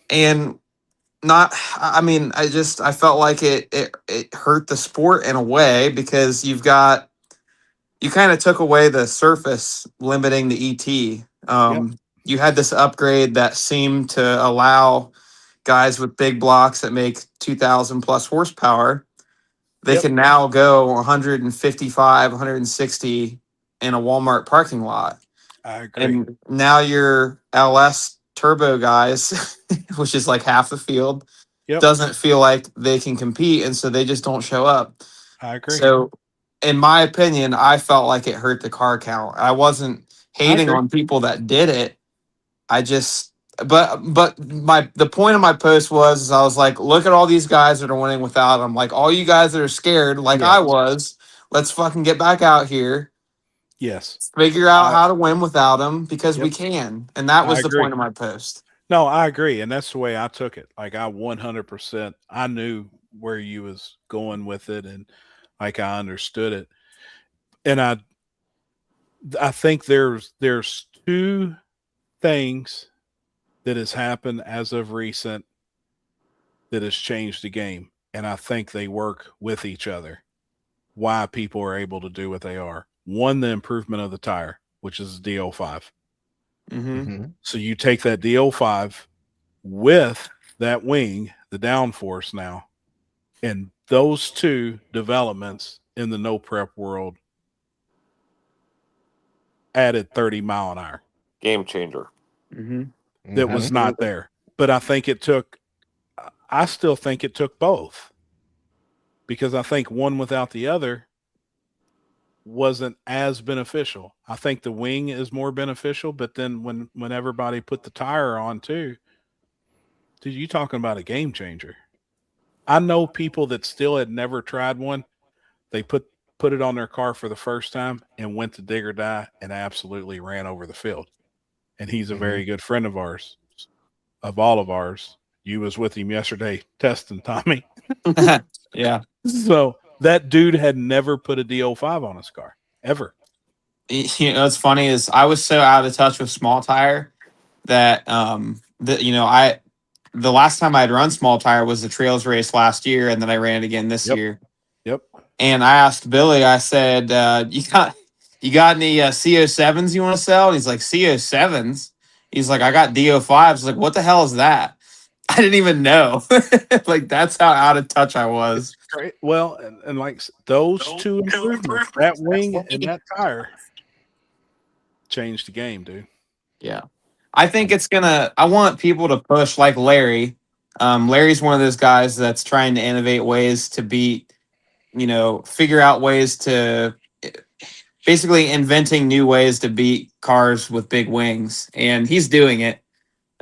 And I felt like it hurt the sport in a way because you kind of took away the surface limiting the ET. You had this upgrade that seemed to allow guys with big blocks that make 2,000 plus horsepower. They Yep. can now go 155, 160 in a Walmart parking lot. I agree. And now your LS turbo guys, which is like half the field, Yep. doesn't feel like they can compete. And so they just don't show up. I agree. So, in my opinion, I felt like it hurt the car count. I wasn't hating agree. on people that did it. I just, but the point of my post was I was like, look at all these guys that are winning without them. Like all you guys that are scared, like Yeah. I was, let's fucking get back out here Yes. Figure out how to win without him because we Yep. can. And that was I the agree. point of my post. No, I agree, and that's the way I took it. Like I 100%, I knew where you was going with it, and like I understood it. And I think there's two things that has happened as of recent that has changed the game, and I think they work with each other. Why people are able to do what they are. One, the improvement of the tire, which is the DO5. Mm-hmm. Mhm. So you take that DO5 with that wing, the downforce now, and those two developments in the no prep world added 30 mile an hour. Game changer. Mm-hmm. That was not there. But I still think it took both, because I think one without the other wasn't as beneficial. I think the wing is more beneficial, but then when everybody put the tire on too, dude, you talking about a game changer. I know people that still had never tried one. They put it on their car for the first time and went to dig or die and absolutely ran over the field. And he's a very good friend of ours, of all of ours. You was with him yesterday testing, Tommy. Yeah. So that dude had never put a DO5 on his car ever. You know, what's funny is I was so out of touch with small tire that the last time I'd run small tire was the trails race last year, and then I ran it again this year. Yep. And I asked Billy, I said, you got any CO7s you want to sell? And he's like, CO7s? He's like, I got DO5s. I was like, what the hell is that? I didn't even know. Like, that's how out of touch I was. Great. Well, and like those two improvements, that wing and that tire, changed the game, dude. Yeah. I think I want people to push like Larry. Larry's one of those guys that's trying to innovate ways to beat, figure out ways to basically inventing new ways to beat cars with big wings. And he's doing it.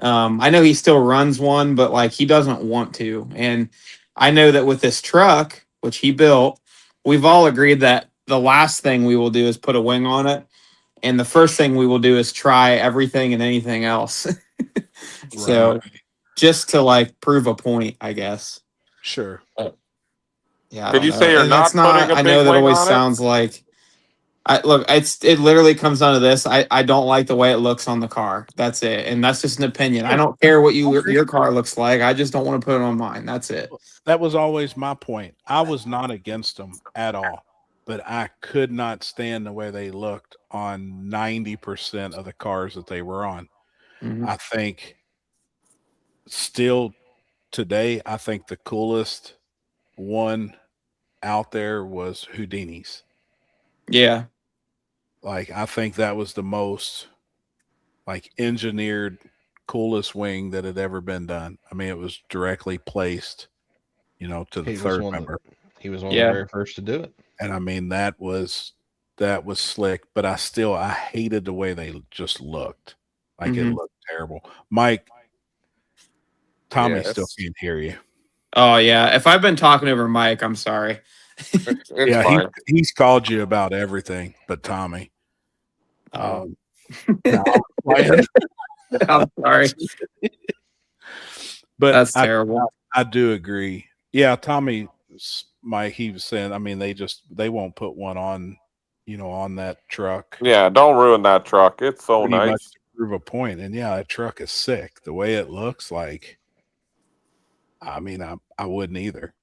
I know he still runs one, but like he doesn't want to. And I know that with this truck, which he built, we've all agreed that the last thing we will do is put a wing on it. And the first thing we will do is try everything and anything else. So just to like prove a point, I guess. Sure. Yeah. Did you say you're And not that's not, putting a I know big that wing always on it? sounds like it literally comes down to this. I don't like the way it looks on the car. That's it. And that's just an opinion. I don't care what your car looks like. I just don't want to put it on mine. That's it. That was always my point. I was not against them at all, but I could not stand the way they looked on 90% of the cars that they were on. Mhm. I think still today, I think the coolest one out there was Houdini's. Yeah. Like, I think that was the most like engineered, coolest wing that had ever been done. I mean, it was directly placed, to the third member. He was one of the very first to do it. And I mean, that was slick, but I hated the way they just looked. Like it looked terrible. Mike, Tommy still can't hear you. Oh yeah. If I've been talking over Mike, I'm sorry. It's Yeah, fine. he's called you about everything but Tommy. Oh. No, I'm I'm sorry. but That's terrible. I do agree. Yeah, Tommy, Mike, he was saying, I mean, they won't put one on, on that truck. Yeah, don't ruin that truck. It's so Pretty much nice. to prove a point. And yeah, that truck is sick. The way it looks like, I mean, I wouldn't either.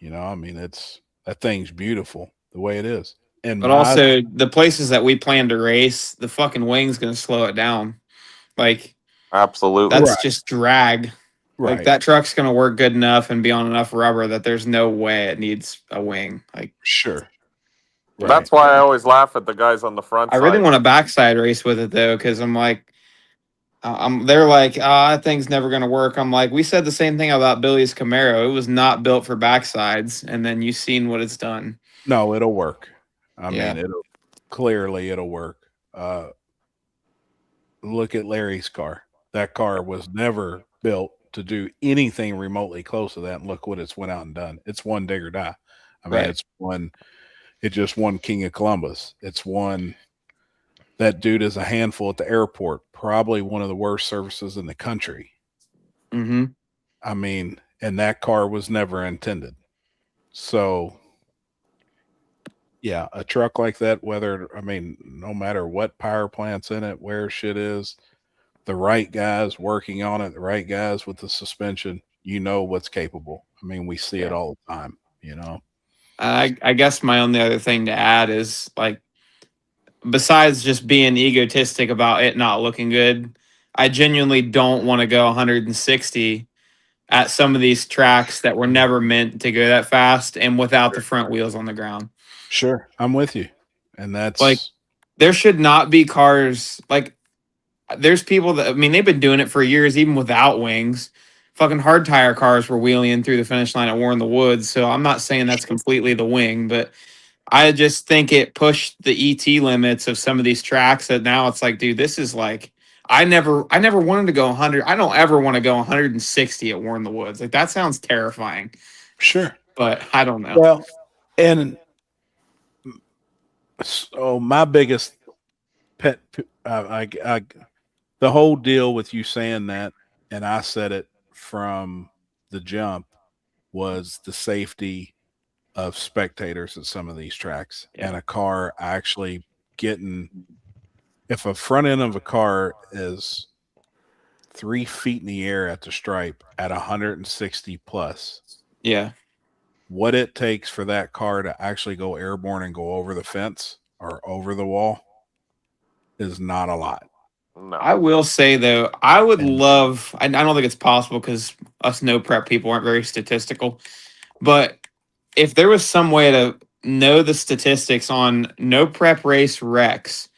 I mean, that thing's beautiful the way it is. But also the places that we plan to race, the fucking wing's gonna slow it down. Like Absolutely. that's just drag. right. Like that truck's gonna work good enough and be on enough rubber that there's no way it needs a wing. Like Sure. Right. That's why I always laugh at the guys on the front I really side. want a backside race with it though, because I'm like, they're like, that thing's never gonna work. I'm like, we said the same thing about Billy's Camaro. It was not built for backsides, and then you've seen what it's done. No, it'll work. I Yeah. mean, it'll work. Look at Larry's car. That car was never built to do anything remotely close to that. And look what it's went out and done. It's won dig or die. I mean, Right. it just won King of Columbus. It's won that dude is a handful at the airport. Probably one of the worst services in the country. Mm-hmm. I mean, and that car was never intended. So, yeah, a truck like that, no matter what power plant's in it, where shit is, the right guys working on it, the right guys with the suspension, what's capable. I mean, we see it all the time, I guess my only other thing to add is like, besides just being egotistic about it not looking good, I genuinely don't want to go 160 at some of these tracks that were never meant to go that fast and without the front wheels on the ground. Sure, I'm with you. And that's Like, there should not be cars like, there's people that, I mean, they've been doing it for years, even without wings. Fucking hard tire cars were wheeling through the finish line at War in the Woods. So I'm not saying that's completely the wing, but I just think it pushed the ET limits of some of these tracks that now it's like, dude, this is like, I never wanted to go 100. I don't ever want to go 160 at War in the Woods. Like, that sounds terrifying, sure. but I don't know. Well, and so my biggest pet, the whole deal with you saying that, and I said it from the jump, was the safety of spectators at some of these tracks. And a car actually getting, if a front end of a car is 3 feet in the air at the stripe at 160 plus, Yeah. what it takes for that car to actually go airborne and go over the fence or over the wall is not a lot. No. I will say though, I would love, I don't think it's possible because us no prep people aren't very statistical, but if there was some way to know the statistics on no prep race wrecks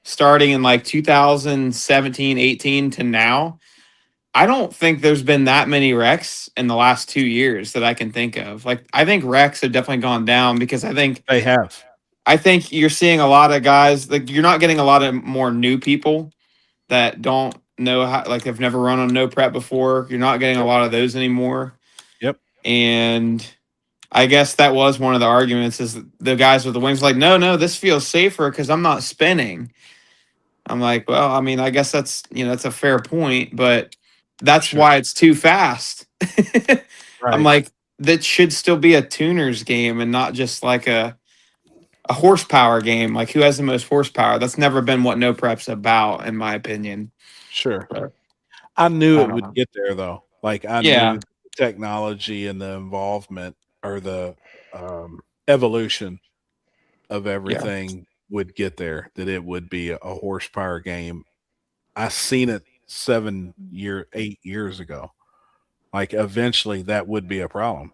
starting in like 2017, 18 to now, I don't think there's been that many wrecks in the last 2 years that I can think of. Like, I think wrecks have definitely gone down because I think you're seeing a lot of guys, like, you're not getting a lot of more new people that don't know how, like, have never run on no prep before. You're not getting a lot of those anymore. Yep. And I guess that was one of the arguments, is the guys with the wings like, no, this feels safer because I'm not spinning. I'm like, well, I mean, I guess that's, that's a fair point, but that's why it's too fast. I'm like, that should still be a tuner's game and not just like a horsepower game. Like, who has the most horsepower? That's never been what no prep's about, in my opinion. Sure. But I knew I it don't would know. get there though. Like, I knew the technology and the involvement or the evolution of everything would get there, that it would be a horsepower game. I seen it 8 years ago. Like, eventually that would be a problem.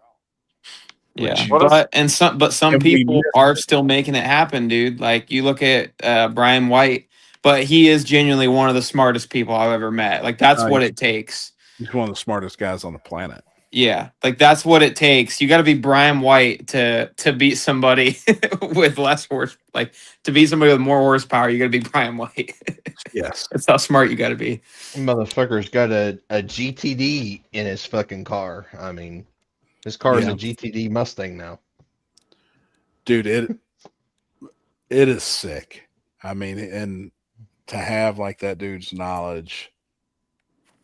Yeah, What but some And we people missed are it. still making it happen, dude. Like, you look at Brian White, but he is genuinely one of the smartest people I've ever met. Like, that's what it takes. He's one of the smartest guys on the planet. Yeah, like, that's what it takes. You got to be Brian White to beat somebody with less to beat somebody with more horsepower. You got to be Brian White. Yes, That's how smart you got to be. Motherfucker's got a GTD in his fucking car. I mean, his car is a GTD Mustang now. Dude, it is sick. I mean, and to have like that dude's knowledge,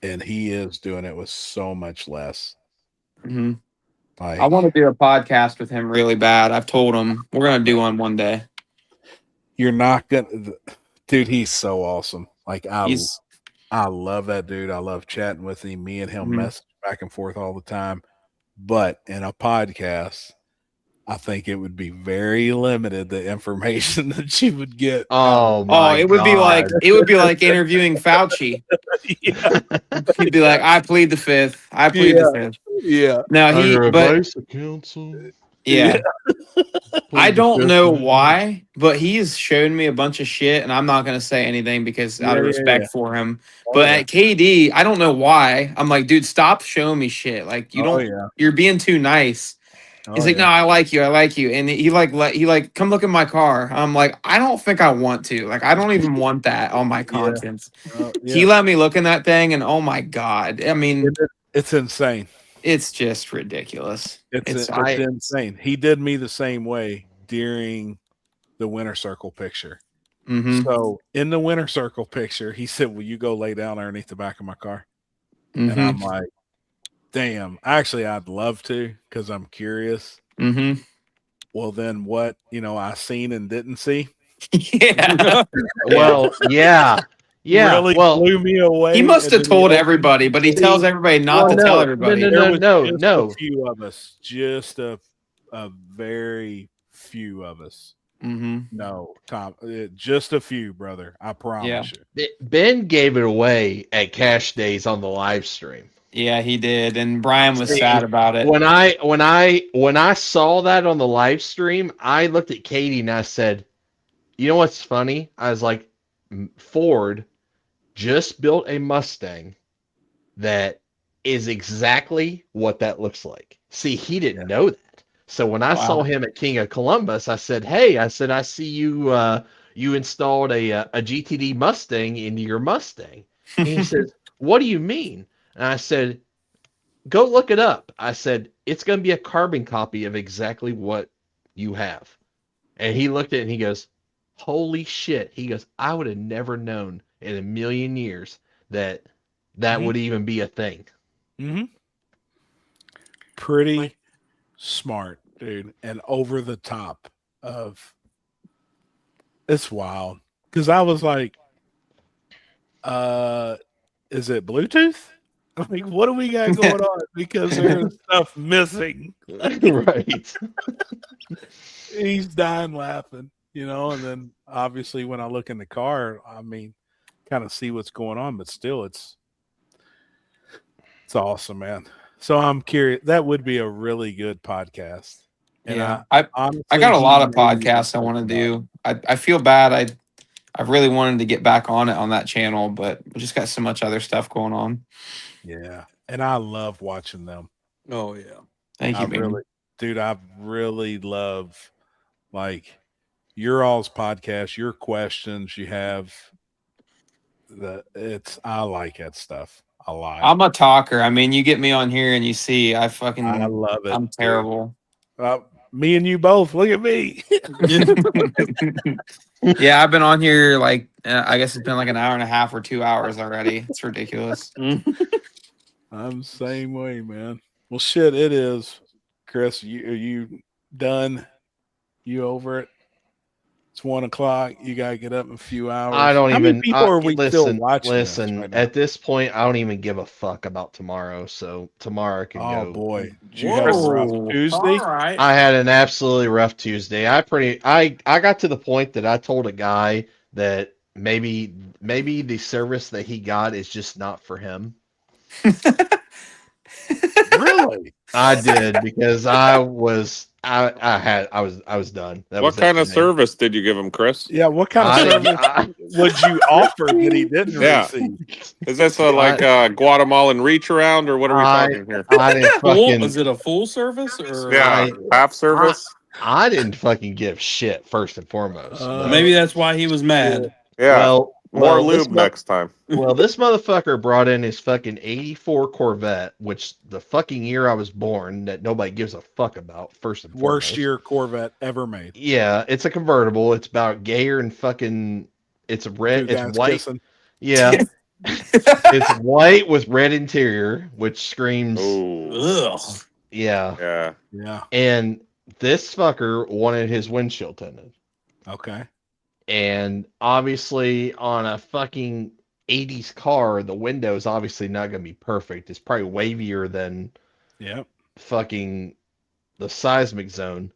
and he is doing it with so much less. Mm-hmm. Like, I want to do a podcast with him really bad. I've told him we're gonna do one day. you're not gonna, dude. He's so awesome. Like, I love that dude. I love chatting with him. Me and him message back and forth all the time. But in a podcast, I think it would be very limited, the information that you would get. Oh my it would God. be like interviewing Fauci. He'd be like, I plead the fifth. I plead the fifth. Yeah. No, Council. yeah. I don't know why, but he's shown me a bunch of shit, and I'm not gonna say anything because out of respect for him. But at KD, I don't know why. I'm like, dude, stop showing me shit. Like, you're being too nice. He's like, no, I like you, and he come look at my car. I'm like, I don't think I want to. Like, I don't even want that on my conscience. He let me look in that thing, and oh my God, I mean, it's insane. It's just ridiculous. It's insane. He did me the same way during the Winter Circle picture. Mm-hmm. So in the winter circle picture, he said, "Will you go lay down underneath the back of my car?" Mm-hmm. And I'm like, "Damn, actually, I'd love to because I'm curious." Mm-hmm. Well, then what? I seen and didn't see. Yeah. Well, yeah. Really Well, blew me away. He must and have then told opened- everybody, but he tells everybody not well, to tell no, everybody. no, There was just no. a few of us, just a very few of us. Mm-hmm. No, Tom, just a few, brother. I promise you. Ben gave it away at Cash Days on the live stream. Yeah, he did, and Brian was See, sad about it. When I saw that on the live stream, I looked at Katie and I said, "You know what's funny?" I was like, "Ford just built a Mustang that is exactly what that looks like." See, he didn't know that. So when I saw Wow. him at King of Columbus, I said, "Hey," I said, "I see you you installed a GTD Mustang into your Mustang." And he says, "What do you mean?" And I said, "Go look it up." I said, "It's going to be a carbon copy of exactly what you have." And he looked at it and he goes, "Holy shit." He goes, "I would have never known in a million years that Mhm. would even be a thing." Mm-hmm. Pretty smart, dude, and over the top of it's wild. Because I was like, is it Bluetooth? I'm like, what do we got going on? Because there's stuff missing. Right. He's dying laughing, and then obviously when I look in the car, I mean, kind of see what's going on, but still it's awesome, man. So I'm curious. That would be a really good podcast. And Yeah, honestly, I got a he lot of made me podcasts I think want to about do. I feel bad. I really wanted to get back on it on that channel, but we just got so much other stuff going on. it. Yeah. And I love watching them. Oh yeah. Thank you, man. I really love like your all's podcast, your questions you have. I like that stuff a lot. I'm a talker. I mean, you get me on here and you see I love it. I'm dude. terrible. Me and you both. Look at me. Yeah, I've been on here like I guess it's been like an hour and a half or 2 hours already. It's ridiculous. I'm the same way, man. Well, shit, it is. Chris, are you done? You over it? It's 1 o'clock. You gotta get up in a few hours. I don't How even. many people are we still watching? Listen, right now? at this point, I don't even give a fuck about tomorrow. So tomorrow I can go. Oh boy, did you have a rough Tuesday? All right. I had an absolutely rough Tuesday. I got to the point that I told a guy that maybe the service that he got is just not for him. Really? I did because I was done. That What was it kind for of me. service did you give him, Chris? Yeah. What kind of service would you offer that he didn't Yeah. receive? Is this a Guatemalan reach around, or what are we talking here? I didn't Full, fucking is it a full service or Yeah, half service. I didn't fucking give shit first and foremost. but- maybe that's why he was mad. Yeah, this more lube mo- next time. Well, this motherfucker brought in his fucking 84 Corvette, which the fucking year I was born that nobody gives a fuck about, first and Worst foremost. year Corvette ever made. Yeah, it's a convertible. It's about gayer and fucking it's red, Two it's guys white. kissing. Yeah. It's white with red interior, which screams Oh, Ugh. yeah. yeah. Yeah. And this fucker wanted his windshield tinted. Okay. And obviously on a fucking 80s car, the window's obviously not going to be perfect. It's probably wavier than Yep. fucking the seismic zone.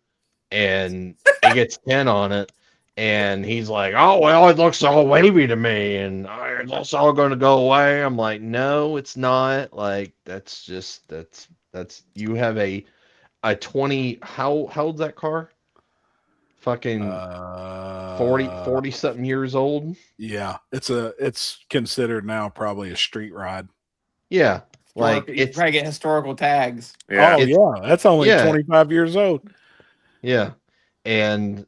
And it gets 10 on it. And he's like, "Oh, well, it looks all wavy to me. And that's all going to go away." I'm like, "No, it's not. Like, that's you have a 20, how old's that car? Fucking 40 something years old. Yeah, it's considered now probably a street ride. Yeah, like You it's probably get historical tags. Yeah. Oh yeah, that's only yeah. 25 years old. yeah, and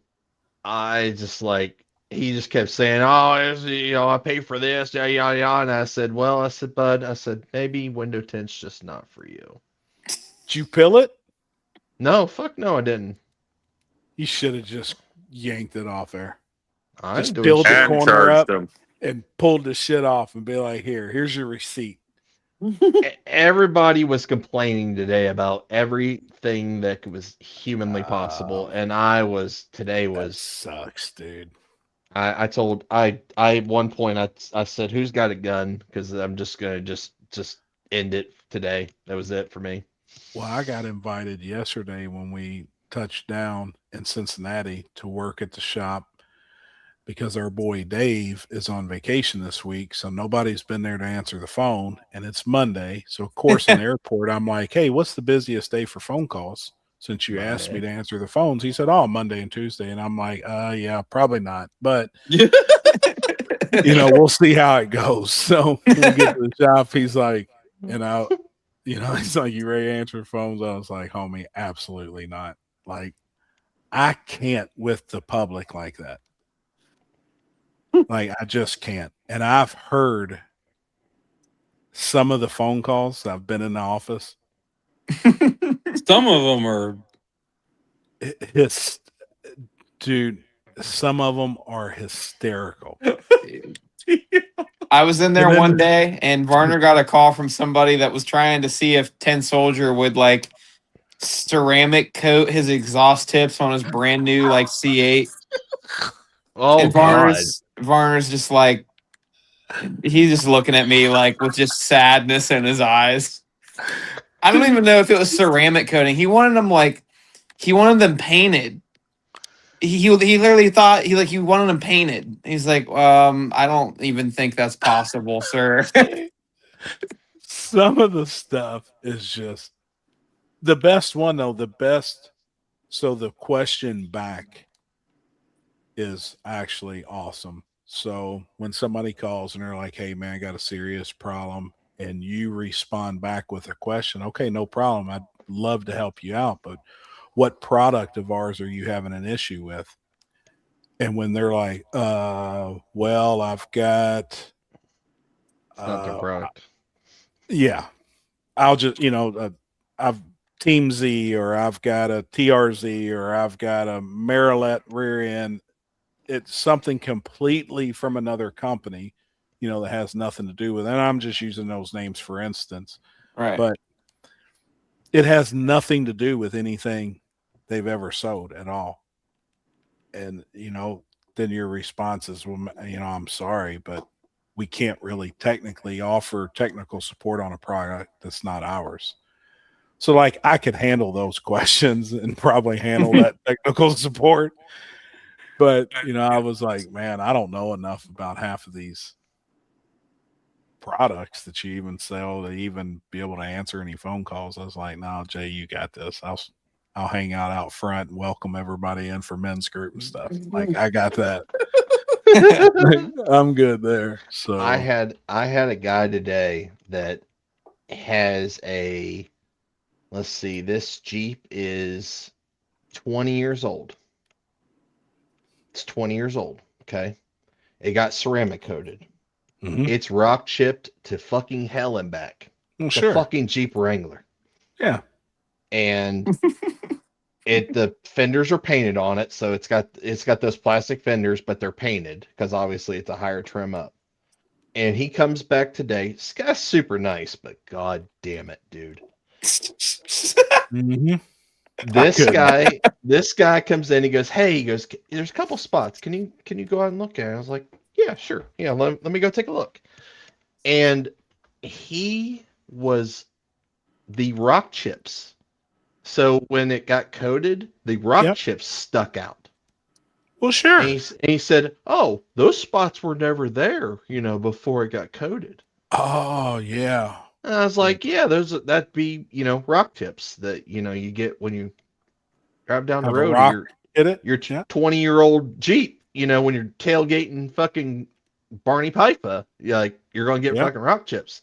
I just like he just kept saying, "Oh, I pay for this, yeah, yeah, yeah," and I said, "Bud, maybe window tint's just not for you." Did you pill it? No, fuck no, I didn't. You should have just yanked it off there. I'm Just doing build shit. the And corner charged up them. and pulled the shit off and be like, here's your receipt. Everybody was complaining today about everything that was humanly possible, and today That was. sucks, dude. I at one point I said, who's got a gun? Because I'm just gonna just end it today. That was it for me. Well, I got invited yesterday when we touched down in Cincinnati to work at the shop because our boy Dave is on vacation this week. So nobody's been there to answer the phone. And it's Monday. So, of course, in the airport, I'm like, hey, what's the busiest day for phone calls? Since you asked me to answer the phones. He said, oh, Monday and Tuesday. And I'm like, yeah, probably not. But, we'll see how it goes. So when we get to the shop, he's like, he's like, you ready to answer phones? I was like, homie, absolutely not. Like, I can't with the public like that. Like, I just can't. And I've heard some of the phone calls. I've been in the office. Some of them are. Dude, some of them are hysterical. I was in there And then- one day, and Varner got a call from somebody that was trying to see if 10 Soldier would like ceramic coat his exhaust tips on his brand new like C8. Oh And Varner's just like, he's just looking at me like with just sadness in his eyes. I don't even know if it was ceramic coating. He wanted them painted. He literally thought he wanted them painted. He's like, I don't even think that's possible, sir. Some of the stuff is just the best one though. So the question back is actually awesome. So when somebody calls and they're like, hey man, I got a serious problem, and you respond back with a question, okay, no problem. I'd love to help you out, but what product of ours are you having an issue with? And when they're like, well, I've got It's not their product. yeah, I'll just, I've Team Z, or I've got a TRZ, or I've got a Marilette rear end. It's something completely from another company, that has nothing to do with it. And I'm just using those names for instance. Right. But it has nothing to do with anything they've ever sold at all. And, then your response is, well, I'm sorry, but we can't really technically offer technical support on a product that's not ours. So like I could handle those questions and probably handle that technical support. But, I was like, man, I don't know enough about half of these products that you even sell to even be able to answer any phone calls. I was like, no, Jay, you got this. I'll hang out front and welcome everybody in for men's group and stuff. Like I got that. I'm good there. So I had a guy today that has let's see, this Jeep is 20 years old. It's 20 years old. Okay. It got ceramic coated. Mhm. It's rock chipped to fucking hell and back. Well, It's a sure. fucking Jeep Wrangler. Yeah. And the fenders are painted on it, so it's got those plastic fenders, but they're painted because obviously it's a higher trim up. And he comes back today. This guy's super nice, but god damn it, dude. Mhm. This guy comes in, he goes, there's a couple spots. Can you go out and look at it? I was like, yeah, sure. Yeah, let me go take a look. And he was the rock chips. So when it got coated, the rock chips stuck out. Well, sure. And he said, oh, those spots were never there, before it got coated. Oh, yeah. And I was like, yeah, that'd be, rock chips that, you get when you drive down the Have a road rock of hit it. your Yeah. 20-year-old Jeep, when you're tailgating fucking Barney Pipa, you're going to get fucking rock chips.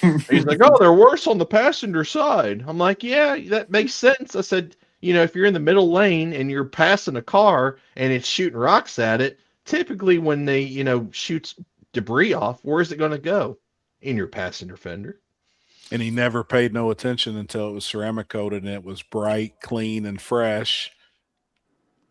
He's like, oh, they're worse on the passenger side. I'm like, yeah, that makes sense. I said, if you're in the middle lane and you're passing a car and it's shooting rocks at it, typically when they, shoots debris off, where's it going to go? In your passenger fender. And he never paid no attention until it was ceramic coated and it was bright, clean, and fresh.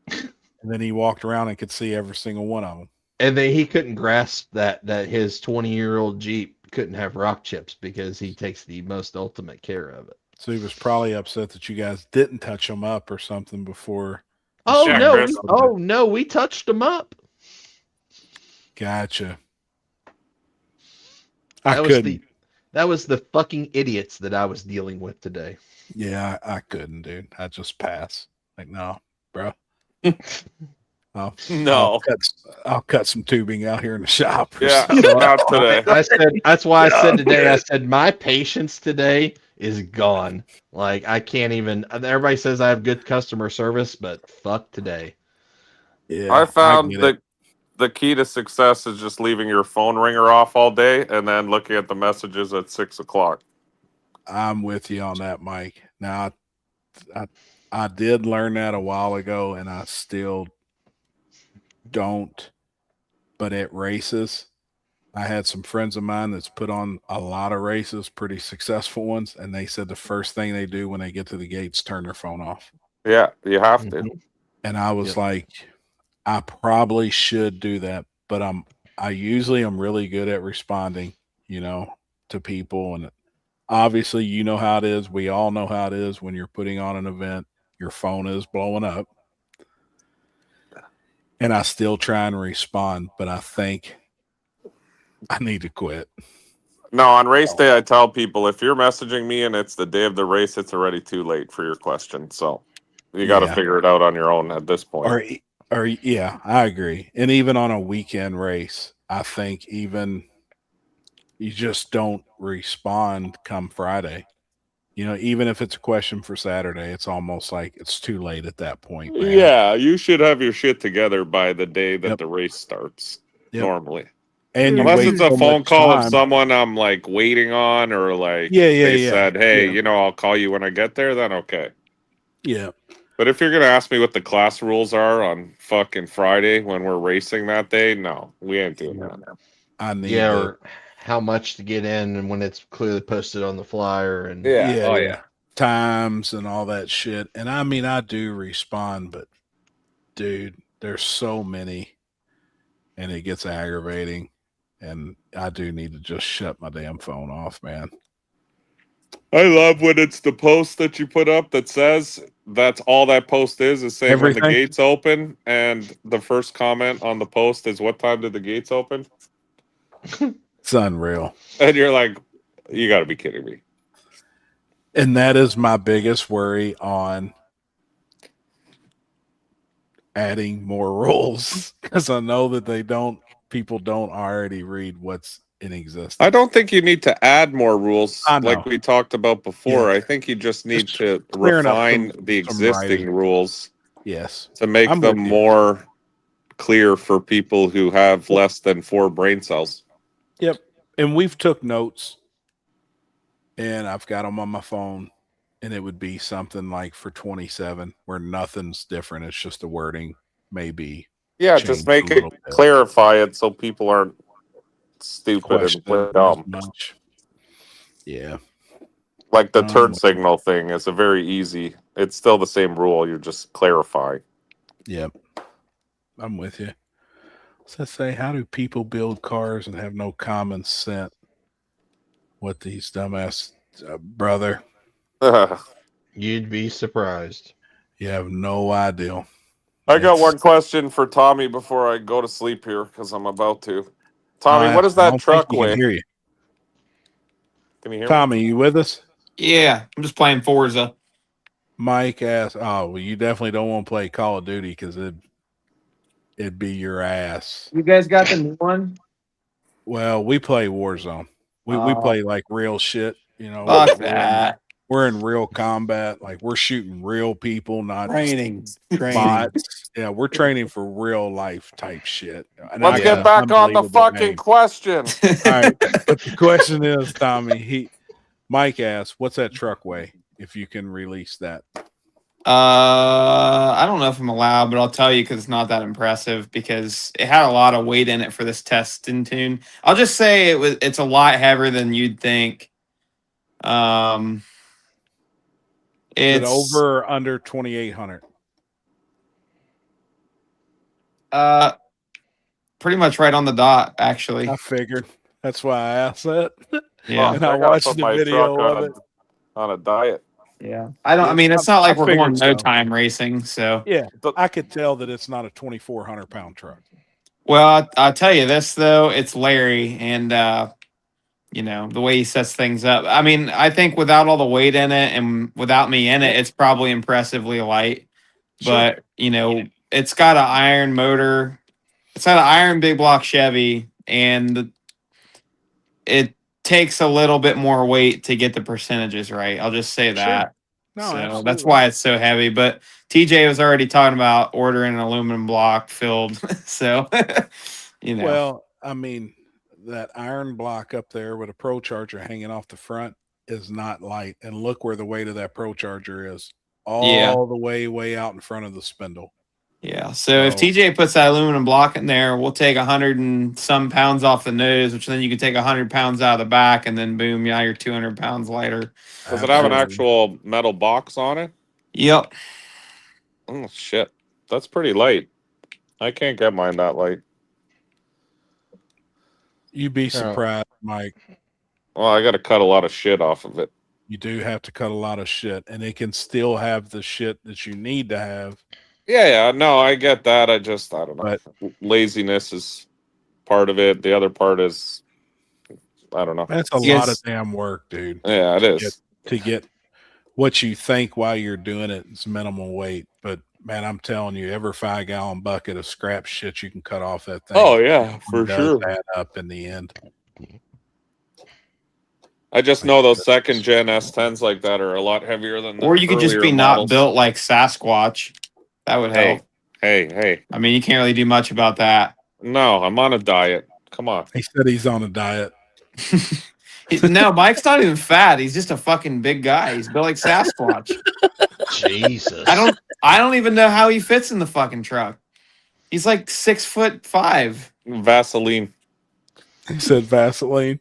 And And then he walked around and could see every single one of them. And then he couldn't grasp that his 20-year-old Jeep couldn't have rock chips because he takes the most ultimate care of it. So he was probably upset that you guys didn't touch him up or something before. Oh Yeah, no! Chris. We touched him up. Gotcha. That was the fucking idiots that I was dealing with today. Yeah, I couldn't, dude. I just pass. Like, no, bro. No. I'll cut some tubing out here in the shop. or Yeah, something. not today. I said that's why I said today. I said my patience today is gone. Like I can't even. Everybody says I have good customer service, but fuck today. Yeah, I found get that the key to success is just leaving your phone ringer off all day and then looking at the messages at 6 o'clock. I'm with you on that, Mike. Now, I did learn that a while ago, and I still don't. But at races, I had some friends of mine that's put on a lot of races, pretty successful ones, and they said the first thing they do when they get to the gates, turn their phone off. Yeah, you have to. Mhm. And I was Yep. like, I probably should do that, but I usually am really good at responding, to people. And obviously, you know how it is. We all know how it is when you're putting on an event, your phone is blowing up. And I still try and respond, but I think I need to quit. No, on race day, I tell people if you're messaging me and it's the day of the race, it's already too late for your question. So you got to Yeah. figure it out on your own at this point. Or yeah, I agree. And even on a weekend race, I think even you just don't respond come Friday. Even if it's a question for Saturday, it's almost like it's too late at that point, man. Yeah, you should have your shit together by the day that Yep. the race starts. Yep. Normally, And you unless wait it's a so phone much call of time. someone I'm like waiting on, or like Yeah, they said, "Hey, yeah. I'll call you when I get there." Then okay. Yeah. But if you're gonna ask me what the class rules are on fucking Friday when we're racing that day, no, we ain't doing that. I need Yeah, to. or how much to get in, and when it's clearly posted on the flyer, and Yeah. Times and all that shit. And I mean, I do respond, but dude, there's so many and it gets aggravating. And I do need to just shut my damn phone off, man. I love when it's the post that you put up that says that's all that post is saying when the Everything. gates open, and the first comment on the post is what time did the gates open? It's unreal. And you're like, you got to be kidding me. And that is my biggest worry on adding more rules, because I know that people don't already read what's in existence. I don't think you need to add more rules I know. like we talked about before. Yeah. I think you just need Just to clearing up refine some the existing writing. rules Yes. to make I'm them with you. more clear for people who have less than 4 brain cells. Yep. And we've took notes, and I've got them on my phone, and it would be something like for 27 where nothing's different. It's just the wording maybe Yeah, changed just make a it little bit. clarify it so people aren't stupid Question and as dumb. much. Yeah. Like the Um, turn signal thing is a very easy. It's still the same rule. You just clarify. Yep. I'm with you. What's that say? How do people build cars and have no common sense? What these dumbass brother? you'd be surprised. You have no idea. I got It's- one question for Tommy before I go to sleep here because I'm about to. Tommy, I what does don't that think truck he can weigh? hear you. Can you hear me? Tommy, you with us? Yeah, I'm just playing Forza. Mike asked, "Oh, well, you definitely don't want to play Call of Duty because it'd be your ass." You guys got the new one? Well, we play Warzone. We Oh. play like real shit. Fuck that. We're in real combat. Like we're shooting real people, not Training. bots. Yeah, we're training for real life type shit. And Let's I got get an back on the unbelievable fucking game. question. All right, but the question is, Tommy, Mike asked, "What's that truck weigh?" If you can release that. I don't know if I'm allowed, but I'll tell you because it's not that impressive because it had a lot of weight in it for this test in tune. I'll just say it's a lot heavier than you'd think. Is it It's over or under 2,800? Pretty much right on the dot, actually. I figured. That's why I asked that. Yeah. And I gotta watched put the my video truck of it. on a diet. Yeah. I don't. I Yeah, mean, it's not like I we're going figured no so. time racing. So. Yeah, The- I could tell that it's not a 2,400-pound truck. Well, I'll tell you this though. It's Larry, and you know the way he sets things up. I mean, I think without all the weight in it and without me in it, it's probably impressively light. But you know, it's got an iron motor. It's got an iron big block Chevy, and it takes a little bit more weight to get the percentages right. I'll just say that. No, So absolutely. that's why it's so heavy. But TJ was already talking about ordering an aluminum block filled. So, you know. Well, I mean, that iron block up there with a Pro Charger hanging off the front is not light. And look where the weight of that Pro Charger is. All the way out in front of the spindle. Yeah. So if So- TJ puts that aluminum block in there, we'll take 100 and some pounds off the nose, which then you can take 100 pounds out of the back, and then boom, yeah, you're 200 pounds lighter. Does it have an Absolutely. actual metal box on it? Yep. Oh shit, that's pretty light. I can't get mine that light. You'd be surprised, Mike. Well, I got to cut a lot of shit off of it. You do have to cut a lot of shit, and it can still have the shit that you need to have. Yeah, no, I get that. I don't know. But- Laziness is part of it. The other part is, I don't know. That's a Yes. lot of damn work, dude. Yeah, it is. To get what you think while you're doing it is minimal weight. But man, I'm telling you, every 5-gallon bucket of scrap shit you can cut off that thing. Oh yeah, for does sure. add up in the end. I just know those second gen S10s like that are a lot heavier than. Or you could just be not models. built like Sasquatch. That would help. Hey. I mean, you can't really do much about that. No, I'm on a diet. Come on. He said he's on a diet. No, Mike's not even fat. He's just a fucking big guy. He's built like Sasquatch. Jesus. I don't even know how he fits in the fucking truck. He's like 6'5". Vaseline. He said Vaseline.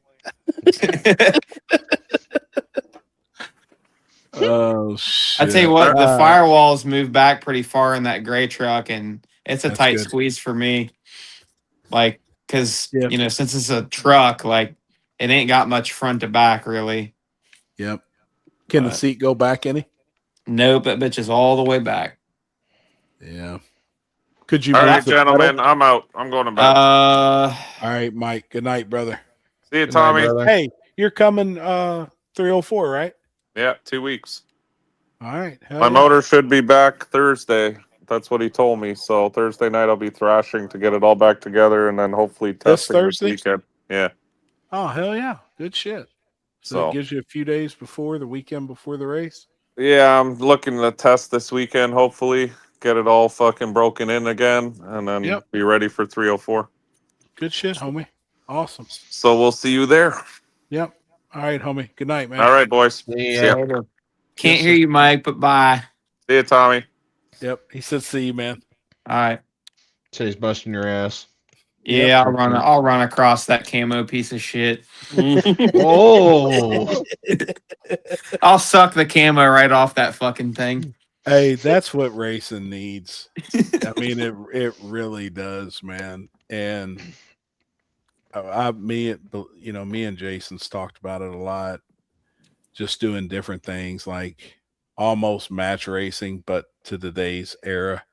Oh shit! I tell you what, the firewalls move back pretty far in that gray truck, and it's a That's tight good. squeeze for me. Like, because Yeah. you know, since it's a truck, like it ain't got much front to back really. Yep. Can the seat go back any? Nope, that bitch is all the way back. Yeah. Could you All move right, the gentlemen, pedal? I'm out. I'm going to bed. Uh, All right, Mike. Good night, brother. See you, Good night, Tommy. brother. Hey, you're coming 304, right? Yeah, 2 weeks. All right. Hell My yeah. motor should be back Thursday. That's what he told me. So Thursday night I'll be thrashing to get it all back together, and then hopefully This testing Thursday? weekend. Yeah. Oh, hell yeah. Good shit. So So it gives you a few days before the weekend before the race. yeah, I'm looking to test this weekend. Hopefully, get it all fucking broken in again, and then Yep. be ready for 304. Good shit, homie. Awesome. So we'll see you there. Yep. All right, homie. Good night, man. All right, boys. See See ya. ya. can't Yes, hear sir. you, Mike, but bye. See you, Tommy. Yep. He said, see you, man. All right. So he's busting your ass. Yeah, I'll run across that camo piece of shit. Oh, I'll suck the camo right off that fucking thing. Hey, that's what racing needs. I mean, it really does, man. And me and Jason's talked about it a lot. Just doing different things like almost match racing, but to today's era.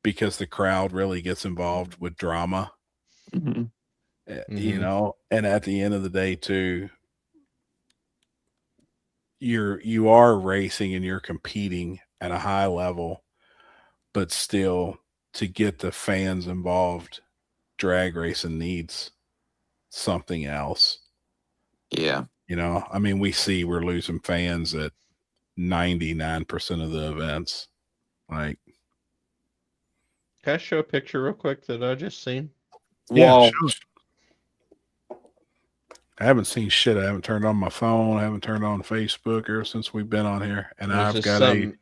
Because the crowd really gets involved with drama. Mhm. You know, and at the end of the day too, you are racing and you're competing at a high level, but still to get the fans involved, drag racing needs something else. Yeah. You know, I mean, we're losing fans at 99% of the events. Like, can I show a picture real quick that I just seen? yeah, Well, sure. I haven't seen shit. I haven't turned on my phone. I haven't turned on Facebook ever since we've been on here, and It was I've just got a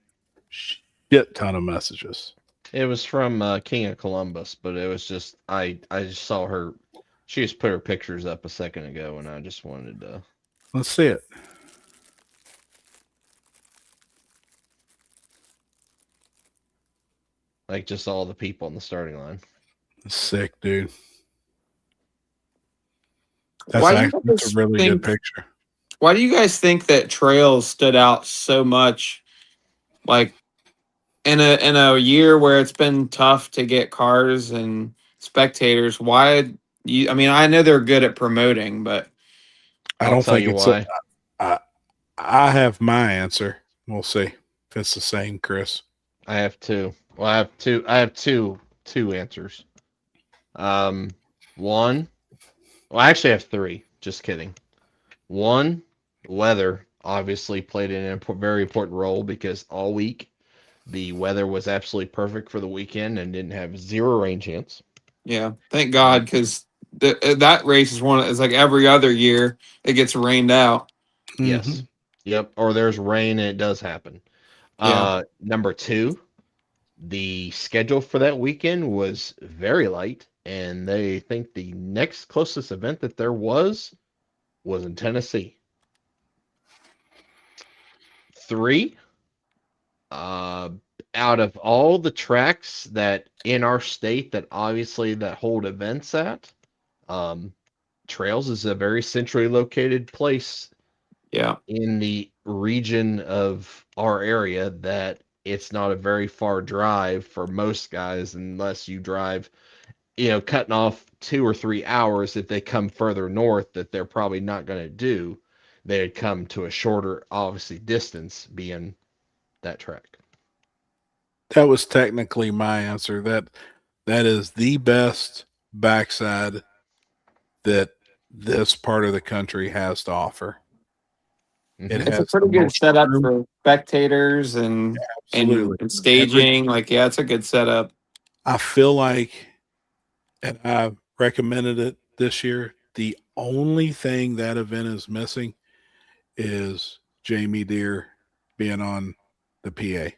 shit ton of messages. It was from King of Columbus, but it was just I just saw her. She just put her pictures up a second ago, and I just wanted to. Let's see it. like just all the people on the starting line. Sick, dude. That's Why do you actually that's guys a really think? good picture. Why do you guys think that trails stood out so much? Like in a year where it's been tough to get cars and spectators, why you? I mean, I know they're good at promoting, but I I'll don't tell think you it's. why. I have my answer. We'll see if it's the same, Chris. I have two. Well, I have two. I have two answers. One. Well, I actually have three. Just kidding. One, weather obviously played an very important role because all week the weather was absolutely perfect for the weekend and didn't have zero rain chance. yeah, thank God, because that race is like every other year it gets rained out. Yes. Mhm. Yep. Or there's rain and it does happen. Yeah. Number two, the schedule for that weekend was very light, and they think the next closest event that there was in Tennessee. Three, out of all the tracks that in our state that obviously that hold events at, Trails is a very centrally located place Yeah. in the region of our area that it's not a very far drive for most guys unless you drive, cutting off 2 or 3 hours. If they come further north that they're probably not going to do, they'd come to a shorter, obviously, distance being that track. That was technically my answer. That is the best backside that this part of the country has to offer. It Mhm. It's a has pretty the good most setup room. for spectators Absolutely. and staging. Like, yeah, it's a good setup. I feel like, and I recommended it this year, the only thing that event is missing is Jamie Deere being on the PA.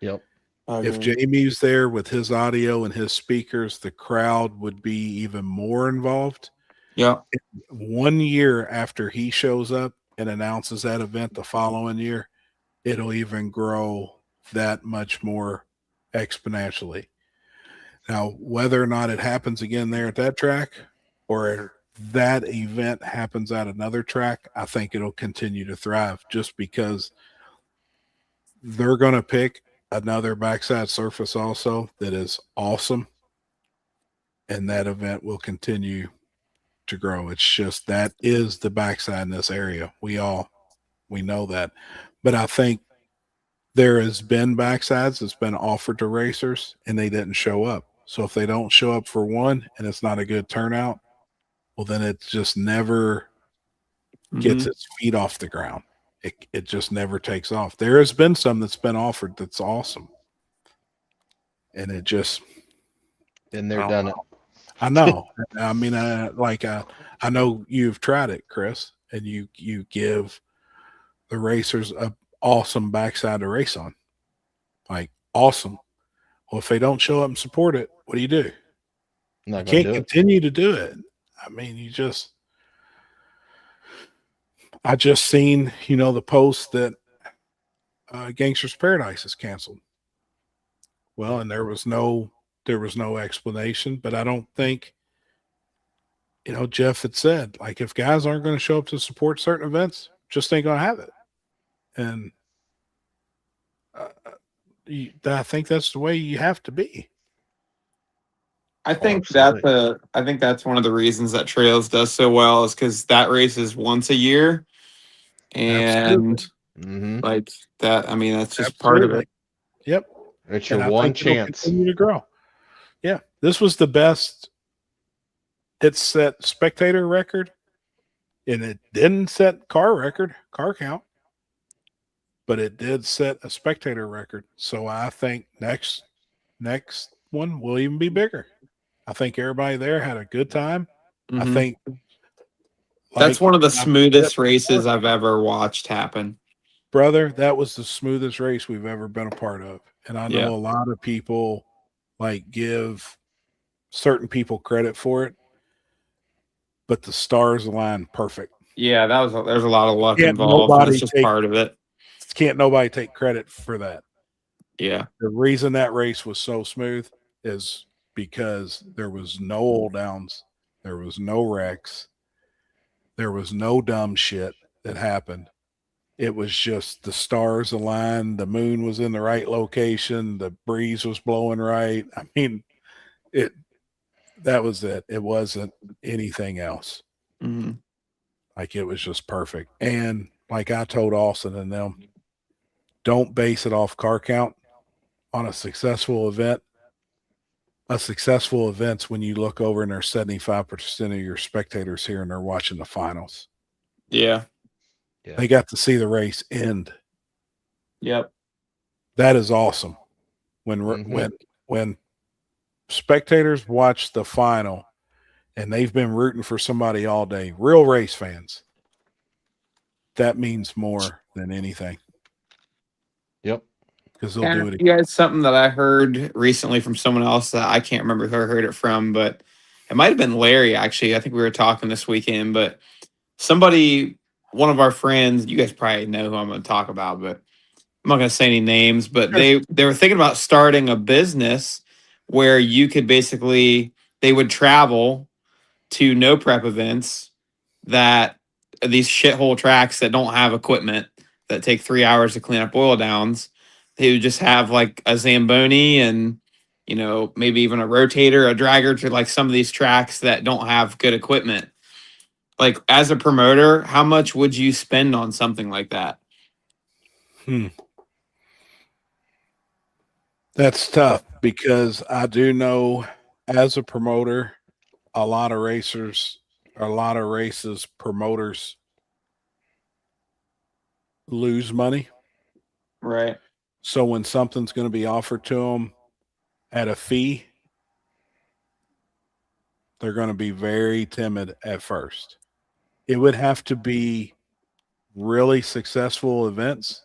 Yep. If Jamie's there with his audio and his speakers, the crowd would be even more involved. Yeah. 1 year after he shows up and announces that event the following year, it'll even grow that much more exponentially. Now, whether or not it happens again there at that track or that event happens at another track, I think it'll continue to thrive just because they're going to pick another backside surface also that is awesome. And that event will continue to grow. It's just that is the backside in this area. We know that. But I think there has been backsides that's been offered to racers and they didn't show up. So if they don't show up for one and it's not a good turnout, well, then it just never gets its feet off the ground. It just never takes off. There has been some that's been offered that's awesome. And it just, And they're done it. I know. I mean, I know you've tried it, Chris, and you give the racers a awesome backside to race on. Like, awesome. Well, if they don't show up and support it, what do? You can't continue to do it. I mean, I just seen, the post that Gangster's Paradise is canceled. Well, and there was no explanation, but I don't think, Jeff had said, like, if guys aren't going to show up to support certain events, just ain't going to have it. And I think that's the way you have to be. I think that's one of the reasons that Trails does so well is because that race is once a year, and like that. I mean, that's just part of it. Yep, it's your one chance. Continue to grow. Yeah, this was the best. It set spectator record, and it didn't set car count, but it did set a spectator record. So I think next one will even be bigger. I think everybody there had a good time. I think that's one of the smoothest races I've ever watched happen. Brother, that was the smoothest race we've ever been a part of. And I know a lot of people give certain people credit for it, but the stars aligned perfect. Yeah, there's a lot of luck involved. That's just part of it. Can't nobody take credit for that. Yeah. The reason that race was so smooth is because there was no old downs, there was no wrecks, there was no dumb shit that happened. It was just the stars aligned, the moon was in the right location, the breeze was blowing right. I mean, it that was it. It wasn't anything else. Hmm. Like it was just perfect. And like I told Austin and them, don't base it off car count on a successful event. A successful event's when you look over and there's 75% of your spectators here and they're watching the finals. Yeah. Yeah. They got to see the race end. Yep. That is awesome. When Mhm. when spectators watch the final and they've been rooting for somebody all day, real race fans, that means more than anything Yep. because they'll And do it. you guys, something that I heard recently from someone else that I can't remember who I heard it from, but it might have been Larry, actually. I think we were talking this weekend, but somebody, one of our friends, you guys probably know who I'm going to talk about, but I'm not going to say any names, but they were thinking about starting a business where you could basically, they would travel to no prep events that these shithole tracks that don't have equipment that take 3 hours to clean up oil downs. They would just have like a Zamboni and, you know, maybe even a rotator, a dragger to like some of these tracks that don't have good equipment. Like as a promoter, how much would you spend on something like that? That's tough because I do know as a promoter, a lot of racers, a lot of races, promoters lose money. Right. So when something's going to be offered to them at a fee, they're going to be very timid at first. It would have to be really successful events.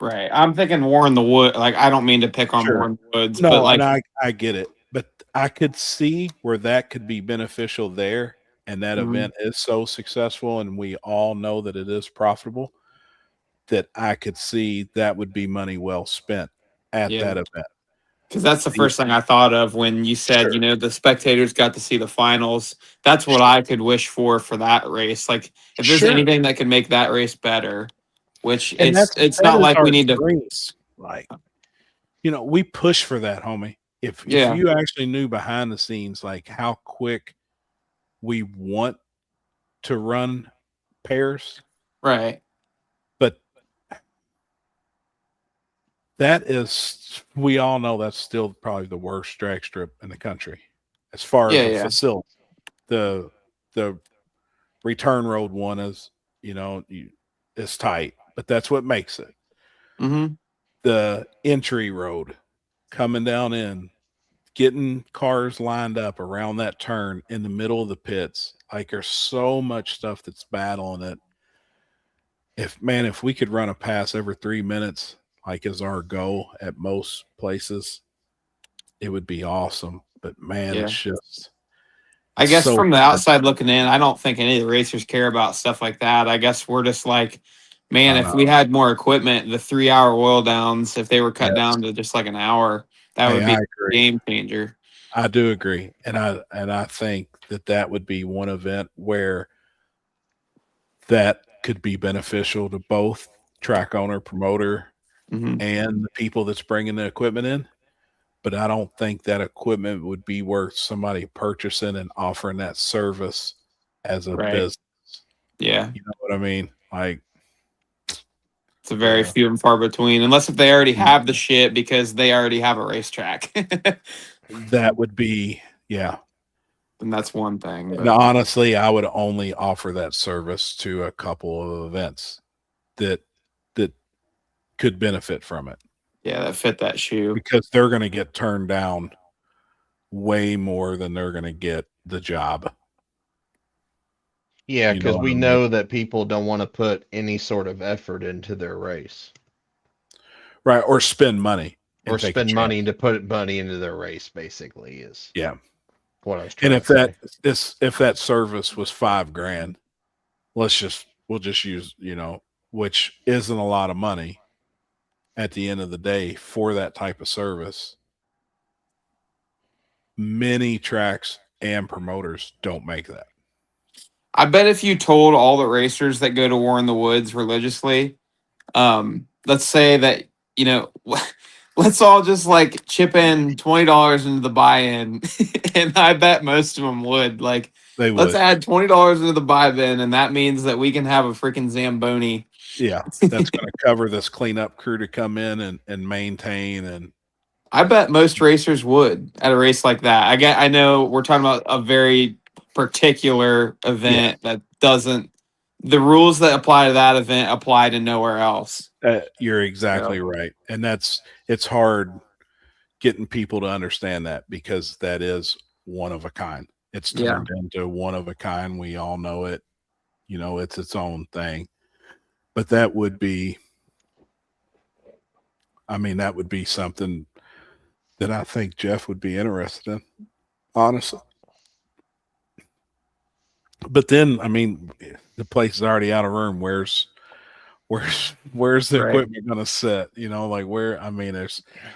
Right. I'm thinking Warren the Wood. Like, I don't mean to pick on Sure. Warren Woods, No, but like, and I get it. But I could see where that could be beneficial there. And that Mhm. event is so successful and we all know that it is profitable that I could see that would be money well spent at yeah. that event. Because that's the first thing I thought of when you said, you know, the spectators got to see the finals. That's what I could wish for that race. Like, if there's Sure. anything that can make that race better, which And it's that not is like our we need to. dreams. Like, you know, we push for that, homie. If Yeah. you actually knew behind the scenes, like how quick we want to run pairs, Right. but that is, we all know that's still probably the worst drag strip in the country as far Yeah, as a yeah. facility. The return road one is, you know, it's tight, but that's what makes it. Mm-hmm. The entry road coming down in, getting cars lined up around that turn in the middle of the pits. Like there's so much stuff that's battling it. If we could run a pass every 3 minutes, like is our goal at most places, it would be awesome. But man, Yeah. it's just, I it's guess so from the hard. outside looking in, I don't think any of the racers care about stuff like that. I guess we're just like, man, I if know. we had more equipment, the 3 hour oil downs, if they were cut Yes. down to just like an hour, that Hey, would be I a agree. game changer. I do agree, and I think that would be one event where that could be beneficial to both track owner, promoter, Mhm. and the people that's bringing the equipment in. But I don't think that equipment would be worth somebody purchasing and offering that service as a Right. business. Yeah. You know what I mean? Like, It's a very Yeah. few and far between, unless if they already have the shit because they already have a racetrack. that would be, yeah. And that's one thing. And But honestly, I would only offer that service to a couple of events that could benefit from it, yeah, that fit that shoe. because they're going to get turned down way more than they're going to get the job. Yeah, You know because what we I mean? know that people don't want to put any sort of effort into their race Right. Or spend money and or take a spend chance. money to put money into their race. Basically, is Yeah. what I was trying And to say. if that service was $5,000, we'll just use, you know, which isn't a lot of money. at the end of the day for that type of service. Many tracks and promoters don't make that. I bet if you told all the racers that go to War in the Woods religiously, let's say that, you know, let's all just like chip in $20 into the buy-in, and I bet most of them would. Like, They let's would. add $20 into the buy-in, and that means that we can have a freaking Zamboni. Yeah, that's going to cover this cleanup crew to come in and maintain. And I bet most racers would at a race like that. I know we're talking about a very particular event that doesn't. The rules that apply to that event apply to nowhere else. You're exactly right. And it's hard getting people to understand that, because that is one of a kind. It's turned into one of a kind. We all know it. You know, it's its own thing. But that would be something that I think Jeff would be interested in, honestly. But then, I mean, the place is already out of room. Where's the equipment going to sit? You know, like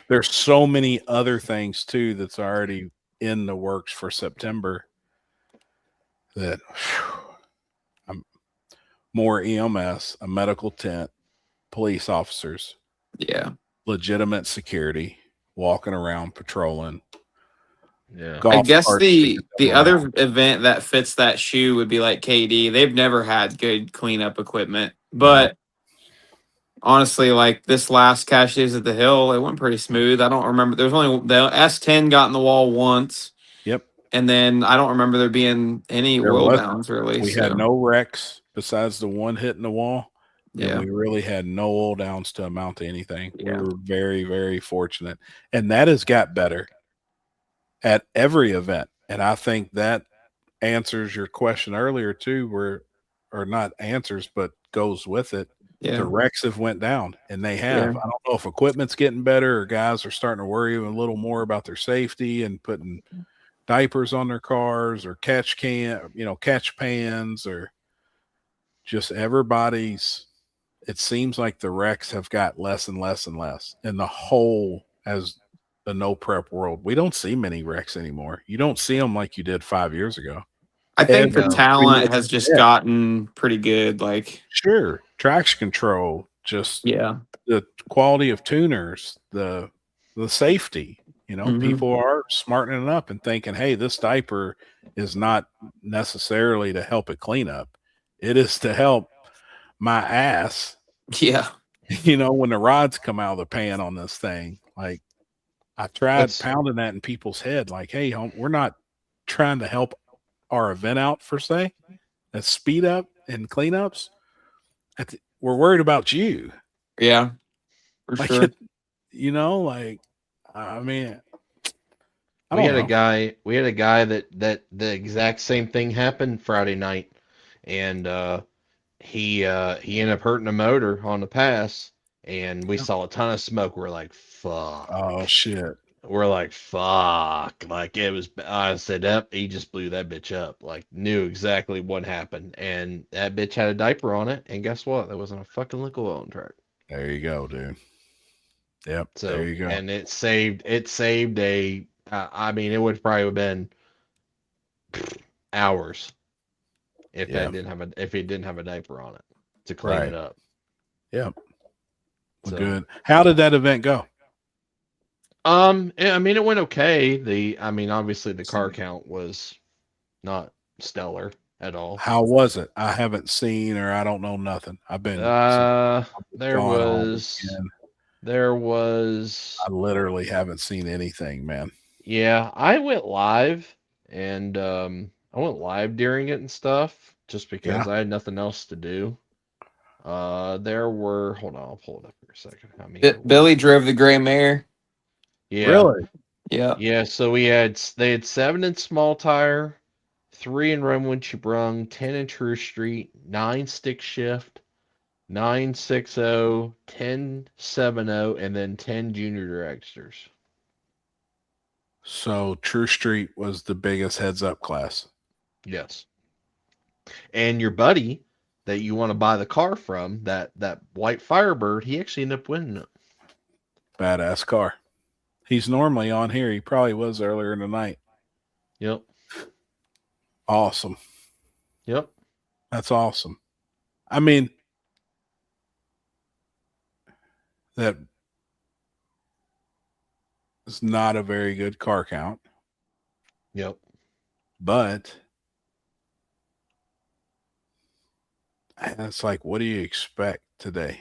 there's so many other things too that's already in the works for September that more EMS, a medical tent, police officers, legitimate security, walking around patrolling. Yeah, I guess the other event that fits that shoe would be like KD. They've never had good cleanup equipment, but honestly, like this last Cash Days at the Hill, it went pretty smooth. I don't remember. There's only the S10 got in the wall once. Yep. And then I don't remember there being any wheel downs really. We had no wrecks besides the one hitting the wall. Yeah. And we really had no oil downs to amount to anything. Yeah. We were very, very fortunate. And that has got better at every event. And I think that answers your question earlier too, or not answers, but goes with it. Yeah. The wrecks have went down, and they have. Yeah. I don't know if equipment's getting better or guys are starting to worry a little more about their safety and putting diapers on their cars or catch pans, or just everybody's. It seems like the wrecks have got less and less and less in the whole as the no prep world. We don't see many wrecks anymore. You don't see them like you did 5 years ago. I think the talent has just gotten pretty good. Like, sure, traction control, just the quality of tuners, the safety. You know, people are smartening up and thinking, hey, this diaper is not necessarily to help it clean up. It is to help my ass. Yeah. You know, when the rods come out of the pan on this thing, like I tried pounding that in people's head, like, hey, we're not trying to help our event out for say, a speed up and cleanups. We're worried about you. Yeah, for sure. You know, like, I mean, we had a guy that the exact same thing happened Friday night, and he ended up hurting a motor on the pass, and we saw a ton of smoke. We're like, fuck. Oh shit. We're like, fuck. Like, it was, I said, he just blew that bitch up. Like, knew exactly what happened. And that bitch had a diaper on it. And guess what? There wasn't a fucking lick of oil on track. There you go, dude. Yep. So, there you go. And it saved I mean, it would probably have been hours if it didn't have a diaper on it to clean it up. Yep. Well, good. How did that event go? I mean, it went okay. Obviously the car count was not stellar at all. How was it? I haven't seen, or I don't know nothing. I've been there was I literally haven't seen anything, man. Yeah, I went live, and I went live during it and stuff just because I had nothing else to do. There were, hold on, I'll pull it up for a second. Billy drove the gray mare. Yeah. Really? Yeah. Yeah, so they had 7-inch small tire, 3 in Rumwinch Brung, 10 in True Street, 9 stick shift, 960, 1070, and then 10 junior dragsters. So True Street was the biggest heads up class. Yes. And your buddy that you want to buy the car from, that white Firebird, he actually ended up winning it. Badass car. He's normally on here. He probably was earlier in the night. Yep. Awesome. Yep. That's awesome. I mean, that is not a very good car count, Yep. but it's like, what do you expect today?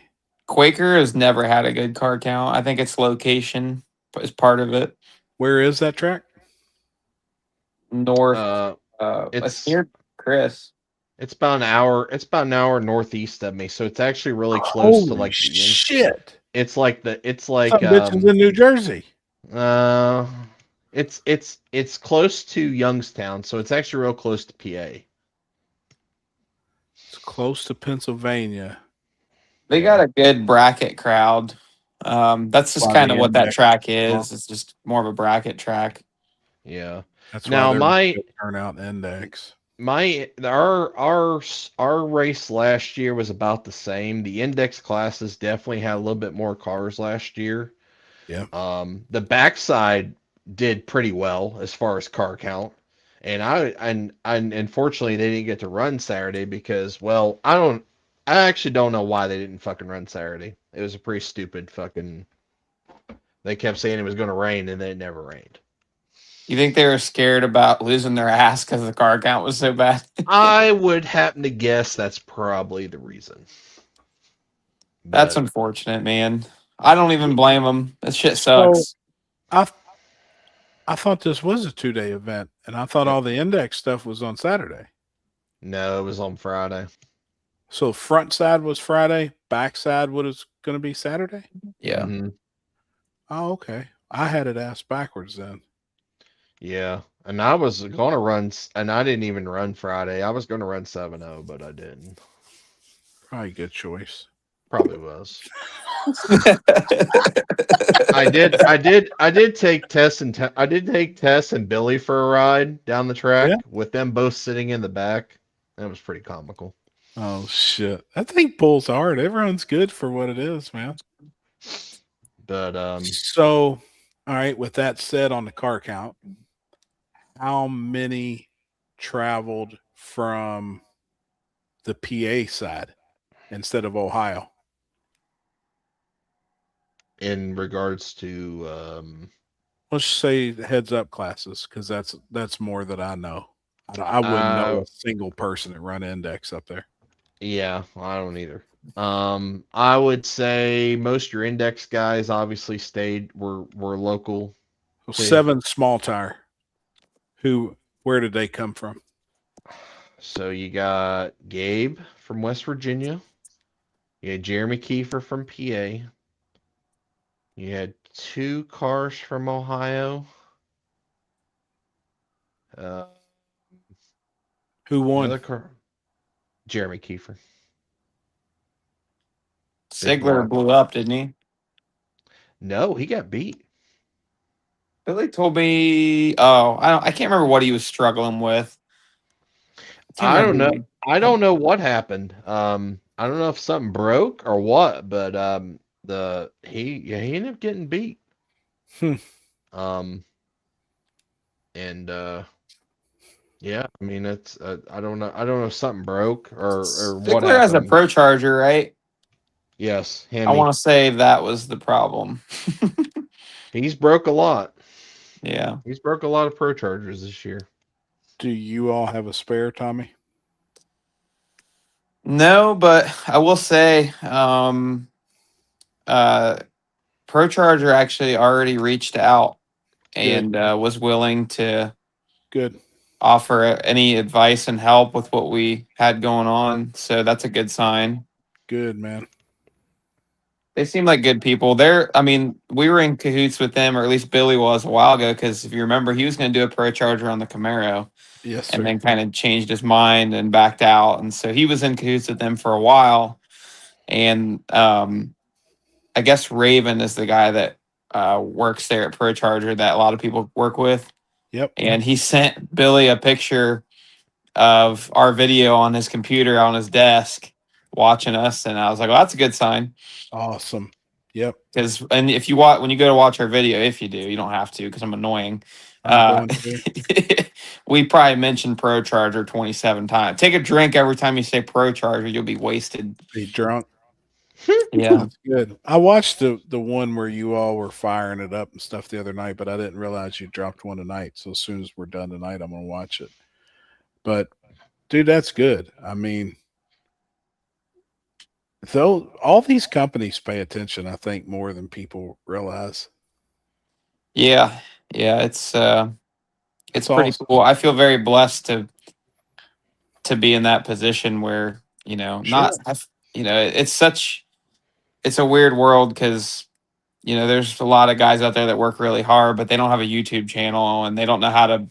Quaker has never had a good car count. I think its location is part of it. Where is that track? North. It's It's near Chris. it's about an hour. It's about an hour northeast of me, so it's actually really close to Holy like the end. shit. It's like Some bitch is in New Jersey. It's close to Youngstown, so it's actually real close to PA. It's close to Pennsylvania. They got a good bracket crowd. That's just Why kind the of what that index track is is. It's just more of a bracket track. Yeah. That's Now, why my- turnout index. Our race last year was about the same. The index classes definitely had a little bit more cars last year. Yeah. The backside did pretty well as far as car count. And unfortunately they didn't get to run Saturday because, well, I actually don't know why they didn't fucking run Saturday. It was a pretty stupid fucking. They kept saying it was going to rain and then it never rained. You think they were scared about losing their ass because the car count was so bad? I would happen to guess that's probably the reason. That's But, unfortunate, man. I don't even blame them. That shit sucks. I thought this was a 2-day event, and I thought all the index stuff was on Saturday. no, it was on Friday. So front side was Friday, back side was going to be Saturday? Yeah. Mhm. Oh, okay. I had it asked backwards then. Yeah. And I was going to run, and I didn't even run Friday. I was going to run 7-0, but I didn't. Probably a good choice. Probably was. I did take Tess and Billy for a ride down the track Yeah. with them both sitting in the back. That was pretty comical. Oh, shit. That thing pulls hard. Everyone's good for what it is, man. But So, all right, with that said on the car count, how many traveled from the PA side instead of Ohio? in regards to Let's say heads up classes, because that's more that I know. I wouldn't know a single person that run index up there. yeah, I don't either. I would say most of your index guys obviously were local. So See. 7 small tire. Where did they come from? So you got Gabe from West Virginia. You had Jeremy Kiefer from PA. You had 2 cars from Ohio. Who won? Another car. Jeremy Kiefer. Sigler blew up, didn't he? No, he got beat. Billy told me. Oh, I can't remember what he was struggling with. Can't I don't remember. know. I don't know what happened. I don't know if something broke or what, but he ended up getting beat. Hmm. Yeah, I mean it's I don't know if something broke or what Sigler has a happened. Pro Charger, right? Yes, I Hammy. want to say that was the problem. He's broke a lot. Yeah. He's broke a lot of Pro Chargers this year. Do you all have a spare, Tommy? No, but I will say, Pro Charger actually already reached out and was willing to Good. offer any advice and help with what we had going on. So that's a good sign. Good, man. They seem like good people. We were in cahoots with them, or at least Billy was a while ago, because if you remember, he was going to do a Pro Charger on the Camaro. Yes, sir. And then kind of changed his mind and backed out. And so he was in cahoots with them for a while. And I guess Raven is the guy that works there at Pro Charger that a lot of people work with. Yep. And he sent Billy a picture of our video on his computer on his desk watching us. And I was like, well, that's a good sign. Awesome. Yep. Because and if you watch when you go to watch our video, if you do, you don't have to because I'm annoying. I'm going to. We probably mentioned Pro Charger 27 times. Take a drink every time you say Pro Charger, you'll be wasted. Be drunk. Yeah. That's good. I watched the one where you all were firing it up and stuff the other night, but I didn't realize you dropped one tonight. So as soon as we're done tonight, I'm gonna watch it. But dude, that's good. I mean, though all these companies pay attention, I think, more than people realize. Yeah. Yeah. It's pretty awesome. cool. I feel very blessed to be in that position where, not it's a weird world because there's a lot of guys out there that work really hard, but they don't have a YouTube channel and they don't know how to.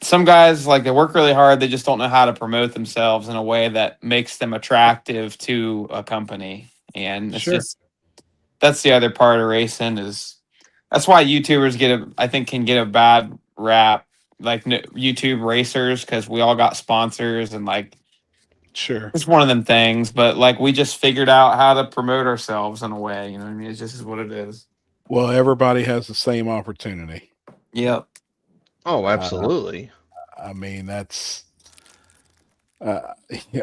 Some guys like they work really hard, they just don't know how to promote themselves in a way that makes them attractive to a company. And it's Sure. just that's the other part of racing is that's why YouTubers can get a bad rap, like YouTube racers, because we all got sponsors and like Sure. it's one of them things. But like we just figured out how to promote ourselves in a way. You know what I mean? It just is what it is. Well, everybody has the same opportunity. Yep. Oh, absolutely. I mean, that's. I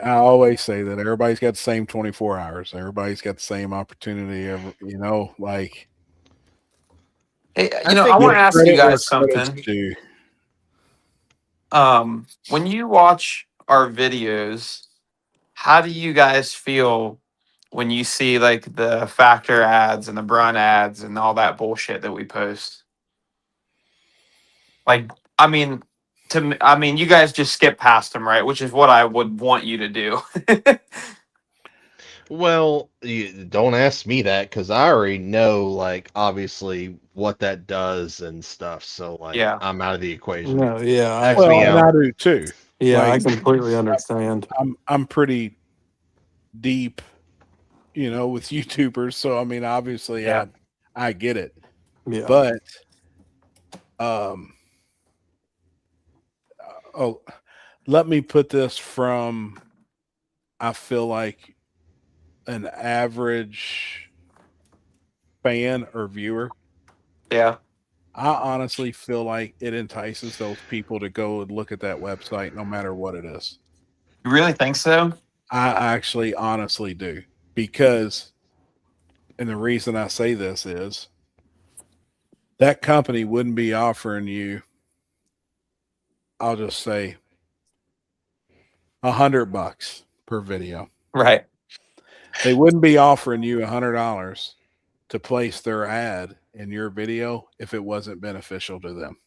always say that everybody's got the same 24 hours. Everybody's got the same opportunity. Like. Hey, I want to ask you guys something. When you watch our videos, how do you guys feel when you see like the Factor ads and the Brun ads and all that bullshit that we post? Like, you guys just skip past them, right? Which is what I would want you to do. Well, you don't ask me that because I already know, like, obviously what that does and stuff. So, like, Yeah. I'm out of the equation. No, yeah, Ask me And out. I do too. yeah, Like, I completely understand. I'm pretty deep, with YouTubers. So I mean, obviously, Yeah. I get it. Yeah, But let me put this from I feel like an average fan or viewer. Yeah. I honestly feel like it entices those people to go and look at that website no matter what it is. You really think so? I actually honestly do. Because, and the reason I say this is that company wouldn't be offering you, I'll just say, $100 per video. Right. They wouldn't be offering you $100 to place their ad in your video if it wasn't beneficial to them.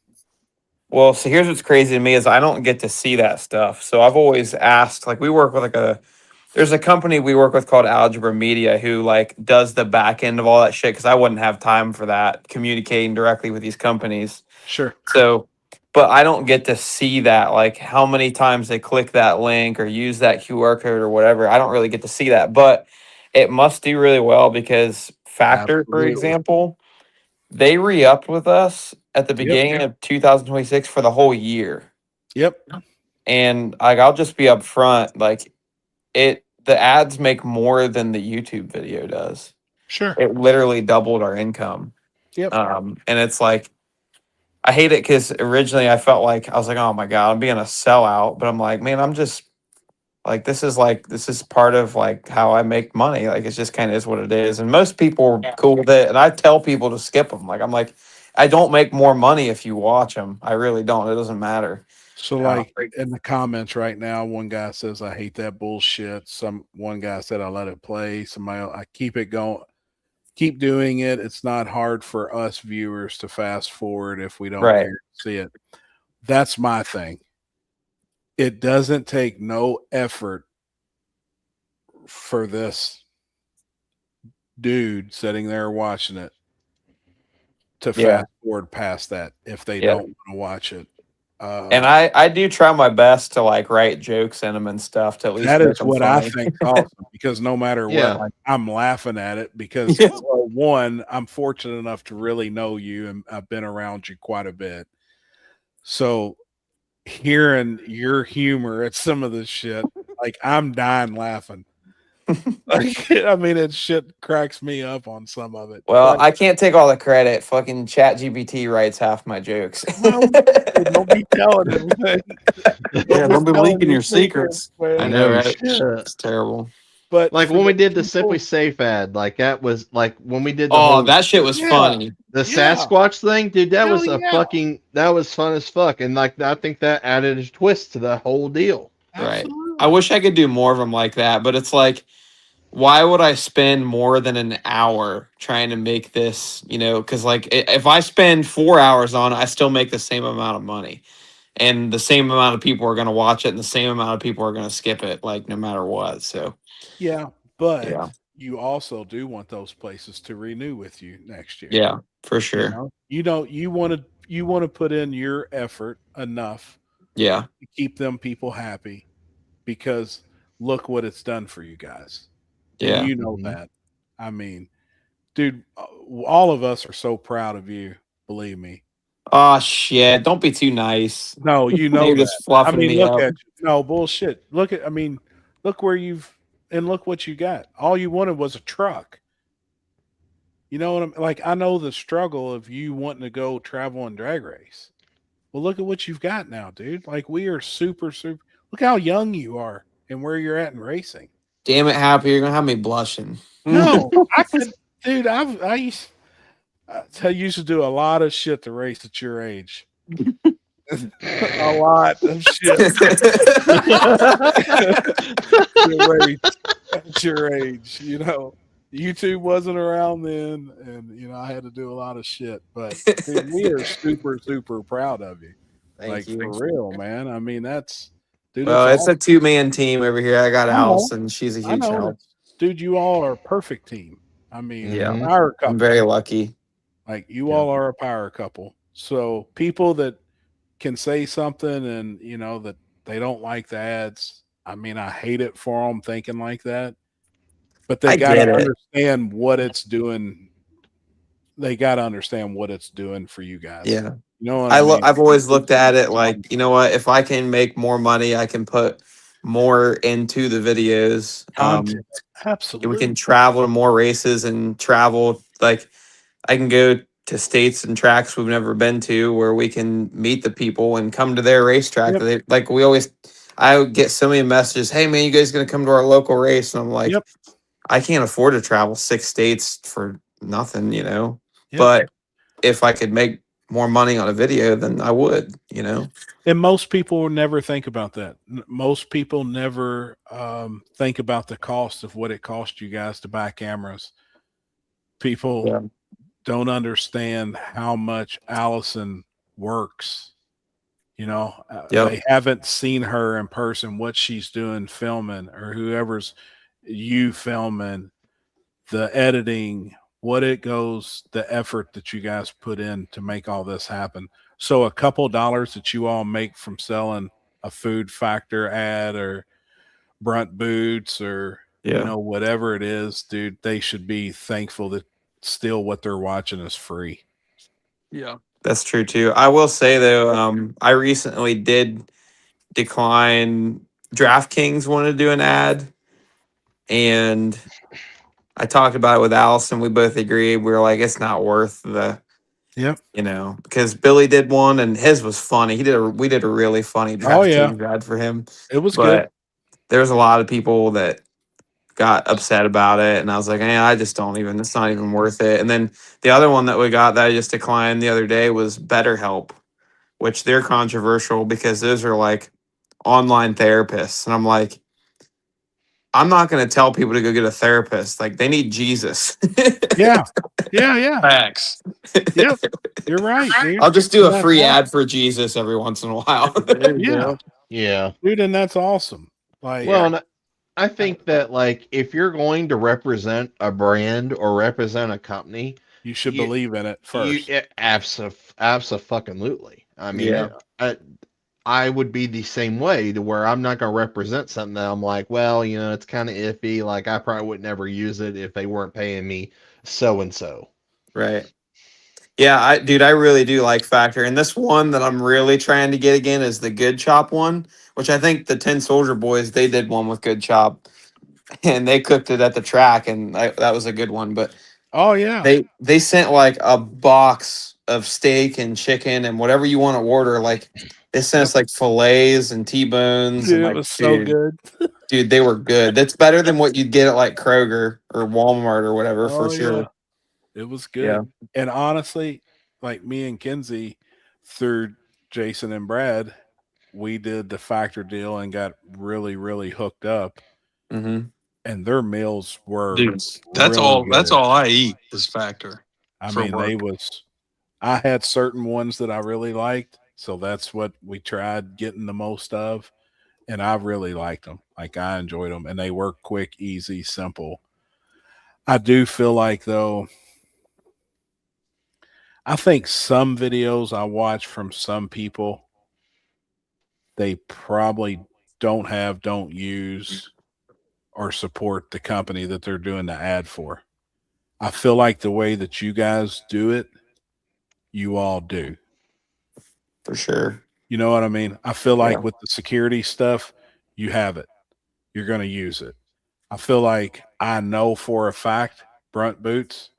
Well, so here's what's crazy to me is I don't get to see that stuff. So I've always asked, like we work with there's a company we work with called Algebra Media who like does the back end of all that shit because I wouldn't have time for that communicating directly with these companies. Sure. So, but I don't get to see that, like how many times they click that link or use that QR code or whatever. I don't really get to see that, but it must do really well because Factor, for Absolutely. example, they re-upped with us at the Yep. beginning of 2026 for the whole year. Yep. And like I'll just be upfront, like the ads make more than the YouTube video does. Sure. It literally doubled our income. Yep. And it's like I hate it because originally I felt like I was like, oh my God, I'm being a sellout. But I'm like, man, I'm just this is part of like how I make money. Like it's just kind of is what it is. And most people are cool with it. And I tell people to skip them. Like I'm like, I don't make more money if you watch them. I really don't. It doesn't matter. So like in the comments right now, one guy says, I hate that bullshit. One guy said, I let it play. Somebody else, I keep it going. Keep doing it. It's not hard for us viewers to fast forward if we don't care to see it. That's my thing. It doesn't take no effort for this dude sitting there watching it to fast forward past that if they don't want to watch it. And I do try my best to like write jokes in them and stuff to at least that make is them what funny. I think awesome because no matter what, like, I'm laughing at it because well, one, I'm fortunate enough to really know you and I've been around you quite a bit. So hearing your humor at some of this shit, like I'm dying laughing. Like, I mean, it shit cracks me up on some of it. Well, But, I can't take all the credit. Fucking ChatGPT writes half my jokes. well, don't be telling everything. Yeah, don't be telling leaking your secrets. man. I know, No right? shit. It's terrible. But Like for when we the did the people- Simply Safe ad, like that was like when we did the Oh, whole that shit was Yeah. funny. the yeah. Sasquatch thing, dude. That Hell was a yeah. fucking that was fun as fuck, and like I think that added a twist to the whole deal. Right. Absolutely. I wish I could do more of them like that, but it's like, why would I spend more than an hour trying to make this, because like if I spend 4 hours on it, I still make the same amount of money. And the same amount of people are going to watch it and the same amount of people are going to skip it, like no matter what. So, Yeah, but Yeah. you also do want those places to renew with you next year. yeah, for You sure. know? You want to put in your effort enough Yeah. to keep them people happy, because look what it's done for you guys. And Yeah. you know Mhm. that. I mean, dude, all of us are so proud of you, believe me. Oh, shit. Don't be too nice. No, you know You're that. just fluffing I mean, me look up. at you. No bullshit. Look where look what you got. All you wanted was a truck. You know what I'm like? I know the struggle of you wanting to go travel and drag race. Well, look at what you've got now, dude. Like, we are super. Look how young you are and where you're at in racing. Damn it, Happy. You're going to have me blushing. No, I could, dude. I used to do a lot of shit to race at your age. A lot of shit to race at your age. YouTube wasn't around then, and I had to do a lot of shit. But dude, we are super, super proud of you. Thank Like, you. for real, man. I mean, that's dude. Well, that's it's a 2-man team over here. I got I know. Allison. She's a I huge know, help. dude. You all are a perfect team. I mean, Yeah. power couple. I'm very lucky. Like, you all are a power couple. So people that can say something and that they don't like the ads. I mean, I hate it for them thinking like that. But they I got get to it. understand what it's doing. They got to understand what it's doing for you guys. Yeah. You know what I mean? I've always looked at it like, you know what? If I can make more money, I can put more into the videos. Content. We Absolutely. can travel to more races and travel. Like, I can go to states and tracks we've never been to where we can meet the people and come to their racetrack. Yep. I would get so many messages. Hey man, you guys gonna come to our local race? And I'm like, Yep. I can't afford to travel 6 states for nothing, Yep. But if I could make more money on a video, then I would, And most people never think about that. Most people never think about the cost of what it cost you guys to buy cameras. People Yeah. don't understand how much Allison works. Yep. They haven't seen her in person, what she's doing filming, or whoever's you filming, the editing, the effort that you guys put in to make all this happen. So a couple dollars that you all make from selling a Food Factor ad or Brunt boots or whatever it is, dude, they should be thankful that still what they're watching is free. Yeah. That's true too. I will say though, I recently did decline. DraftKings wanted to do an ad, and I talked about it with Allison. We both agreed. We were like, it's not worth the, Yep. because Billy did one and his was funny. We did a really funny DraftKings ad for him. It was But good. there's a lot of people that got upset about it, and I was like, it's not even worth it. And then the other one that we got that I just declined the other day was BetterHelp, which they're controversial because those are like online therapists, and I'm like, I'm not going to tell people to go get a therapist. Like, they need Jesus. Yeah. Facts. Yep. You're right, dude. I'll just do a That's free awesome. ad for Jesus every once in a while. Yeah. Yeah. Dude, and that's awesome. Like, Well, and I think that like if you're going to represent a brand or represent a company, you should you- believe in it first. absolutely. I mean, Yeah. I would be the same way to where I'm not going to represent something that I'm like, well, it's kind of iffy. Like I probably would never use it if they weren't paying me so and so. Right. Yeah, I really do like Factor. And this one that I'm really trying to get again is the Good Chop one, which I think the 10 Soldier Boys, they did one with Good Chop. and they cooked it at the track, and that was a good one. But Oh yeah. they sent like a box of steak and chicken and whatever you want to order. Like they sent us like fillets and T-bones and Dude, it like was so good. dude, they were good. That's better than what you'd get at like Kroger or Walmart or whatever for Oh sure. yeah. It was good. Yeah. And honestly, like me and Kenzie, through Jason and Brad, we did the Factor deal and got really, really hooked up. Mm-hmm. And their meals were Dude, that's really all. That's good. all I eat is Factor. I for mean, work. I had certain ones that I really liked, so that's what we tried getting the most of, and I really liked them. Like I enjoyed them, and they were quick, easy, simple. I do feel like though, I think some videos I watch from some people, they probably don't use, or support the company that they're doing the ad for. I feel like the way that you guys do it, you all do. For sure. You know what I mean? I feel like Yeah. with the security stuff, you have it. You're going to use it. I feel like I know for a fact, Brunt Boots,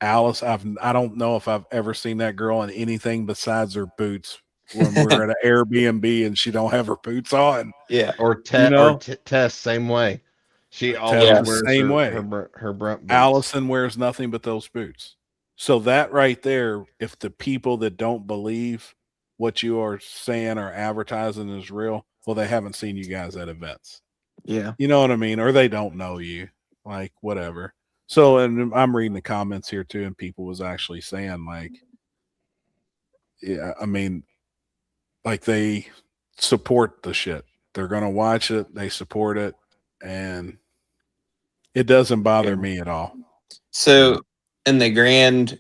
Alice, I don't know if I've ever seen that girl in anything besides her boots when we're at an Airbnb and she don't have her boots on. Yeah. Or You know? Tess, same way. She Tess always the wears same way. her brunt boots. Allison wears nothing but those boots. So that right there, if the people that don't believe what you are saying or advertising is real, well, they haven't seen you guys at events. Yeah. You know what I mean? Or they don't know you, like whatever. So, and I'm reading the comments here too, and people was actually saying like, yeah, I mean, like they support the shit. They're going to watch it. They support it. And it doesn't bother me at all. So in the grand,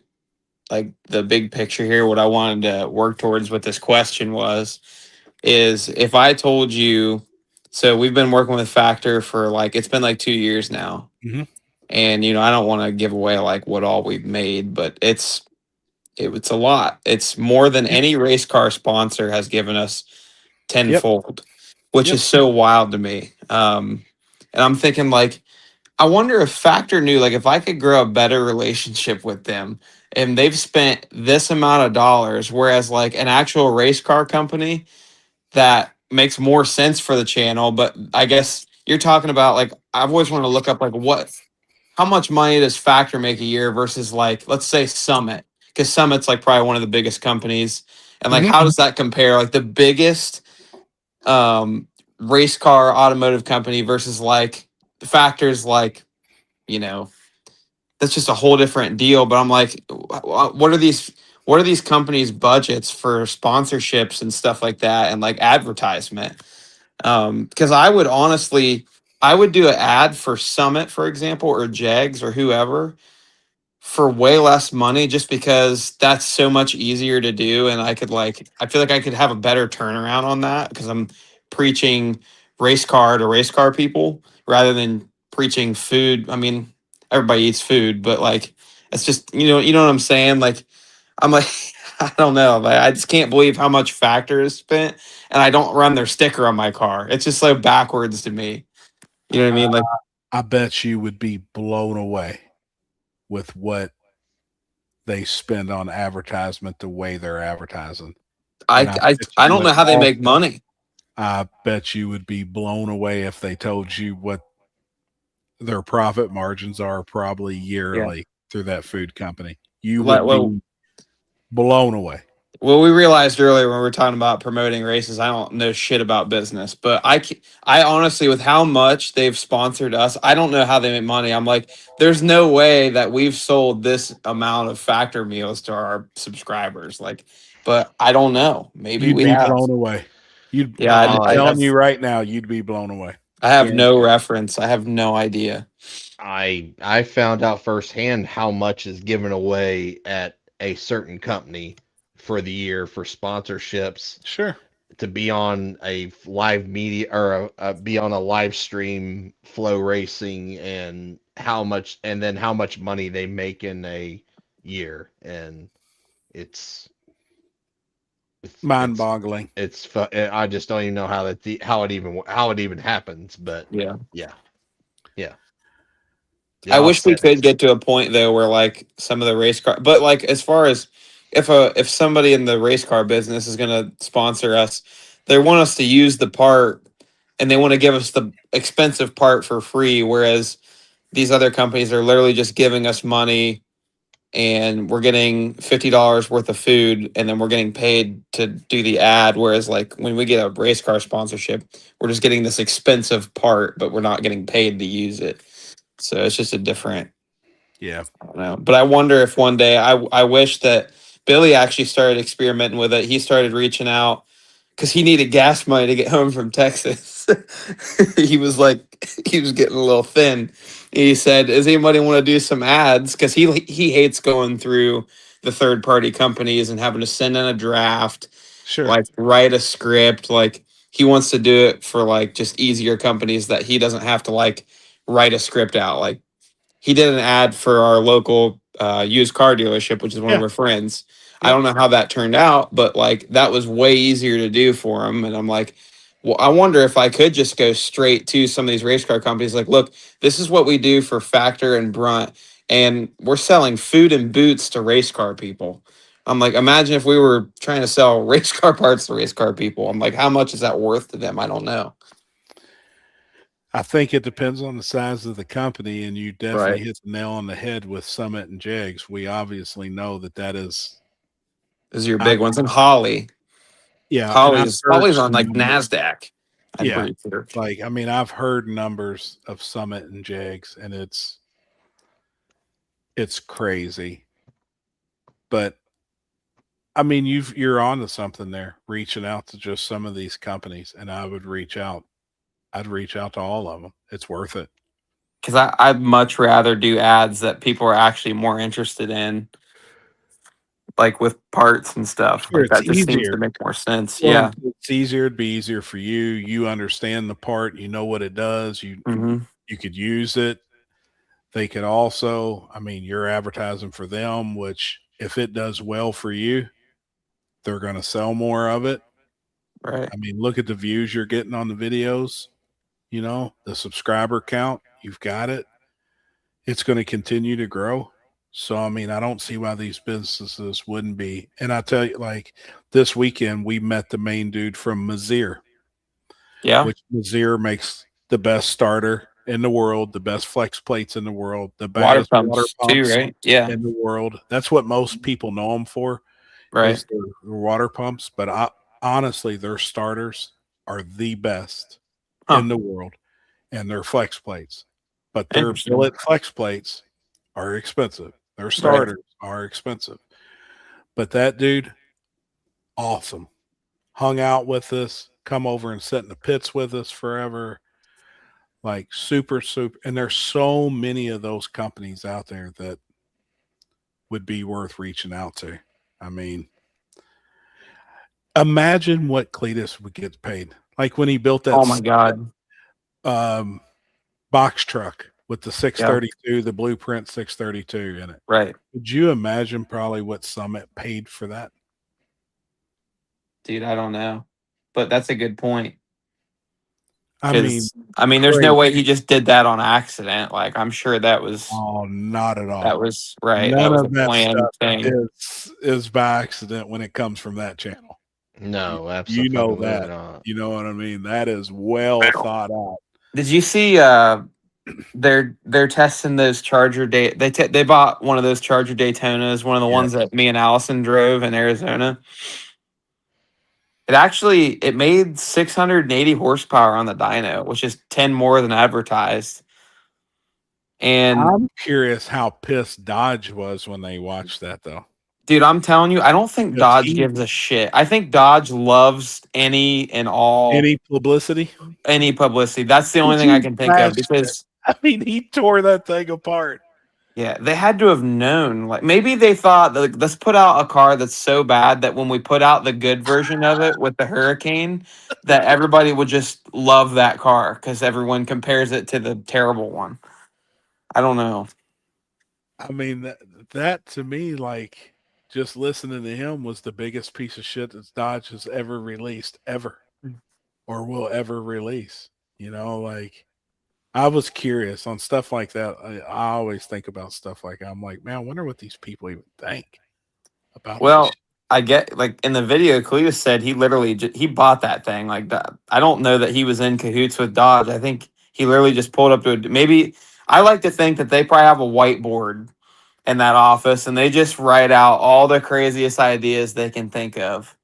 like the big picture here, what I wanted to work towards with this question is if I told you, so we've been working with Factor for like, it's been like 2 years now. Mhm. And, I don't want to give away like what all we've made, but it's a lot. It's more than any race car sponsor has given us tenfold, which Yep. is so wild to me. And I'm thinking like, I wonder if Factor knew, like, if I could grow a better relationship with them and they've spent this amount of dollars, whereas like an actual race car company that makes more sense for the channel. But I guess you're talking about like, I've always wanted to look up like how much money does Factor make a year versus like, let's say Summit, because Summit's like probably one of the biggest companies. And like, how does that compare? Like the biggest race car automotive company versus like the Factors, like, that's just a whole different deal. But I'm like, what are these companies' budgets for sponsorships and stuff like that, and like advertisement? Because I would do an ad for Summit, for example, or Jegs or whoever for way less money, just because that's so much easier to do, and I feel like I could have a better turnaround on that because I'm preaching race car to race car people rather than preaching food. I mean, everybody eats food, but like it's just you know what I'm saying. Like I'm like I don't know, like, I just can't believe how much Factor is spent, and I don't run their sticker on my car. It's just so backwards to me. You know what I mean? Like I bet you would be blown away with what they spend on advertisement, the way they're advertising. I don't know how they make money. I bet you would be blown away if they told you what their profit margins are probably yearly through that food company. You would be blown away. Well, we realized earlier when we were talking about promoting races, I don't know shit about business, but I honestly, with how much they've sponsored us, I don't know how they make money. I'm like, there's no way that we've sold this amount of Factor meals to our subscribers. Like, but I don't know. Maybe You'd we be have. blown away. I'm I telling you right now, you'd be blown away. I have no reference. I have no idea. I found out firsthand how much is given away at a certain company for the year for sponsorships. Sure. To be on a live media or be on a live stream flow racing, and how much money they make in a year, and it's mind-boggling. I just don't even know how it even happens, but yeah. Yeah. I wish we offset. could get to a point though where like some of the race car, but like as far as if somebody in the race car business is going to sponsor us, they want us to use the part and they want to give us the expensive part for free, whereas these other companies are literally just giving us money and we're getting $50 worth of food and then we're getting paid to do the ad. Whereas like when we get a race car sponsorship, we're just getting this expensive part, but we're not getting paid to use it. So it's just a different, Yeah. I don't know. But I wonder if one day I wish that Billy actually started experimenting with it. He started reaching out because he needed gas money to get home from Texas. He was like, he was getting a little thin. He said, "Does anybody want to do some ads?" Because he hates going through the third party companies and having to send in a draft, Sure. like write a script. Like he wants to do it for like just easier companies that he doesn't have to like write a script out. Like he did an ad for our local used car dealership, which is one of Yeah. our friends. I Yeah. don't know how that turned out, but like that was way easier to do for him. And I'm like, well, I wonder if I could just go straight to some of these race car companies. Like, look, this is what we do for Factor and Brunt, and we're selling food and boots to race car people. I'm like, imagine if we were trying to sell race car parts to race car people. I'm like, how much is that worth to them? I don't know. I think it depends on the size of the company, and you definitely Right. hit the nail on the head with Summit and Jegs. We obviously know that is. Those are your I big ones. And Holly. Yeah, and I've Holly's heard on some like numbers. NASDAQ. I'm Yeah, pretty sure. like I mean, I've heard numbers of Summit and Jegs, and it's crazy. But I mean, you're on to something there, reaching out to just some of these companies, and I would reach out. I'd reach out to all of them. It's worth it. Because I'd much rather do ads that people are actually more interested in, like with parts and stuff. Sure, Like it's that just seems to easier. make more sense. Well, Yeah. it's easier. It'd be easier for you. You understand the part. You know what it does. Hmm. You could use it. They could also, I mean, you're advertising for them, which if it does well for you, they're going to sell more of it. Right. I mean, look at the views you're getting on the videos, the subscriber count, you've got it. It's going to continue to grow. So, I mean, I don't see why these businesses wouldn't be. And I tell you, like this weekend, we met the main dude from Mazir, Yeah. which Mazir makes the best starter in the world, the best flex plates in the world, the Water best pumps, water too, pumps right? Yeah. in the world. That's what most people know them for, Right. is their water pumps. But honestly, their starters are the best Huh. in the world, and their flex plates. But their Interesting. billet flex plates are expensive. Their Right. starters are expensive. But that dude, awesome. Hung out with us, come over and sit in the pits with us forever. Like super. And there's so many of those companies out there that would be worth reaching out to. I mean, imagine what Cletus would get paid. Like when he built that Oh my God. box truck with the 632, the blueprint 632 in it. Right. Could you imagine probably what Summit paid for that? Dude, I don't know. But that's a good point. I mean, There's no crazy. way he just did that on accident. Like I'm sure that was Oh, not at all. that was right. None That was a of that planned stuff thing. is by accident when it comes from that channel. No, absolutely. You know that. Not. You know what I mean? That is well thought out. Did you see they're testing those Charger they bought one of those Charger Daytonas, one of the ones that me and Allison drove in Arizona. It made 680 horsepower on the dyno, which is 10 more than advertised. And I'm curious how pissed Dodge was when they watched that, though. dude, I'm telling you, I don't think Because Dodge gives a shit. I think Dodge loves any publicity. Any publicity. That's the only thing I can think of because I mean, he tore that thing apart. yeah, they had to have known. Like maybe they thought, like, let's put out a car that's so bad that when we put out the good version of it with the Hurricane, that everybody would just love that car because everyone compares it to the terrible one. I don't know. I mean, that to me, like, just listening to him was the biggest piece of shit that Dodge has ever released, ever, or will ever release. Like, I was curious on stuff like that. I always think about stuff like that. I'm like, man, I wonder what these people even think about this. Well, I get like in the video, Cletus said he literally he bought that thing like that. I don't know that he was in cahoots with Dodge. I think he literally just pulled up to maybe. I like to think that they probably have a whiteboard in that office and they just write out all the craziest ideas they can think of.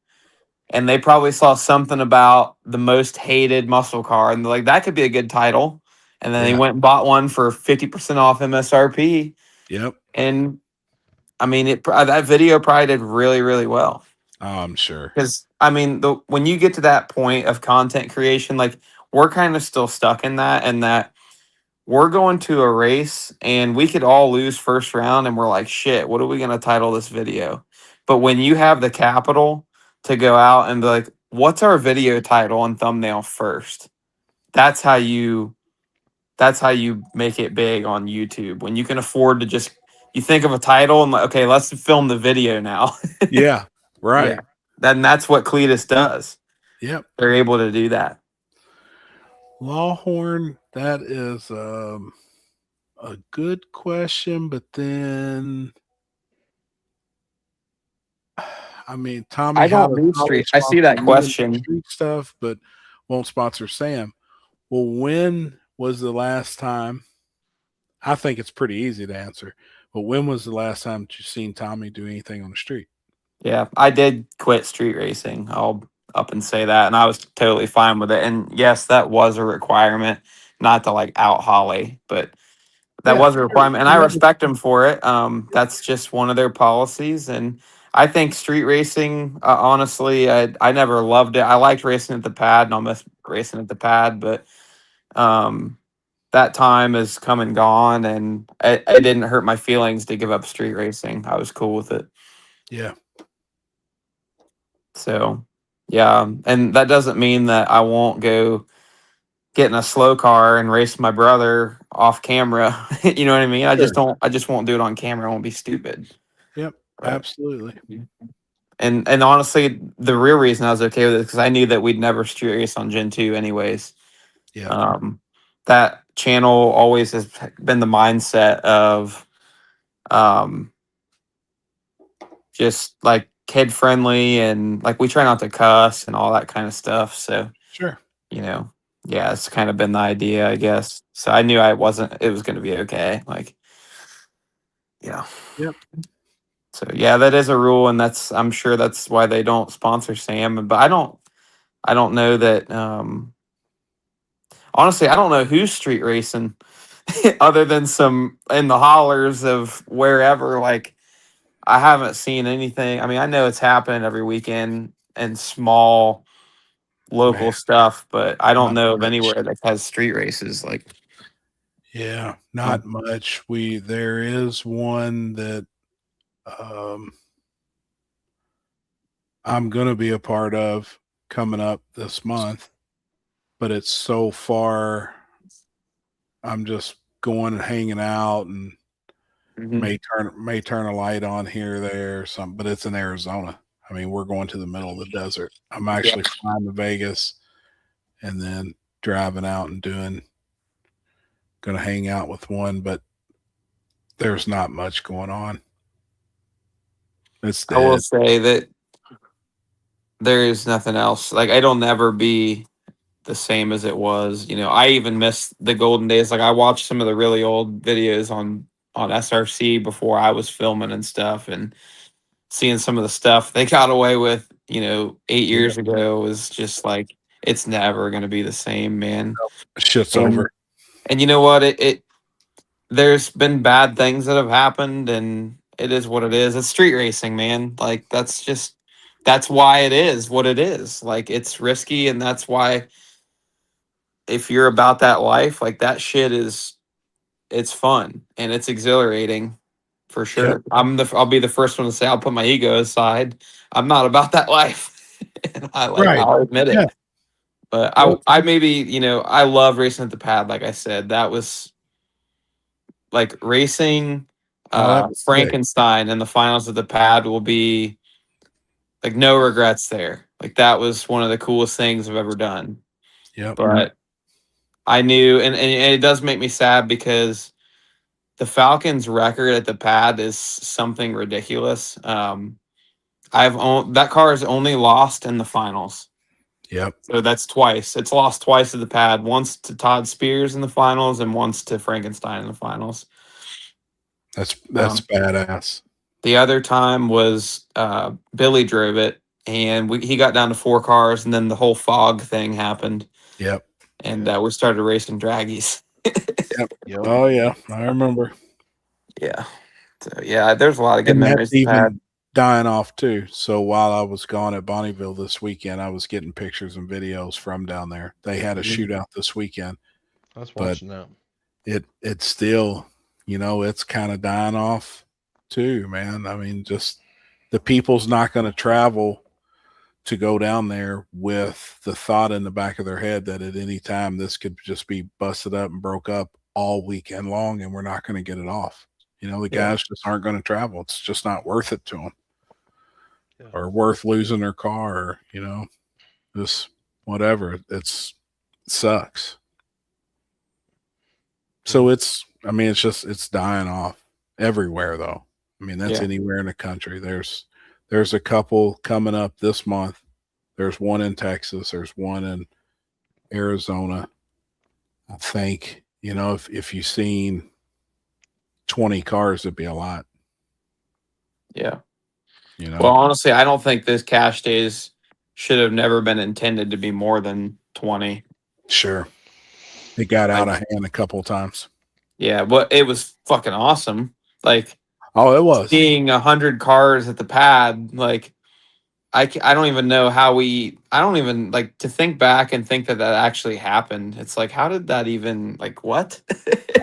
And they probably saw something about the most hated muscle car and they're like, that could be a good title. And then they Yeah. went and bought one for 50% off MSRP. Yep. And I mean, that video probably did really, really well. Oh, I'm sure. Because I mean, when you get to that point of content creation, like we're kind of still stuck in that, and that we're going to a race and we could all lose first round, and we're like, shit, what are we going to title this video? But when you have the capital to go out and be like, what's our video title and thumbnail first? That's how you make it big on YouTube. When you can afford to just you think of a title and like, okay, let's film the video now. Yeah. Right. Yeah. Then that's what Cletus does. Yep. They're able to do that. Lawhorn, that is a good question, but then I mean, Tommy, I don't how need does street. Tommy I see that sponsor question. street stuff, but won't sponsor Sam. Well, when was the last time? I think it's pretty easy to answer, but when was the last time that you seen Tommy do anything on the street? Yeah, I did quit street racing. I'll up and say that, and I was totally fine with it. And yes, that was a requirement, not to like out Holly, but that Yeah, was a requirement, and I sure. respect them for it. That's just one of their policies, and I think street racing, honestly, I never loved it. I liked racing at the pad, and I'll miss racing at the pad, but that time has come and gone, and it didn't hurt my feelings to give up street racing. I was cool with it. Yeah. So, yeah, and that doesn't mean that I won't go get in a slow car and race my brother off camera. You know what I mean? I just won't do it on camera. I won't be stupid. Yep. Right. Absolutely. And honestly, the real reason I was okay with it is because I knew that we'd never street race on Gen 2 anyways. Yeah. That channel always has been the mindset of just like kid friendly, and like we try not to cuss and all that kind of stuff. So, Sure. you know, yeah, it's kind of been the idea, I guess. So I knew it was going to be okay. Like, yeah. Yep. So yeah, that is a rule, and I'm sure that's why they don't sponsor Sam. But I don't know that. Honestly, I don't know who's street racing, other than some in the hollers of wherever. Like, I haven't seen anything. I mean, I know it's happening every weekend and small local Man, stuff, but I don't not know of much. anywhere that has street races. Like, Yeah, not much. There is one that I'm gonna be a part of coming up this month, but it's so far. I'm just going and hanging out, and may turn a light on here or there or something. But it's in Arizona. I mean, we're going to the middle of the desert. I'm actually flying to Vegas and then driving out and gonna hang out with one, but there's not much going on. It's dead. I will say that there is nothing else. Like, it'll never be the same as it was. You know, I even miss the golden days. Like, I watched some of the really old videos on SRC before I was filming and stuff, and seeing some of the stuff they got away with, 8 years ago was just like, it's never going to be the same, man. Shit's over. And you know what? There's been bad things that have happened, and it is what it is. It's street racing, man. Like, that's why it is what it is. Like, it's risky, and that's why if you're about that life, like, that shit it's fun and it's exhilarating for sure. Yep. I'll be the first one to say I'll put my ego aside. I'm not about that life. And I'll admit it. Yeah. But I maybe, I love racing at the pad. Like I said, that was like racing Frankenstein in the finals of the pad will be like no regrets there. Like, that was one of the coolest things I've ever done. Yep. But I knew, and it does make me sad because the Falcons' record at the pad is something ridiculous. That car is only lost in the finals. Yep. So that's twice. It's lost twice at the pad. Once to Todd Spears in the finals, and once to Frankenstein in the finals. That's badass. The other time was Billy drove it, and he got down to 4 cars, and then the whole fog thing happened, Yep. and we started racing draggies. Yep. Yep. Oh yeah, I remember. Yeah. So yeah, there's a lot of good And memories. that's even dying off too. So while I was gone at Bonneville this weekend, I was getting pictures and videos from down there. They had a shootout this weekend. I was watching that. It's still, it's kind of dying off too, man. I mean, just the people's not going to travel to go down there with the thought in the back of their head that at any time this could just be busted up and broke up all weekend long, and we're not going to get it off. The guys just aren't going to travel. It's just not worth it to them, or worth losing their car, or just whatever. It sucks. So it's dying off everywhere, though. I mean, that's anywhere in the country. There's a couple coming up this month. There's one in Texas. There's one in Arizona. I think, if you've seen 20 cars, it'd be a lot. Yeah. Well, honestly, I don't think this cash days should have never been intended to be more than 20. Sure. It got out of hand a couple times. Yeah, but it was fucking awesome. Like, oh, it was seeing 100 cars at the pad. Like, I don't even know how I don't even like to think back and think that actually happened. It's like, how did that even, like, what?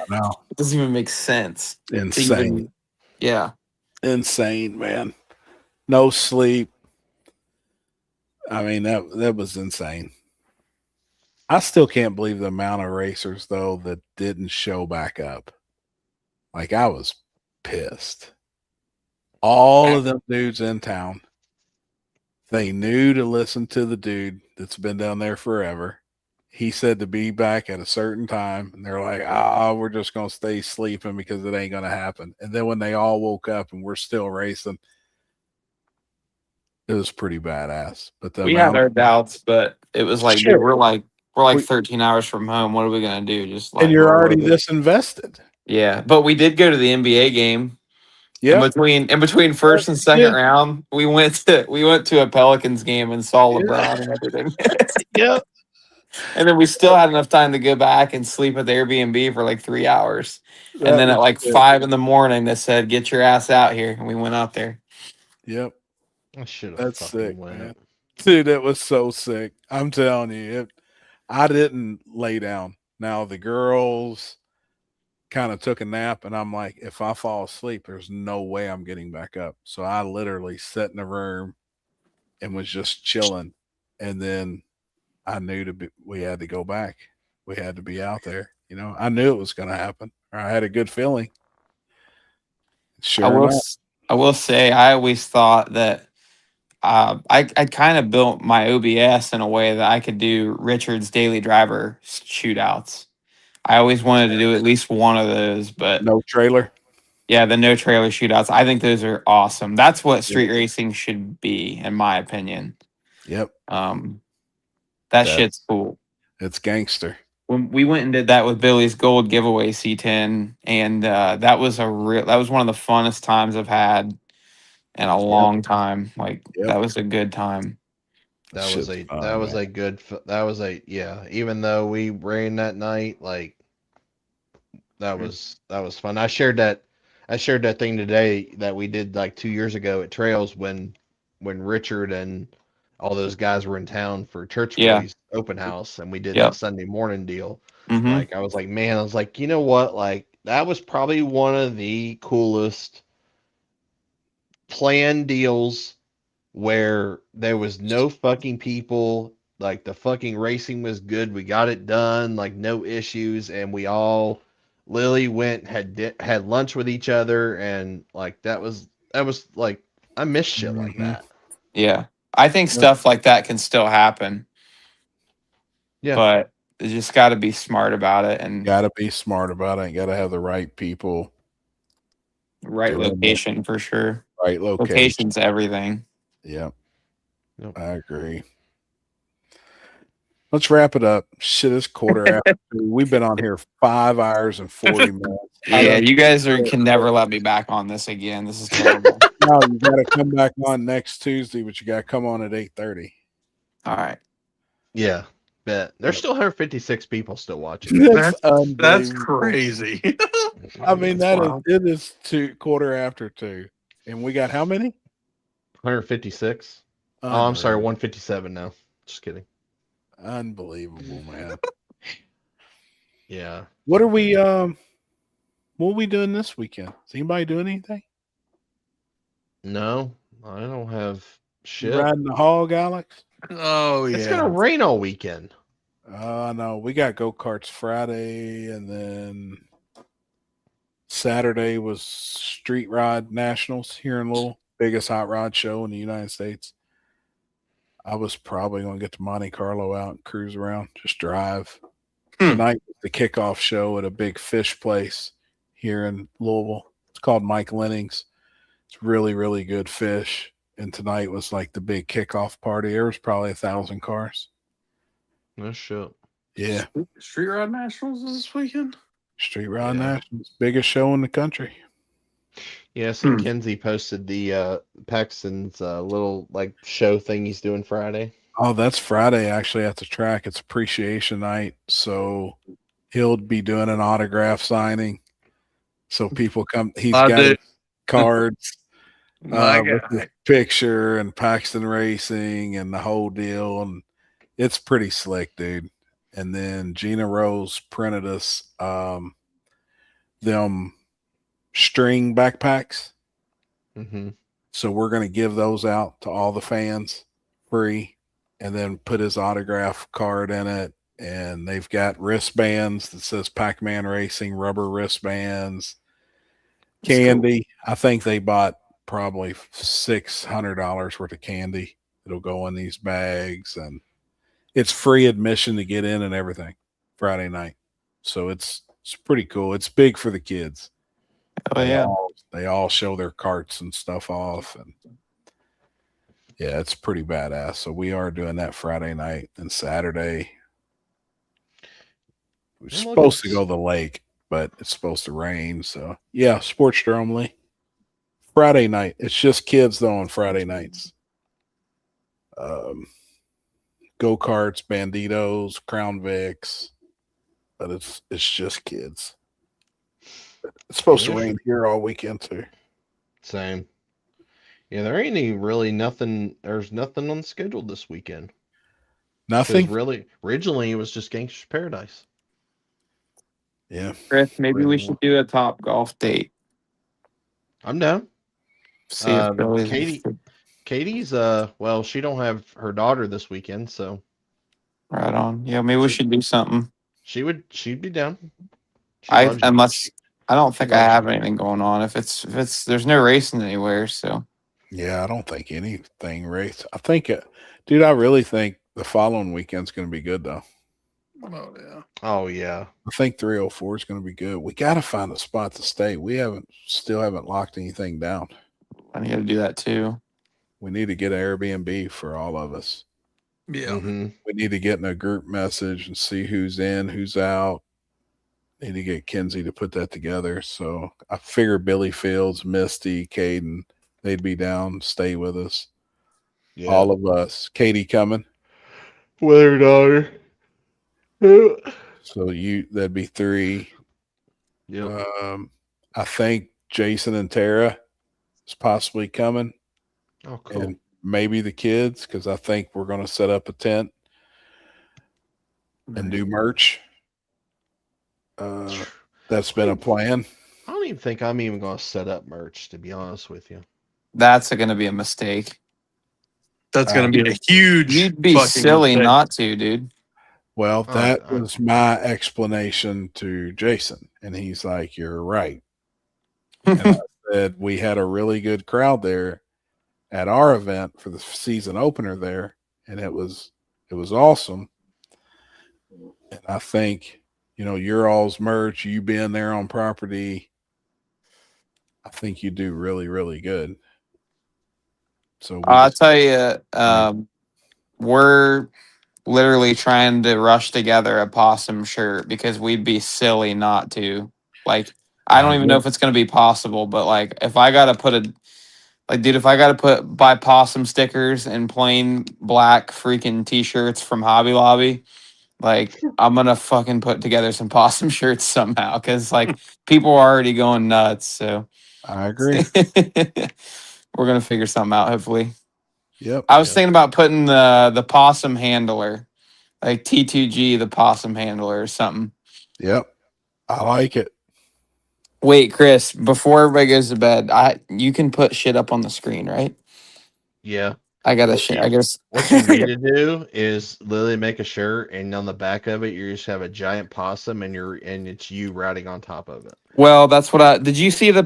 No. It doesn't even make sense. Insane. Yeah. Insane, man. No sleep. I mean, that was insane. I still can't believe the amount of racers, though, that didn't show back up. Like, I was pissed. All of them dudes in town, they knew to listen to the dude that's been down there forever. He said to be back at a certain time, and they're like, we're just going to stay sleeping because it ain't going to happen. And then when they all woke up and we're still racing, it was pretty badass. But we had our doubts, but it was like, Sure. dude, we're like 13 hours from home. What are we going to do? Just like, and you're roll already with it. this invested. Yeah, but we did go to the NBA game. Yeah. In between first and second round, we went to a Pelicans game and saw LeBron and everything. Yep. And then we still had enough time to go back and sleep at the Airbnb for like 3 hours. And then at like 5 a.m, they said, "Get your ass out here," and we went out there. Yep. I should have. That's sick, went. man. Dude, it was so sick. I'm telling you, I didn't lay down. Now the girls kind of took a nap, and I'm like, if I fall asleep, there's no way I'm getting back up. So I literally sat in the room and was just chilling. And then I knew we had to go back. We had to be out there. I knew it was going to happen. I had a good feeling. Sure I will say, I always thought that I kind of built my OBS in a way that I could do Richard's daily driver shootouts. I always wanted to do at least one of those, but no trailer. Yeah, the no trailer shootouts. I think those are awesome. That's what street racing should be, in my opinion. Yep. That shit's cool. It's gangster. When we went and did that with Billy's Gold giveaway C10, and that was one of the funnest times I've had in a long time. Like, that was a good time. That was a good. Even though we ran that night, like that was fun. I shared that thing today that we did like 2 years ago at Trails when Richard and all those guys were in town for Church Boys open house, and we did the Sunday morning deal. Mm-hmm. Like, I was like, you know what? Like, that was probably one of the coolest planned deals where there was no fucking people. Like, the fucking racing was good. We got it done, like, no issues, and we all Lily went had lunch with each other, and like that was like, I miss shit like that. Yeah. I think stuff like that can still happen. Yeah. But You just got to be smart about it and Got to be smart about it. Got to have the right people, right doing it. location for sure. Right location. Location's everything. Yep. Yep. I agree. Let's wrap it up. Shit, it's quarter after 2. We've been on here 5 hours and 40 minutes. Yeah, you guys can never let me back on this again. This is terrible. No, you got to come back on next Tuesday, but you got to come on at 8:30. All right. Yeah, bet. There's still 156 people still watching. That's unbelievable. crazy. I mean, That's that is wild. it is quarter after 2, and we got how many? 156. Oh, I'm sorry, 157 now. Just kidding. Unbelievable, man. Yeah. What are we doing this weekend? Is anybody doing anything? No, I don't have You shit. riding the hog, Alex? Oh It's gonna rain all weekend. No, we got go-karts Friday, and then Saturday was Street Rod Nationals here in Louisville, biggest hot rod show in the United States. I was probably going to get to Monte Carlo out and cruise around, just drive. Tonight was the kickoff show at a big fish place here in Louisville. It's called Mike Lenning's. It's really, really good fish. And tonight was like the big kickoff party. There was probably 1,000 cars. No shit. Yeah. Street Rod Nationals this weekend? Street Rod Yeah. Nationals, biggest show in the country. Yeah, I seen Kenzie posted the Paxton's little like show thing he's doing Friday. Oh, that's Friday actually at the track. It's appreciation night. So he'll be doing an autograph signing. So people come, he's I got did. his cards My with guy. his picture and Paxton Racing and the whole deal. And it's pretty slick, dude. And then Gina Rose printed us them string backpacks. Mm-hmm. So we're going to give those out to all the fans free and then put his autograph card in it. And they've got wristbands that says Pac-Man Racing, rubber wristbands, candy. I think they bought probably $600 worth of candy. It'll go in these bags, and it's free admission to get in and everything Friday night. So it's pretty cool. It's big for the kids. Oh yeah. They all show their carts and stuff off, and yeah, it's pretty badass. So we are doing that Friday night and Saturday. We're Yeah, look, supposed to it's- go to the lake, but it's supposed to rain. So yeah, Sports Dromley. Friday night. It's just kids though on Friday nights. Go-karts, Banditos, Crown Vics, but it's just kids. It's supposed to Yeah. rain here all weekend too. Same. Yeah, there ain't any really nothing. There's nothing on the schedule this weekend. 'Cause Nothing. really, originally it was just Gangster's Paradise. Yeah. Chris, maybe we should do a Top Golf date. I'm down. See if Billy's Katie's well, she don't have her daughter this weekend, so right on. Yeah, maybe we should do something. she'd be down. She loves you. Unless I don't think I loves have you. anything going on. If it's there's no racing anywhere, so Yeah, I don't think anything race. I think, dude, I really think the following weekend's going to be good though. Oh, yeah. Oh yeah. I think 304 is going to be good. We got to find a spot to stay. We still haven't locked anything down. I need to do that too. We need to get an Airbnb for all of us. Yeah. Mm-hmm. We need to get in a group message and see who's in, who's out. Need to get Kenzie to put that together. So I figure Billy Fields, Misty, Caden, they'd be down, stay with us. Yeah. All of us. Katie coming. with her daughter. So that'd be 3. Yep. I think Jason and Tara is possibly coming. Oh, cool. And maybe the kids, because I think we're going to set up a tent and do merch. That's been a plan. I don't even think I'm even going to set up merch, to be honest with you. That's going to be a mistake. That's going to be a huge. You'd be fucking silly mistake. not to, dude. Well, that I- was my explanation to Jason. And he's like, you're right. And I said, we had a really good crowd there at our event for the season opener there. And it was awesome. And I think, your all's merch, you being there on property, I think you do really, really good. So I'll tell you, we're literally trying to rush together a possum shirt because we'd be silly not to. Like, I don't even know if it's going to be possible, but like, if I got to buy possum stickers and plain black freaking t-shirts from Hobby Lobby, like, I'm going to fucking put together some possum shirts somehow because like people are already going nuts. So I agree. we're going to figure something out, hopefully. Yep. I was thinking about putting the possum handler, like T2G, the possum handler or something. Yep. I like it. Wait, Chris, before everybody goes to bed, you can put shit up on the screen, right? Yeah. I gotta share. I guess What you need to do is literally make a shirt, and on the back of it, you just have a giant possum, and it's you riding on top of it. Well, that's what did you see the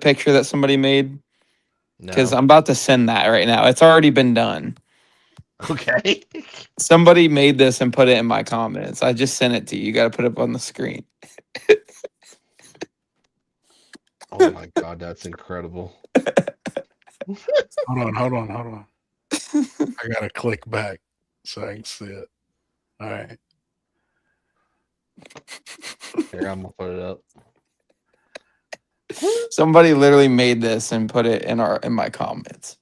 picture that somebody made? Because No. I'm about to send that right now. It's already been done. Okay. Somebody made this and put it in my comments. I just sent it to you. You got to put it up on the screen. Oh my god, that's incredible. Hold on. I gotta click back so I can see it. All right. Here, I'm gonna put it up. Somebody literally made this and put it in my comments.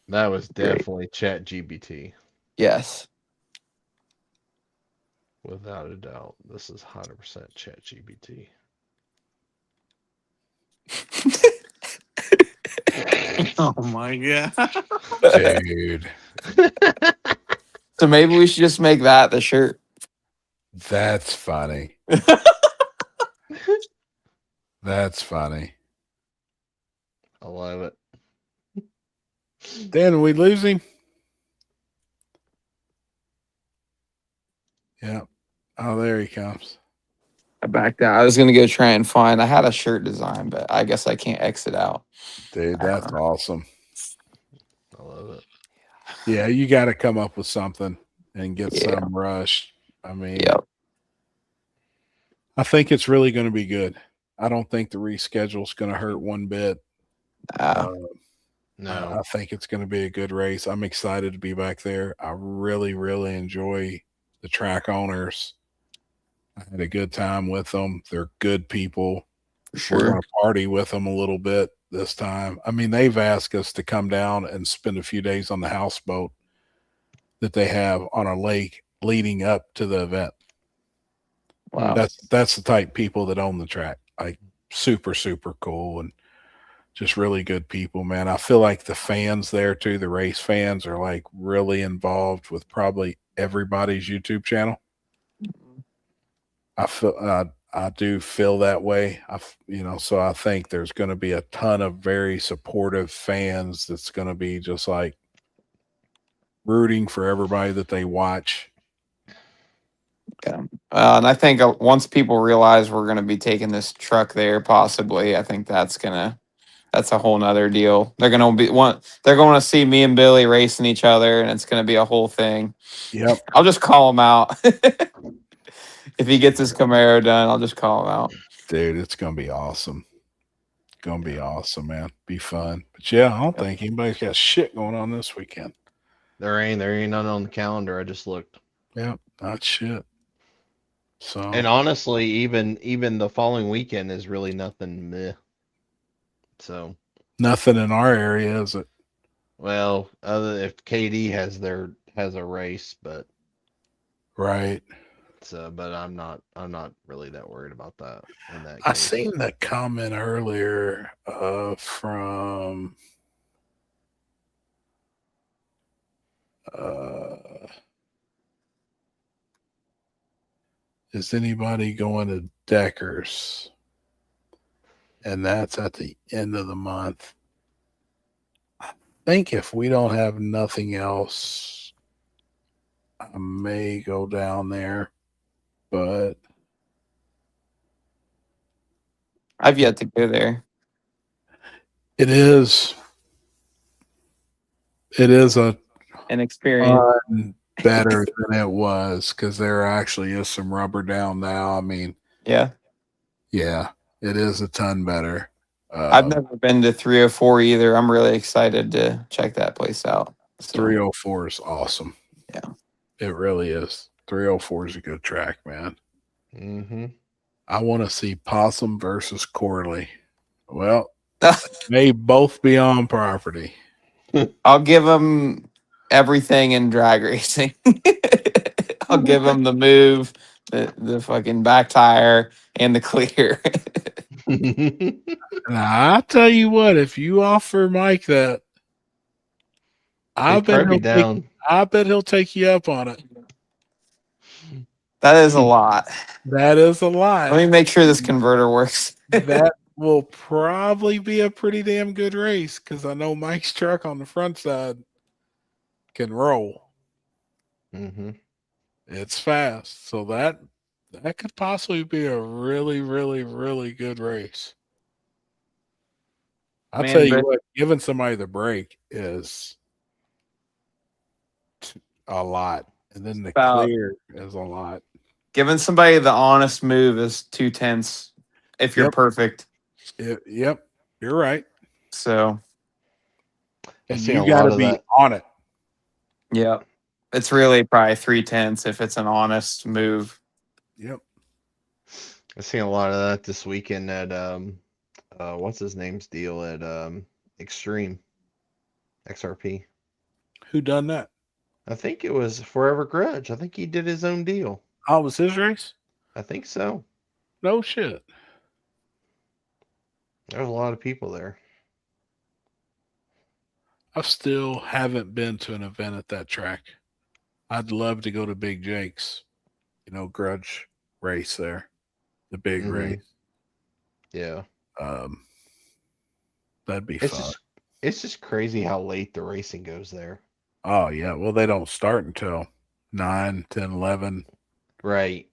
That was Great. definitely ChatGPT. Yes. Without a doubt. This is 100% ChatGPT. Oh my god. Dude. So maybe we should just make that the shirt. That's funny. That's funny. I love it. Dan, we lose him? Yeah. Oh, there he comes. I backed out. I was gonna go try and find. I had a shirt design, but I guess I can't exit out. Dude, that's awesome. I love it. Yeah, you got to come up with something and get some rush. I mean, I think it's really going to be good. I don't think the reschedule is going to hurt one bit. No. I think it's going to be a good race. I'm excited to be back there. I really, really enjoy the track owners. I had a good time with them. They're good people. Sure. We're going to party with them a little bit this time. I mean, they've asked us to come down and spend a few days on the houseboat that they have on a lake leading up to the event. Wow. That's the type of people that own the track. Like super, super cool and just really good people, man. I feel like the fans there too, the race fans are like really involved with probably everybody's YouTube channel. I do feel that way. So I think there's going to be a ton of very supportive fans that's going to be just like rooting for everybody that they watch. Yeah. And I think once people realize we're going to be taking this truck there, possibly, I think that's a whole nother deal. They're going to see me and Billy racing each other, and it's going to be a whole thing. Yep. I'll just call him out. If he gets his Camaro done, I'll just call him out. Dude, it's going to be awesome. Going to be awesome, man. Be fun. But yeah, I don't think anybody's got shit going on this weekend. There ain't none on the calendar. I just looked. Yep, not shit. So, and honestly, even the following weekend is really nothing meh. So nothing in our area, is it? Well, other if KD has a race, but right. So, but I'm not really that worried about that. In that I case. seen the comment earlier from is anybody going to Deckers? And that's at the end of the month. I think if we don't have nothing else, I may go down there, but I've yet to go there. It is an experience. better than it was because there actually is some rubber down now. I mean, Yeah. yeah, it is a ton better. I've never been to 304 either. I'm really excited to check that place out. So, 304 is awesome. Yeah. It really is. 304 is a good track, man. Mm-hmm. I want to see Possum versus Corley. Well, they both be on property. I'll give them everything in drag racing. I'll give them the move, the fucking back tire, and the clear. Now, I'll tell you what, if you offer Mike that, I He'd bet probably he'll be take, down. I bet he'll take you up on it. That is a lot. That is a lot. Let me make sure this converter works. That will probably be a pretty damn good race because I know Mike's truck on the front side can roll. Mm-hmm. It's fast. So that could possibly be a really, really, really good race. I'll Man, tell you but- what, giving somebody the break is a lot. And then the About- clear is a lot. Giving somebody the honest move is 2/10 if you're Yep. perfect. Yep, you're right. So, And seen you a got lot to of be that. on it. yeah, it's really probably 3/10 if it's an honest move. Yep. I've seen a lot of that this weekend at what's his name's deal at Extreme XRP. Who done that? I think it was Forever Grudge. I think he did his own deal. Oh, it was his race? I think so. No shit. There's a lot of people there. I still haven't been to an event at that track. I'd love to go to Big Jake's, grudge race there. The big Mhm. race. Yeah. That'd be It's fun. just crazy how late the racing goes there. Oh, yeah. Well, they don't start until 9, 10, 11. Right.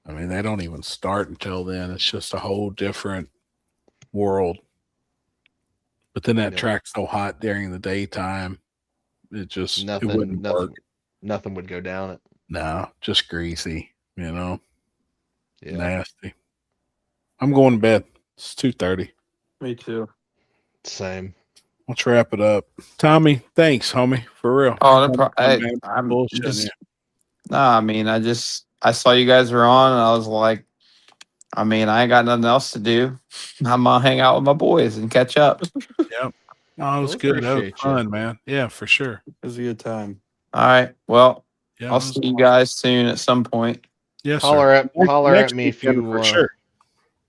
I mean, they don't even start until then. It's just a whole different world. But then that Yeah. track's so hot during the daytime, it just it wouldn't work. Nothing would go down it. No, just greasy, Yeah. nasty. I'm going to bed. It's 2:30. Me too. Same. Let's wrap it up. Tommy, thanks, homie, for real. Oh, I'm bullshitting just, you. nah, I mean, I saw you guys were on and I was like, I mean, I ain't got nothing else to do. I'm gonna hang out with my boys and catch up. Yep. No, it was Well, good. That was appreciate ya. fun, man. Yeah, for sure. It was a good time. All right. Well, Yeah, I'll it was see you guys soon at some point. Yes, sir. Holler Next at me if weekend you for sure.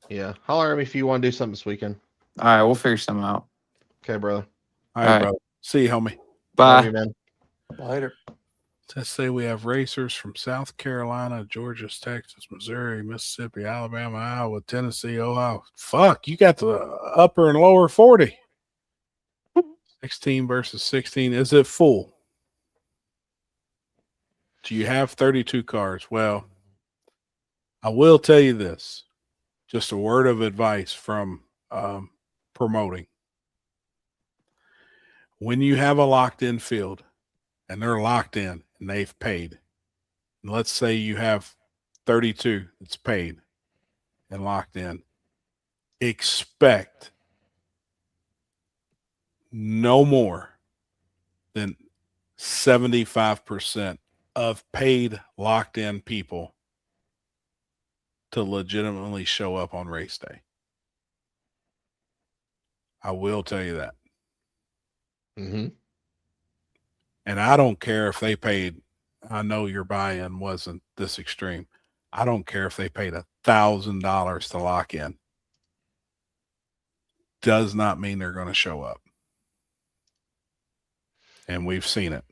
Yeah. Holler at me if you want to do something this weekend. All right, we'll figure something out. Okay, brother. All right, All right. brother. See you, homie. Love Bye. you, man. Later. Let's say we have racers from South Carolina, Georgia, Texas, Missouri, Mississippi, Alabama, Iowa, Tennessee, Ohio. Fuck, you got the upper and lower 40. 16 versus 16. Is it full? Do you have 32 cars? Well, I will tell you this. Just a word of advice from promoting. When you have a locked in field and they're locked in and they've paid, and let's say you have 32 that's paid and locked in, expect no more than 75% of paid locked in people to legitimately show up on race day. I will tell you that. Mm-hmm. And I don't care if they paid, I know your buy-in wasn't this extreme. I don't care if they paid $1,000 to lock in. Does not mean they're going to show up. And we've seen it.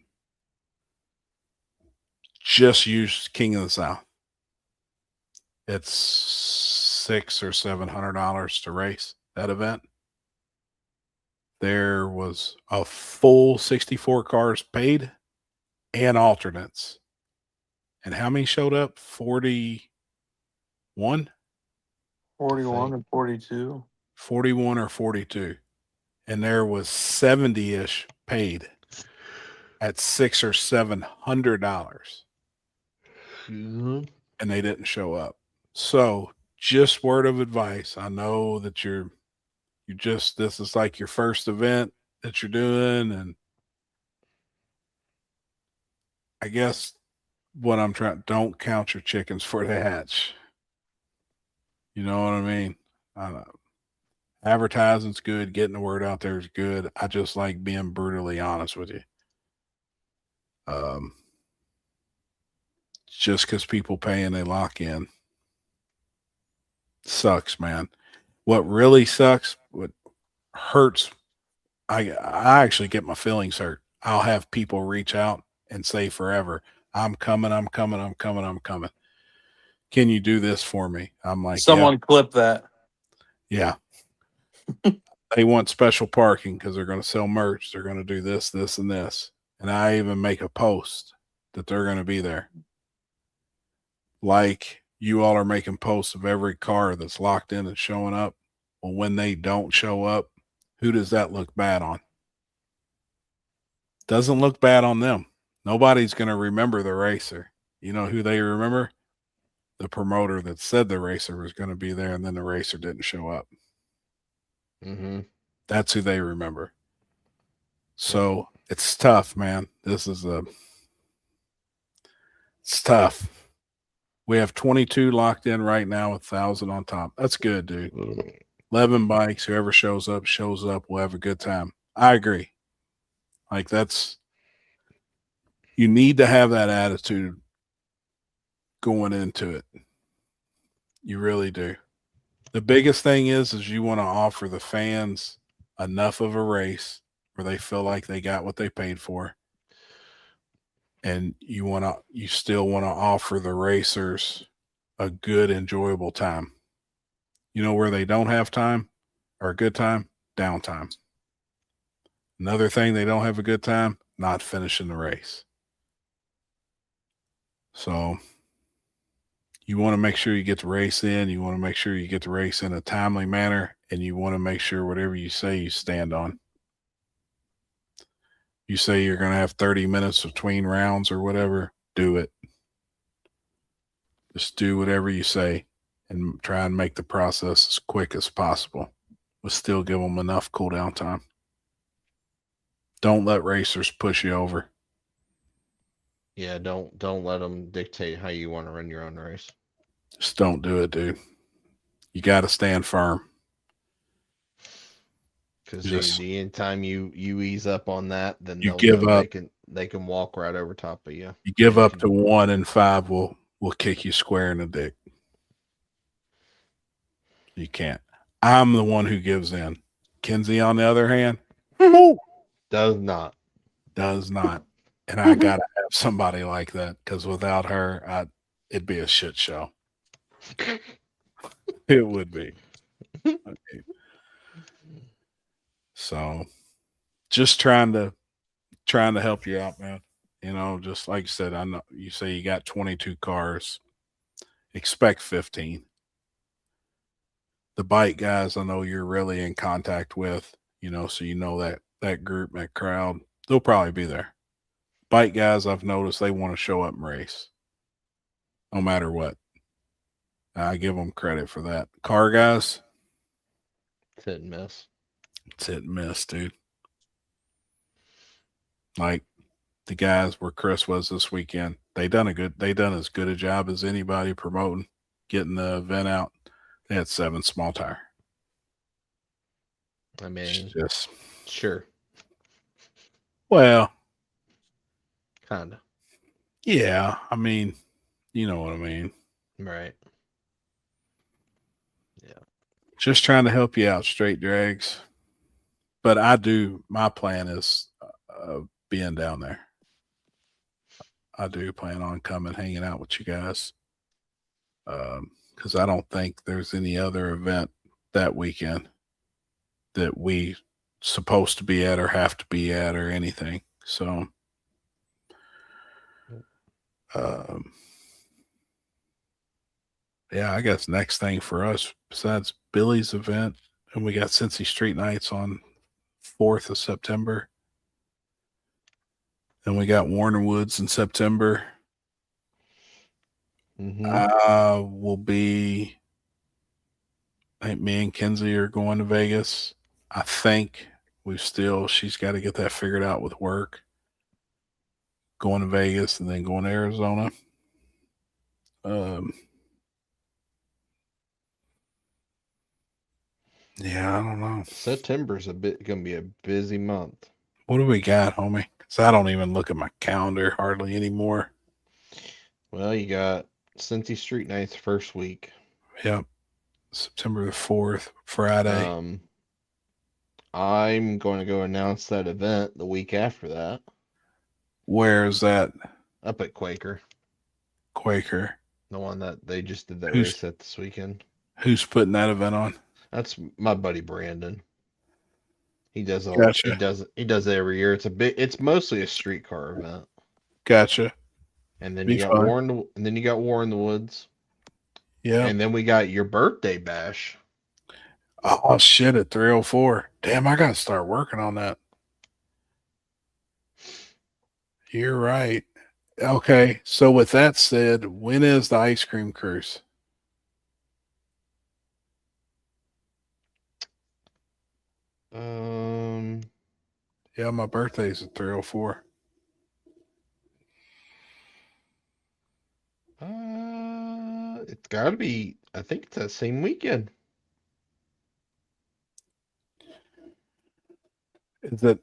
Just use King of the South. It's $600 or $700 to race that event. There was a full 64 cars paid and alternates. And how many showed up? 41? 41 and 42. 41 or 42. And there was 70-ish paid. at $600 or $700, Mhm. and they didn't show up. So, just word of advice. I know that this is like your first event that you're doing, and I guess what I'm trying, don't count your chickens for the hatch. You know what I mean? Advertising's good, getting the word out there is good. I just like being brutally honest with you. Just because people pay and they lock in sucks, man. What really sucks, what hurts, I actually get my feelings hurt. I'll have people reach out and say forever, I'm coming. Can you do this for me? I'm like, Someone clip that. yeah. They want special parking because they're going to sell merch. They're going to do this, this, and this. And I even make a post that they're going to be there. Like you all are making posts of every car that's locked in and showing up. Well, when they don't show up, who does that look bad on? Doesn't look bad on them. Nobody's going to remember the racer. You know who they remember? The promoter that said the racer was going to be there and then the racer didn't show up. Mm-hmm. That's who they remember. So it's tough, man. It's tough. We have 22 locked in right now with 1,000 on top. That's good, dude. 11 bikes. Whoever shows up. We'll have a good time. I agree. Like you need to have that attitude going into it. You really do. The biggest thing is you want to offer the fans enough of a race where they feel like they got what they paid for. And you still want to offer the racers a good, enjoyable time. You know where they don't have time or a good time? Downtime. Another thing they don't have a good time, not finishing the race. So you want to make sure you get the race in. You want to make sure you get the race in a timely manner, and you want to make sure whatever you say you stand on. You say you're going to have 30 minutes between rounds or whatever, do it. Just do whatever you say and try and make the process as quick as possible, but still give them enough cool down time. Don't let racers push you over. Yeah, don't let them dictate how you want to run your own race. Just don't do it, dude. You got to stand firm. Because the anytime you ease up on that, then You they'll give know up. They can walk right over top of you. You give up to 1 and 5, we'll kick you square in the dick. You can't. I'm the one who gives in. Kenzie, on the other hand, Does not. And I gotta have somebody like that because without her, it'd be a shit show. It would be. Okay. So, just trying to help you out, man. You know, just like you said, I know you say you got 22 cars. Expect 15. The bike guys, I know you're really in contact with. You know, so you know that group, that crowd, they'll probably be there. Bike guys, I've noticed they want to show up and race, no matter what. I give them credit for that. Car guys, It's hit and miss. It's hit and miss, dude. Like the guys where Chris was this weekend, they done as good a job as anybody promoting, getting the event out. They had 7 small tire. I mean, Just sure, well, kind of. yeah. I mean, you know what I mean. Right. Just trying to help you out, straight drags. But my plan is being down there. I do plan on coming, hanging out with you guys. Because I don't think there's any other event that weekend that we supposed to be at or have to be at or anything. So, yeah, I guess next thing for us, besides Billy's event, and we got Cincy Street Nights on 4th of September. Then we got Warner Woods in September. Will be. I think me and Kenzie are going to Vegas. I think she's got to get that figured out with work. Going to Vegas and then going to Arizona. Yeah, I don't know. September's gonna be a busy month. What do we got, homie? Because I don't even look at my calendar hardly anymore. Well, you got Cincy Street Nights first week. Yep. September the 4th, Friday. I'm going to go announce that event the week after that. Where is that? Up at Quaker. Quaker. The one that they just did that Who's- race at this weekend. Who's putting that event on? That's my buddy Brandon. He does all Gotcha. he does it every year. It's mostly a streetcar event. Gotcha. And then Be you got fun. War in the Woods. Yeah. And then we got your birthday bash. Oh shit! At 304. Damn, I gotta start working on that. You're right. Okay, so with that said, when is the ice cream cruise? Yeah, my birthday's at 304. It's got to be. I think it's that same weekend. Is it?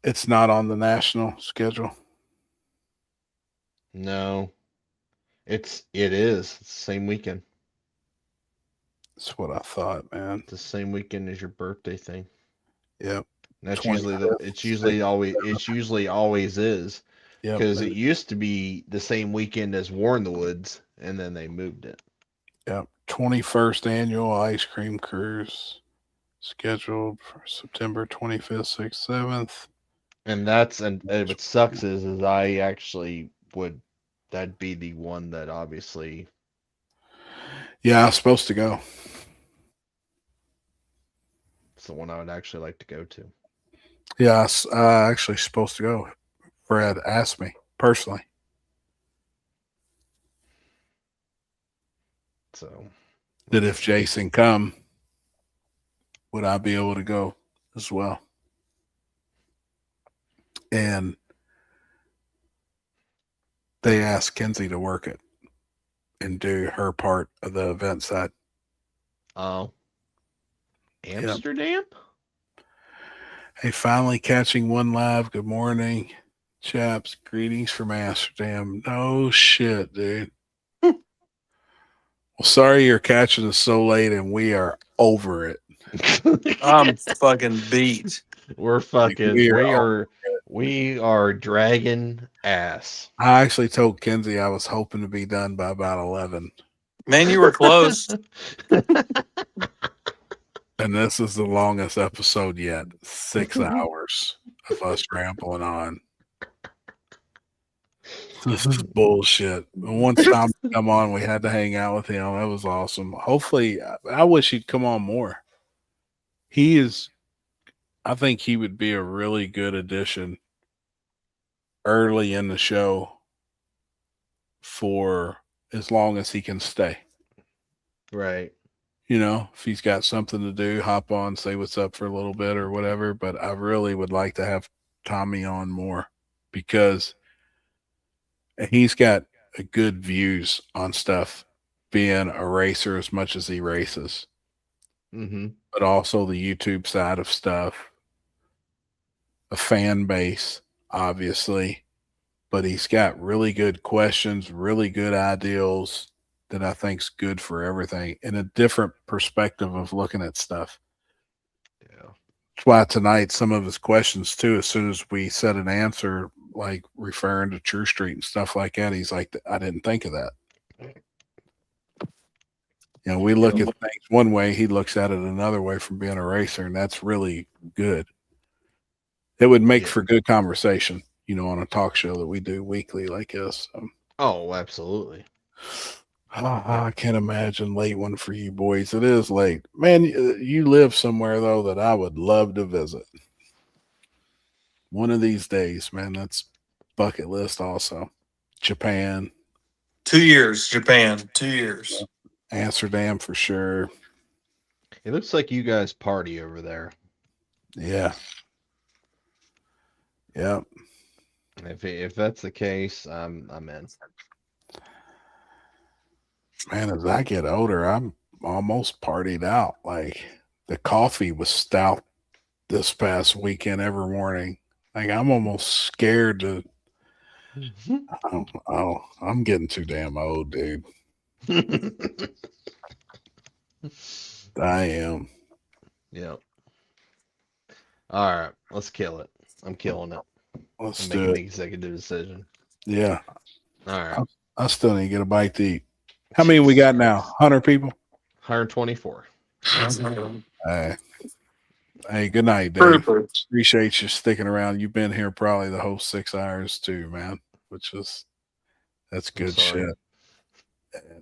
It's not on the national schedule. No, it is. It's the same weekend. That's what I thought, man. It's the same weekend as your birthday thing. Yep. And that's 25th, it's usually always is. Yep. Because it used to be the same weekend as War in the Woods, and then they moved it. Yep. 21st annual ice cream cruise scheduled for September 25th, 6th, 7th. And what sucks is I actually that'd be the one that obviously. Yeah, I was supposed to go. It's the one I would actually like to go to. Yeah, I was actually supposed to go. Fred asked me personally. So That if Jason come, would I be able to go as well? And they asked Kenzie to work it and do her part of the event side. Oh. Amsterdam? Hey, finally catching one live. Good morning, chaps. Greetings from Amsterdam. No shit, dude. Well, sorry you're catching us so late and we are over it. I'm fucking beat. We're fucking We we are dragging ass. I actually told Kenzie I was hoping to be done by about 11. Man, you were close. And this is the longest episode yet. 6 hours of us rambling on. This is bullshit. Once Tom come on, we had to hang out with him. That was awesome. Hopefully, I wish he'd come on more. I think he would be a really good addition early in the show for as long as he can stay. Right. You know, if he's got something to do, hop on, say what's up for a little bit or whatever. But I really would like to have Tommy on more because he's got good views on stuff, being a racer as much as he races, but also the YouTube side of stuff, a fan base, obviously. But he's got really good questions, really good ideals that I think's good for everything and a different perspective of looking at stuff. Yeah. That's why tonight, some of his questions too, as soon as we said an answer, like referring to True Street and stuff like that, he's like, I didn't think of that. You know, we look at things one way, he looks at it another way from being a racer, and that's really good. It would make for good conversation, you know, on a talk show that we do weekly like this. Oh, absolutely. I can't imagine late one for you boys. It is late. Man, you live somewhere, though, that I would love to visit. One of these days, man. bucket list also. Japan, 2 years, Japan. 2 years. Amsterdam for sure. It looks like you guys party over there. Yeah. Yep. If that's the case, I'm in. Man, as I get older, I'm almost partied out. Like the coffee was stout this past weekend every morning. Like I'm almost scared to. Oh, I'm getting too damn old, dude. I am. Yep. All right, let's kill it. I'm killing it. Let's I'm do making the it. executive decision. Yeah. All right. I still need to get a bite to eat. How many we got now? 100 people? 124. Hey, good night, Dave. Appreciate you sticking around. You've been here probably the whole 6 hours too, man. That's good sorry. shit.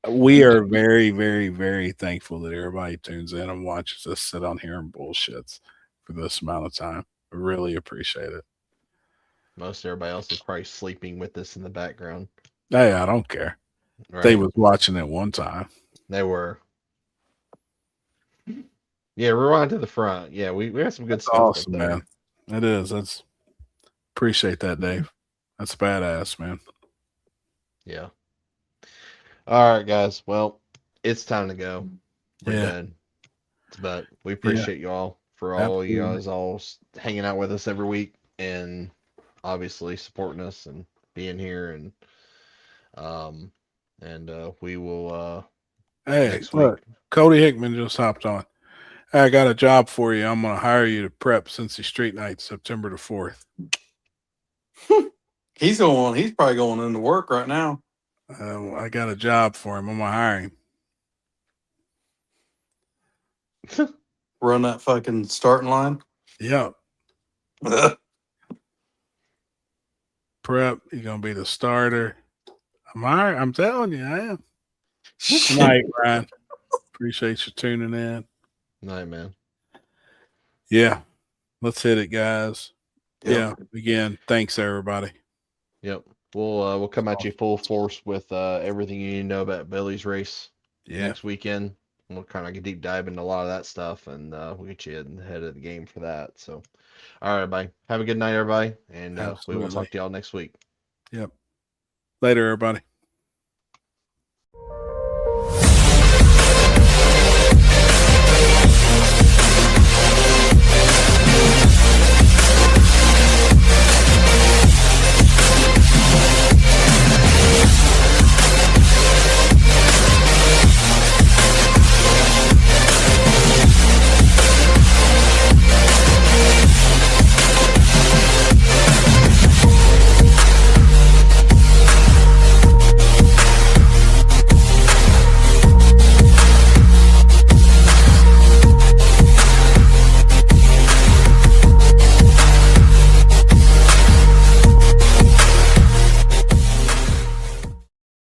We are very, very, very thankful that everybody tunes in and watches us sit on here and bullshits for this amount of time. I really appreciate it. Most everybody else is probably sleeping with this in the background. Hey, I don't care. Right? They was watching it one time. They were. Yeah, rewind to the front. Yeah, we had some good That's stuff. awesome, up there. man. It is. That's appreciate that, Dave. That's badass, man. Yeah. All right, guys. Well, it's time to go. We're Yeah. done. But we appreciate you all for all you Absolutely. guys all hanging out with us every week and obviously supporting us and being here and we will Hey, next look, week. Cody Hickman just hopped on. Hey, I got a job for you. I'm going to hire you to prep Cincy Street Night, September the 4th. He's probably going into work right now. I got a job for him. I'm going to hire him. Run that fucking starting line. Yep. Prep. You're going to be the starter. I'm telling you, I am. Good night, Ryan. Appreciate you tuning in. Night, man. Yeah. Let's hit it, guys. Yep. Yeah. Again, thanks, everybody. Yep. We'll come at you full force with everything you need to know about Billy's race next weekend. We'll kind of deep dive into a lot of that stuff, and we'll get you ahead of the game for that. So, all right, everybody. Have a good night, everybody, and we will Absolutely. talk to y'all next week. Yep. Later, everybody.